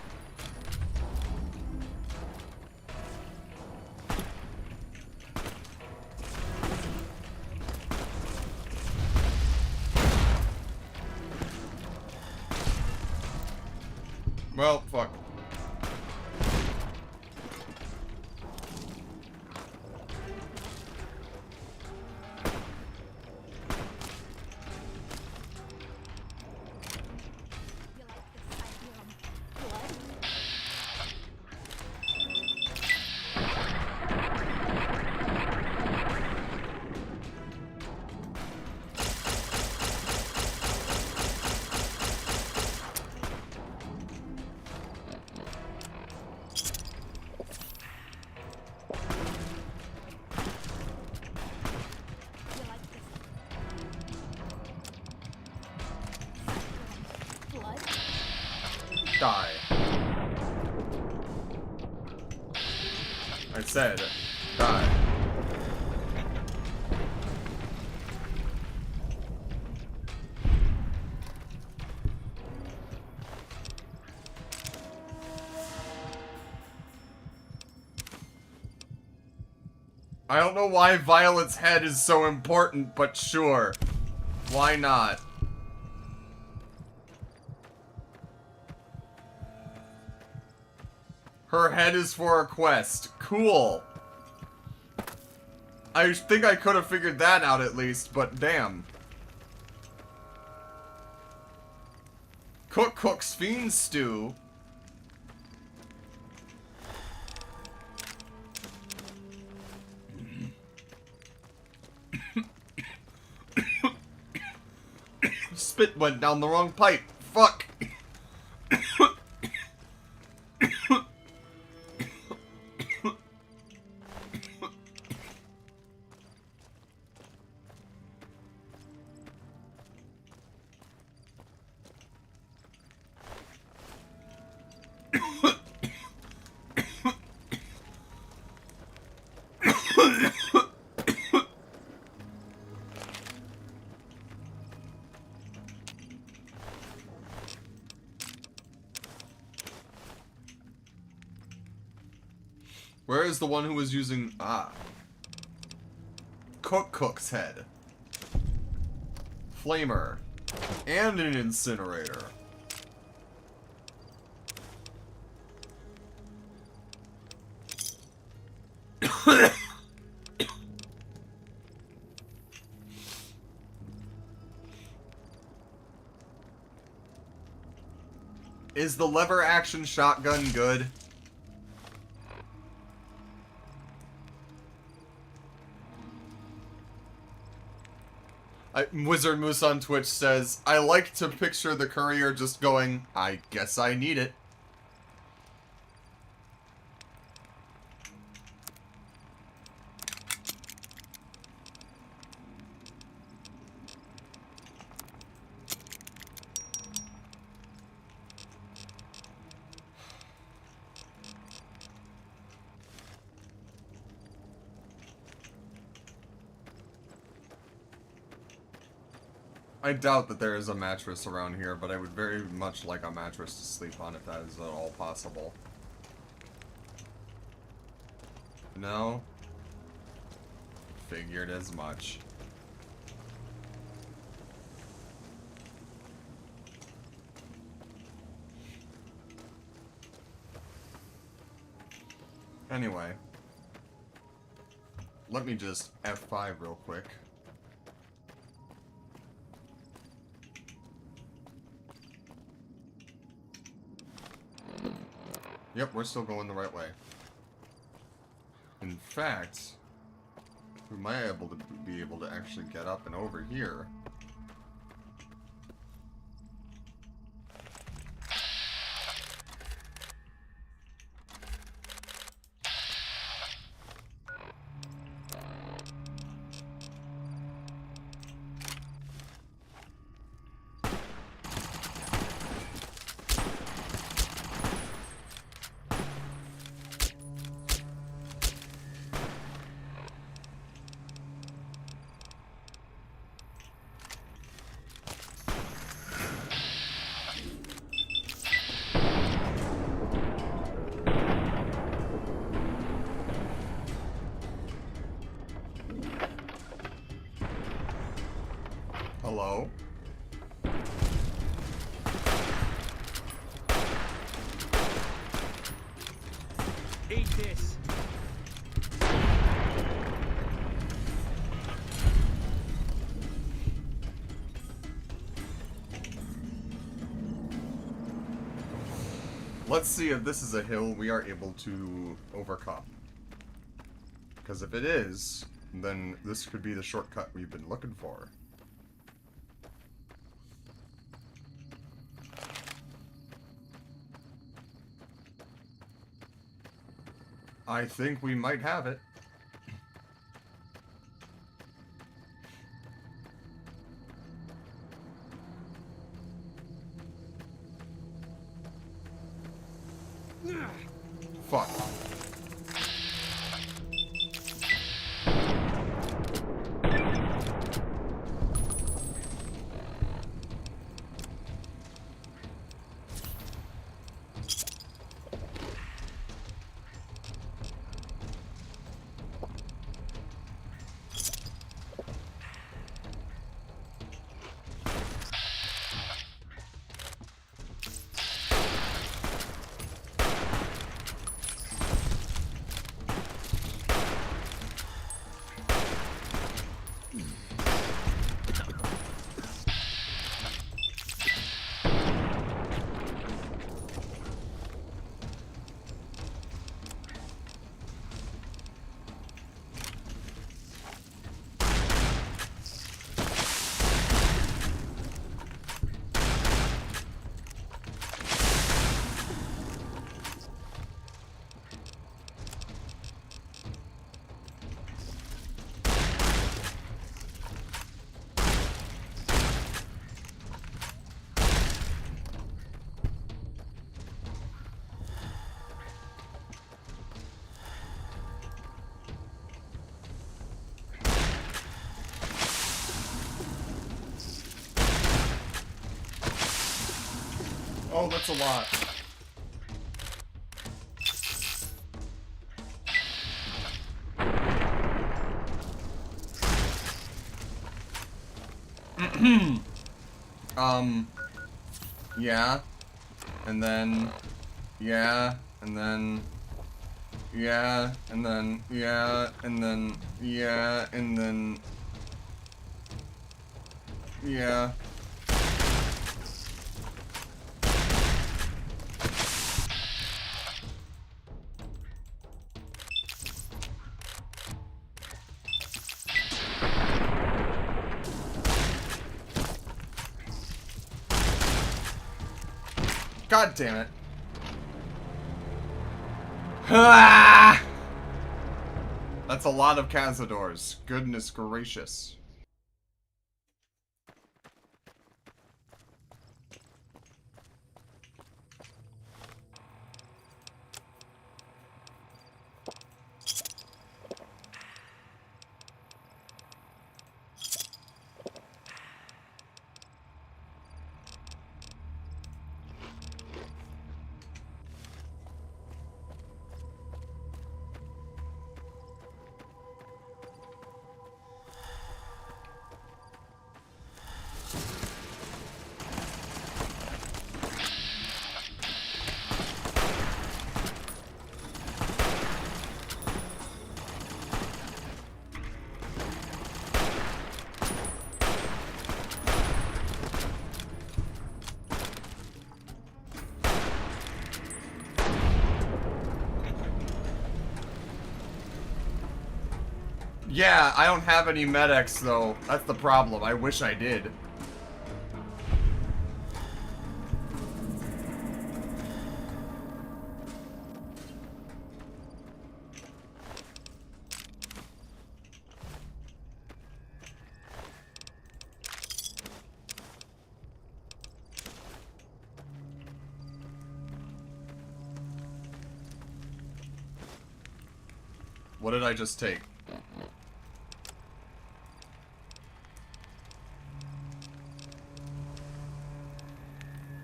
Well, fuck. Die. I said, die. I don't know why Violet's head is so important, but sure. Why not? Her head is for a quest. Cool. I think I could have figured that out at least, but damn. Cook's Fiend Stew. Spit went down the wrong pipe. Fuck. Where is the one who was using... Ah. Cook's head. Flamer. And an incinerator. Is the lever action shotgun good? Wizard Moose on Twitch says, I like to picture the courier just going, I guess I need it. I doubt that there is a mattress around here, but I would very much like a mattress to sleep on if that is at all possible. No? Figured as much. Anyway. Let me just F5 real quick. Yep, we're still going the right way. In fact, we might be able to actually get up and over here. Hello? Eat this. Let's see if this is a hill we are able to overcome. Because if it is, then this could be the shortcut we've been looking for. I think we might have it. Fuck. Oh, that's a lot. Yeah. And then, yeah, and then, yeah, and then, yeah, and then, yeah, and then, yeah. God damn it. Ah! That's a lot of cazadors. Goodness gracious. Yeah, I don't have any medics though. That's the problem. I wish I did. What did I just take?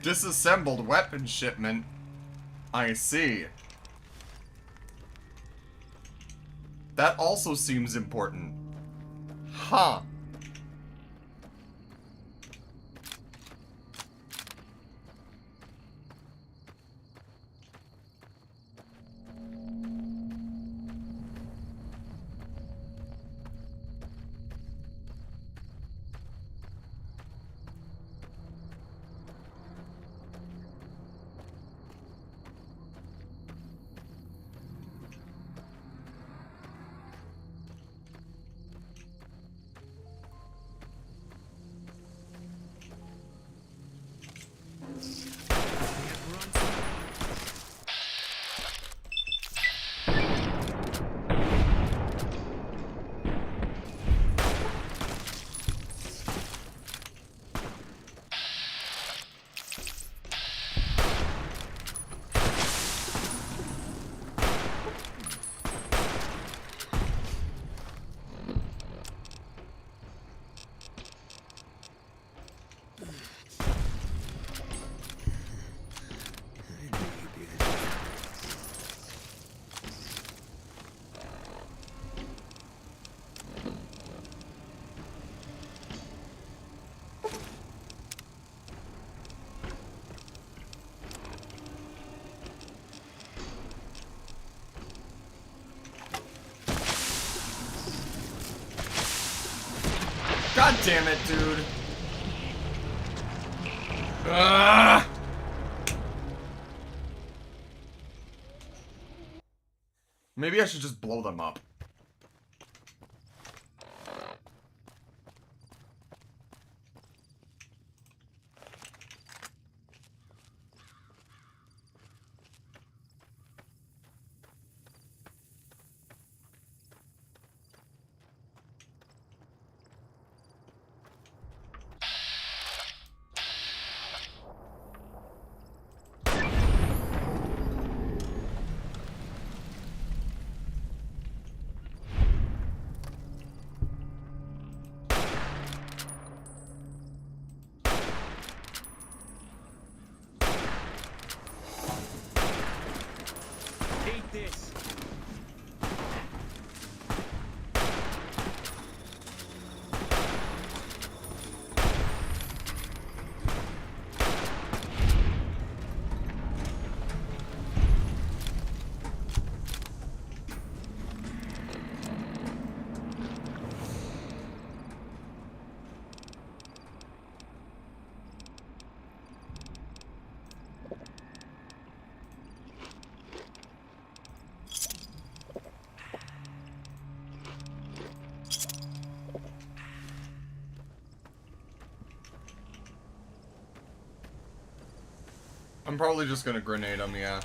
Disassembled weapon shipment. I see. That also seems important. Huh. God damn it, dude. Ugh. Maybe I should just blow them up. Take this. I'm probably just gonna grenade them, yeah.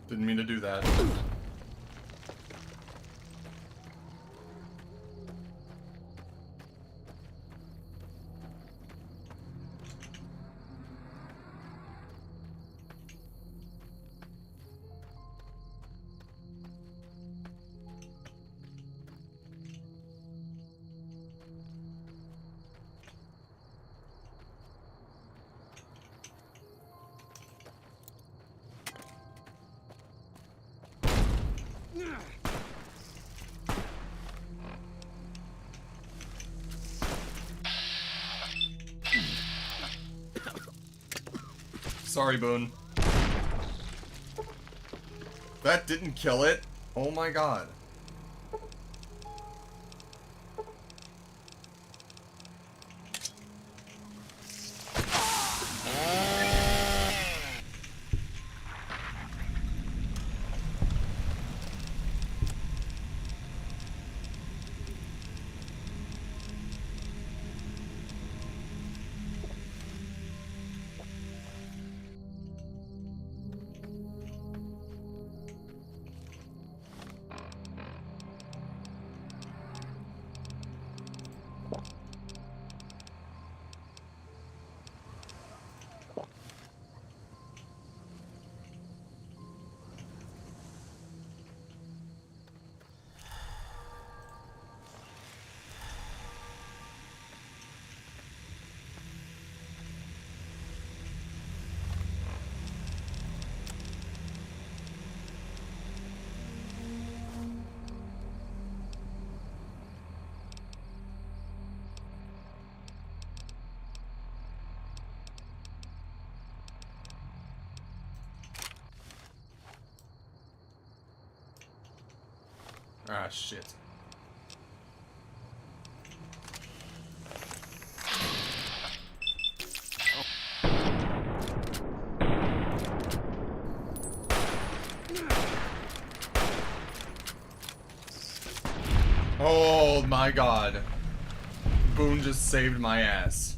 Didn't mean to do that. Sorry, Boone. That didn't kill it. Oh my god. Ah, shit. Oh my god. Boone just saved my ass.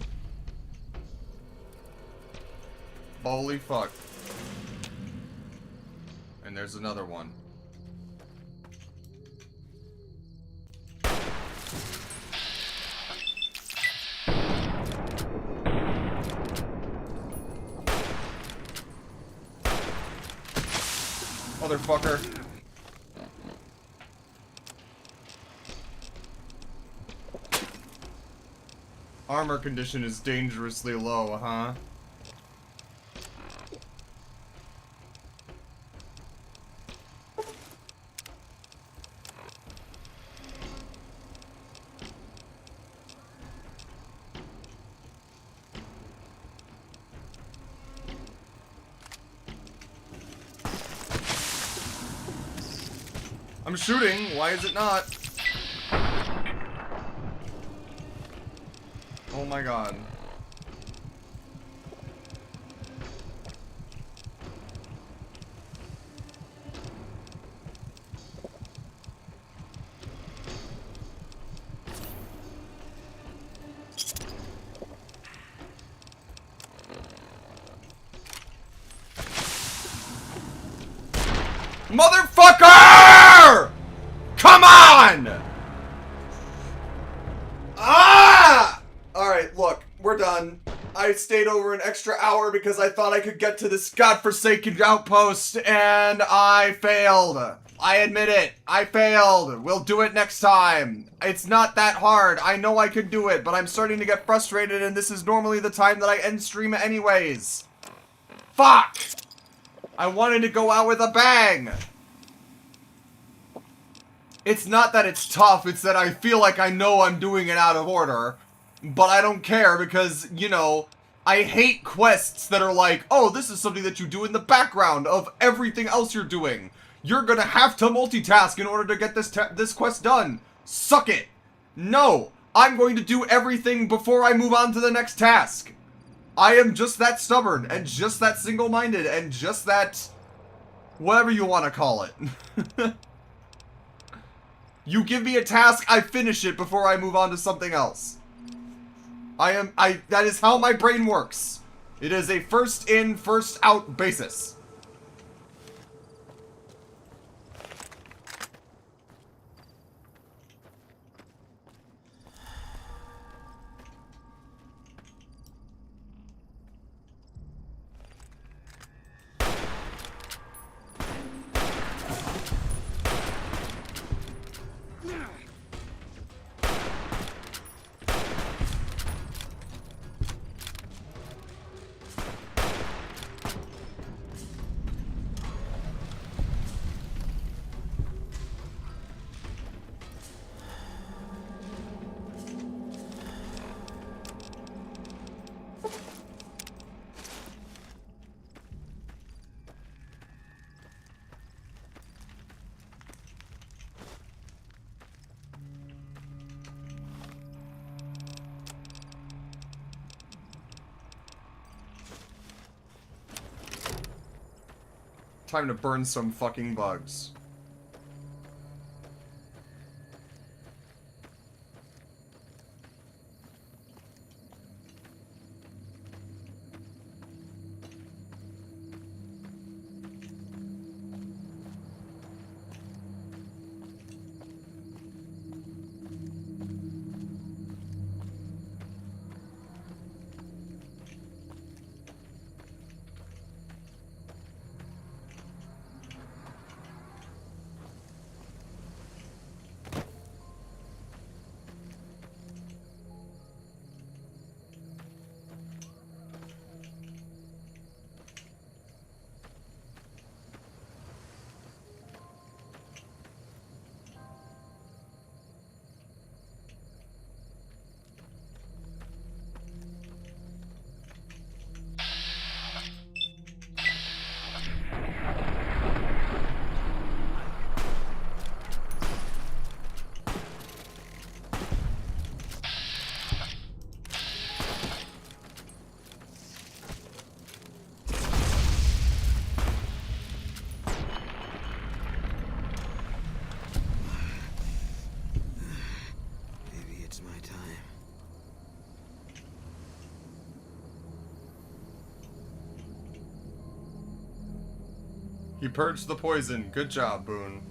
Holy fuck. And there's another one. Motherfucker. Armor condition is dangerously low, huh? I'm shooting, why is it not? Oh my god. Motherfucker! Come on! Ah! Alright, look, we're done. I stayed over an extra hour because I thought I could get to this godforsaken outpost, and I failed. I admit it. I failed. We'll do it next time. It's not that hard. I know I can do it, but I'm starting to get frustrated, and this is normally the time that I end stream anyways. Fuck! I wanted to go out with a bang! It's not that it's tough, it's that I feel like I know I'm doing it out of order. But I don't care because, you know, I hate quests that are like, oh, this is something that you do in the background of everything else you're doing. You're gonna have to multitask in order to get this quest done. Suck it. No, I'm going to do everything before I move on to the next task. I am just that stubborn, and just that single-minded, and just that... whatever you want to call it. You give me a task, I finish it before I move on to something else. That is how my brain works. It is a first in, first out basis. Time to burn some fucking bugs. Maybe it's my time. He purged the poison. Good job, Boone.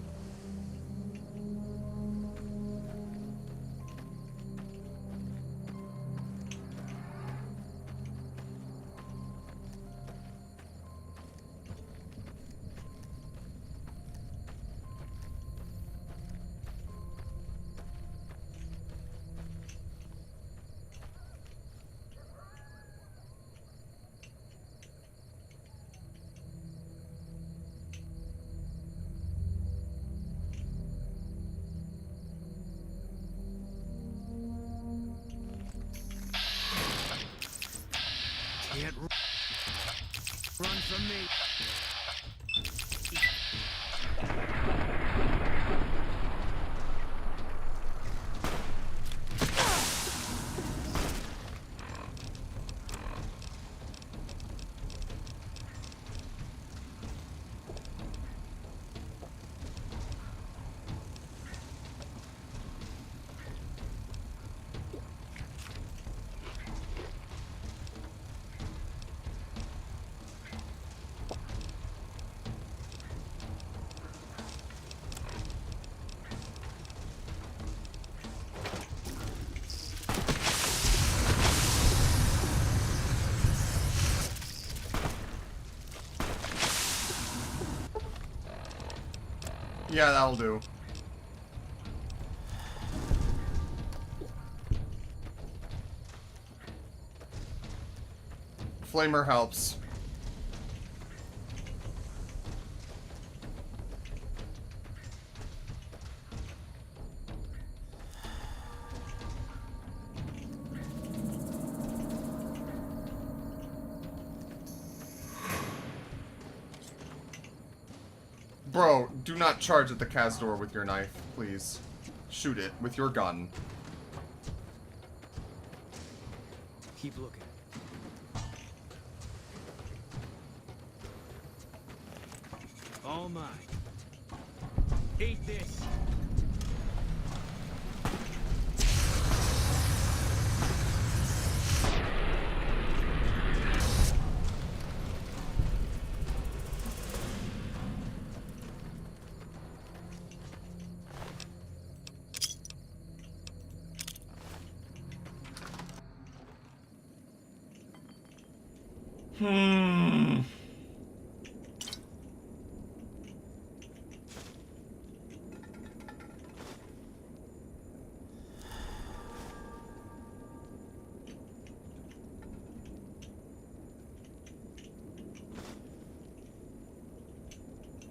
Can't run from me. Yeah, that'll do. Flamer helps. Bro, do not charge at the Cazador with your knife, please. Shoot it with your gun. Keep looking. All mine. Eat this.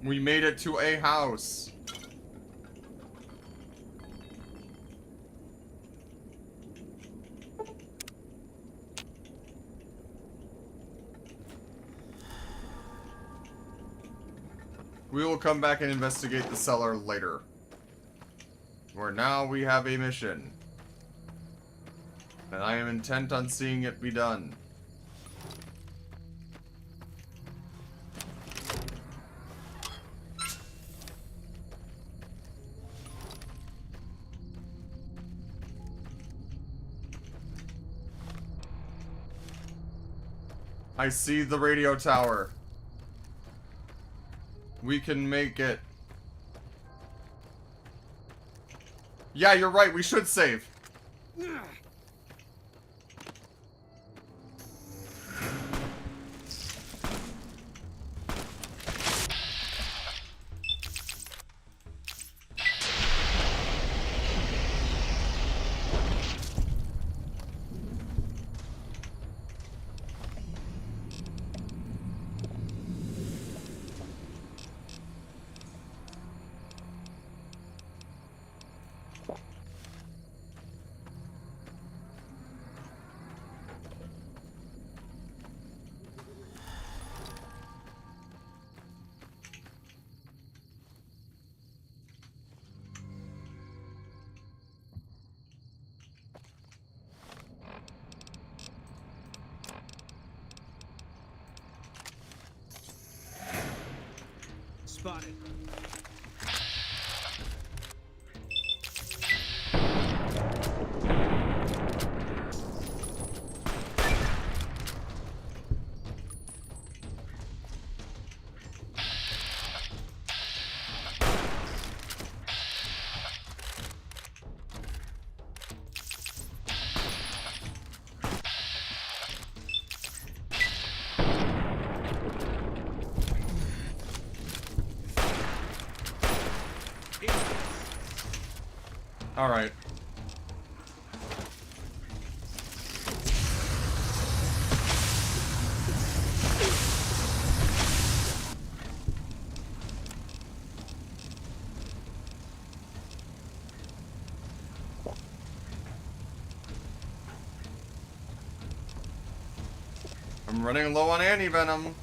We made it to a house. We will come back and investigate the cellar later. For now, we have a mission. And I am intent on seeing it be done. I see the radio tower. We can make it. Yeah, you're right. We should save. Spotted. All right. I'm running low on anti-venom.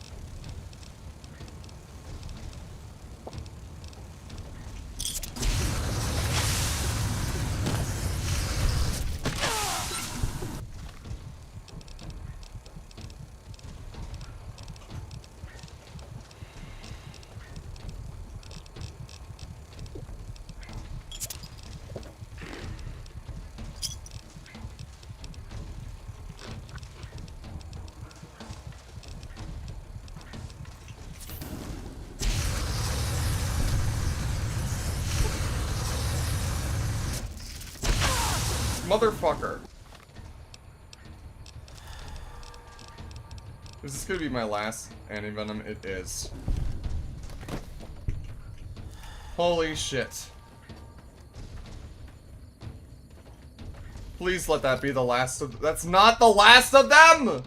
Motherfucker. Is this gonna be my last anti-venom? It is. Holy shit. Please let that be the last of- That's not the last of them!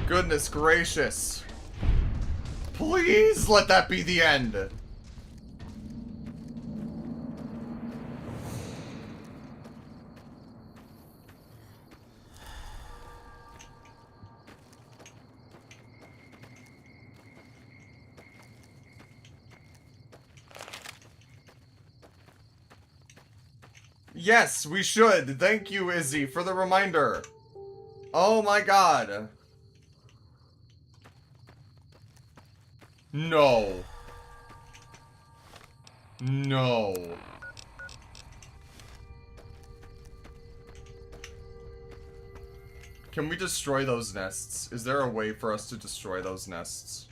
Goodness gracious. Please let that be the end. Yes, we should. Thank you, Izzy, for the reminder. Oh my god. No. No. Can we destroy those nests? Is there a way for us to destroy those nests?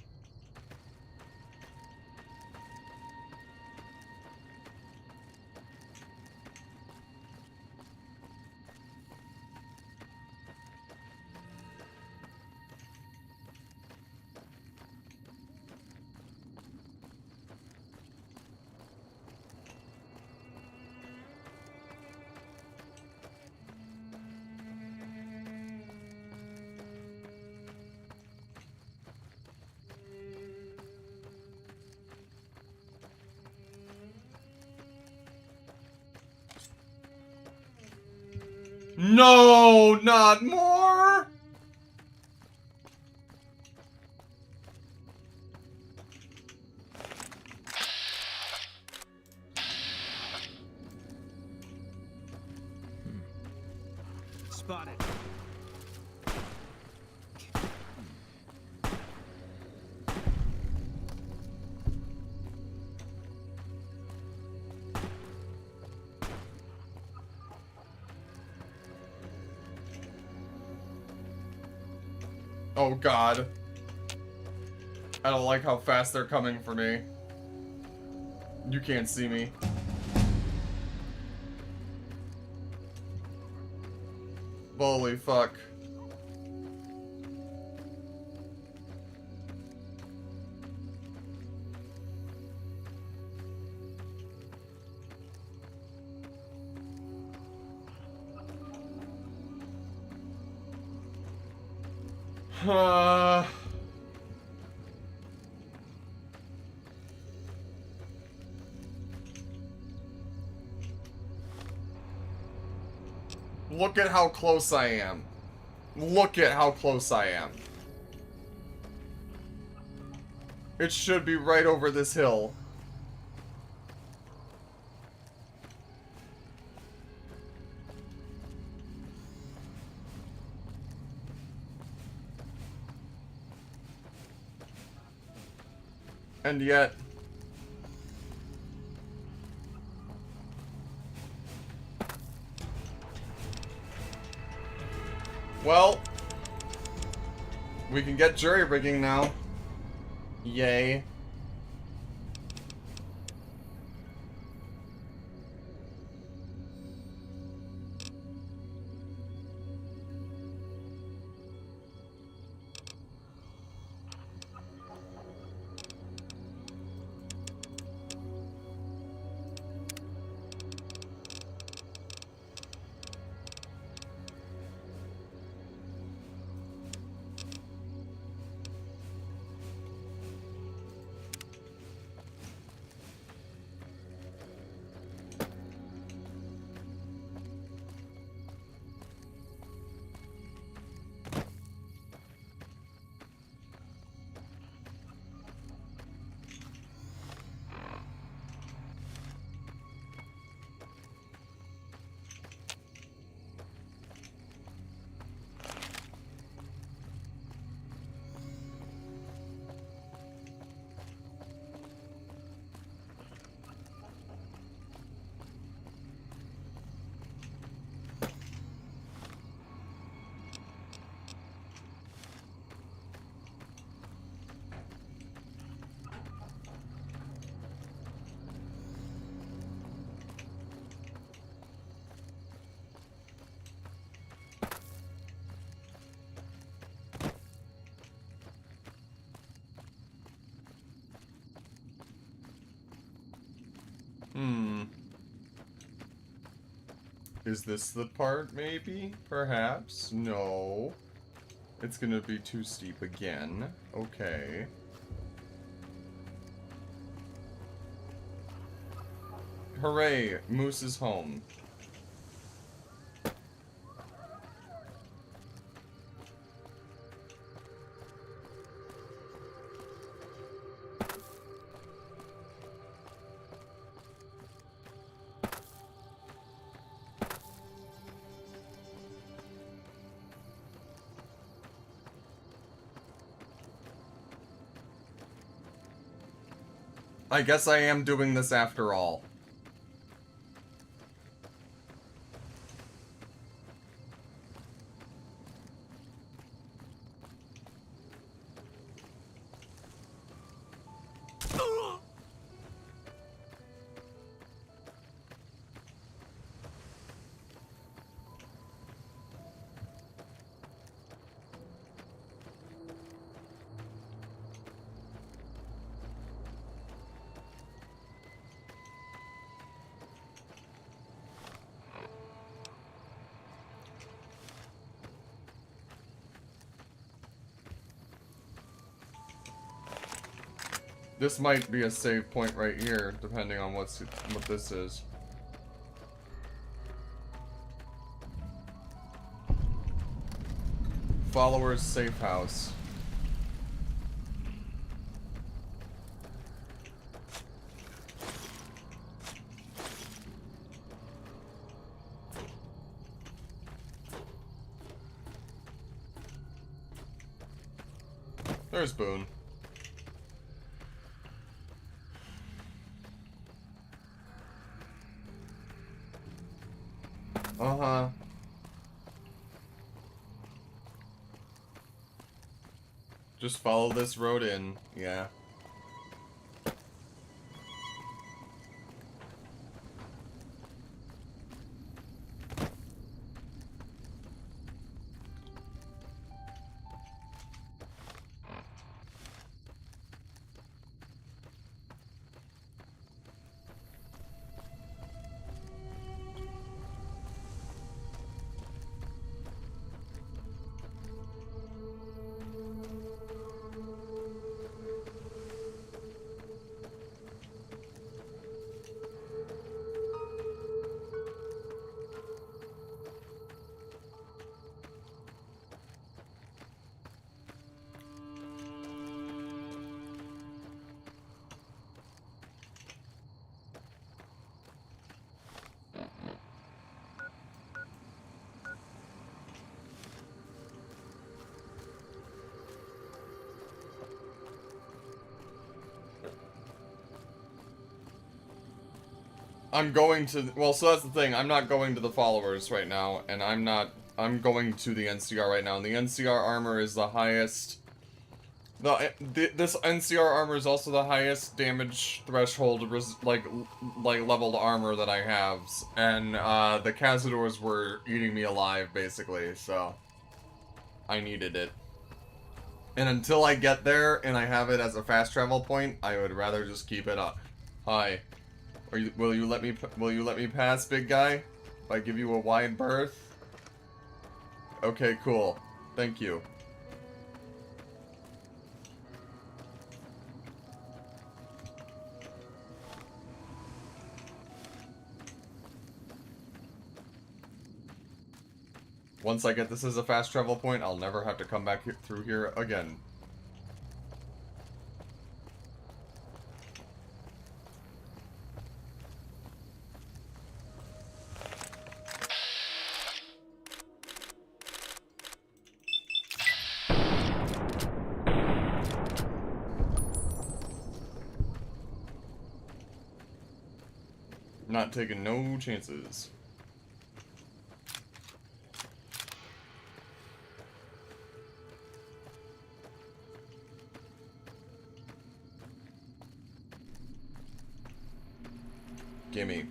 No, not more! Oh god. I don't like how fast they're coming for me. You can't see me. Holy fuck. Look at how close I am. Look at how close I am. It should be right over this hill. And yet... Well... We can get jury rigging now. Yay. Is this the part, maybe? Perhaps? No. It's gonna be too steep again. Okay. Hooray! Moose is home. I guess I am doing this after all. This might be a save point right here, depending on what this is. Followers safe house. There's Boone. Uh-huh. Just follow this road in. Yeah. I'm going to, well, so that's the thing, I'm not going to the followers right now, and I'm going to the NCR right now, and the NCR armor is the highest, this NCR armor is also the highest damage threshold, like leveled armor that I have, and, the Cazadors were eating me alive, basically, so, I needed it. And until I get there, and I have it as a fast travel point, I would rather just keep it up. Hi. Will you let me pass, big guy? If I give you a wide berth? Okay, cool. Thank you. Once I get this as a fast travel point, I'll never have to come back through here again. Not taking no chances. Gimme.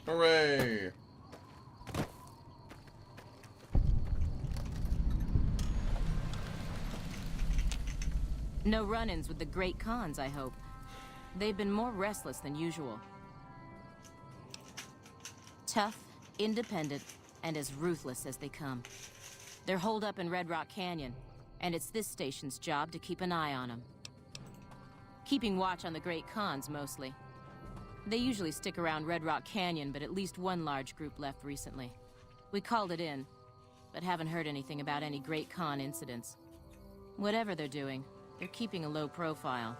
Hooray! No run-ins with the Great Khans, I hope. They've been more restless than usual. Tough, independent, and as ruthless as they come. They're holed up in Red Rock Canyon, and it's this station's job to keep an eye on them. Keeping watch on the Great Khans, mostly. They usually stick around Red Rock Canyon, but at least one large group left recently. We called it in, but haven't heard anything about any Great Khan incidents. Whatever they're doing, they're keeping a low profile.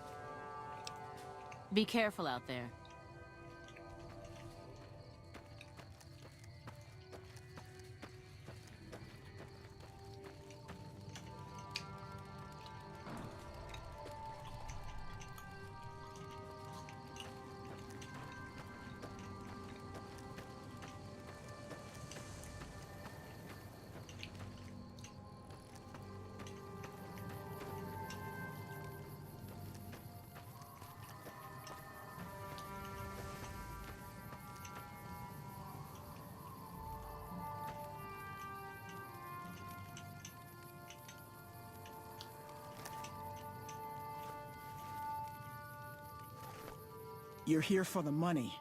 Be careful out there. You're here for the money.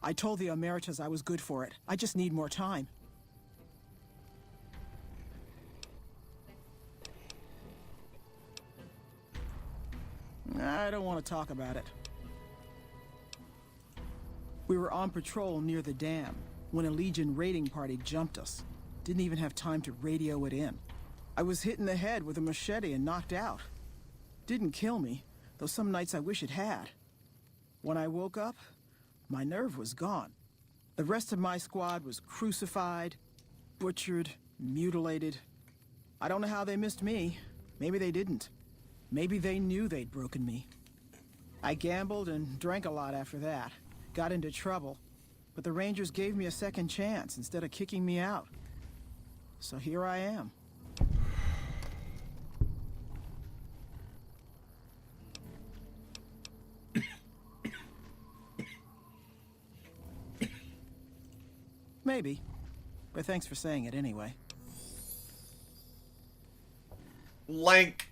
I told the Emeritus I was good for it. I just need more time. I don't want to talk about it. We were on patrol near the dam when a Legion raiding party jumped us. Didn't even have time to radio it in. I was hit in the head with a machete and knocked out. Didn't kill me, though some nights I wish it had. When I woke up, my nerve was gone. The rest of my squad was crucified, butchered, mutilated. I don't know how they missed me. Maybe they didn't. Maybe they knew they'd broken me. I gambled and drank a lot after that. Got into trouble. But the Rangers gave me a second chance instead of kicking me out. So here I am. Maybe. But thanks for saying it anyway. Lank.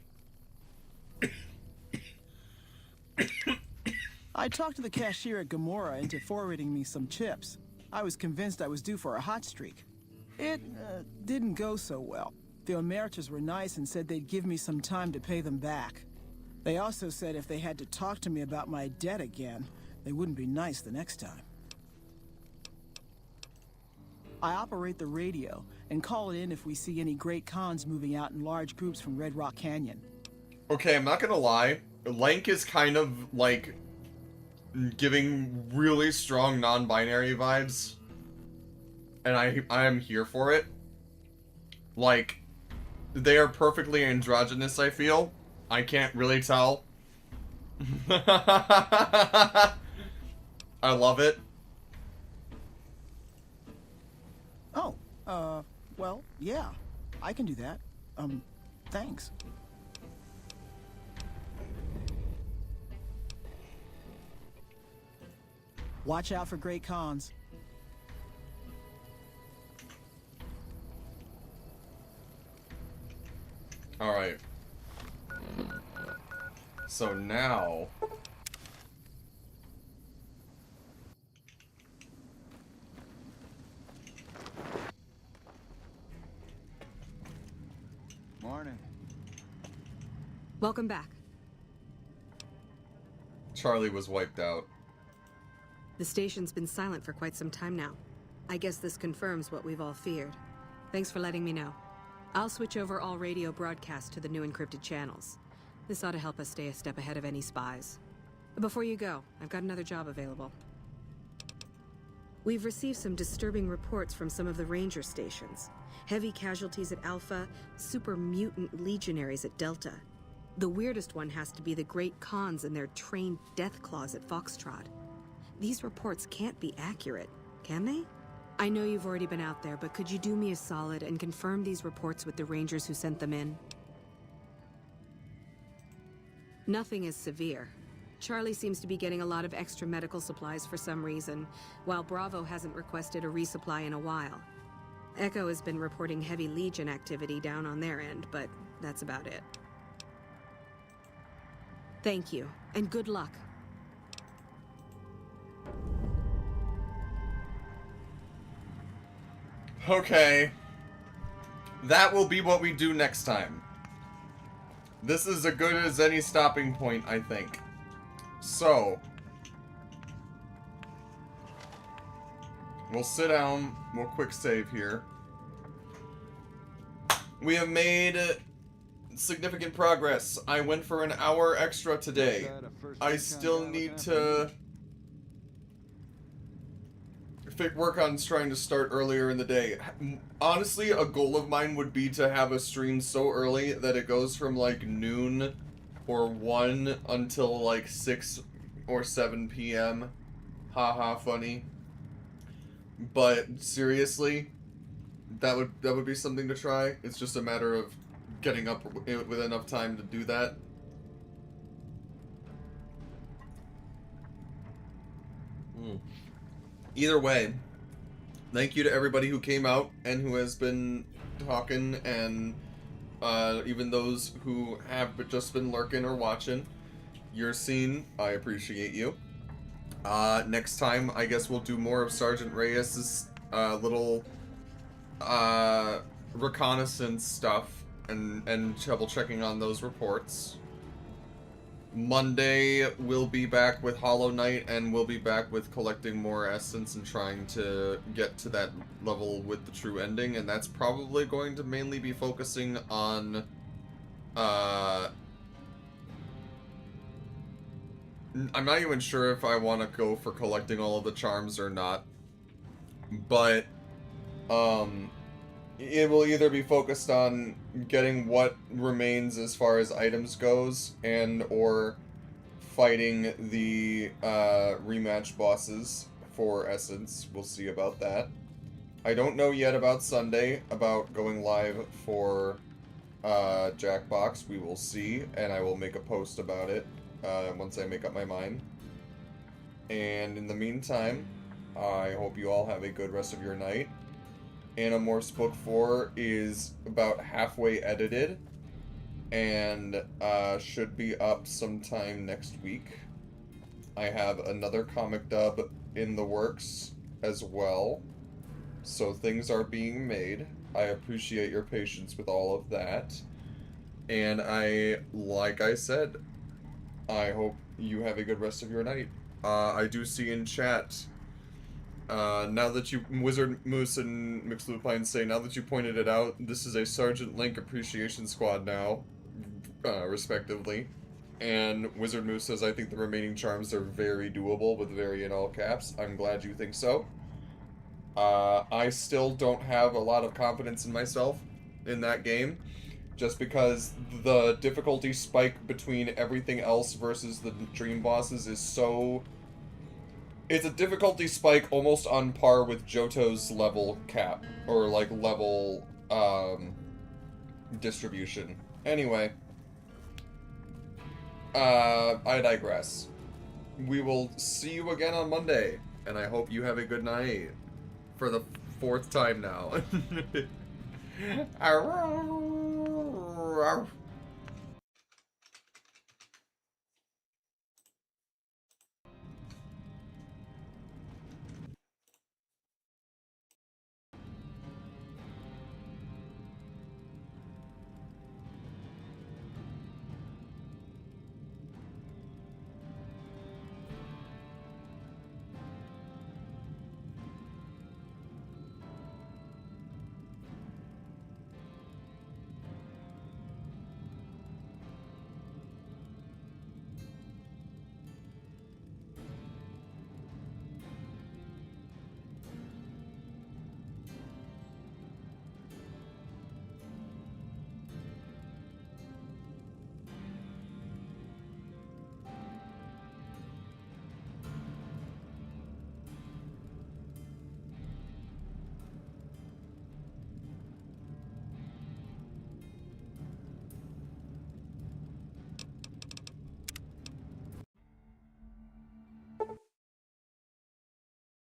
I talked to the cashier at Gamora into forwarding me some chips. I was convinced I was due for a hot streak. It didn't go so well. The Emeritus were nice and said they'd give me some time to pay them back. They also said if they had to talk to me about my debt again, they wouldn't be nice the next time. I operate the radio and call it in if we see any great cons moving out in large groups from Red Rock Canyon. Okay, I'm not gonna lie. Lank is kind of like giving really strong non-binary vibes, and I am here for it. Like, they are perfectly androgynous, I feel. I can't really tell. I love it. Oh, well, yeah, I can do that. Thanks. Watch out for great cons. Alright. So now... Morning. Welcome back. Charlie was wiped out. The station's been silent for quite some time now. I guess this confirms what we've all feared. Thanks for letting me know. I'll switch over all radio broadcasts to the new encrypted channels. This ought to help us stay a step ahead of any spies. Before you go, I've got another job available. We've received some disturbing reports from some of the ranger stations. Heavy casualties at Alpha, super mutant legionaries at Delta. The weirdest one has to be the Great Khans and their trained death claws at Foxtrot. These reports can't be accurate, can they? I know you've already been out there, but could you do me a solid and confirm these reports with the Rangers who sent them in? Nothing is severe. Charlie seems to be getting a lot of extra medical supplies for some reason, while Bravo hasn't requested a resupply in a while. Echo has been reporting heavy Legion activity down on their end, but that's about it. Thank you, and good luck. Okay. That will be what we do next time. This is as good as any stopping point, I think. So, we'll sit down, we'll quick save here. We have made significant progress. I went for an hour extra today. I still need to work on trying to start earlier in the day. Honestly, a goal of mine would be to have a stream so early that it goes from like noon or 1 until like 6 or 7 p.m. Haha, funny. But seriously, that would be something to try. It's just a matter of getting up with enough time to do that. Either way, thank you to everybody who came out and who has been talking, and even those who have just been lurking or watching. You're seen. I appreciate you. Next time, I guess we'll do more of Sergeant Reyes's little reconnaissance stuff and double checking on those reports. Monday, we'll be back with Hollow Knight, and we'll be back with collecting more essence and trying to get to that level with the true ending, and that's probably going to mainly be focusing on I'm not even sure if I want to go for collecting all of the charms or not, but it will either be focused on getting what remains as far as items goes, and or fighting the rematch bosses for essence. We'll see about that. I don't know yet about Sunday, about going live for Jackbox. We will see, and I will make a post about it once I make up my mind. And in the meantime, I hope you all have a good rest of your night. Animorphs Book 4 is about halfway edited, and should be up sometime next week. I have another comic dub in the works as well, so things are being made. I appreciate your patience with all of that, and like I said, I hope you have a good rest of your night. I do see in chat, now that you, Wizard Moose and McLupine say, now that you pointed it out, this is a Sergeant Link Appreciation Squad now, respectively. And Wizard Moose says, I think the remaining charms are very doable, with very in all caps. I'm glad you think so. I still don't have a lot of confidence in myself in that game, just because the difficulty spike between everything else versus the dream bosses is so... It's a difficulty spike almost on par with Johto's level cap, or like level distribution. Anyway, I digress. We will see you again on Monday, and I hope you have a good night for the 4th time now. Arr.